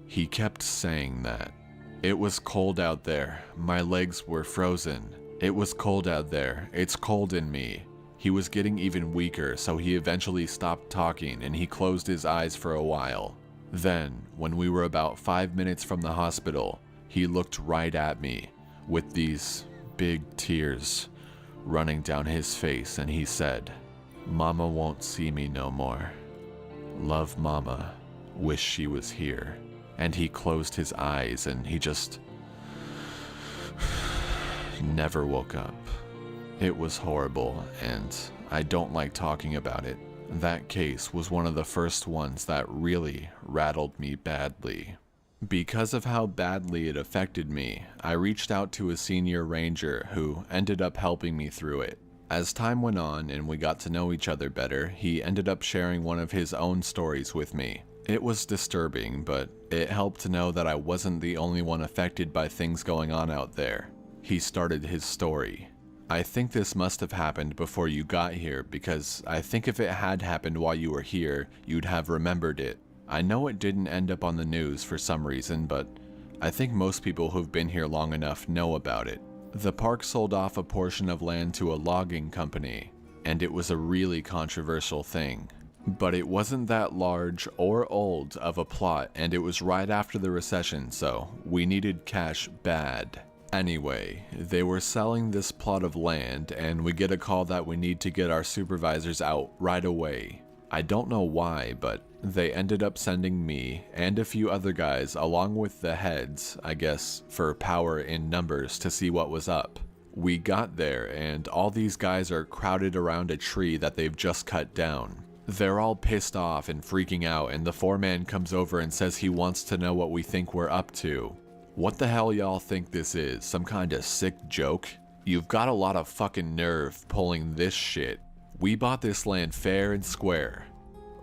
He kept saying that. It was cold out there. My legs were frozen. It was cold out there. It's cold in me. He was getting even weaker, so he eventually stopped talking and he closed his eyes for a while. Then, when we were about 5 minutes from the hospital, he looked right at me with these big tears running down his face and he said, "Mama won't see me no more. Love Mama. Wish she was here." And he closed his eyes and he just never woke up. It was horrible and I don't like talking about it. That case was one of the first ones that really rattled me badly. Because of how badly it affected me, I reached out to a senior ranger who ended up helping me through it. As time went on and we got to know each other better, he ended up sharing one of his own stories with me. It was disturbing, but it helped to know that I wasn't the only one affected by things going on out there. He started his story. "I think this must have happened before you got here because I think if it had happened while you were here, you'd have remembered it. I know it didn't end up on the news for some reason, but I think most people who've been here long enough know about it. The park sold off a portion of land to a logging company, and it was a really controversial thing. But it wasn't that large or old of a plot, and it was right after the recession, so we needed cash bad. Anyway, they were selling this plot of land, and we get a call that we need to get our supervisors out right away. I don't know why, but they ended up sending me and a few other guys along with the heads, I guess, for power in numbers to see what was up. We got there, and all these guys are crowded around a tree that they've just cut down. They're all pissed off and freaking out, and the foreman comes over and says he wants to know what we think we're up to. What the hell y'all think this is? Some kind of sick joke? You've got a lot of fucking nerve pulling this shit. We bought this land fair and square.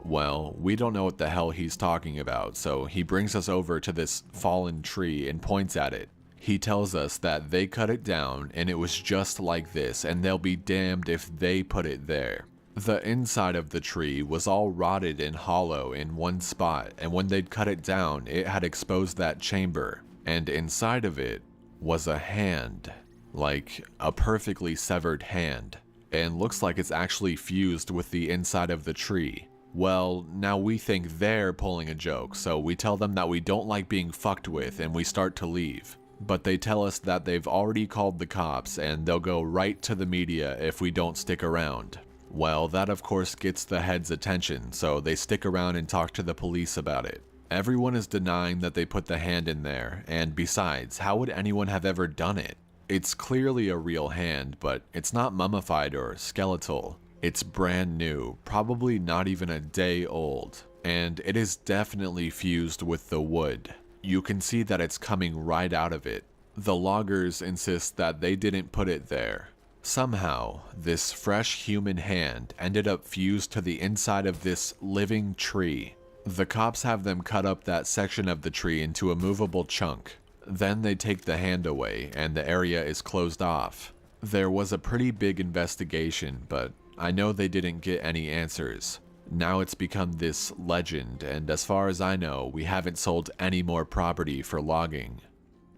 Well, we don't know what the hell he's talking about, so he brings us over to this fallen tree and points at it. He tells us that they cut it down and it was just like this, and they'll be damned if they put it there. The inside of the tree was all rotted and hollow in one spot, and when they'd cut it down, it had exposed that chamber, and inside of it was a hand, like a perfectly severed hand, and looks like it's actually fused with the inside of the tree. Well, now we think they're pulling a joke, so we tell them that we don't like being fucked with and we start to leave. But they tell us that they've already called the cops and they'll go right to the media if we don't stick around. Well, that of course gets the head's attention, so they stick around and talk to the police about it. Everyone is denying that they put the hand in there, and besides, how would anyone have ever done it? It's clearly a real hand, but it's not mummified or skeletal. It's brand new, probably not even a day old, and it is definitely fused with the wood. You can see that it's coming right out of it. The loggers insist that they didn't put it there. Somehow, this fresh human hand ended up fused to the inside of this living tree. The cops have them cut up that section of the tree into a movable chunk. Then they take the hand away and the area is closed off. There was a pretty big investigation, but I know they didn't get any answers. Now it's become this legend, and as far as I know, we haven't sold any more property for logging.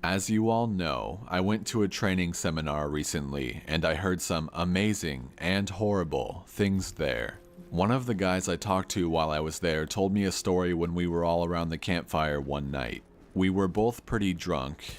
As you all know, I went to a training seminar recently, and I heard some amazing and horrible things there. One of the guys I talked to while I was there told me a story when we were all around the campfire one night. We were both pretty drunk.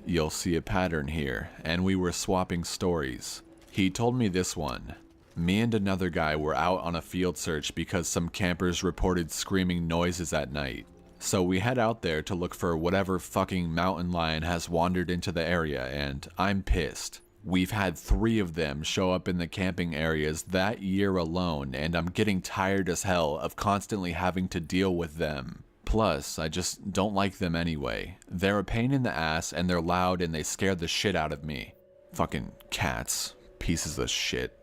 You'll see a pattern here, and we were swapping stories. He told me this one. Me and another guy were out on a field search because some campers reported screaming noises at night. So we head out there to look for whatever fucking mountain lion has wandered into the area, and I'm pissed. We've had 3 of them show up in the camping areas that year alone, and I'm getting tired as hell of constantly having to deal with them. Plus, I just don't like them anyway. They're a pain in the ass, and they're loud, and they scare the shit out of me. Fucking cats. Pieces of shit.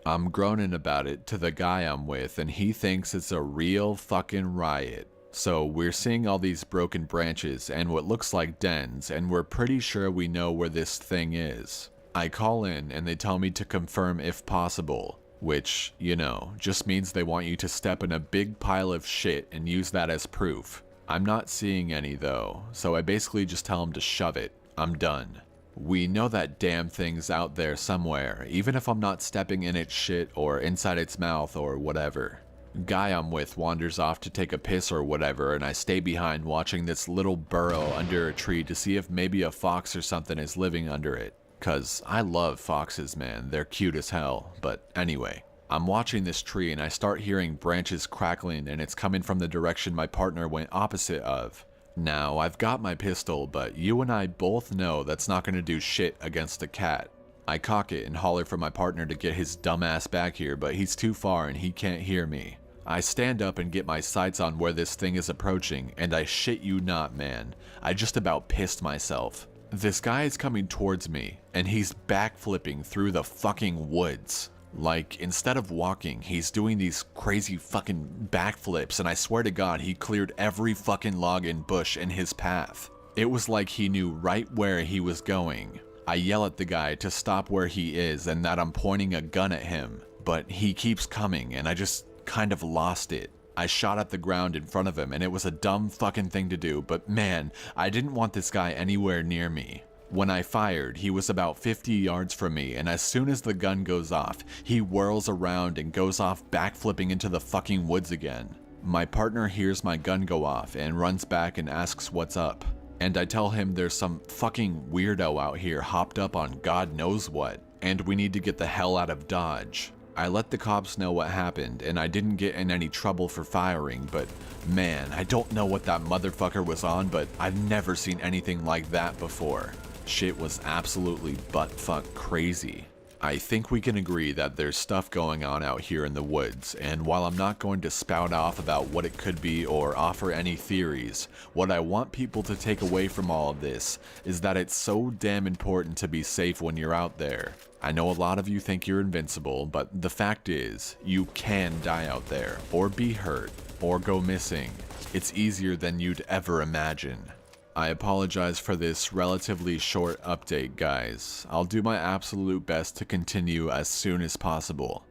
I'm groaning about it to the guy I'm with, and he thinks it's a real fucking riot. So we're seeing all these broken branches and what looks like dens, and we're pretty sure we know where this thing is. I call in and they tell me to confirm if possible. which, you know, just means they want you to step in a big pile of shit and use that as proof. I'm not seeing any though, so I basically just tell them to shove it. I'm done. We know that damn thing's out there somewhere, even if I'm not stepping in its shit or inside its mouth or whatever. Guy I'm with wanders off to take a piss or whatever, and I stay behind watching this little burrow under a tree to see if maybe a fox or something is living under it. Cause I love foxes, man, they're cute as hell. But anyway, I'm watching this tree and I start hearing branches crackling, and it's coming from the direction my partner went opposite of. Now, I've got my pistol, but you and I both know that's not gonna do shit against a cat. I cock it and holler for my partner to get his dumb ass back here, but he's too far and he can't hear me. I stand up and get my sights on where this thing is approaching, and I shit you not, man, I just about pissed myself. This guy is coming towards me, and he's backflipping through the fucking woods. Like, instead of walking, he's doing these crazy fucking backflips, and I swear to God, he cleared every fucking log and bush in his path. It was like he knew right where he was going. I yell at the guy to stop where he is and that I'm pointing a gun at him, but he keeps coming, and I just kind of lost it. I shot at the ground in front of him, and it was a dumb fucking thing to do, but man, I didn't want this guy anywhere near me. When I fired, he was about 50 yards from me, and as soon as the gun goes off, he whirls around and goes off backflipping into the fucking woods again. My partner hears my gun go off and runs back and asks what's up, and I tell him there's some fucking weirdo out here hopped up on God knows what, and we need to get the hell out of Dodge. I let the cops know what happened, and I didn't get in any trouble for firing, but man, I don't know what that motherfucker was on, but I've never seen anything like that before. Shit was absolutely butt-fuck crazy. I think we can agree that there's stuff going on out here in the woods, and while I'm not going to spout off about what it could be or offer any theories, what I want people to take away from all of this is that it's so damn important to be safe when you're out there. I know a lot of you think you're invincible, but the fact is, you can die out there, or be hurt, or go missing. It's easier than you'd ever imagine. I apologize for this relatively short update, guys. I'll do my absolute best to continue as soon as possible.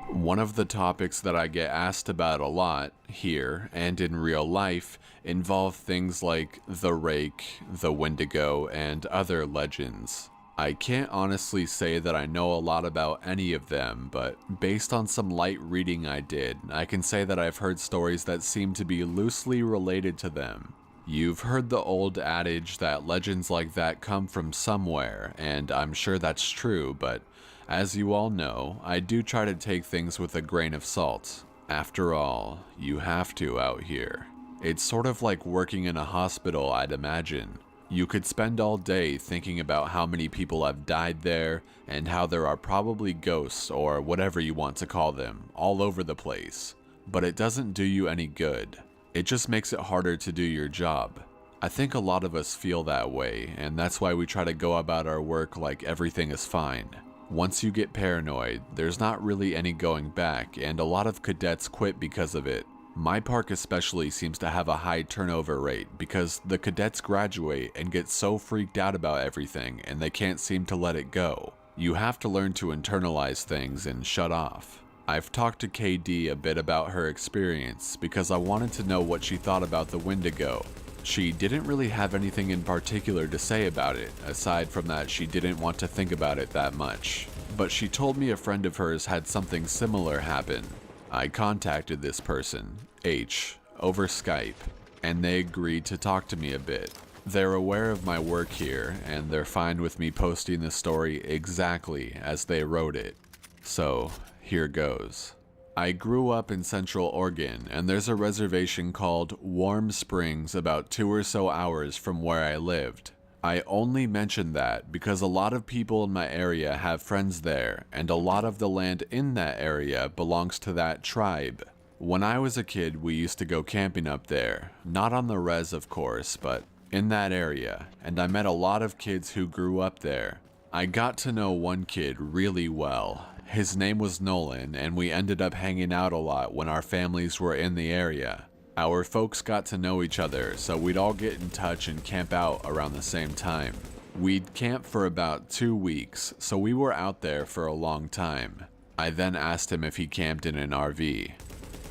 One of the topics that I get asked about a lot, here and in real life, involve things like the Rake, the Wendigo, and other legends. I can't honestly say that I know a lot about any of them, but based on some light reading I did, I can say that I've heard stories that seem to be loosely related to them. You've heard the old adage that legends like that come from somewhere, and I'm sure that's true, but as you all know, I do try to take things with a grain of salt. After all, you have to out here. It's sort of like working in a hospital, I'd imagine. You could spend all day thinking about how many people have died there, and how there are probably ghosts, or whatever you want to call them, all over the place. But it doesn't do you any good. It just makes it harder to do your job. I think a lot of us feel that way, and that's why we try to go about our work like everything is fine. Once you get paranoid, there's not really any going back, and a lot of cadets quit because of it. My park especially seems to have a high turnover rate because the cadets graduate and get so freaked out about everything and they can't seem to let it go. You have to learn to internalize things and shut off. I've talked to KD a bit about her experience because I wanted to know what she thought about the Wendigo. She didn't really have anything in particular to say about it, aside from that she didn't want to think about it that much. But she told me a friend of hers had something similar happen. I contacted this person, H, over Skype, and they agreed to talk to me a bit. They're aware of my work here, and they're fine with me posting the story exactly as they wrote it. So, here goes. I grew up in Central Oregon, and there's a reservation called Warm Springs about 2 or so hours from where I lived. I only mention that because a lot of people in my area have friends there, and a lot of the land in that area belongs to that tribe. When I was a kid, we used to go camping up there, not on the res of course, but in that area, and I met a lot of kids who grew up there. I got to know one kid really well. His name was Nolan, and we ended up hanging out a lot when our families were in the area. Our folks got to know each other, so we'd all get in touch and camp out around the same time. We'd camp for about 2 weeks, so we were out there for a long time. I then asked him if he camped in an RV.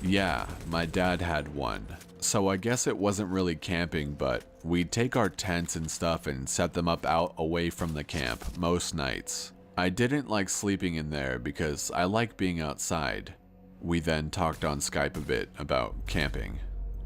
Yeah, my dad had one. So I guess it wasn't really camping, but we'd take our tents and stuff and set them up out away from the camp most nights. I didn't like sleeping in there because I like being outside. We then talked on Skype a bit about camping.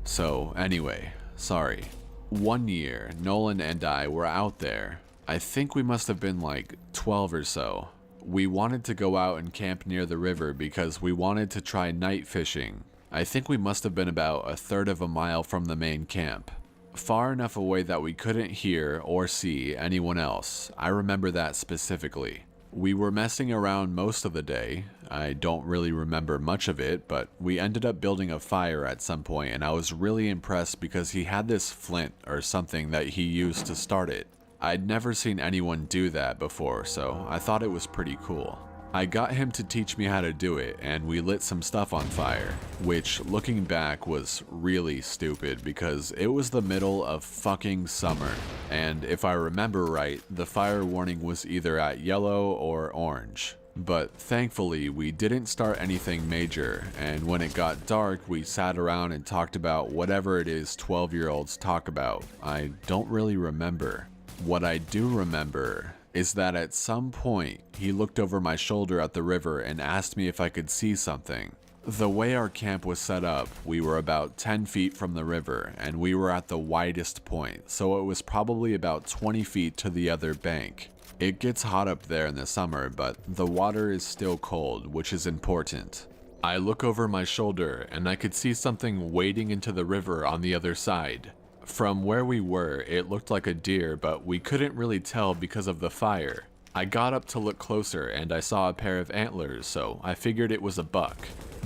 So anyway, sorry. One year, Nolan and I were out there. I think we must have been like 12 or so. We wanted to go out and camp near the river because we wanted to try night fishing. I think we must have been about 1/3 of a mile from the main camp. Far enough away that we couldn't hear or see anyone else. I remember that specifically. We were messing around most of the day. I don't really remember much of it, but we ended up building a fire at some point, and I was really impressed because he had this flint or something that he used to start it. I'd never seen anyone do that before, so I thought it was pretty cool. I got him to teach me how to do it, and we lit some stuff on fire, which, looking back, was really stupid because it was the middle of fucking summer, and if I remember right, the fire warning was either at yellow or orange. But thankfully, we didn't start anything major, and when it got dark, we sat around and talked about whatever it is 12-year-olds talk about. I don't really remember. What I do remember is that at some point, he looked over my shoulder at the river and asked me if I could see something. The way our camp was set up, we were about 10 feet from the river, and we were at the widest point, so it was probably about 20 feet to the other bank. It gets hot up there in the summer, but the water is still cold, which is important. I look over my shoulder, and I could see something wading into the river on the other side. From where we were, it looked like a deer, but we couldn't really tell because of the fire. I got up to look closer and I saw a pair of antlers, so I figured it was a buck.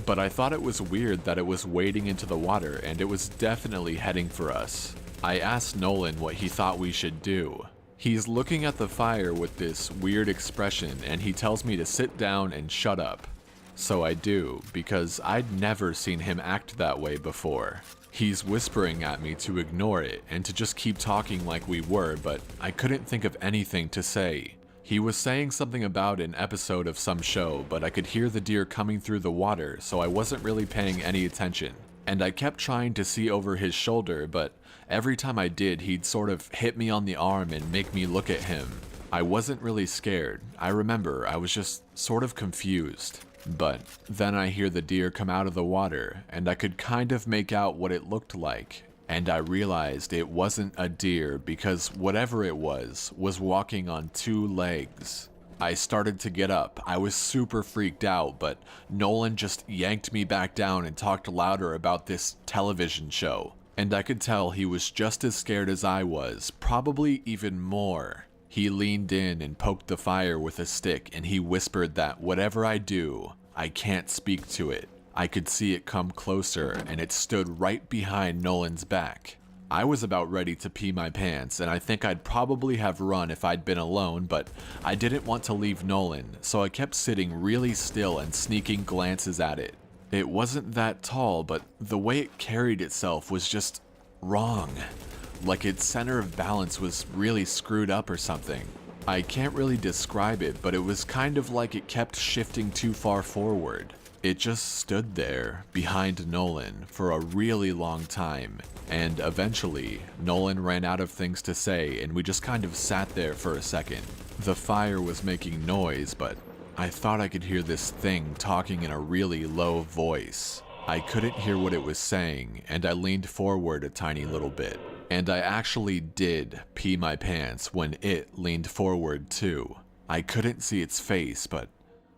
But I thought it was weird that it was wading into the water and it was definitely heading for us. I asked Nolan what he thought we should do. He's looking at the fire with this weird expression and he tells me to sit down and shut up. So I do, because I'd never seen him act that way before. He's whispering at me to ignore it and to just keep talking like we were, but I couldn't think of anything to say. He was saying something about an episode of some show, but I could hear the deer coming through the water, so I wasn't really paying any attention. And I kept trying to see over his shoulder, but every time I did, he'd sort of hit me on the arm and make me look at him. I wasn't really scared. I remember I was just sort of confused. But then I hear the deer come out of the water, and I could kind of make out what it looked like. And I realized it wasn't a deer because whatever it was walking on 2 legs. I started to get up. I was super freaked out, but Nolan just yanked me back down and talked louder about this television show. And I could tell he was just as scared as I was, probably even more. He leaned in and poked the fire with a stick, and he whispered that whatever I do, I can't speak to it. I could see it come closer, and it stood right behind Nolan's back. I was about ready to pee my pants, and I think I'd probably have run if I'd been alone, but I didn't want to leave Nolan, so I kept sitting really still and sneaking glances at it. It wasn't that tall, but the way it carried itself was just wrong. Like its center of balance was really screwed up or something. I can't really describe it, but it was kind of like it kept shifting too far forward. It just stood there, behind Nolan, for a really long time, and eventually, Nolan ran out of things to say and we just kind of sat there for a second. The fire was making noise, but I thought I could hear this thing talking in a really low voice. I couldn't hear what it was saying, and I leaned forward a tiny little bit. And I actually did pee my pants when it leaned forward too. I couldn't see its face, but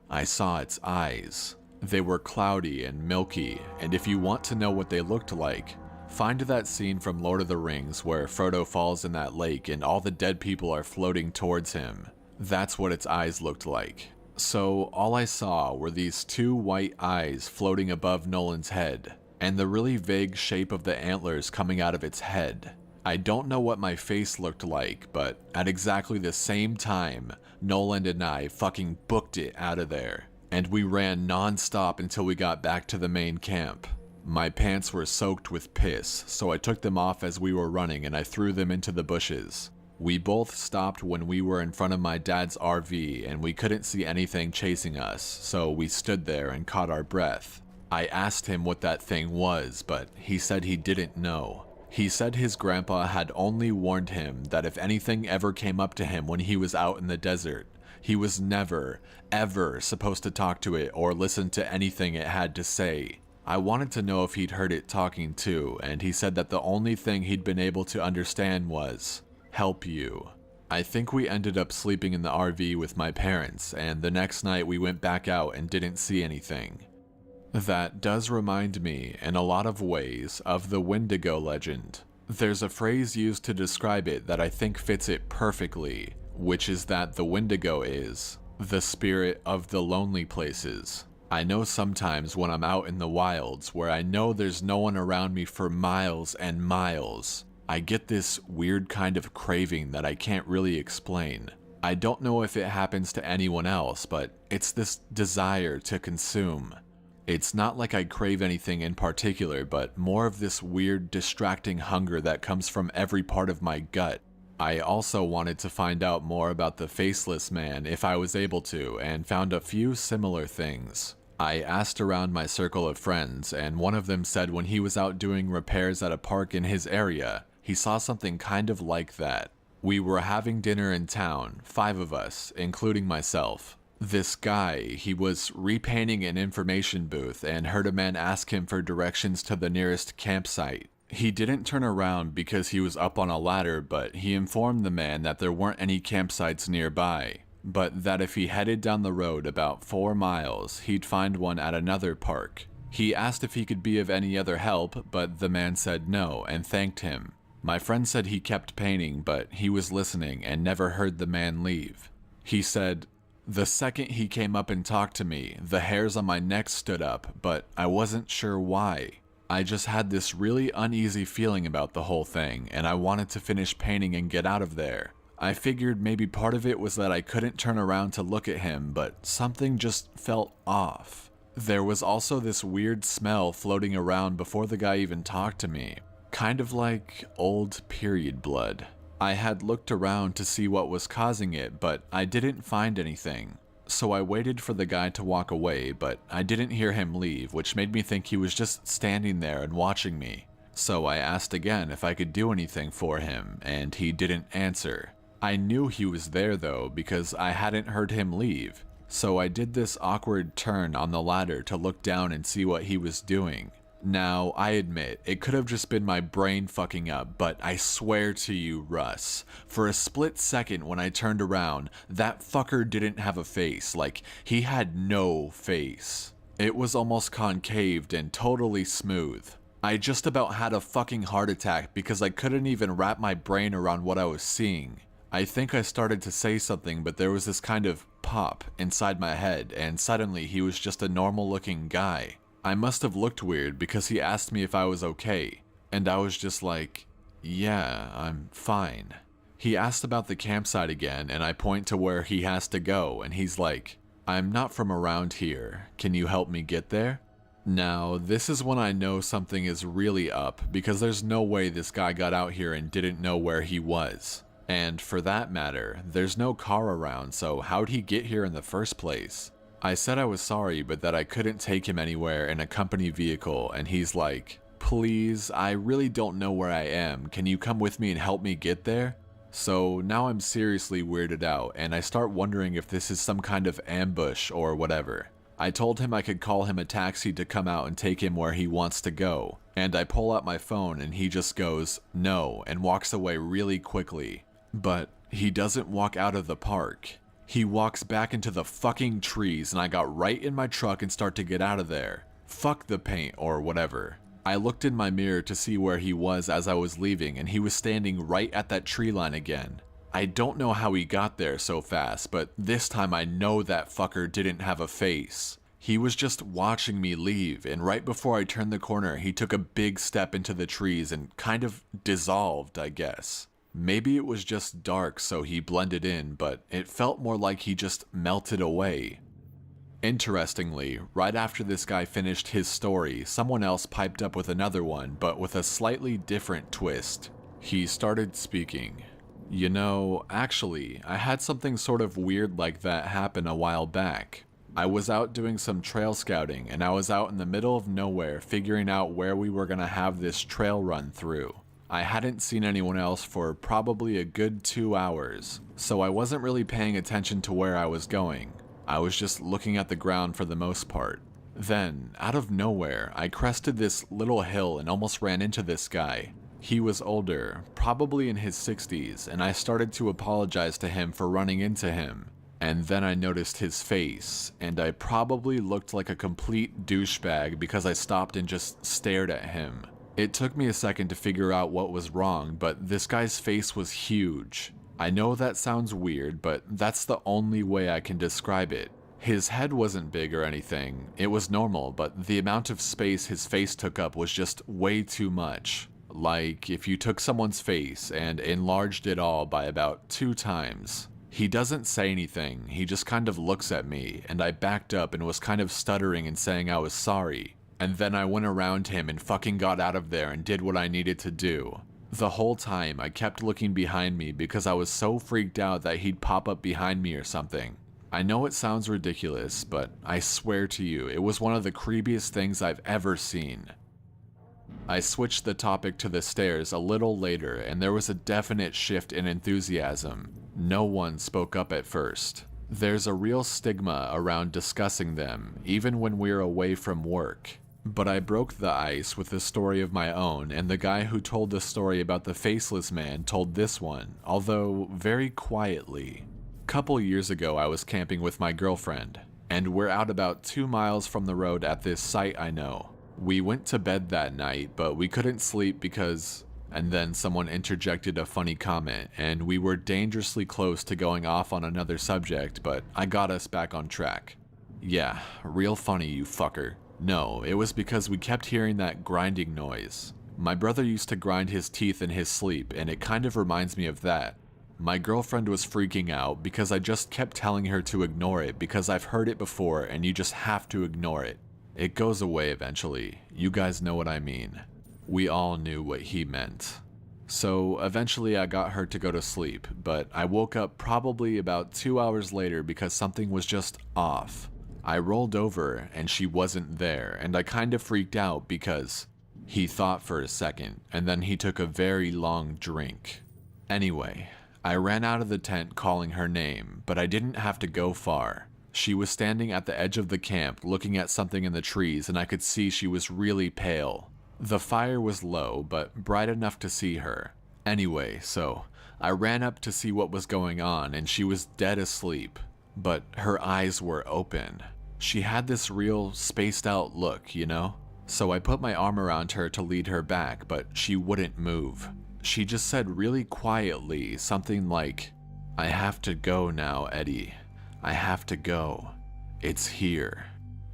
I saw its eyes. They were cloudy and milky, and if you want to know what they looked like, find that scene from Lord of the Rings where Frodo falls in that lake and all the dead people are floating towards him. That's what its eyes looked like. So all I saw were these 2 white eyes floating above Nolan's head, and the really vague shape of the antlers coming out of its head. I don't know what my face looked like, but at exactly the same time, Nolan and I fucking booked it out of there. And we ran non-stop until we got back to the main camp. My pants were soaked with piss, so I took them off as we were running and I threw them into the bushes. We both stopped when we were in front of my dad's RV and we couldn't see anything chasing us, so we stood there and caught our breath. I asked him what that thing was, but he said he didn't know. He said his grandpa had only warned him that if anything ever came up to him when he was out in the desert, he was never, ever supposed to talk to it or listen to anything it had to say. I wanted to know if he'd heard it talking too, and he said that the only thing he'd been able to understand was, help you. I think we ended up sleeping in the RV with my parents, and the next night we went back out and didn't see anything. That does remind me, in a lot of ways, of the Wendigo legend. There's a phrase used to describe it that I think fits it perfectly, which is that the Wendigo is the spirit of the lonely places. I know sometimes when I'm out in the wilds where I know there's no one around me for miles and miles, I get this weird kind of craving that I can't really explain. I don't know if it happens to anyone else, but it's this desire to consume. It's not like I crave anything in particular, but more of this weird, distracting hunger that comes from every part of my gut. I also wanted to find out more about the Faceless Man if I was able to, and found a few similar things. I asked around my circle of friends, and one of them said when he was out doing repairs at a park in his area, he saw something kind of like that. We were having dinner in town, 5 of us, including myself. This guy, he was repainting an information booth and heard a man ask him for directions to the nearest campsite. He didn't turn around because he was up on a ladder, but he informed the man that there weren't any campsites nearby, but that if he headed down the road about 4 miles, he'd find one at another park. He asked if he could be of any other help, but the man said no and thanked him. My friend said he kept painting, but he was listening and never heard the man leave. He said, "The second he came up and talked to me, the hairs on my neck stood up, but I wasn't sure why. I just had this really uneasy feeling about the whole thing, and I wanted to finish painting and get out of there. I figured maybe part of it was that I couldn't turn around to look at him, but something just felt off. There was also this weird smell floating around before the guy even talked to me, kind of like old period blood. I had looked around to see what was causing it, but I didn't find anything. So I waited for the guy to walk away, but I didn't hear him leave, which made me think he was just standing there and watching me. So I asked again if I could do anything for him, and he didn't answer. I knew he was there though, because I hadn't heard him leave. So I did this awkward turn on the ladder to look down and see what he was doing. Now, I admit, it could have just been my brain fucking up, but I swear to you, Russ, for a split second when I turned around, that fucker didn't have a face, like, he had no face. It was almost concaved and totally smooth. I just about had a fucking heart attack because I couldn't even wrap my brain around what I was seeing. I think I started to say something, but there was this kind of pop inside my head, and suddenly he was just a normal looking guy. I must have looked weird because he asked me if I was okay, and I was just like, yeah, I'm fine. He asked about the campsite again, and I point to where he has to go, and he's like, I'm not from around here. Can you help me get there? Now, this is when I know something is really up, because there's no way this guy got out here and didn't know where he was. And for that matter, there's no car around, so how'd he get here in the first place? I said I was sorry, but that I couldn't take him anywhere in a company vehicle, and he's like, please, I really don't know where I am. Can you come with me and help me get there? So now I'm seriously weirded out, and I start wondering if this is some kind of ambush or whatever. I told him I could call him a taxi to come out and take him where he wants to go, and I pull out my phone and he just goes, no, and walks away really quickly. But he doesn't walk out of the park. He walks back into the fucking trees, and I got right in my truck and start to get out of there. Fuck the paint or whatever. I looked in my mirror to see where he was as I was leaving, and he was standing right at that tree line again. I don't know how he got there so fast, but this time I know that fucker didn't have a face. He was just watching me leave, and right before I turned the corner, he took a big step into the trees and kind of dissolved, I guess. Maybe it was just dark so he blended in, but it felt more like he just melted away. Interestingly, right after this guy finished his story, someone else piped up with another one, but with a slightly different twist. He started speaking. You know, actually, I had something sort of weird like that happen a while back. I was out doing some trail scouting, and I was out in the middle of nowhere figuring out where we were gonna have this trail run through. I hadn't seen anyone else for probably a good 2 hours, so I wasn't really paying attention to where I was going. I was just looking at the ground for the most part. Then, out of nowhere, I crested this little hill and almost ran into this guy. He was older, probably in his 60s, and I started to apologize to him for running into him. And then I noticed his face, and I probably looked like a complete douchebag because I stopped and just stared at him. It took me a second to figure out what was wrong, but this guy's face was huge. I know that sounds weird, but that's the only way I can describe it. His head wasn't big or anything, it was normal, but the amount of space his face took up was just way too much. Like if you took someone's face and enlarged it all by about 2 times. He doesn't say anything, he just kind of looks at me, and I backed up and was kind of stuttering and saying I was sorry. And then I went around him and fucking got out of there and did what I needed to do. The whole time, I kept looking behind me because I was so freaked out that he'd pop up behind me or something. I know it sounds ridiculous, but I swear to you, it was one of the creepiest things I've ever seen. I switched the topic to the stairs a little later, and there was a definite shift in enthusiasm. No one spoke up at first. There's a real stigma around discussing them, even when we're away from work. But I broke the ice with a story of my own, and the guy who told the story about the faceless man told this one, although very quietly. Couple years ago I was camping with my girlfriend, and we're out about 2 miles from the road at this site I know. We went to bed that night, but we couldn't sleep because... And then someone interjected a funny comment, and we were dangerously close to going off on another subject, but I got us back on track. Yeah, real funny, you fucker. No, it was because we kept hearing that grinding noise. My brother used to grind his teeth in his sleep, and it kind of reminds me of that. My girlfriend was freaking out because I just kept telling her to ignore it because I've heard it before and you just have to ignore it. It goes away eventually. You guys know what I mean. We all knew what he meant. So eventually I got her to go to sleep, but I woke up probably about 2 hours later because something was just off. I rolled over and she wasn't there, and I kind of freaked out because he thought for a second and then he took a very long drink. Anyway, I ran out of the tent calling her name, but I didn't have to go far. She was standing at the edge of the camp looking at something in the trees, and I could see she was really pale. The fire was low, but bright enough to see her. Anyway, so I ran up to see what was going on, and she was dead asleep, but her eyes were open. She had this real spaced out look, you know? So I put my arm around her to lead her back, but she wouldn't move. She just said really quietly something like, "I have to go now, Eddie. I have to go. It's here."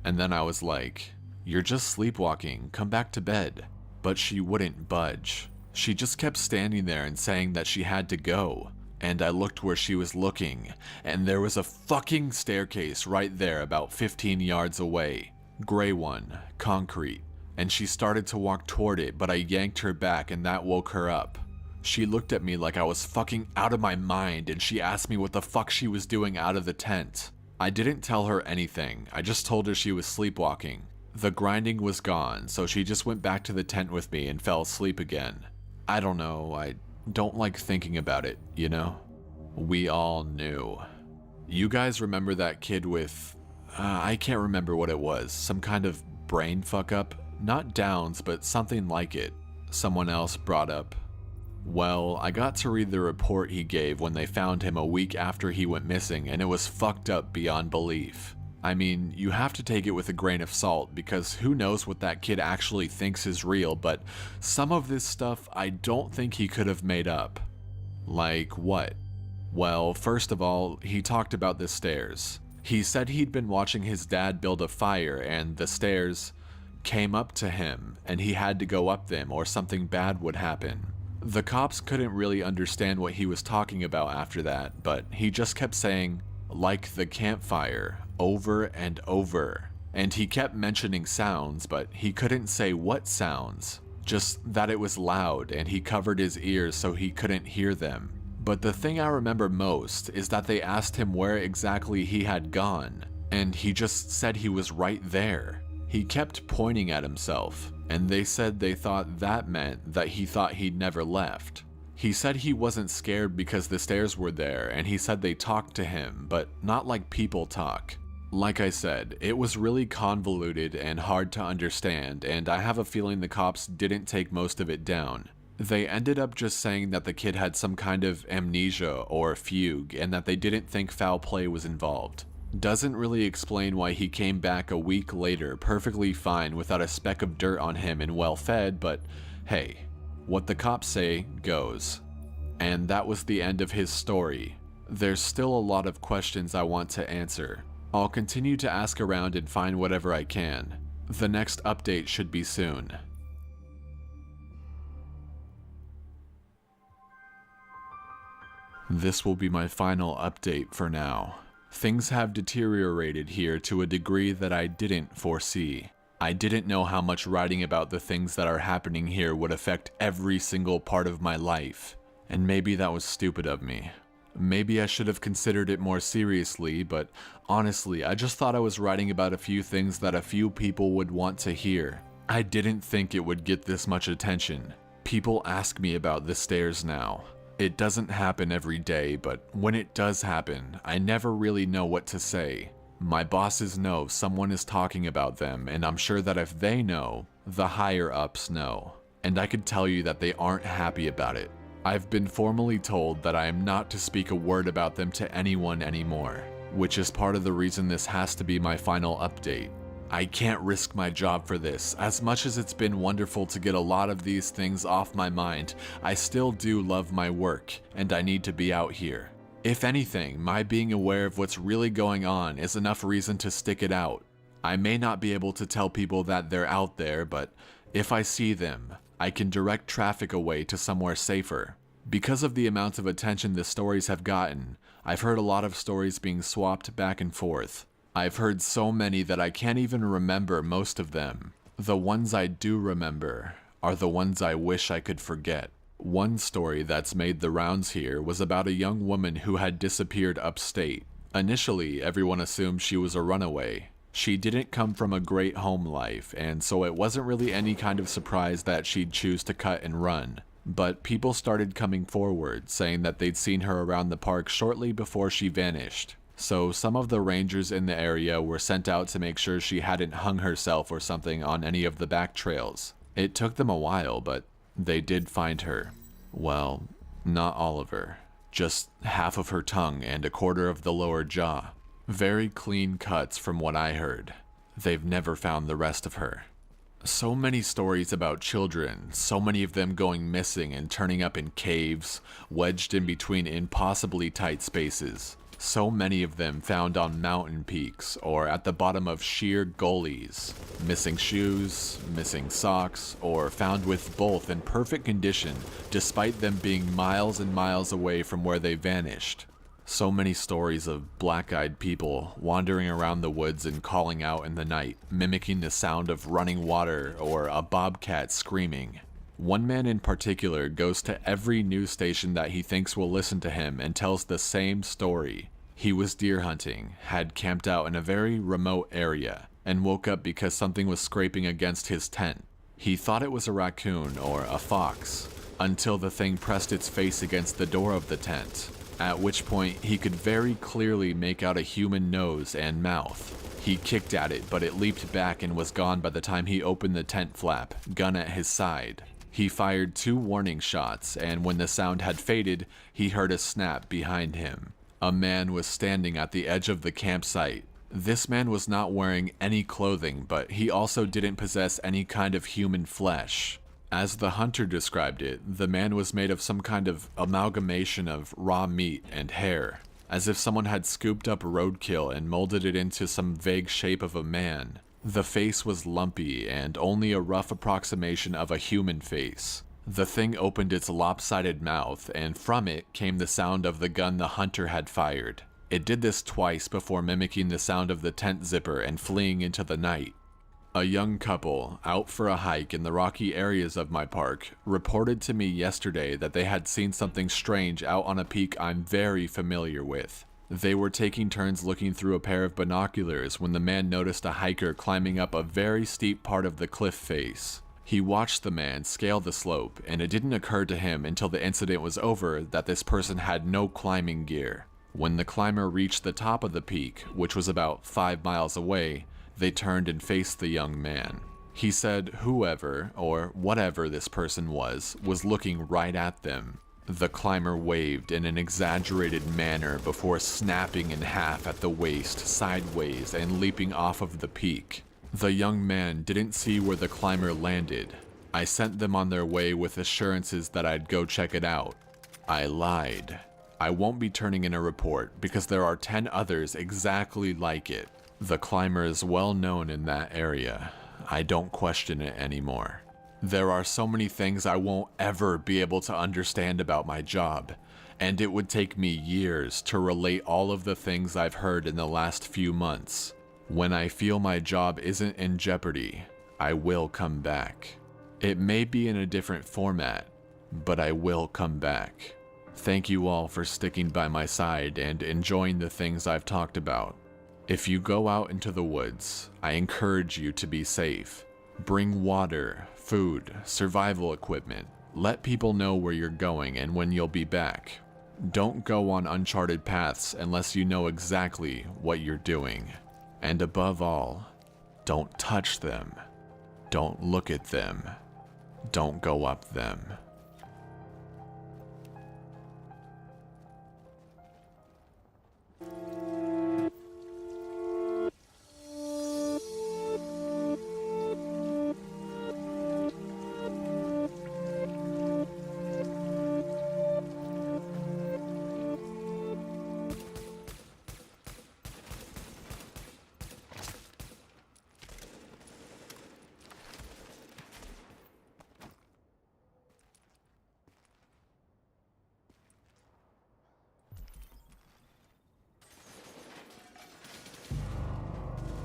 And then I was like, "You're just sleepwalking, come back to bed." But she wouldn't budge. She just kept standing there and saying that she had to go. And I looked where she was looking, and there was a fucking staircase right there about 15 yards away. Gray one, concrete. And she started to walk toward it, but I yanked her back and that woke her up. She looked at me like I was fucking out of my mind, and she asked me what the fuck she was doing out of the tent. I didn't tell her anything, I just told her she was sleepwalking. The grinding was gone, so she just went back to the tent with me and fell asleep again. I don't know, I don't like thinking about it, you know? We all knew. You guys remember that kid with... I can't remember what it was, some kind of brain fuck up? Not Downs, but something like it. Someone else brought up. Well, I got to read the report he gave when they found him a week after he went missing, and it was fucked up beyond belief. I mean, you have to take it with a grain of salt, because who knows what that kid actually thinks is real, but some of this stuff I don't think he could have made up. Like what? Well, first of all, he talked about the stairs. He said he'd been watching his dad build a fire, and the stairs came up to him, and he had to go up them or something bad would happen. The cops couldn't really understand what he was talking about after that, but he just kept saying, like the campfire, over and over. And he kept mentioning sounds, but he couldn't say what sounds, just that it was loud and he covered his ears so he couldn't hear them. But the thing I remember most is that they asked him where exactly he had gone, and he just said he was right there. He kept pointing at himself, and they said they thought that meant that he thought he'd never left. He said he wasn't scared because the stairs were there, and he said they talked to him, but not like people talk. Like I said, it was really convoluted and hard to understand, and I have a feeling the cops didn't take most of it down. They ended up just saying that the kid had some kind of amnesia or fugue, and that they didn't think foul play was involved. Doesn't really explain why he came back a week later perfectly fine without a speck of dirt on him and well fed, but hey, what the cops say goes. And that was the end of his story. There's still a lot of questions I want to answer. I'll continue to ask around and find whatever I can. The next update should be soon. This will be my final update for now. Things have deteriorated here to a degree that I didn't foresee. I didn't know how much writing about the things that are happening here would affect every single part of my life. And maybe that was stupid of me. Maybe I should have considered it more seriously, but honestly, I just thought I was writing about a few things that a few people would want to hear. I didn't think it would get this much attention. People ask me about the stairs now. It doesn't happen every day, but when it does happen, I never really know what to say. My bosses know someone is talking about them, and I'm sure that if they know, the higher-ups know. And I could tell you that they aren't happy about it. I've been formally told that I am not to speak a word about them to anyone anymore, which is part of the reason this has to be my final update. I can't risk my job for this. As much as it's been wonderful to get a lot of these things off my mind, I still do love my work, and I need to be out here. If anything, my being aware of what's really going on is enough reason to stick it out. I may not be able to tell people that they're out there, but if I see them, I can direct traffic away to somewhere safer. Because of the amount of attention the stories have gotten, I've heard a lot of stories being swapped back and forth. I've heard so many that I can't even remember most of them. The ones I do remember are the ones I wish I could forget. One story that's made the rounds here was about a young woman who had disappeared upstate. Initially, everyone assumed she was a runaway. She didn't come from a great home life, and so it wasn't really any kind of surprise that she'd choose to cut and run. But people started coming forward, saying that they'd seen her around the park shortly before she vanished. So some of the rangers in the area were sent out to make sure she hadn't hung herself or something on any of the back trails. It took them a while, but they did find her. Well, not all of her. Just half of her tongue and a quarter of the lower jaw. Very clean cuts from what I heard. They've never found the rest of her. So many stories about children, so many of them going missing and turning up in caves, wedged in between impossibly tight spaces. So many of them found on mountain peaks or at the bottom of sheer gullies. Missing shoes, missing socks, or found with both in perfect condition despite them being miles and miles away from where they vanished. So many stories of black-eyed people wandering around the woods and calling out in the night, mimicking the sound of running water or a bobcat screaming. One man in particular goes to every news station that he thinks will listen to him and tells the same story. He was deer hunting, had camped out in a very remote area, and woke up because something was scraping against his tent. He thought it was a raccoon or a fox, until the thing pressed its face against the door of the tent, at which point he could very clearly make out a human nose and mouth. He kicked at it, but it leaped back and was gone by the time he opened the tent flap, gun at his side. He fired 2 warning shots, and when the sound had faded, he heard a snap behind him. A man was standing at the edge of the campsite. This man was not wearing any clothing, but he also didn't possess any kind of human flesh. As the hunter described it, the man was made of some kind of amalgamation of raw meat and hair, as if someone had scooped up roadkill and molded it into some vague shape of a man. The face was lumpy and only a rough approximation of a human face. The thing opened its lopsided mouth, and from it came the sound of the gun the hunter had fired. It did this twice before mimicking the sound of the tent zipper and fleeing into the night. A young couple, out for a hike in the rocky areas of my park, reported to me yesterday that they had seen something strange out on a peak I'm very familiar with. They were taking turns looking through a pair of binoculars when the man noticed a hiker climbing up a very steep part of the cliff face. He watched the man scale the slope, and it didn't occur to him until the incident was over that this person had no climbing gear. When the climber reached the top of the peak, which was about 5 miles away, they turned and faced the young man. He said whoever, or whatever this person was looking right at them. The climber waved in an exaggerated manner before snapping in half at the waist sideways and leaping off of the peak. The young man didn't see where the climber landed. I sent them on their way with assurances that I'd go check it out. I lied. I won't be turning in a report because there are 10 others exactly like it. The climber is well known in that area. I don't question it anymore. There are so many things I won't ever be able to understand about my job, and it would take me years to relate all of the things I've heard in the last few months. When I feel my job isn't in jeopardy, I will come back. It may be in a different format, but I will come back. Thank you all for sticking by my side and enjoying the things I've talked about. If you go out into the woods, I encourage you to be safe. Bring water, food, survival equipment. Let people know where you're going and when you'll be back. Don't go on uncharted paths unless you know exactly what you're doing. And above all, don't touch them. Don't look at them. Don't go up them.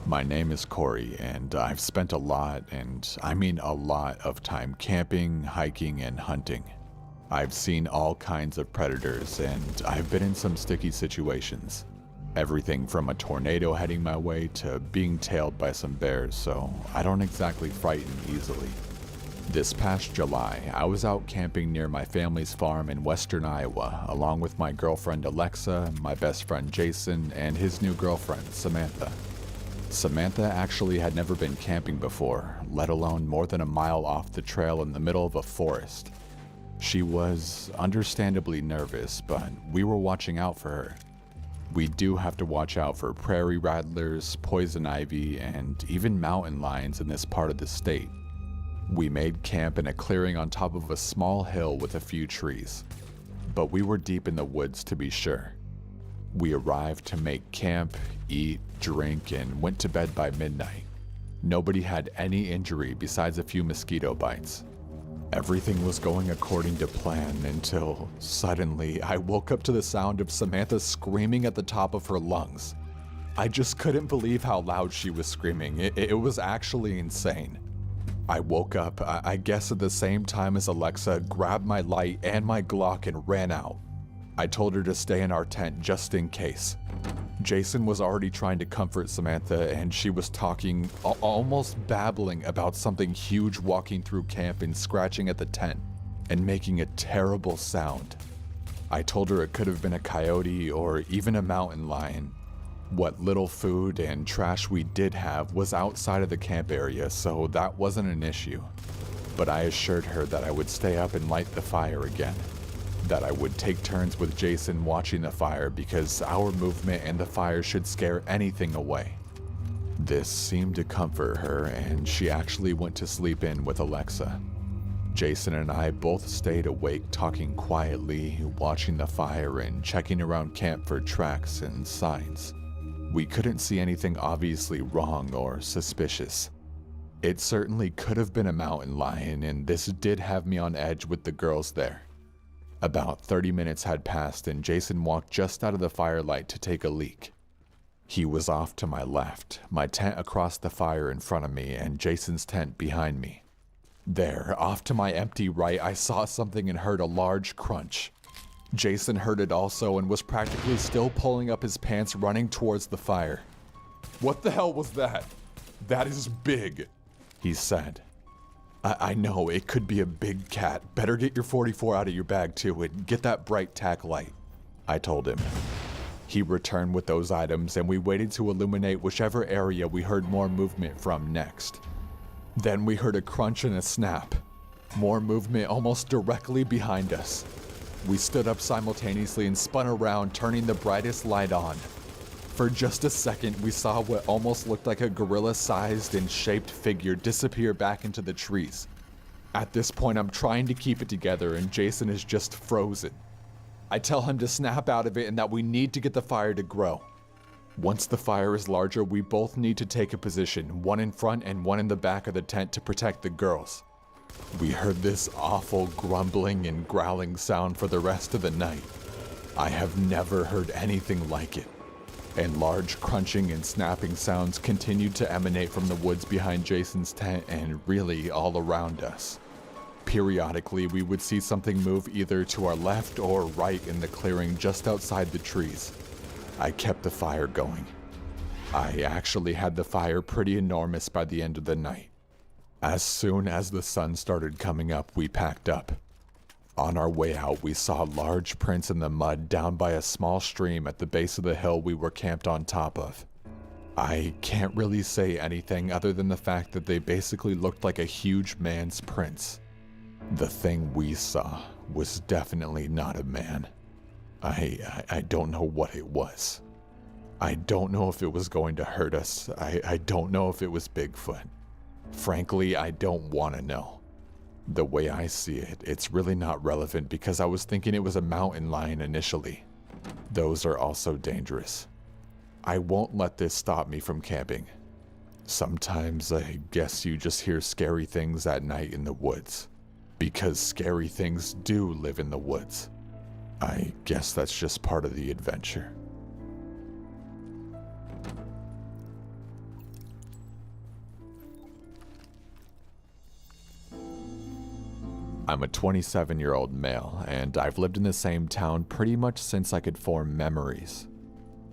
My name is Corey, and I've spent a lot, and I mean a lot of time camping, hiking, and hunting. I've seen all kinds of predators, and I've been in some sticky situations. Everything from a tornado heading my way to being tailed by some bears, so I don't exactly frighten easily. This past July, I was out camping near my family's farm in western Iowa, along with my girlfriend Alexa, my best friend Jason, and his new girlfriend, Samantha. Samantha actually had never been camping before, let alone more than a mile off the trail in the middle of a forest. She was understandably nervous, but we were watching out for her. We do have to watch out for prairie rattlers, poison ivy, and even mountain lions in this part of the state. We made camp in a clearing on top of a small hill with a few trees, but we were deep in the woods to be sure. We arrived to make camp, eat, drink, and went to bed by midnight. Nobody had any injury besides a few mosquito bites. Everything was going according to plan until suddenly I woke up to the sound of Samantha screaming at the top of her lungs. I just couldn't believe how loud she was screaming. It was actually insane. I woke up, I guess at the same time as Alexa grabbed my light and my Glock and ran out. I told her to stay in our tent just in case. Jason was already trying to comfort Samantha, and she was talking, almost babbling about something huge walking through camp and scratching at the tent and making a terrible sound. I told her it could have been a coyote or even a mountain lion. What little food and trash we did have was outside of the camp area, so that wasn't an issue. But I assured her that I would stay up and light the fire again. That I would take turns with Jason watching the fire because our movement and the fire should scare anything away. This seemed to comfort her, and she actually went to sleep in with Alexa. Jason and I both stayed awake talking quietly, watching the fire and checking around camp for tracks and signs. We couldn't see anything obviously wrong or suspicious. It certainly could have been a mountain lion, and this did have me on edge with the girls there. About 30 minutes had passed and Jason walked just out of the firelight to take a leak. He was off to my left, my tent across the fire in front of me, and Jason's tent behind me. There, off to my empty right, I saw something and heard a large crunch. Jason heard it also and was practically still pulling up his pants running towards the fire. "What the hell was that? That is big," he said. I know, it could be a big cat. Better get your 44 out of your bag too and get that bright tack light, I told him. He returned with those items and we waited to illuminate whichever area we heard more movement from next. Then we heard a crunch and a snap. More movement almost directly behind us. We stood up simultaneously and spun around, turning the brightest light on. For just a second, we saw what almost looked like a gorilla-sized and shaped figure disappear back into the trees. At this point, I'm trying to keep it together and Jason is just frozen. I tell him to snap out of it and that we need to get the fire to grow. Once the fire is larger, we both need to take a position, one in front and one in the back of the tent to protect the girls. We heard this awful grumbling and growling sound for the rest of the night. I have never heard anything like it. And large crunching and snapping sounds continued to emanate from the woods behind Jason's tent and really all around us. Periodically, we would see something move either to our left or right in the clearing just outside the trees. I kept the fire going. I actually had the fire pretty enormous by the end of the night. As soon as the sun started coming up, we packed up. On our way out, we saw large prints in the mud down by a small stream at the base of the hill we were camped on top of. I can't really say anything other than the fact that they basically looked like a huge man's prints. The thing we saw was definitely not a man. I don't know what it was. I don't know if it was going to hurt us. I don't know if it was Bigfoot. Frankly, I don't want to know. The way I see it, it's really not relevant because I was thinking it was a mountain lion initially. Those are also dangerous. I won't let this stop me from camping. Sometimes I guess you just hear scary things at night in the woods. Because scary things do live in the woods. I guess that's just part of the adventure. I'm a 27-year-old male, and I've lived in the same town pretty much since I could form memories.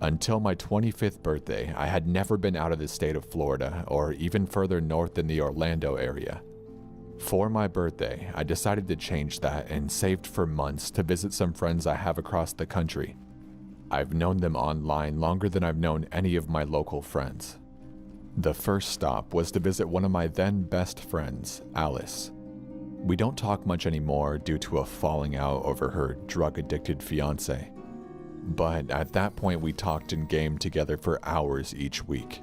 Until my 25th birthday, I had never been out of the state of Florida, or even further north than the Orlando area. For my birthday, I decided to change that and saved for months to visit some friends I have across the country. I've known them online longer than I've known any of my local friends. The first stop was to visit one of my then best friends, Alice. We don't talk much anymore due to a falling out over her drug-addicted fiancé. But at that point we talked and gamed together for hours each week.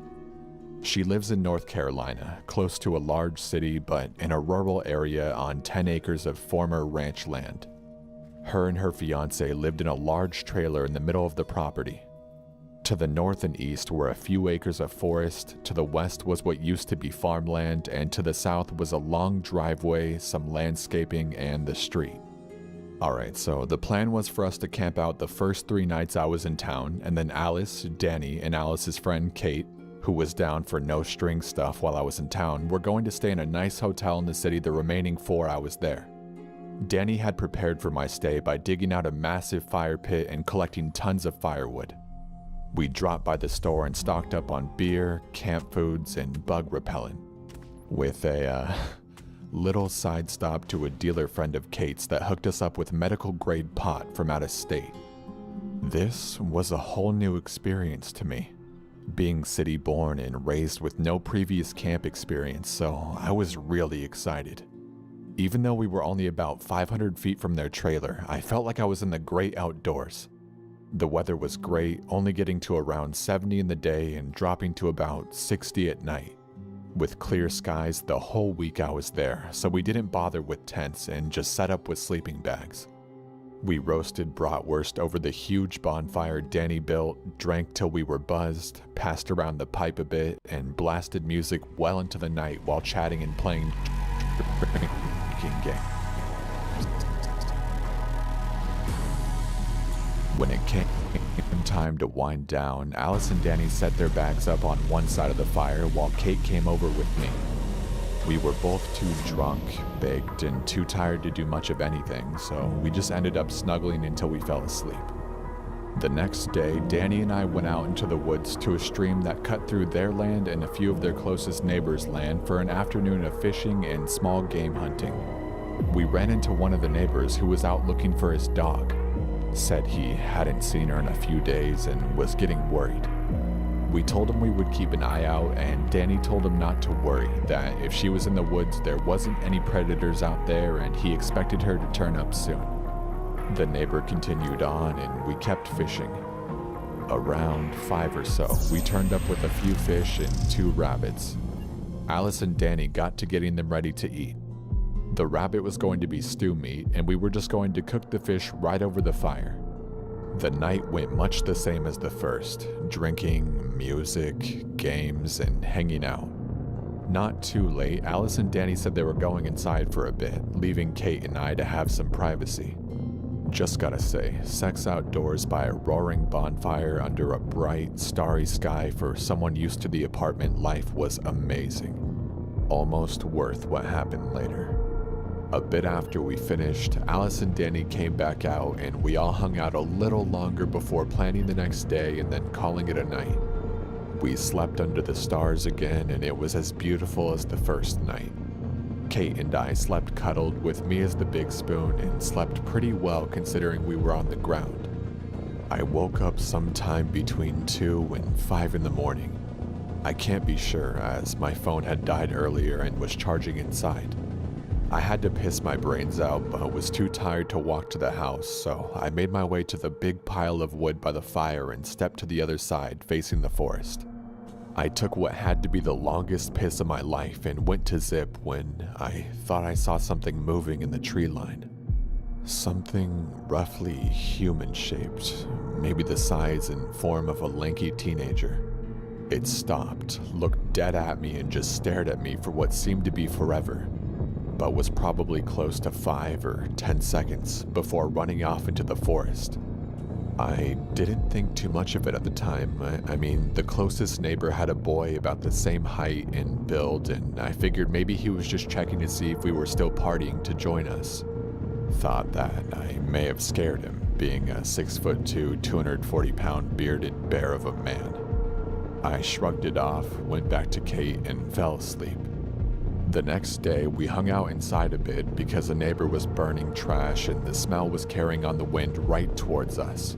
She lives in North Carolina, close to a large city but in a rural area on 10 acres of former ranch land. Her and her fiancé lived in a large trailer in the middle of the property. To the north and east were a few acres of forest, to the west was what used to be farmland, and to the south was a long driveway, some landscaping, and the street. Alright, so the plan was for us to camp out the first 3 nights I was in town, and then Alice, Danny, and Alice's friend Kate, who was down for no-string stuff while I was in town, were going to stay in a nice hotel in the city the remaining 4 I was there. Danny had prepared for my stay by digging out a massive fire pit and collecting tons of firewood. We dropped by the store and stocked up on beer, camp foods, and bug repellent. With a little side stop to a dealer friend of Kate's that hooked us up with medical-grade pot from out of state. This was a whole new experience to me, being city-born and raised with no previous camp experience, so I was really excited. Even though we were only about 500 feet from their trailer, I felt like I was in the great outdoors. The weather was great, only getting to around 70 in the day and dropping to about 60 at night. With clear skies the whole week I was there, so we didn't bother with tents and just set up with sleeping bags. We roasted bratwurst over the huge bonfire Danny built, drank till we were buzzed, passed around the pipe a bit, and blasted music well into the night while chatting and playing game. When it came time to wind down, Alice and Danny set their bags up on one side of the fire while Kate came over with me. We were both too drunk, baked, and too tired to do much of anything, so we just ended up snuggling until we fell asleep. The next day, Danny and I went out into the woods to a stream that cut through their land and a few of their closest neighbors' land for an afternoon of fishing and small game hunting. We ran into one of the neighbors who was out looking for his dog. Said he hadn't seen her in a few days and was getting worried. We told him we would keep an eye out, and Danny told him not to worry, that if she was in the woods there wasn't any predators out there and he expected her to turn up soon. The neighbor continued on and we kept fishing. Around 5 or so, we turned up with a few fish and 2 rabbits. Alice and Danny got to getting them ready to eat. The rabbit was going to be stew meat, and we were just going to cook the fish right over the fire. The night went much the same as the first, drinking, music, games, and hanging out. Not too late, Alice and Danny said they were going inside for a bit, leaving Kate and I to have some privacy. Just gotta say, sex outdoors by a roaring bonfire under a bright, starry sky for someone used to the apartment life was amazing. Almost worth what happened later. A bit after we finished, Alice and Danny came back out and we all hung out a little longer before planning the next day and then calling it a night. We slept under the stars again and it was as beautiful as the first night. Kate and I slept cuddled with me as the big spoon and slept pretty well considering we were on the ground. I woke up sometime between 2 and 5 in the morning. I can't be sure as my phone had died earlier and was charging inside. I had to piss my brains out but was too tired to walk to the house, so I made my way to the big pile of wood by the fire and stepped to the other side facing the forest. I took what had to be the longest piss of my life and went to zip when I thought I saw something moving in the tree line. Something roughly human-shaped, maybe the size and form of a lanky teenager. It stopped, looked dead at me and just stared at me for what seemed to be forever, but was probably close to 5 or 10 seconds before running off into the forest. I didn't think too much of it at the time. I mean, the closest neighbor had a boy about the same height and build, and I figured maybe he was just checking to see if we were still partying to join us. Thought that I may have scared him, being a 6'2", 240-pound bearded bear of a man. I shrugged it off, went back to Kate, and fell asleep. The next day, we hung out inside a bit because a neighbor was burning trash and the smell was carrying on the wind right towards us.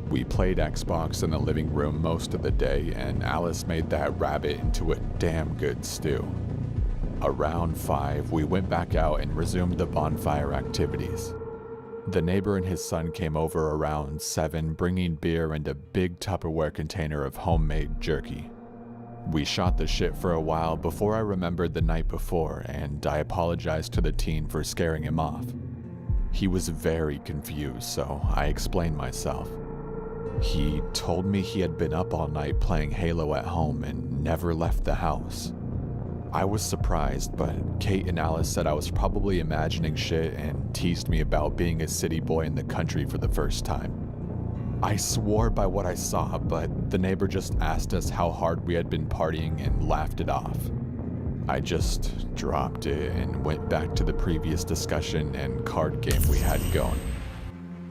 We played Xbox in the living room most of the day, and Alice made that rabbit into a damn good stew. Around 5, we went back out and resumed the bonfire activities. The neighbor and his son came over around 7, bringing beer and a big Tupperware container of homemade jerky. We shot the shit for a while before I remembered the night before, and I apologized to the teen for scaring him off. He was very confused, so I explained myself. He told me he had been up all night playing Halo at home and never left the house. I was surprised, but Kate and Alice said I was probably imagining shit and teased me about being a city boy in the country for the first time. I swore by what I saw, but the neighbor just asked us how hard we had been partying and laughed it off. I just dropped it and went back to the previous discussion and card game we had going.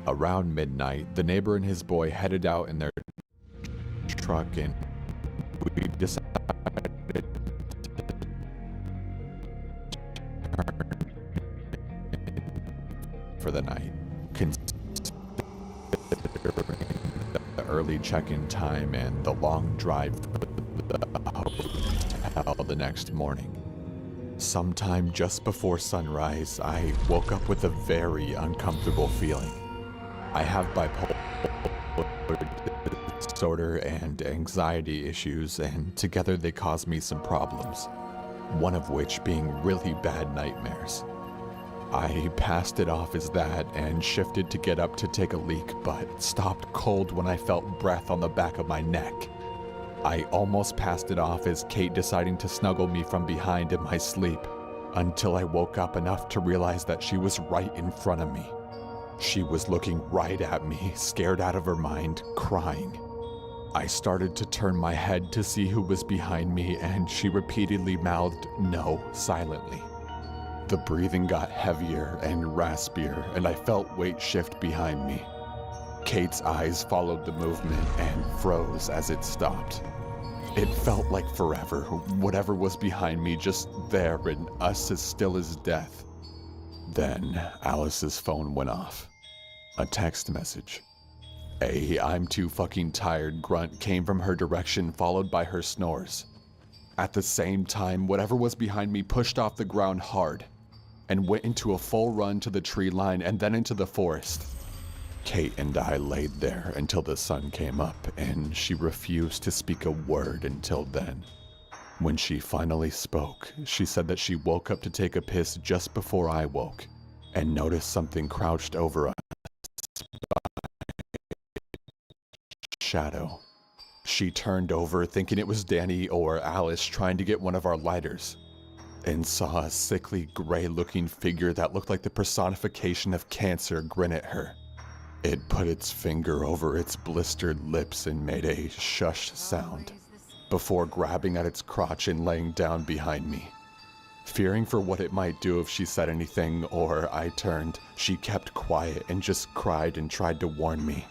Around midnight, the neighbor and his boy headed out in their truck and we decided to turn for the night. The early check-in time and the long drive to the hotel the next morning. Sometime just before sunrise, I woke up with a very uncomfortable feeling. I have bipolar disorder and anxiety issues, and together they cause me some problems, one of which being really bad nightmares. I passed it off as that and shifted to get up to take a leak, but stopped cold when I felt breath on the back of my neck. I almost passed it off as Kate deciding to snuggle me from behind in my sleep, until I woke up enough to realize that she was right in front of me. She was looking right at me, scared out of her mind, crying. I started to turn my head to see who was behind me, and she repeatedly mouthed no silently. The breathing got heavier and raspier, and I felt weight shift behind me. Kate's eyes followed the movement and froze as it stopped. It felt like forever, whatever was behind me just there and us as still as death. Then Alice's phone went off. A text message. A "I'm too fucking tired" grunt came from her direction, followed by her snores. At the same time, whatever was behind me pushed off the ground hard and went into a full run to the tree line and then into the forest. Kate and I laid there until the sun came up, and she refused to speak a word until then. When she finally spoke, she said that she woke up to take a piss just before I woke and noticed something crouched over us. Shadow. She turned over thinking it was Danny or Alice trying to get one of our lighters, and saw a sickly gray-looking figure that looked like the personification of cancer grin at her. It put its finger over its blistered lips and made a shush sound before grabbing at its crotch and laying down behind me. Fearing for what it might do if she said anything or I turned, she kept quiet and just cried and tried to warn me.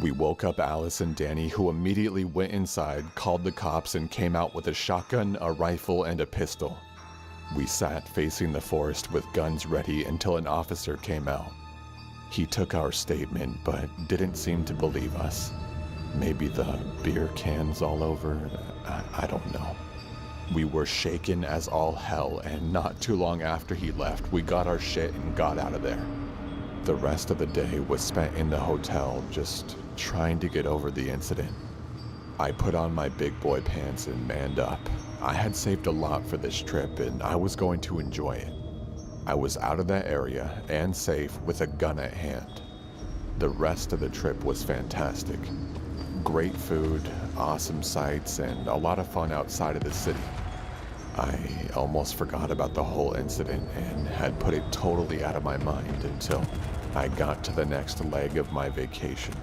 We woke up Alice and Danny, who immediately went inside, called the cops, and came out with a shotgun, a rifle, and a pistol. We sat facing the forest with guns ready until an officer came out. He took our statement, but didn't seem to believe us. Maybe the beer cans all over? I don't know. We were shaken as all hell, and not too long after he left, we got our shit and got out of there. The rest of the day was spent in the hotel, just trying to get over the incident. I put on my big boy pants and manned up. I had saved a lot for this trip, and I was going to enjoy it. I was out of that area and safe with a gun at hand. The rest of the trip was fantastic. Great food, awesome sights, and a lot of fun outside of the city. I almost forgot about the whole incident and had put it totally out of my mind until I got to the next leg of my vacation.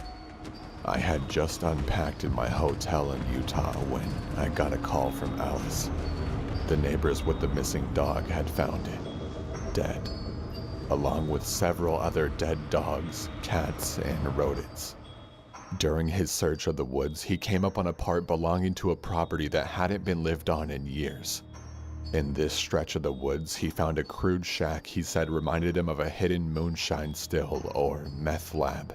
I had just unpacked in my hotel in Utah when I got a call from Alice. The neighbors with the missing dog had found it, dead, along with several other dead dogs, cats, and rodents. During his search of the woods, he came up on a part belonging to a property that hadn't been lived on in years. In this stretch of the woods, he found a crude shack he said reminded him of a hidden moonshine still or meth lab.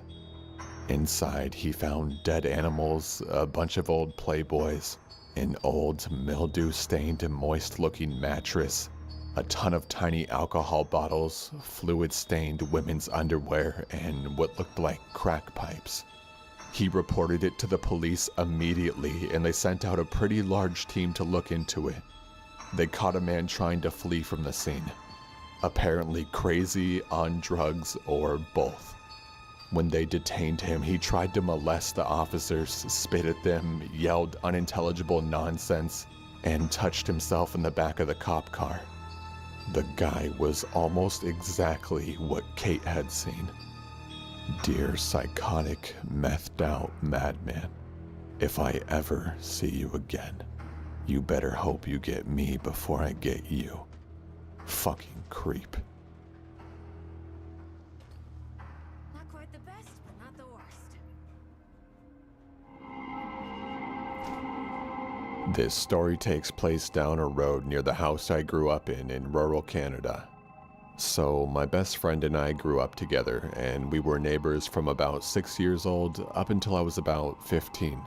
Inside, he found dead animals, a bunch of old Playboys, an old mildew-stained and moist-looking mattress, a ton of tiny alcohol bottles, fluid-stained women's underwear, and what looked like crack pipes. He reported it to the police immediately, and they sent out a pretty large team to look into it. They caught a man trying to flee from the scene. Apparently crazy, on drugs, or both. When they detained him, he tried to molest the officers, spit at them, yelled unintelligible nonsense, and touched himself in the back of the cop car. The guy was almost exactly what Kate had seen. Dear psychotic, methed out madman, if I ever see you again, you better hope you get me before I get you. Fucking creep. Not quite the best, but not the worst. This story takes place down a road near the house I grew up in rural Canada. So my best friend and I grew up together, and we were neighbors from about 6 years old up until I was about 15.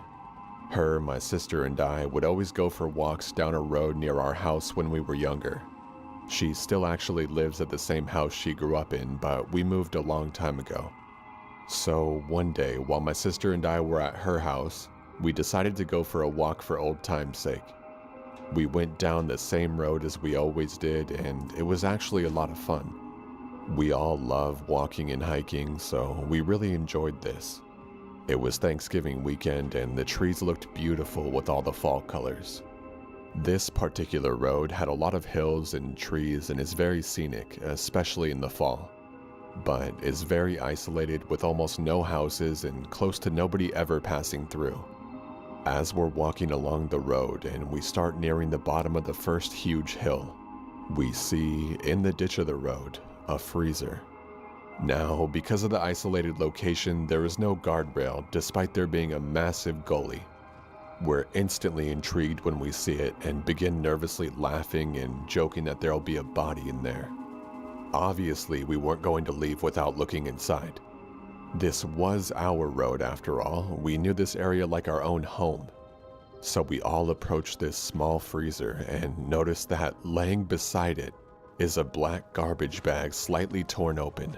Her, my sister, and I would always go for walks down a road near our house when we were younger. She still actually lives at the same house she grew up in, but we moved a long time ago. So one day, while my sister and I were at her house, we decided to go for a walk for old time's sake. We went down the same road as we always did, and it was actually a lot of fun. We all love walking and hiking, so we really enjoyed this. It was Thanksgiving weekend, and the trees looked beautiful with all the fall colors. This particular road had a lot of hills and trees and is very scenic, especially in the fall. but is very isolated with almost no houses and close to nobody ever passing through. As we're walking along the road and we start nearing the bottom of the first huge hill, we see, in the ditch of the road, a freezer. Now, because of the isolated location, there is no guardrail despite there being a massive gully. We're instantly intrigued when we see it and begin nervously laughing and joking that there'll be a body in there. Obviously, we weren't going to leave without looking inside. This was our road after all. We knew this area like our own home. So we all approached this small freezer and noticed that laying beside it is a black garbage bag slightly torn open.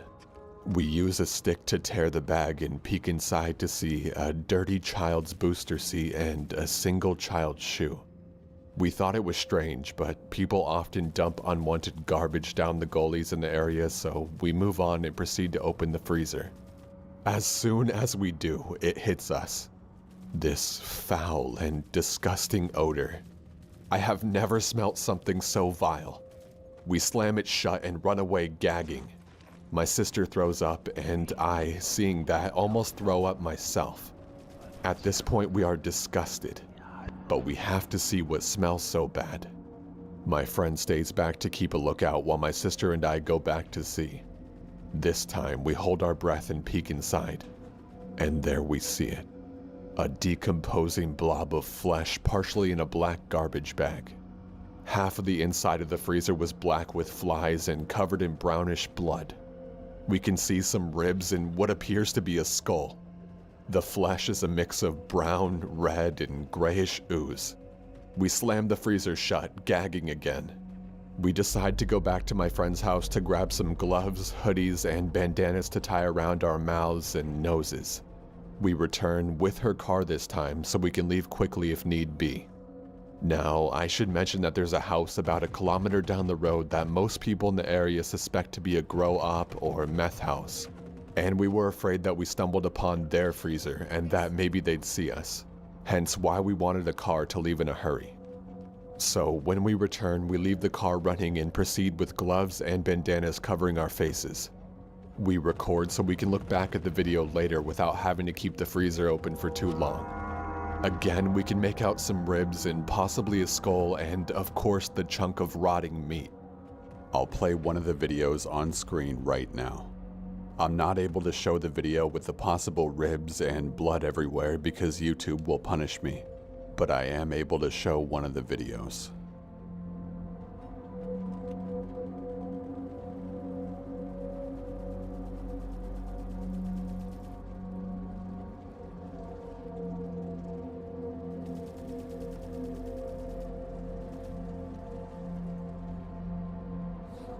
We use a stick to tear the bag and peek inside to see a dirty child's booster seat and a single child's shoe. We thought it was strange, but people often dump unwanted garbage down the gullies in the area, so we move on and proceed to open the freezer. As soon as we do, it hits us. This foul and disgusting odor. I have never smelt something so vile. We slam it shut and run away gagging. My sister throws up, and I, seeing that, almost throw up myself. At this point, we are disgusted, but we have to see what smells so bad. My friend stays back to keep a lookout while my sister and I go back to see. This time, we hold our breath and peek inside, and there we see it. A decomposing blob of flesh partially in a black garbage bag. Half of the inside of the freezer was black with flies and covered in brownish blood. We can see some ribs and what appears to be a skull. The flesh is a mix of brown, red, and grayish ooze. We slam the freezer shut, gagging again. We decide to go back to my friend's house to grab some gloves, hoodies, and bandanas to tie around our mouths and noses. We return with her car this time so we can leave quickly if need be. Now, I should mention that there's a house about a kilometer down the road that most people in the area suspect to be a grow op or meth house. And we were afraid that we stumbled upon their freezer and that maybe they'd see us. Hence why we wanted a car to leave in a hurry. So when we return, we leave the car running and proceed with gloves and bandanas covering our faces. We record so we can look back at the video later without having to keep the freezer open for too long. Again, we can make out some ribs and possibly a skull and, of course, the chunk of rotting meat. I'll play one of the videos on screen right now. I'm not able to show the video with the possible ribs and blood everywhere because YouTube will punish me, but I am able to show one of the videos.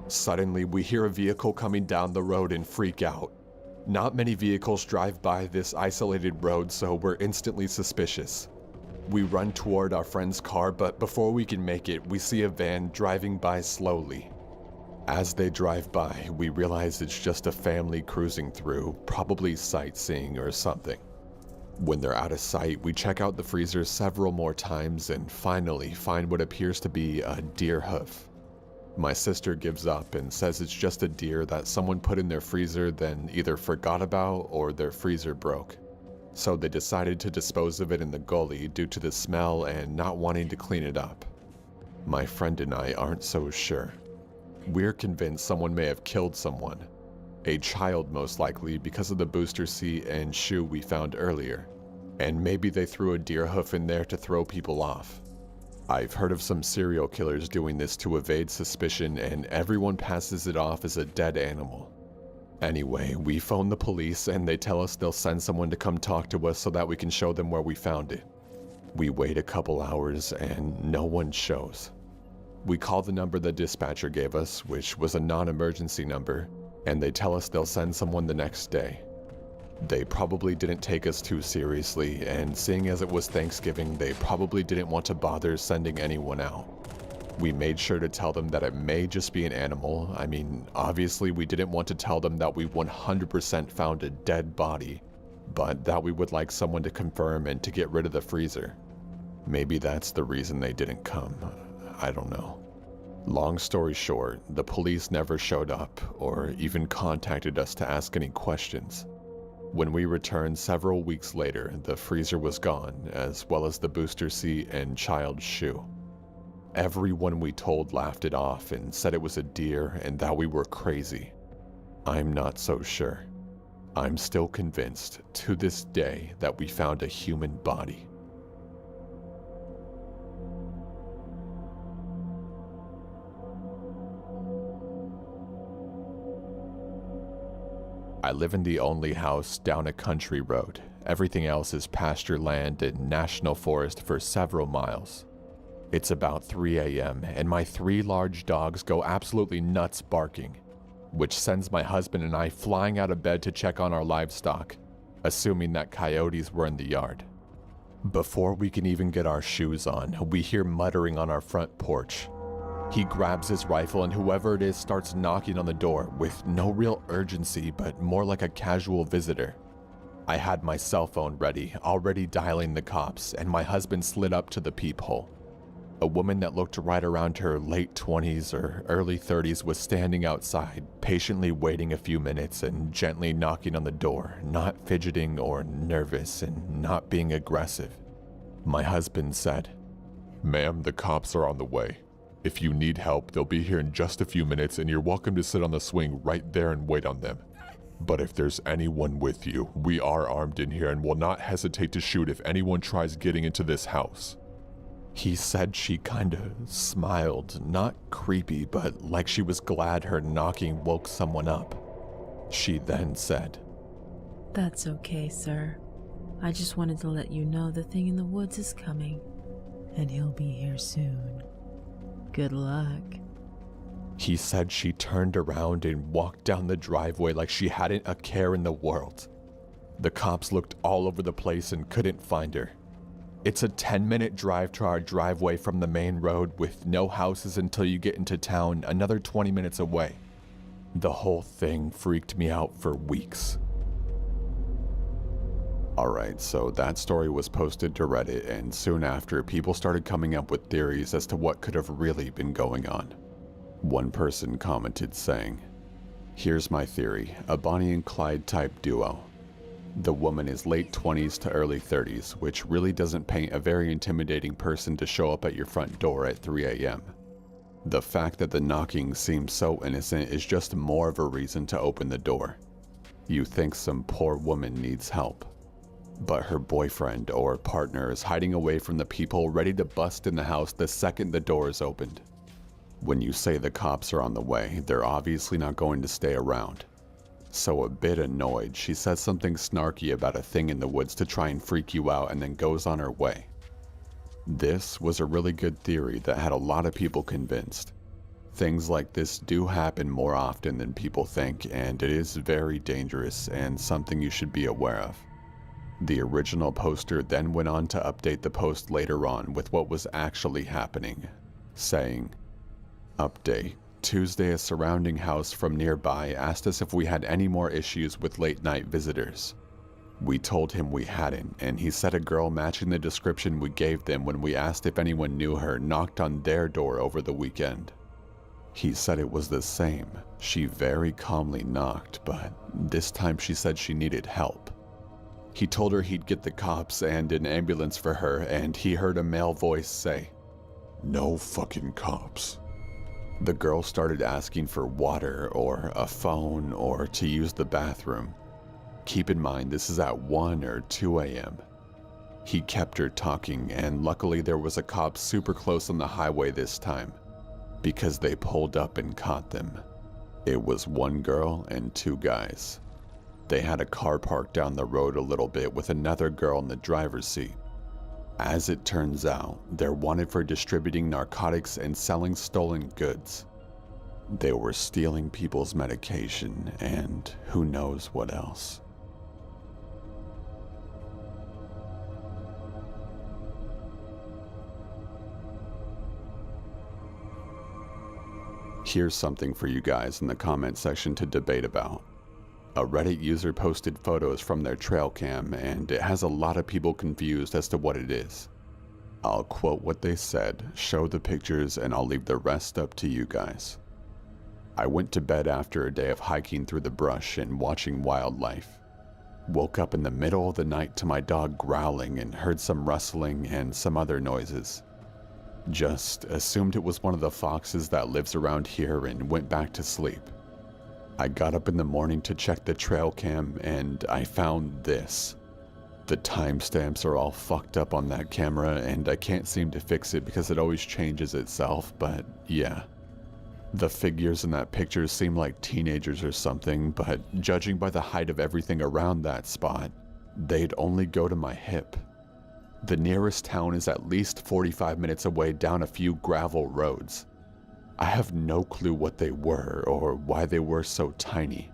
Suddenly, we hear a vehicle coming down the road and freak out. Not many vehicles drive by this isolated road, so we're instantly suspicious. We run toward our friend's car, but before we can make it, we see a van driving by slowly. As they drive by, we realize it's just a family cruising through, probably sightseeing or something. When they're out of sight, we check out the freezer several more times and finally find what appears to be a deer hoof. My sister gives up and says it's just a deer that someone put in their freezer, then either forgot about or their freezer broke. So they decided to dispose of it in the gully due to the smell and not wanting to clean it up. My friend and I aren't so sure. We're convinced someone may have killed someone. A child most likely because of the booster seat and shoe we found earlier. And maybe they threw a deer hoof in there to throw people off. I've heard of some serial killers doing this to evade suspicion, and everyone passes it off as a dead animal. Anyway, we phone the police and they tell us they'll send someone to come talk to us so that we can show them where we found it. We wait a couple hours and no one shows. We call the number the dispatcher gave us, which was a non-emergency number, and they tell us they'll send someone the next day. They probably didn't take us too seriously, and seeing as it was Thanksgiving, they probably didn't want to bother sending anyone out. We made sure to tell them that it may just be an animal. I mean, obviously we didn't want to tell them that we 100% found a dead body, but that we would like someone to confirm and to get rid of the freezer. Maybe that's the reason they didn't come. I don't know. Long story short, the police never showed up or even contacted us to ask any questions. When we returned several weeks later, the freezer was gone, as well as the booster seat and child's shoe. Everyone we told laughed it off and said it was a deer and that we were crazy. I'm not so sure. I'm still convinced, to this day, that we found a human body. I live in the only house down a country road. Everything else is pasture land and national forest for several miles. It's about 3 a.m. and my 3 large dogs go absolutely nuts barking, which sends my husband and I flying out of bed to check on our livestock, assuming that coyotes were in the yard. Before we can even get our shoes on, we hear muttering on our front porch. He grabs his rifle and whoever it is starts knocking on the door with no real urgency, but more like a casual visitor. I had my cell phone ready, already dialing the cops, and my husband slid up to the peephole. A woman that looked right around her late 20s or early 30s was standing outside, patiently waiting a few minutes and gently knocking on the door, not fidgeting or nervous and not being aggressive. My husband said, "Ma'am, the cops are on the way. If you need help, they'll be here in just a few minutes and you're welcome to sit on the swing right there and wait on them. But if there's anyone with you, we are armed in here and will not hesitate to shoot if anyone tries getting into this house." He said she kinda smiled, not creepy, but like she was glad her knocking woke someone up. She then said, "That's okay, sir. I just wanted to let you know the thing in the woods is coming, and he'll be here soon. Good luck." He said she turned around and walked down the driveway like she hadn't a care in the world. The cops looked all over the place and couldn't find her. It's a 10-minute drive to our driveway from the main road with no houses until you get into town another 20 minutes away. The whole thing freaked me out for weeks. Alright, so that story was posted to Reddit, and soon after, people started coming up with theories as to what could have really been going on. One person commented saying, "Here's my theory, a Bonnie and Clyde type duo. The woman is late 20s to early 30s, which really doesn't paint a very intimidating person to show up at your front door at 3 a.m. The fact that the knocking seems so innocent is just more of a reason to open the door. You think some poor woman needs help, but her boyfriend or partner is hiding away from the people ready to bust in the house the second the door is opened. When you say the cops are on the way, they're obviously not going to stay around. So a bit annoyed, she says something snarky about a thing in the woods to try and freak you out and then goes on her way. This was a really good theory that had a lot of people convinced. Things like this do happen more often than people think, and it is very dangerous and something you should be aware of. The original poster then went on to update the post later on with what was actually happening, saying, "Update. Tuesday, a surrounding house from nearby asked us if we had any more issues with late night visitors. We told him we hadn't, and he said a girl matching the description we gave them when we asked if anyone knew her knocked on their door over the weekend. He said it was the same. She very calmly knocked, but this time she said she needed help. He told her he'd get the cops and an ambulance for her, and he heard a male voice say, 'No fucking cops.' The girl started asking for water or a phone or to use the bathroom. Keep in mind this is at 1 or 2 a.m. He kept her talking, and luckily there was a cop super close on the highway this time, because they pulled up and caught them. It was one girl and 2 guys. They had a car parked down the road a little bit with another girl in the driver's seat. As it turns out, they're wanted for distributing narcotics and selling stolen goods. They were stealing people's medication and who knows what else." Here's something for you guys in the comment section to debate about. A Reddit user posted photos from their trail cam, and it has a lot of people confused as to what it is. I'll quote what they said, show the pictures, and I'll leave the rest up to you guys. I went to bed after a day of hiking through the brush and watching wildlife. Woke up in the middle of the night to my dog growling and heard some rustling and some other noises. Just assumed it was one of the foxes that lives around here and went back to sleep. I got up in the morning to check the trail cam and I found this. The timestamps are all fucked up on that camera and I can't seem to fix it because it always changes itself, but yeah. The figures in that picture seem like teenagers or something, but judging by the height of everything around that spot, they'd only go to my hip. The nearest town is at least 45 minutes away down a few gravel roads. I have no clue what they were or why they were so tiny.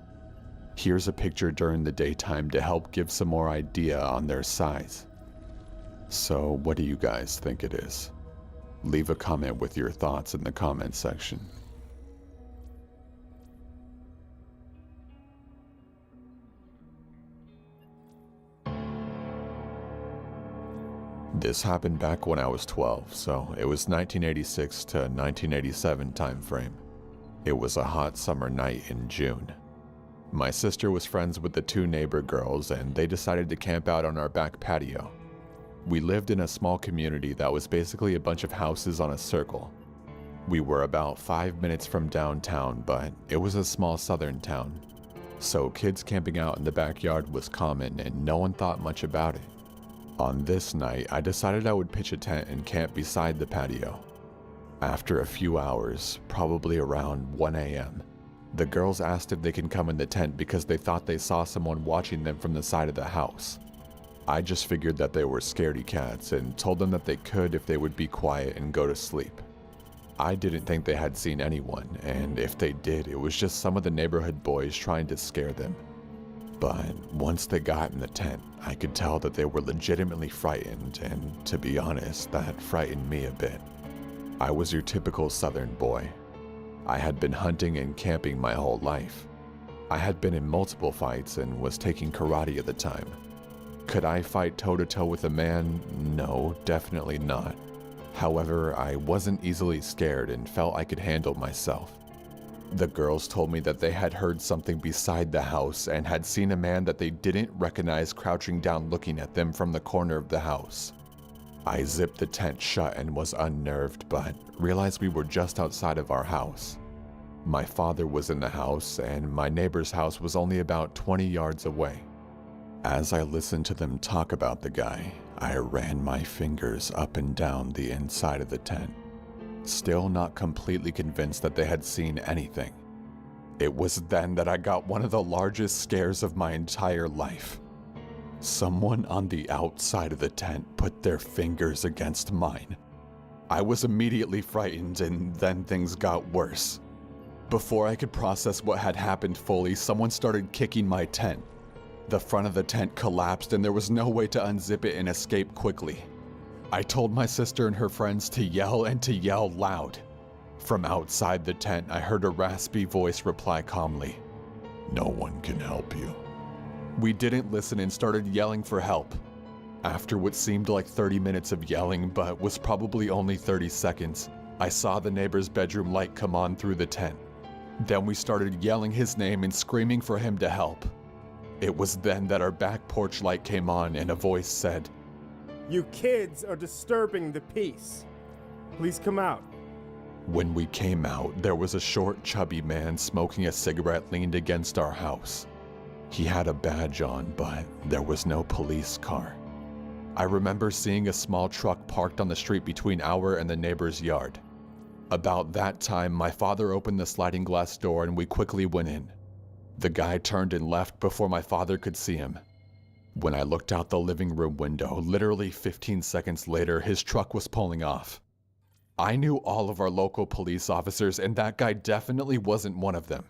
Here's a picture during the daytime to help give some more idea on their size. So what do you guys think it is? Leave a comment with your thoughts in the comment section. This happened back when I was 12, so it was 1986 to 1987 time frame. It was a hot summer night in June. My sister was friends with the two neighbor girls and they decided to camp out on our back patio. We lived in a small community that was basically a bunch of houses on a circle. We were about 5 minutes from downtown, but it was a small southern town. So kids camping out in the backyard was common and no one thought much about it. On this night, I decided I would pitch a tent and camp beside the patio. After a few hours, probably around 1 a.m., the girls asked if they can come in the tent because they thought they saw someone watching them from the side of the house. I just figured that they were scaredy cats and told them that they could if they would be quiet and go to sleep. I didn't think they had seen anyone, and if they did, it was just some of the neighborhood boys trying to scare them. But once they got in the tent, I could tell that they were legitimately frightened, and to be honest, that frightened me a bit. I was your typical southern boy. I had been hunting and camping my whole life. I had been in multiple fights and was taking karate at the time. Could I fight toe-to-toe with a man? No, definitely not. However, I wasn't easily scared and felt I could handle myself. The girls told me that they had heard something beside the house and had seen a man that they didn't recognize crouching down looking at them from the corner of the house. I zipped the tent shut and was unnerved, but realized we were just outside of our house. My father was in the house and my neighbor's house was only about 20 yards away. As I listened to them talk about the guy, I ran my fingers up and down the inside of the tent. Still not completely convinced that they had seen anything. It was then that I got one of the largest scares of my entire life. Someone on the outside of the tent put their fingers against mine. I was immediately frightened and then things got worse. Before I could process what had happened fully, someone started kicking my tent. The front of the tent collapsed and there was no way to unzip it and escape quickly. I told my sister and her friends to yell and to yell loud. From outside the tent, I heard a raspy voice reply calmly, "No one can help you." We didn't listen and started yelling for help. After what seemed like 30 minutes of yelling, but was probably only 30 seconds, I saw the neighbor's bedroom light come on through the tent. Then we started yelling his name and screaming for him to help. It was then that our back porch light came on and a voice said, "You kids are disturbing the peace. Please come out." When we came out, there was a short, chubby man smoking a cigarette leaned against our house. He had a badge on, but there was no police car. I remember seeing a small truck parked on the street between our and the neighbor's yard. About that time, my father opened the sliding glass door and we quickly went in. The guy turned and left before my father could see him. When I looked out the living room window, literally 15 seconds later, his truck was pulling off. I knew all of our local police officers, and that guy definitely wasn't one of them.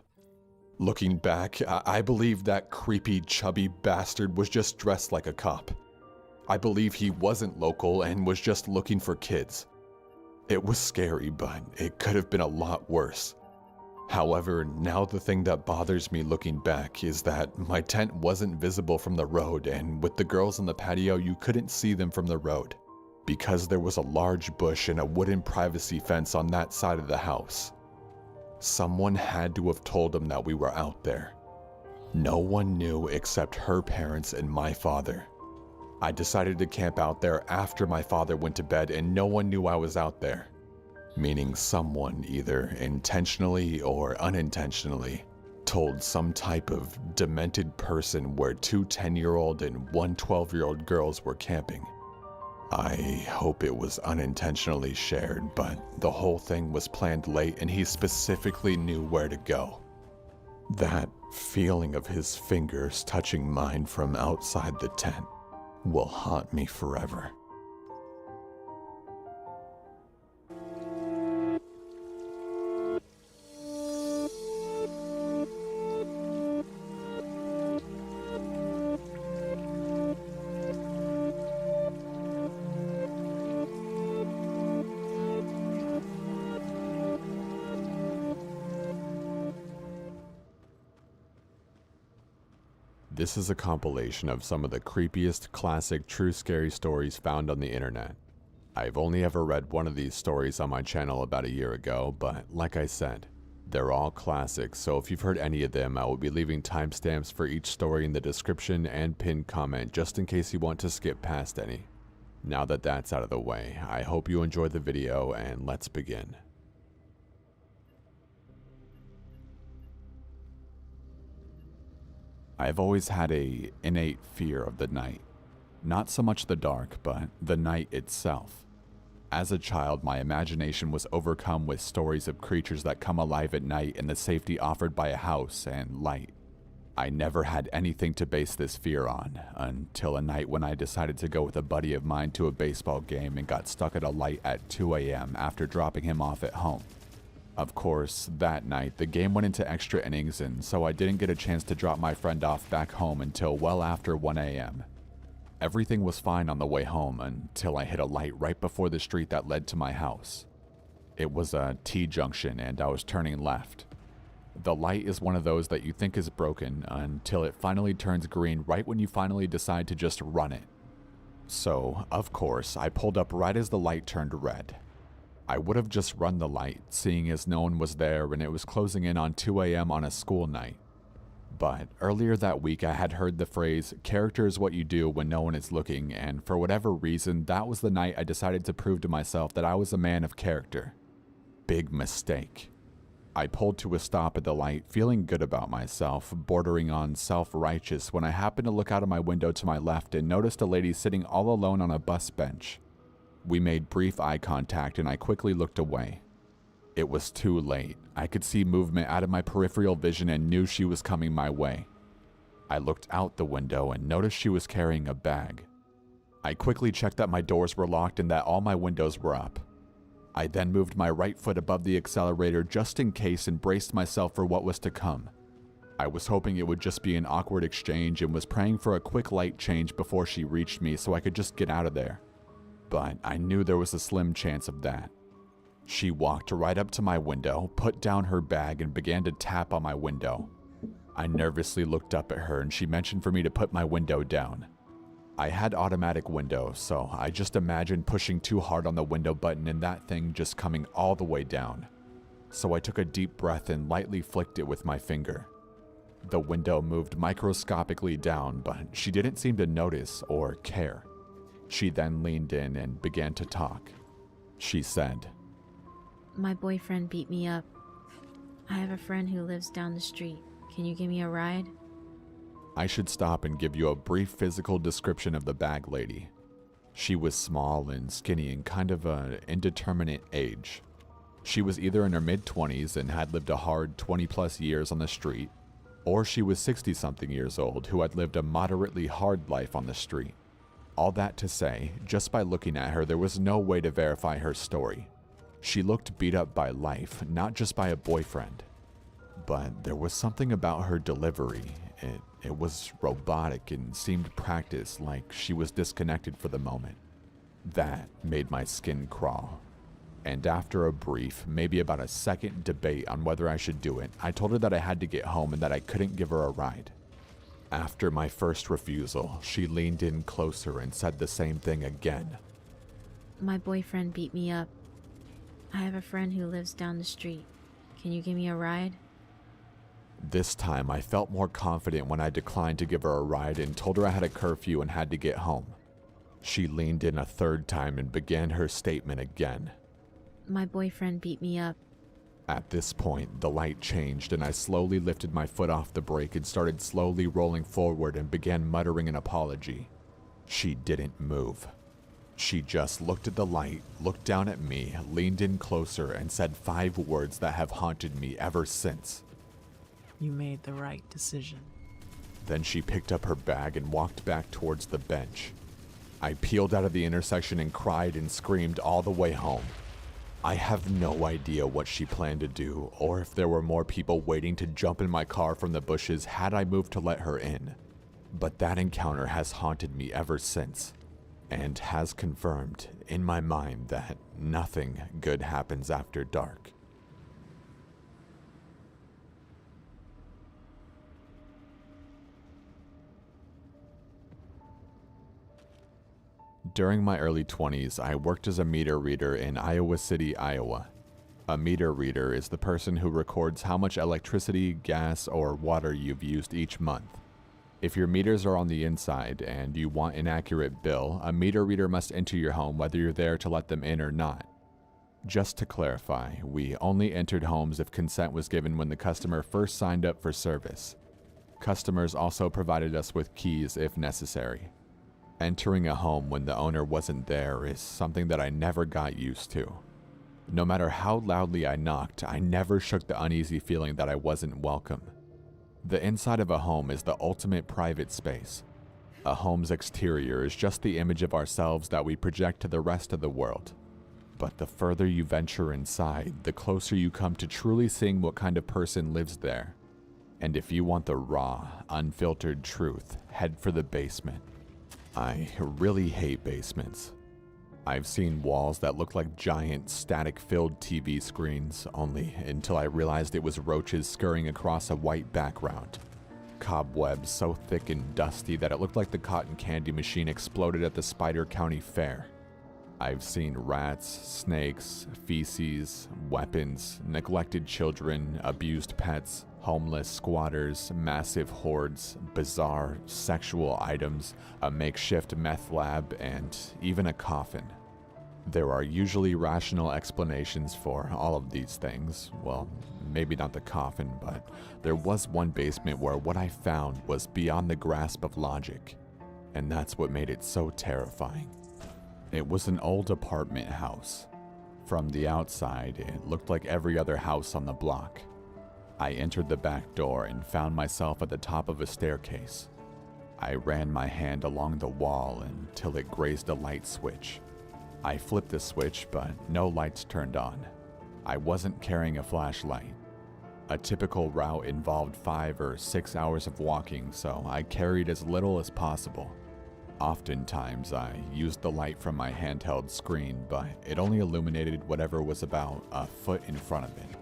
Looking back, I believe that creepy, chubby bastard was just dressed like a cop. I believe he wasn't local and was just looking for kids. It was scary, but it could have been a lot worse. However, now the thing that bothers me looking back is that my tent wasn't visible from the road, and with the girls on the patio, you couldn't see them from the road. because there was a large bush and a wooden privacy fence on that side of the house. Someone had to have told him that we were out there. No one knew except her parents and my father. I decided to camp out there after my father went to bed, and no one knew I was out there. Meaning someone, either intentionally or unintentionally, told some type of demented person where 2 10-year-old and 1 12-year-old girls were camping. I hope it was unintentionally shared, but the whole thing was planned late and he specifically knew where to go. That feeling of his fingers touching mine from outside the tent will haunt me forever. This is a compilation of some of the creepiest classic true scary stories found on the internet. I've only ever read one of these stories on my channel about a year ago, but like I said, they're all classics, so if you've heard any of them, I will be leaving timestamps for each story in the description and pinned comment just in case you want to skip past any. Now that that's out of the way, I hope you enjoyed the video and let's begin. I've always had an innate fear of the night. Not so much the dark, but the night itself. As a child, my imagination was overcome with stories of creatures that come alive at night and the safety offered by a house and light. I never had anything to base this fear on, until a night when I decided to go with a buddy of mine to a baseball game and got stuck at a light at 2 a.m. after dropping him off at home. Of course, that night, the game went into extra innings, and so I didn't get a chance to drop my friend off back home until well after 1 a.m. Everything was fine on the way home until I hit a light right before the street that led to my house. It was a T-junction, and I was turning left. The light is one of those that you think is broken until it finally turns green right when you finally decide to just run it. So, of course, I pulled up right as the light turned red. I would have just run the light, seeing as no one was there and it was closing in on 2 a.m. on a school night. But earlier that week I had heard the phrase, "character is what you do when no one is looking," and for whatever reason, that was the night I decided to prove to myself that I was a man of character. Big mistake. I pulled to a stop at the light, feeling good about myself, bordering on self-righteous, when I happened to look out of my window to my left and noticed a lady sitting all alone on a bus bench. We made brief eye contact and I quickly looked away. It was too late. I could see movement out of my peripheral vision and knew she was coming my way. I looked out the window and noticed she was carrying a bag. I quickly checked that my doors were locked and that all my windows were up. I then moved my right foot above the accelerator just in case and braced myself for what was to come. I was hoping it would just be an awkward exchange and was praying for a quick light change before she reached me so I could just get out of there. But I knew there was a slim chance of that. She walked right up to my window, put down her bag, and began to tap on my window. I nervously looked up at her and she mentioned for me to put my window down. I had automatic windows, so I just imagined pushing too hard on the window button and that thing just coming all the way down. So I took a deep breath and lightly flicked it with my finger. The window moved microscopically down, but she didn't seem to notice or care. She then leaned in and began to talk. She said, "My boyfriend beat me up. I have a friend who lives down the street. Can you give me a ride?" I should stop and give you a brief physical description of the bag lady. She was small and skinny and kind of an indeterminate age. She was either in her mid-20s and had lived a hard 20-plus years on the street, or she was 60-something years old who had lived a moderately hard life on the street. All that to say, just by looking at her, there was no way to verify her story. She looked beat up by life, not just by a boyfriend. But there was something about her delivery. It was robotic and seemed practiced, like she was disconnected for the moment. That made my skin crawl. And after a brief, maybe about a second debate on whether I should do it, I told her that I had to get home and that I couldn't give her a ride. After my first refusal, she leaned in closer and said the same thing again. My boyfriend beat me up. I have a friend who lives down the street. Can you give me a ride? This time, I felt more confident when I declined to give her a ride and told her I had a curfew and had to get home. She leaned in a third time and began her statement again. My boyfriend beat me up. At this point, the light changed and I slowly lifted my foot off the brake and started slowly rolling forward and began muttering an apology. She didn't move. She just looked at the light, looked down at me, leaned in closer, and said 5 words that have haunted me ever since. You made the right decision. Then she picked up her bag and walked back towards the bench. I peeled out of the intersection and cried and screamed all the way home. I have no idea what she planned to do, or if there were more people waiting to jump in my car from the bushes had I moved to let her in. But that encounter has haunted me ever since, and has confirmed in my mind that nothing good happens after dark. During my early 20s, I worked as a meter reader in Iowa City, Iowa. A meter reader is the person who records how much electricity, gas, or water you've used each month. If your meters are on the inside and you want an accurate bill, a meter reader must enter your home whether you're there to let them in or not. Just to clarify, we only entered homes if consent was given when the customer first signed up for service. Customers also provided us with keys if necessary. Entering a home when the owner wasn't there is something that I never got used to. No matter how loudly I knocked, I never shook the uneasy feeling that I wasn't welcome. The inside of a home is the ultimate private space. A home's exterior is just the image of ourselves that we project to the rest of the world. But the further you venture inside, the closer you come to truly seeing what kind of person lives there. And if you want the raw, unfiltered truth, head for the basement. I really hate basements. I've seen walls that look like giant, static-filled TV screens, only until I realized it was roaches scurrying across a white background. Cobwebs so thick and dusty that it looked like the cotton candy machine exploded at the Spider County Fair. I've seen rats, snakes, feces, weapons, neglected children, abused pets, homeless squatters, massive hordes, bizarre sexual items, a makeshift meth lab, and even a coffin. There are usually rational explanations for all of these things. Well, maybe not the coffin, but there was one basement where what I found was beyond the grasp of logic, and that's what made it so terrifying. It was an old apartment house. From the outside, it looked like every other house on the block. I entered the back door and found myself at the top of a staircase. I ran my hand along the wall until it grazed a light switch. I flipped the switch, but no lights turned on. I wasn't carrying a flashlight. A typical route involved 5 or 6 hours of walking, so I carried as little as possible. Oftentimes, I used the light from my handheld screen, but it only illuminated whatever was about a foot in front of it.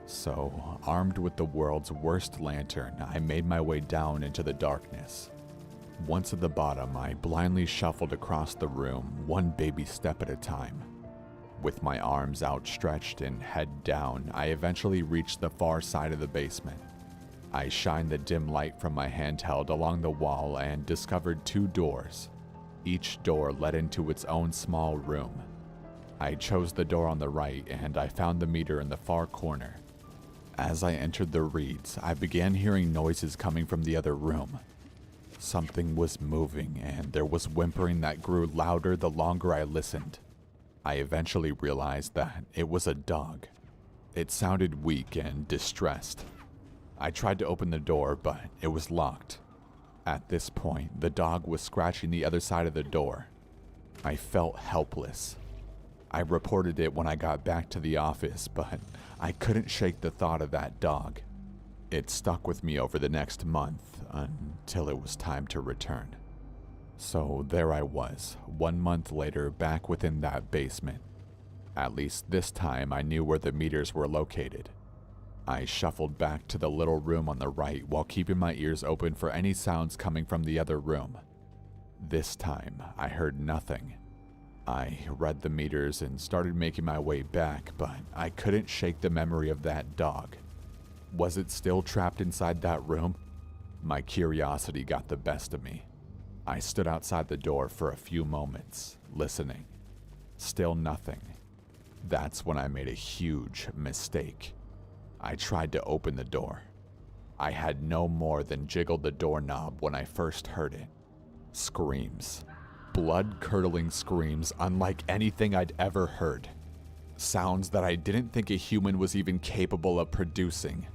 So, armed with the world's worst lantern, I made my way down into the darkness. Once at the bottom, I blindly shuffled across the room, one baby step at a time. With my arms outstretched and head down, I eventually reached the far side of the basement. I shined the dim light from my handheld along the wall and discovered 2 doors. Each door led into its own small room. I chose the door on the right and I found the meter in the far corner. As I entered the reads, I began hearing noises coming from the other room. Something was moving, and there was whimpering that grew louder the longer I listened. I eventually realized that it was a dog. It sounded weak and distressed. I tried to open the door, but it was locked. At this point, the dog was scratching the other side of the door. I felt helpless. I reported it when I got back to the office, but I couldn't shake the thought of that dog. It stuck with me over the next month until it was time to return. So there I was, 1 month later, back within that basement. At least this time I knew where the meters were located. I shuffled back to the little room on the right while keeping my ears open for any sounds coming from the other room. This time, I heard nothing. I read the meters and started making my way back, but I couldn't shake the memory of that dog. Was it still trapped inside that room? My curiosity got the best of me. I stood outside the door for a few moments, listening. Still nothing. That's when I made a huge mistake. I tried to open the door. I had no more than jiggled the doorknob when I first heard it. Screams. Blood-curdling screams unlike anything I'd ever heard. Sounds that I didn't think a human was even capable of producing.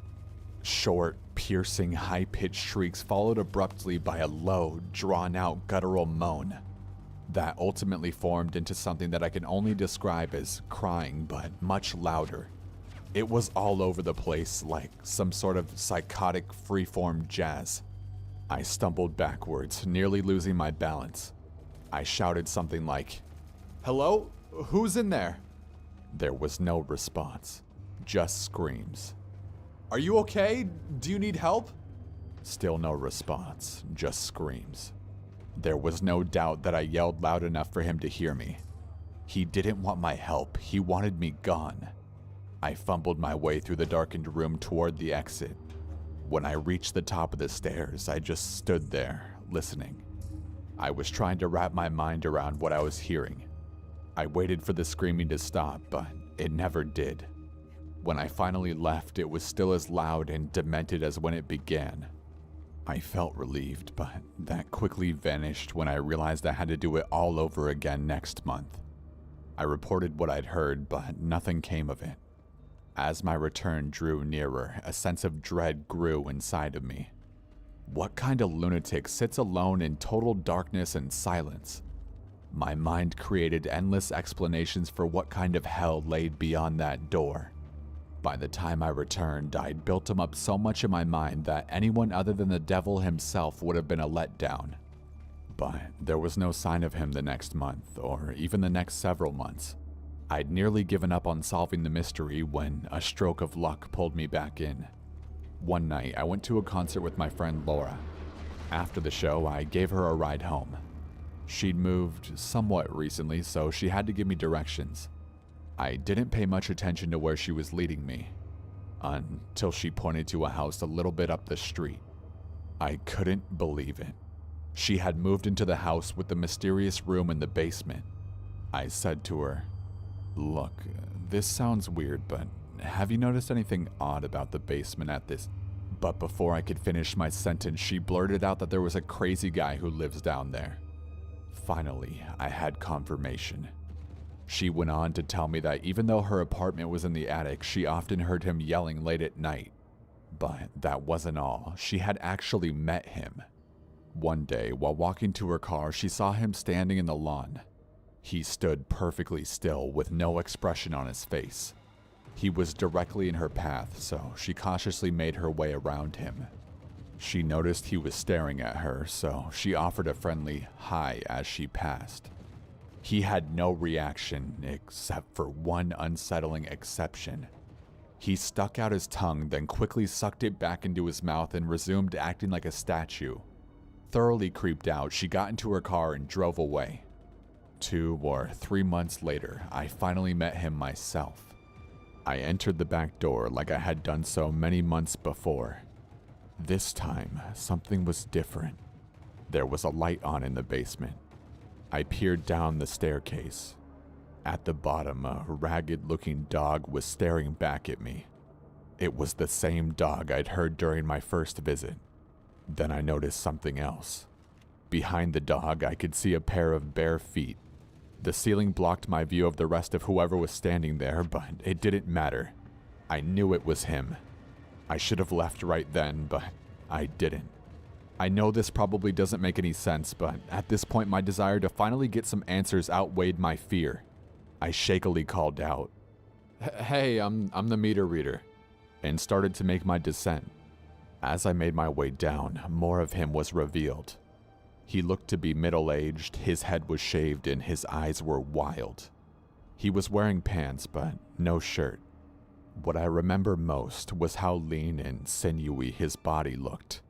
Short, piercing, high-pitched shrieks followed abruptly by a low, drawn-out guttural moan that ultimately formed into something that I can only describe as crying, but much louder. It was all over the place, like some sort of psychotic freeform jazz. I stumbled backwards, nearly losing my balance. I shouted something like, "Hello? Who's in there?" There was no response, just screams. "Are you okay? Do you need help?" Still no response, just screams. There was no doubt that I yelled loud enough for him to hear me. He didn't want my help, he wanted me gone. I fumbled my way through the darkened room toward the exit. When I reached the top of the stairs, I just stood there, listening. I was trying to wrap my mind around what I was hearing. I waited for the screaming to stop, but it never did. When I finally left, it was still as loud and demented as when it began. I felt relieved, but that quickly vanished when I realized I had to do it all over again next month. I reported what I'd heard, but nothing came of it. As my return drew nearer, a sense of dread grew inside of me. What kind of lunatic sits alone in total darkness and silence? My mind created endless explanations for what kind of hell laid beyond that door. By the time I returned, I'd built him up so much in my mind that anyone other than the devil himself would have been a letdown. But there was no sign of him the next month, or even the next several months. I'd nearly given up on solving the mystery when a stroke of luck pulled me back in. One night, I went to a concert with my friend Laura. After the show, I gave her a ride home. She'd moved somewhat recently, so she had to give me directions. I didn't pay much attention to where she was leading me, until she pointed to a house a little bit up the street. I couldn't believe it. She had moved into the house with the mysterious room in the basement. I said to her, "Look, this sounds weird, but have you noticed anything odd about the basement at this?" But before I could finish my sentence, she blurted out that there was a crazy guy who lives down there. Finally, I had confirmation. She went on to tell me that even though her apartment was in the attic, she often heard him yelling late at night. But that wasn't all. She had actually met him. One day, while walking to her car, she saw him standing in the lawn. He stood perfectly still with no expression on his face. He was directly in her path, so she cautiously made her way around him. She noticed he was staring at her, so she offered a friendly hi as she passed. He had no reaction except for one unsettling exception. He stuck out his tongue, then quickly sucked it back into his mouth and resumed acting like a statue. Thoroughly creeped out, she got into her car and drove away. 2 or 3 months later, I finally met him myself. I entered the back door like I had done so many months before. This time, something was different. There was a light on in the basement. I peered down the staircase. At the bottom, a ragged-looking dog was staring back at me. It was the same dog I'd heard during my first visit. Then I noticed something else. Behind the dog, I could see a pair of bare feet. The ceiling blocked my view of the rest of whoever was standing there, but it didn't matter. I knew it was him. I should have left right then, but I didn't. I know this probably doesn't make any sense, but at this point my desire to finally get some answers outweighed my fear. I shakily called out, "Hey, I'm the meter reader," and started to make my descent. As I made my way down, more of him was revealed. He looked to be middle-aged, his head was shaved, and his eyes were wild. He was wearing pants, but no shirt. What I remember most was how lean and sinewy his body looked.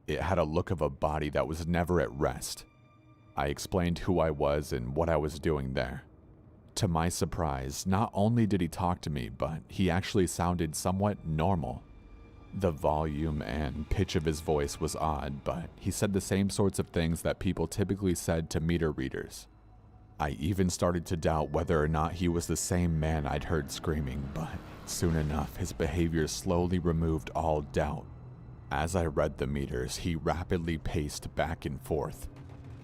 It had a look of a body that was never at rest. I explained who I was and what I was doing there. To my surprise, not only did he talk to me, but he actually sounded somewhat normal. The volume and pitch of his voice was odd, but he said the same sorts of things that people typically said to meter readers. I even started to doubt whether or not he was the same man I'd heard screaming, but soon enough his behavior slowly removed all doubt. As I read the meters, he rapidly paced back and forth.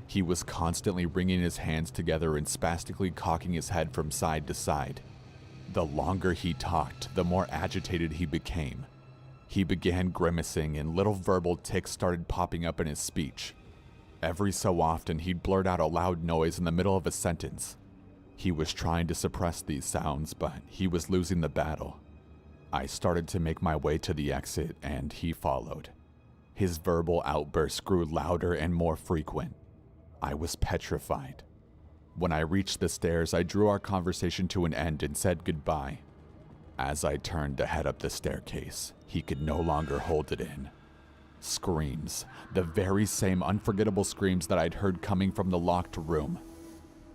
He was constantly wringing his hands together and spastically cocking his head from side to side. The longer he talked, the more agitated he became. He began grimacing and little verbal tics started popping up in his speech. Every so often, he'd blurt out a loud noise in the middle of a sentence. He was trying to suppress these sounds, but he was losing the battle. I started to make my way to the exit, and he followed. His verbal outbursts grew louder and more frequent. I was petrified. When I reached the stairs, I drew our conversation to an end and said goodbye. As I turned to head up the staircase, he could no longer hold it in. Screams, the very same unforgettable screams that I'd heard coming from the locked room.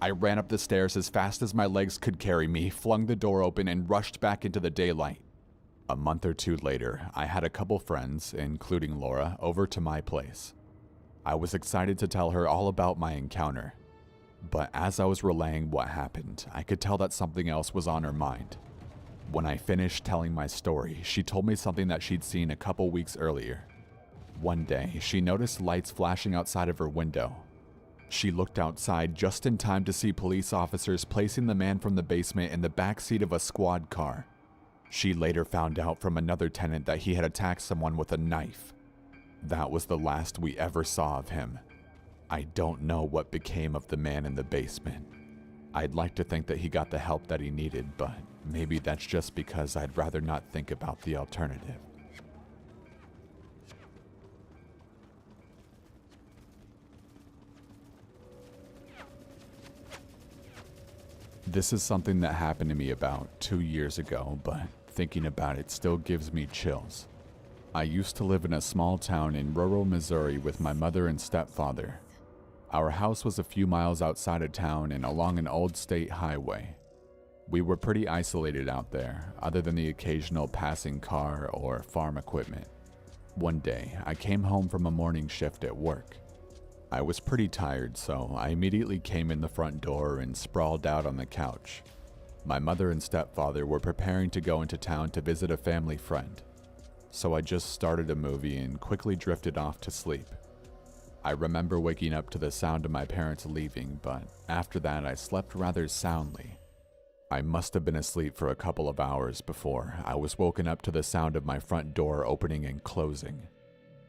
I ran up the stairs as fast as my legs could carry me, flung the door open, and rushed back into the daylight. A month or two later, I had a couple friends, including Laura, over to my place. I was excited to tell her all about my encounter. But as I was relaying what happened, I could tell that something else was on her mind. When I finished telling my story, she told me something that she'd seen a couple weeks earlier. One day, she noticed lights flashing outside of her window. She looked outside just in time to see police officers placing the man from the basement in the back seat of a squad car. She later found out from another tenant that he had attacked someone with a knife. That was the last we ever saw of him. I don't know what became of the man in the basement. I'd like to think that he got the help that he needed, but maybe that's just because I'd rather not think about the alternative. This is something that happened to me about 2 years ago, but thinking about it still gives me chills. I used to live in a small town in rural Missouri with my mother and stepfather. Our house was a few miles outside of town and along an old state highway. We were pretty isolated out there, other than the occasional passing car or farm equipment. One day, I came home from a morning shift at work. I was pretty tired, so I immediately came in the front door and sprawled out on the couch. My mother and stepfather were preparing to go into town to visit a family friend, so I just started a movie and quickly drifted off to sleep. I remember waking up to the sound of my parents leaving, but after that I slept rather soundly. I must have been asleep for a couple of hours before I was woken up to the sound of my front door opening and closing.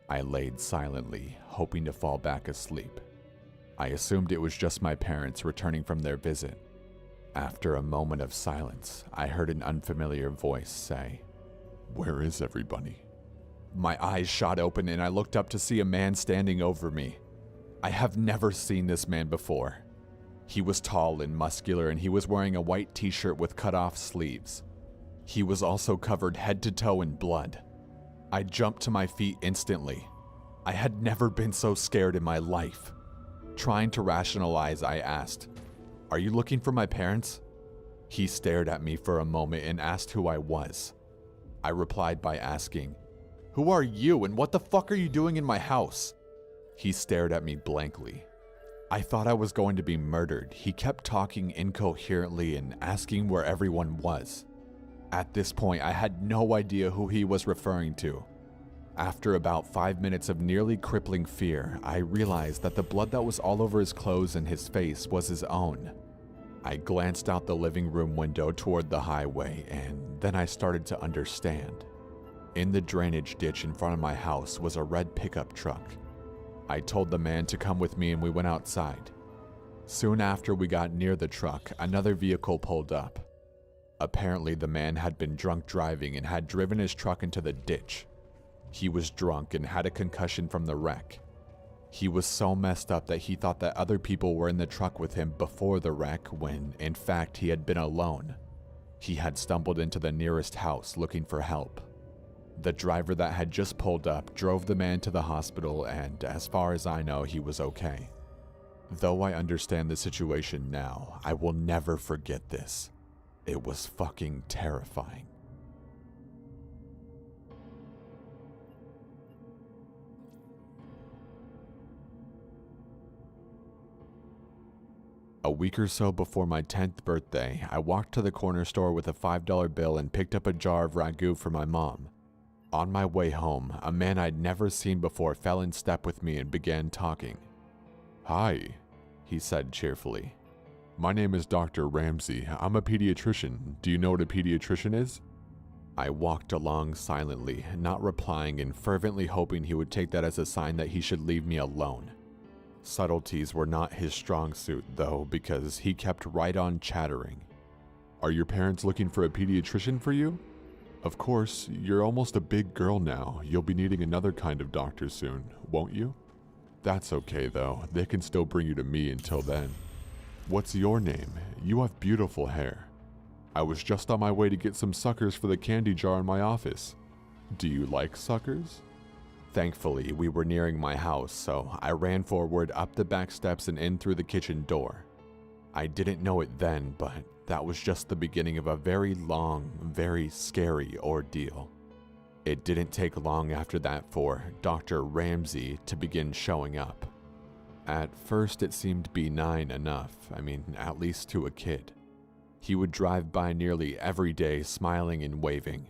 I laid silently, hoping to fall back asleep. I assumed it was just my parents returning from their visit. After a moment of silence, I heard an unfamiliar voice say, "Where is everybody?" My eyes shot open and I looked up to see a man standing over me. I have never seen this man before. He was tall and muscular and he was wearing a white t-shirt with cut-off sleeves. He was also covered head to toe in blood. I jumped to my feet instantly. I had never been so scared in my life. Trying to rationalize, I asked, "Are you looking for my parents?" He stared at me for a moment and asked who I was. I replied by asking, "Who are you and what the fuck are you doing in my house?" He stared at me blankly. I thought I was going to be murdered. He kept talking incoherently and asking where everyone was. At this point, I had no idea who he was referring to. After about 5 minutes of nearly crippling fear, I realized that the blood that was all over his clothes and his face was his own. I glanced out the living room window toward the highway, and then I started to understand. In the drainage ditch in front of my house was a red pickup truck. I told the man to come with me and we went outside. Soon after we got near the truck, another vehicle pulled up. Apparently the man had been drunk driving and had driven his truck into the ditch. He was drunk and had a concussion from the wreck. He was so messed up that he thought that other people were in the truck with him before the wreck when, in fact, he had been alone. He had stumbled into the nearest house looking for help. The driver that had just pulled up drove the man to the hospital and, as far as I know, he was okay. Though I understand the situation now, I will never forget this. It was fucking terrifying. A week or so before my 10th birthday, I walked to the corner store with a $5 bill and picked up a jar of ragu for my mom. On my way home, a man I'd never seen before fell in step with me and began talking. "Hi," he said cheerfully. "My name is Dr. Ramsey. I'm a pediatrician. Do you know what a pediatrician is?" I walked along silently, not replying and fervently hoping he would take that as a sign that he should leave me alone. Subtleties were not his strong suit, though, because he kept right on chattering. "Are your parents looking for a pediatrician for you? Of course, you're almost a big girl now. You'll be needing another kind of doctor soon, won't you? That's okay, though. They can still bring you to me until then. What's your name? You have beautiful hair. I was just on my way to get some suckers for the candy jar in my office. Do you like suckers?" Thankfully, we were nearing my house, so I ran forward up the back steps and in through the kitchen door. I didn't know it then, but that was just the beginning of a very long, very scary ordeal. It didn't take long after that for Dr. Ramsey to begin showing up. At first, it seemed benign enough, at least to a kid. He would drive by nearly every day smiling and waving.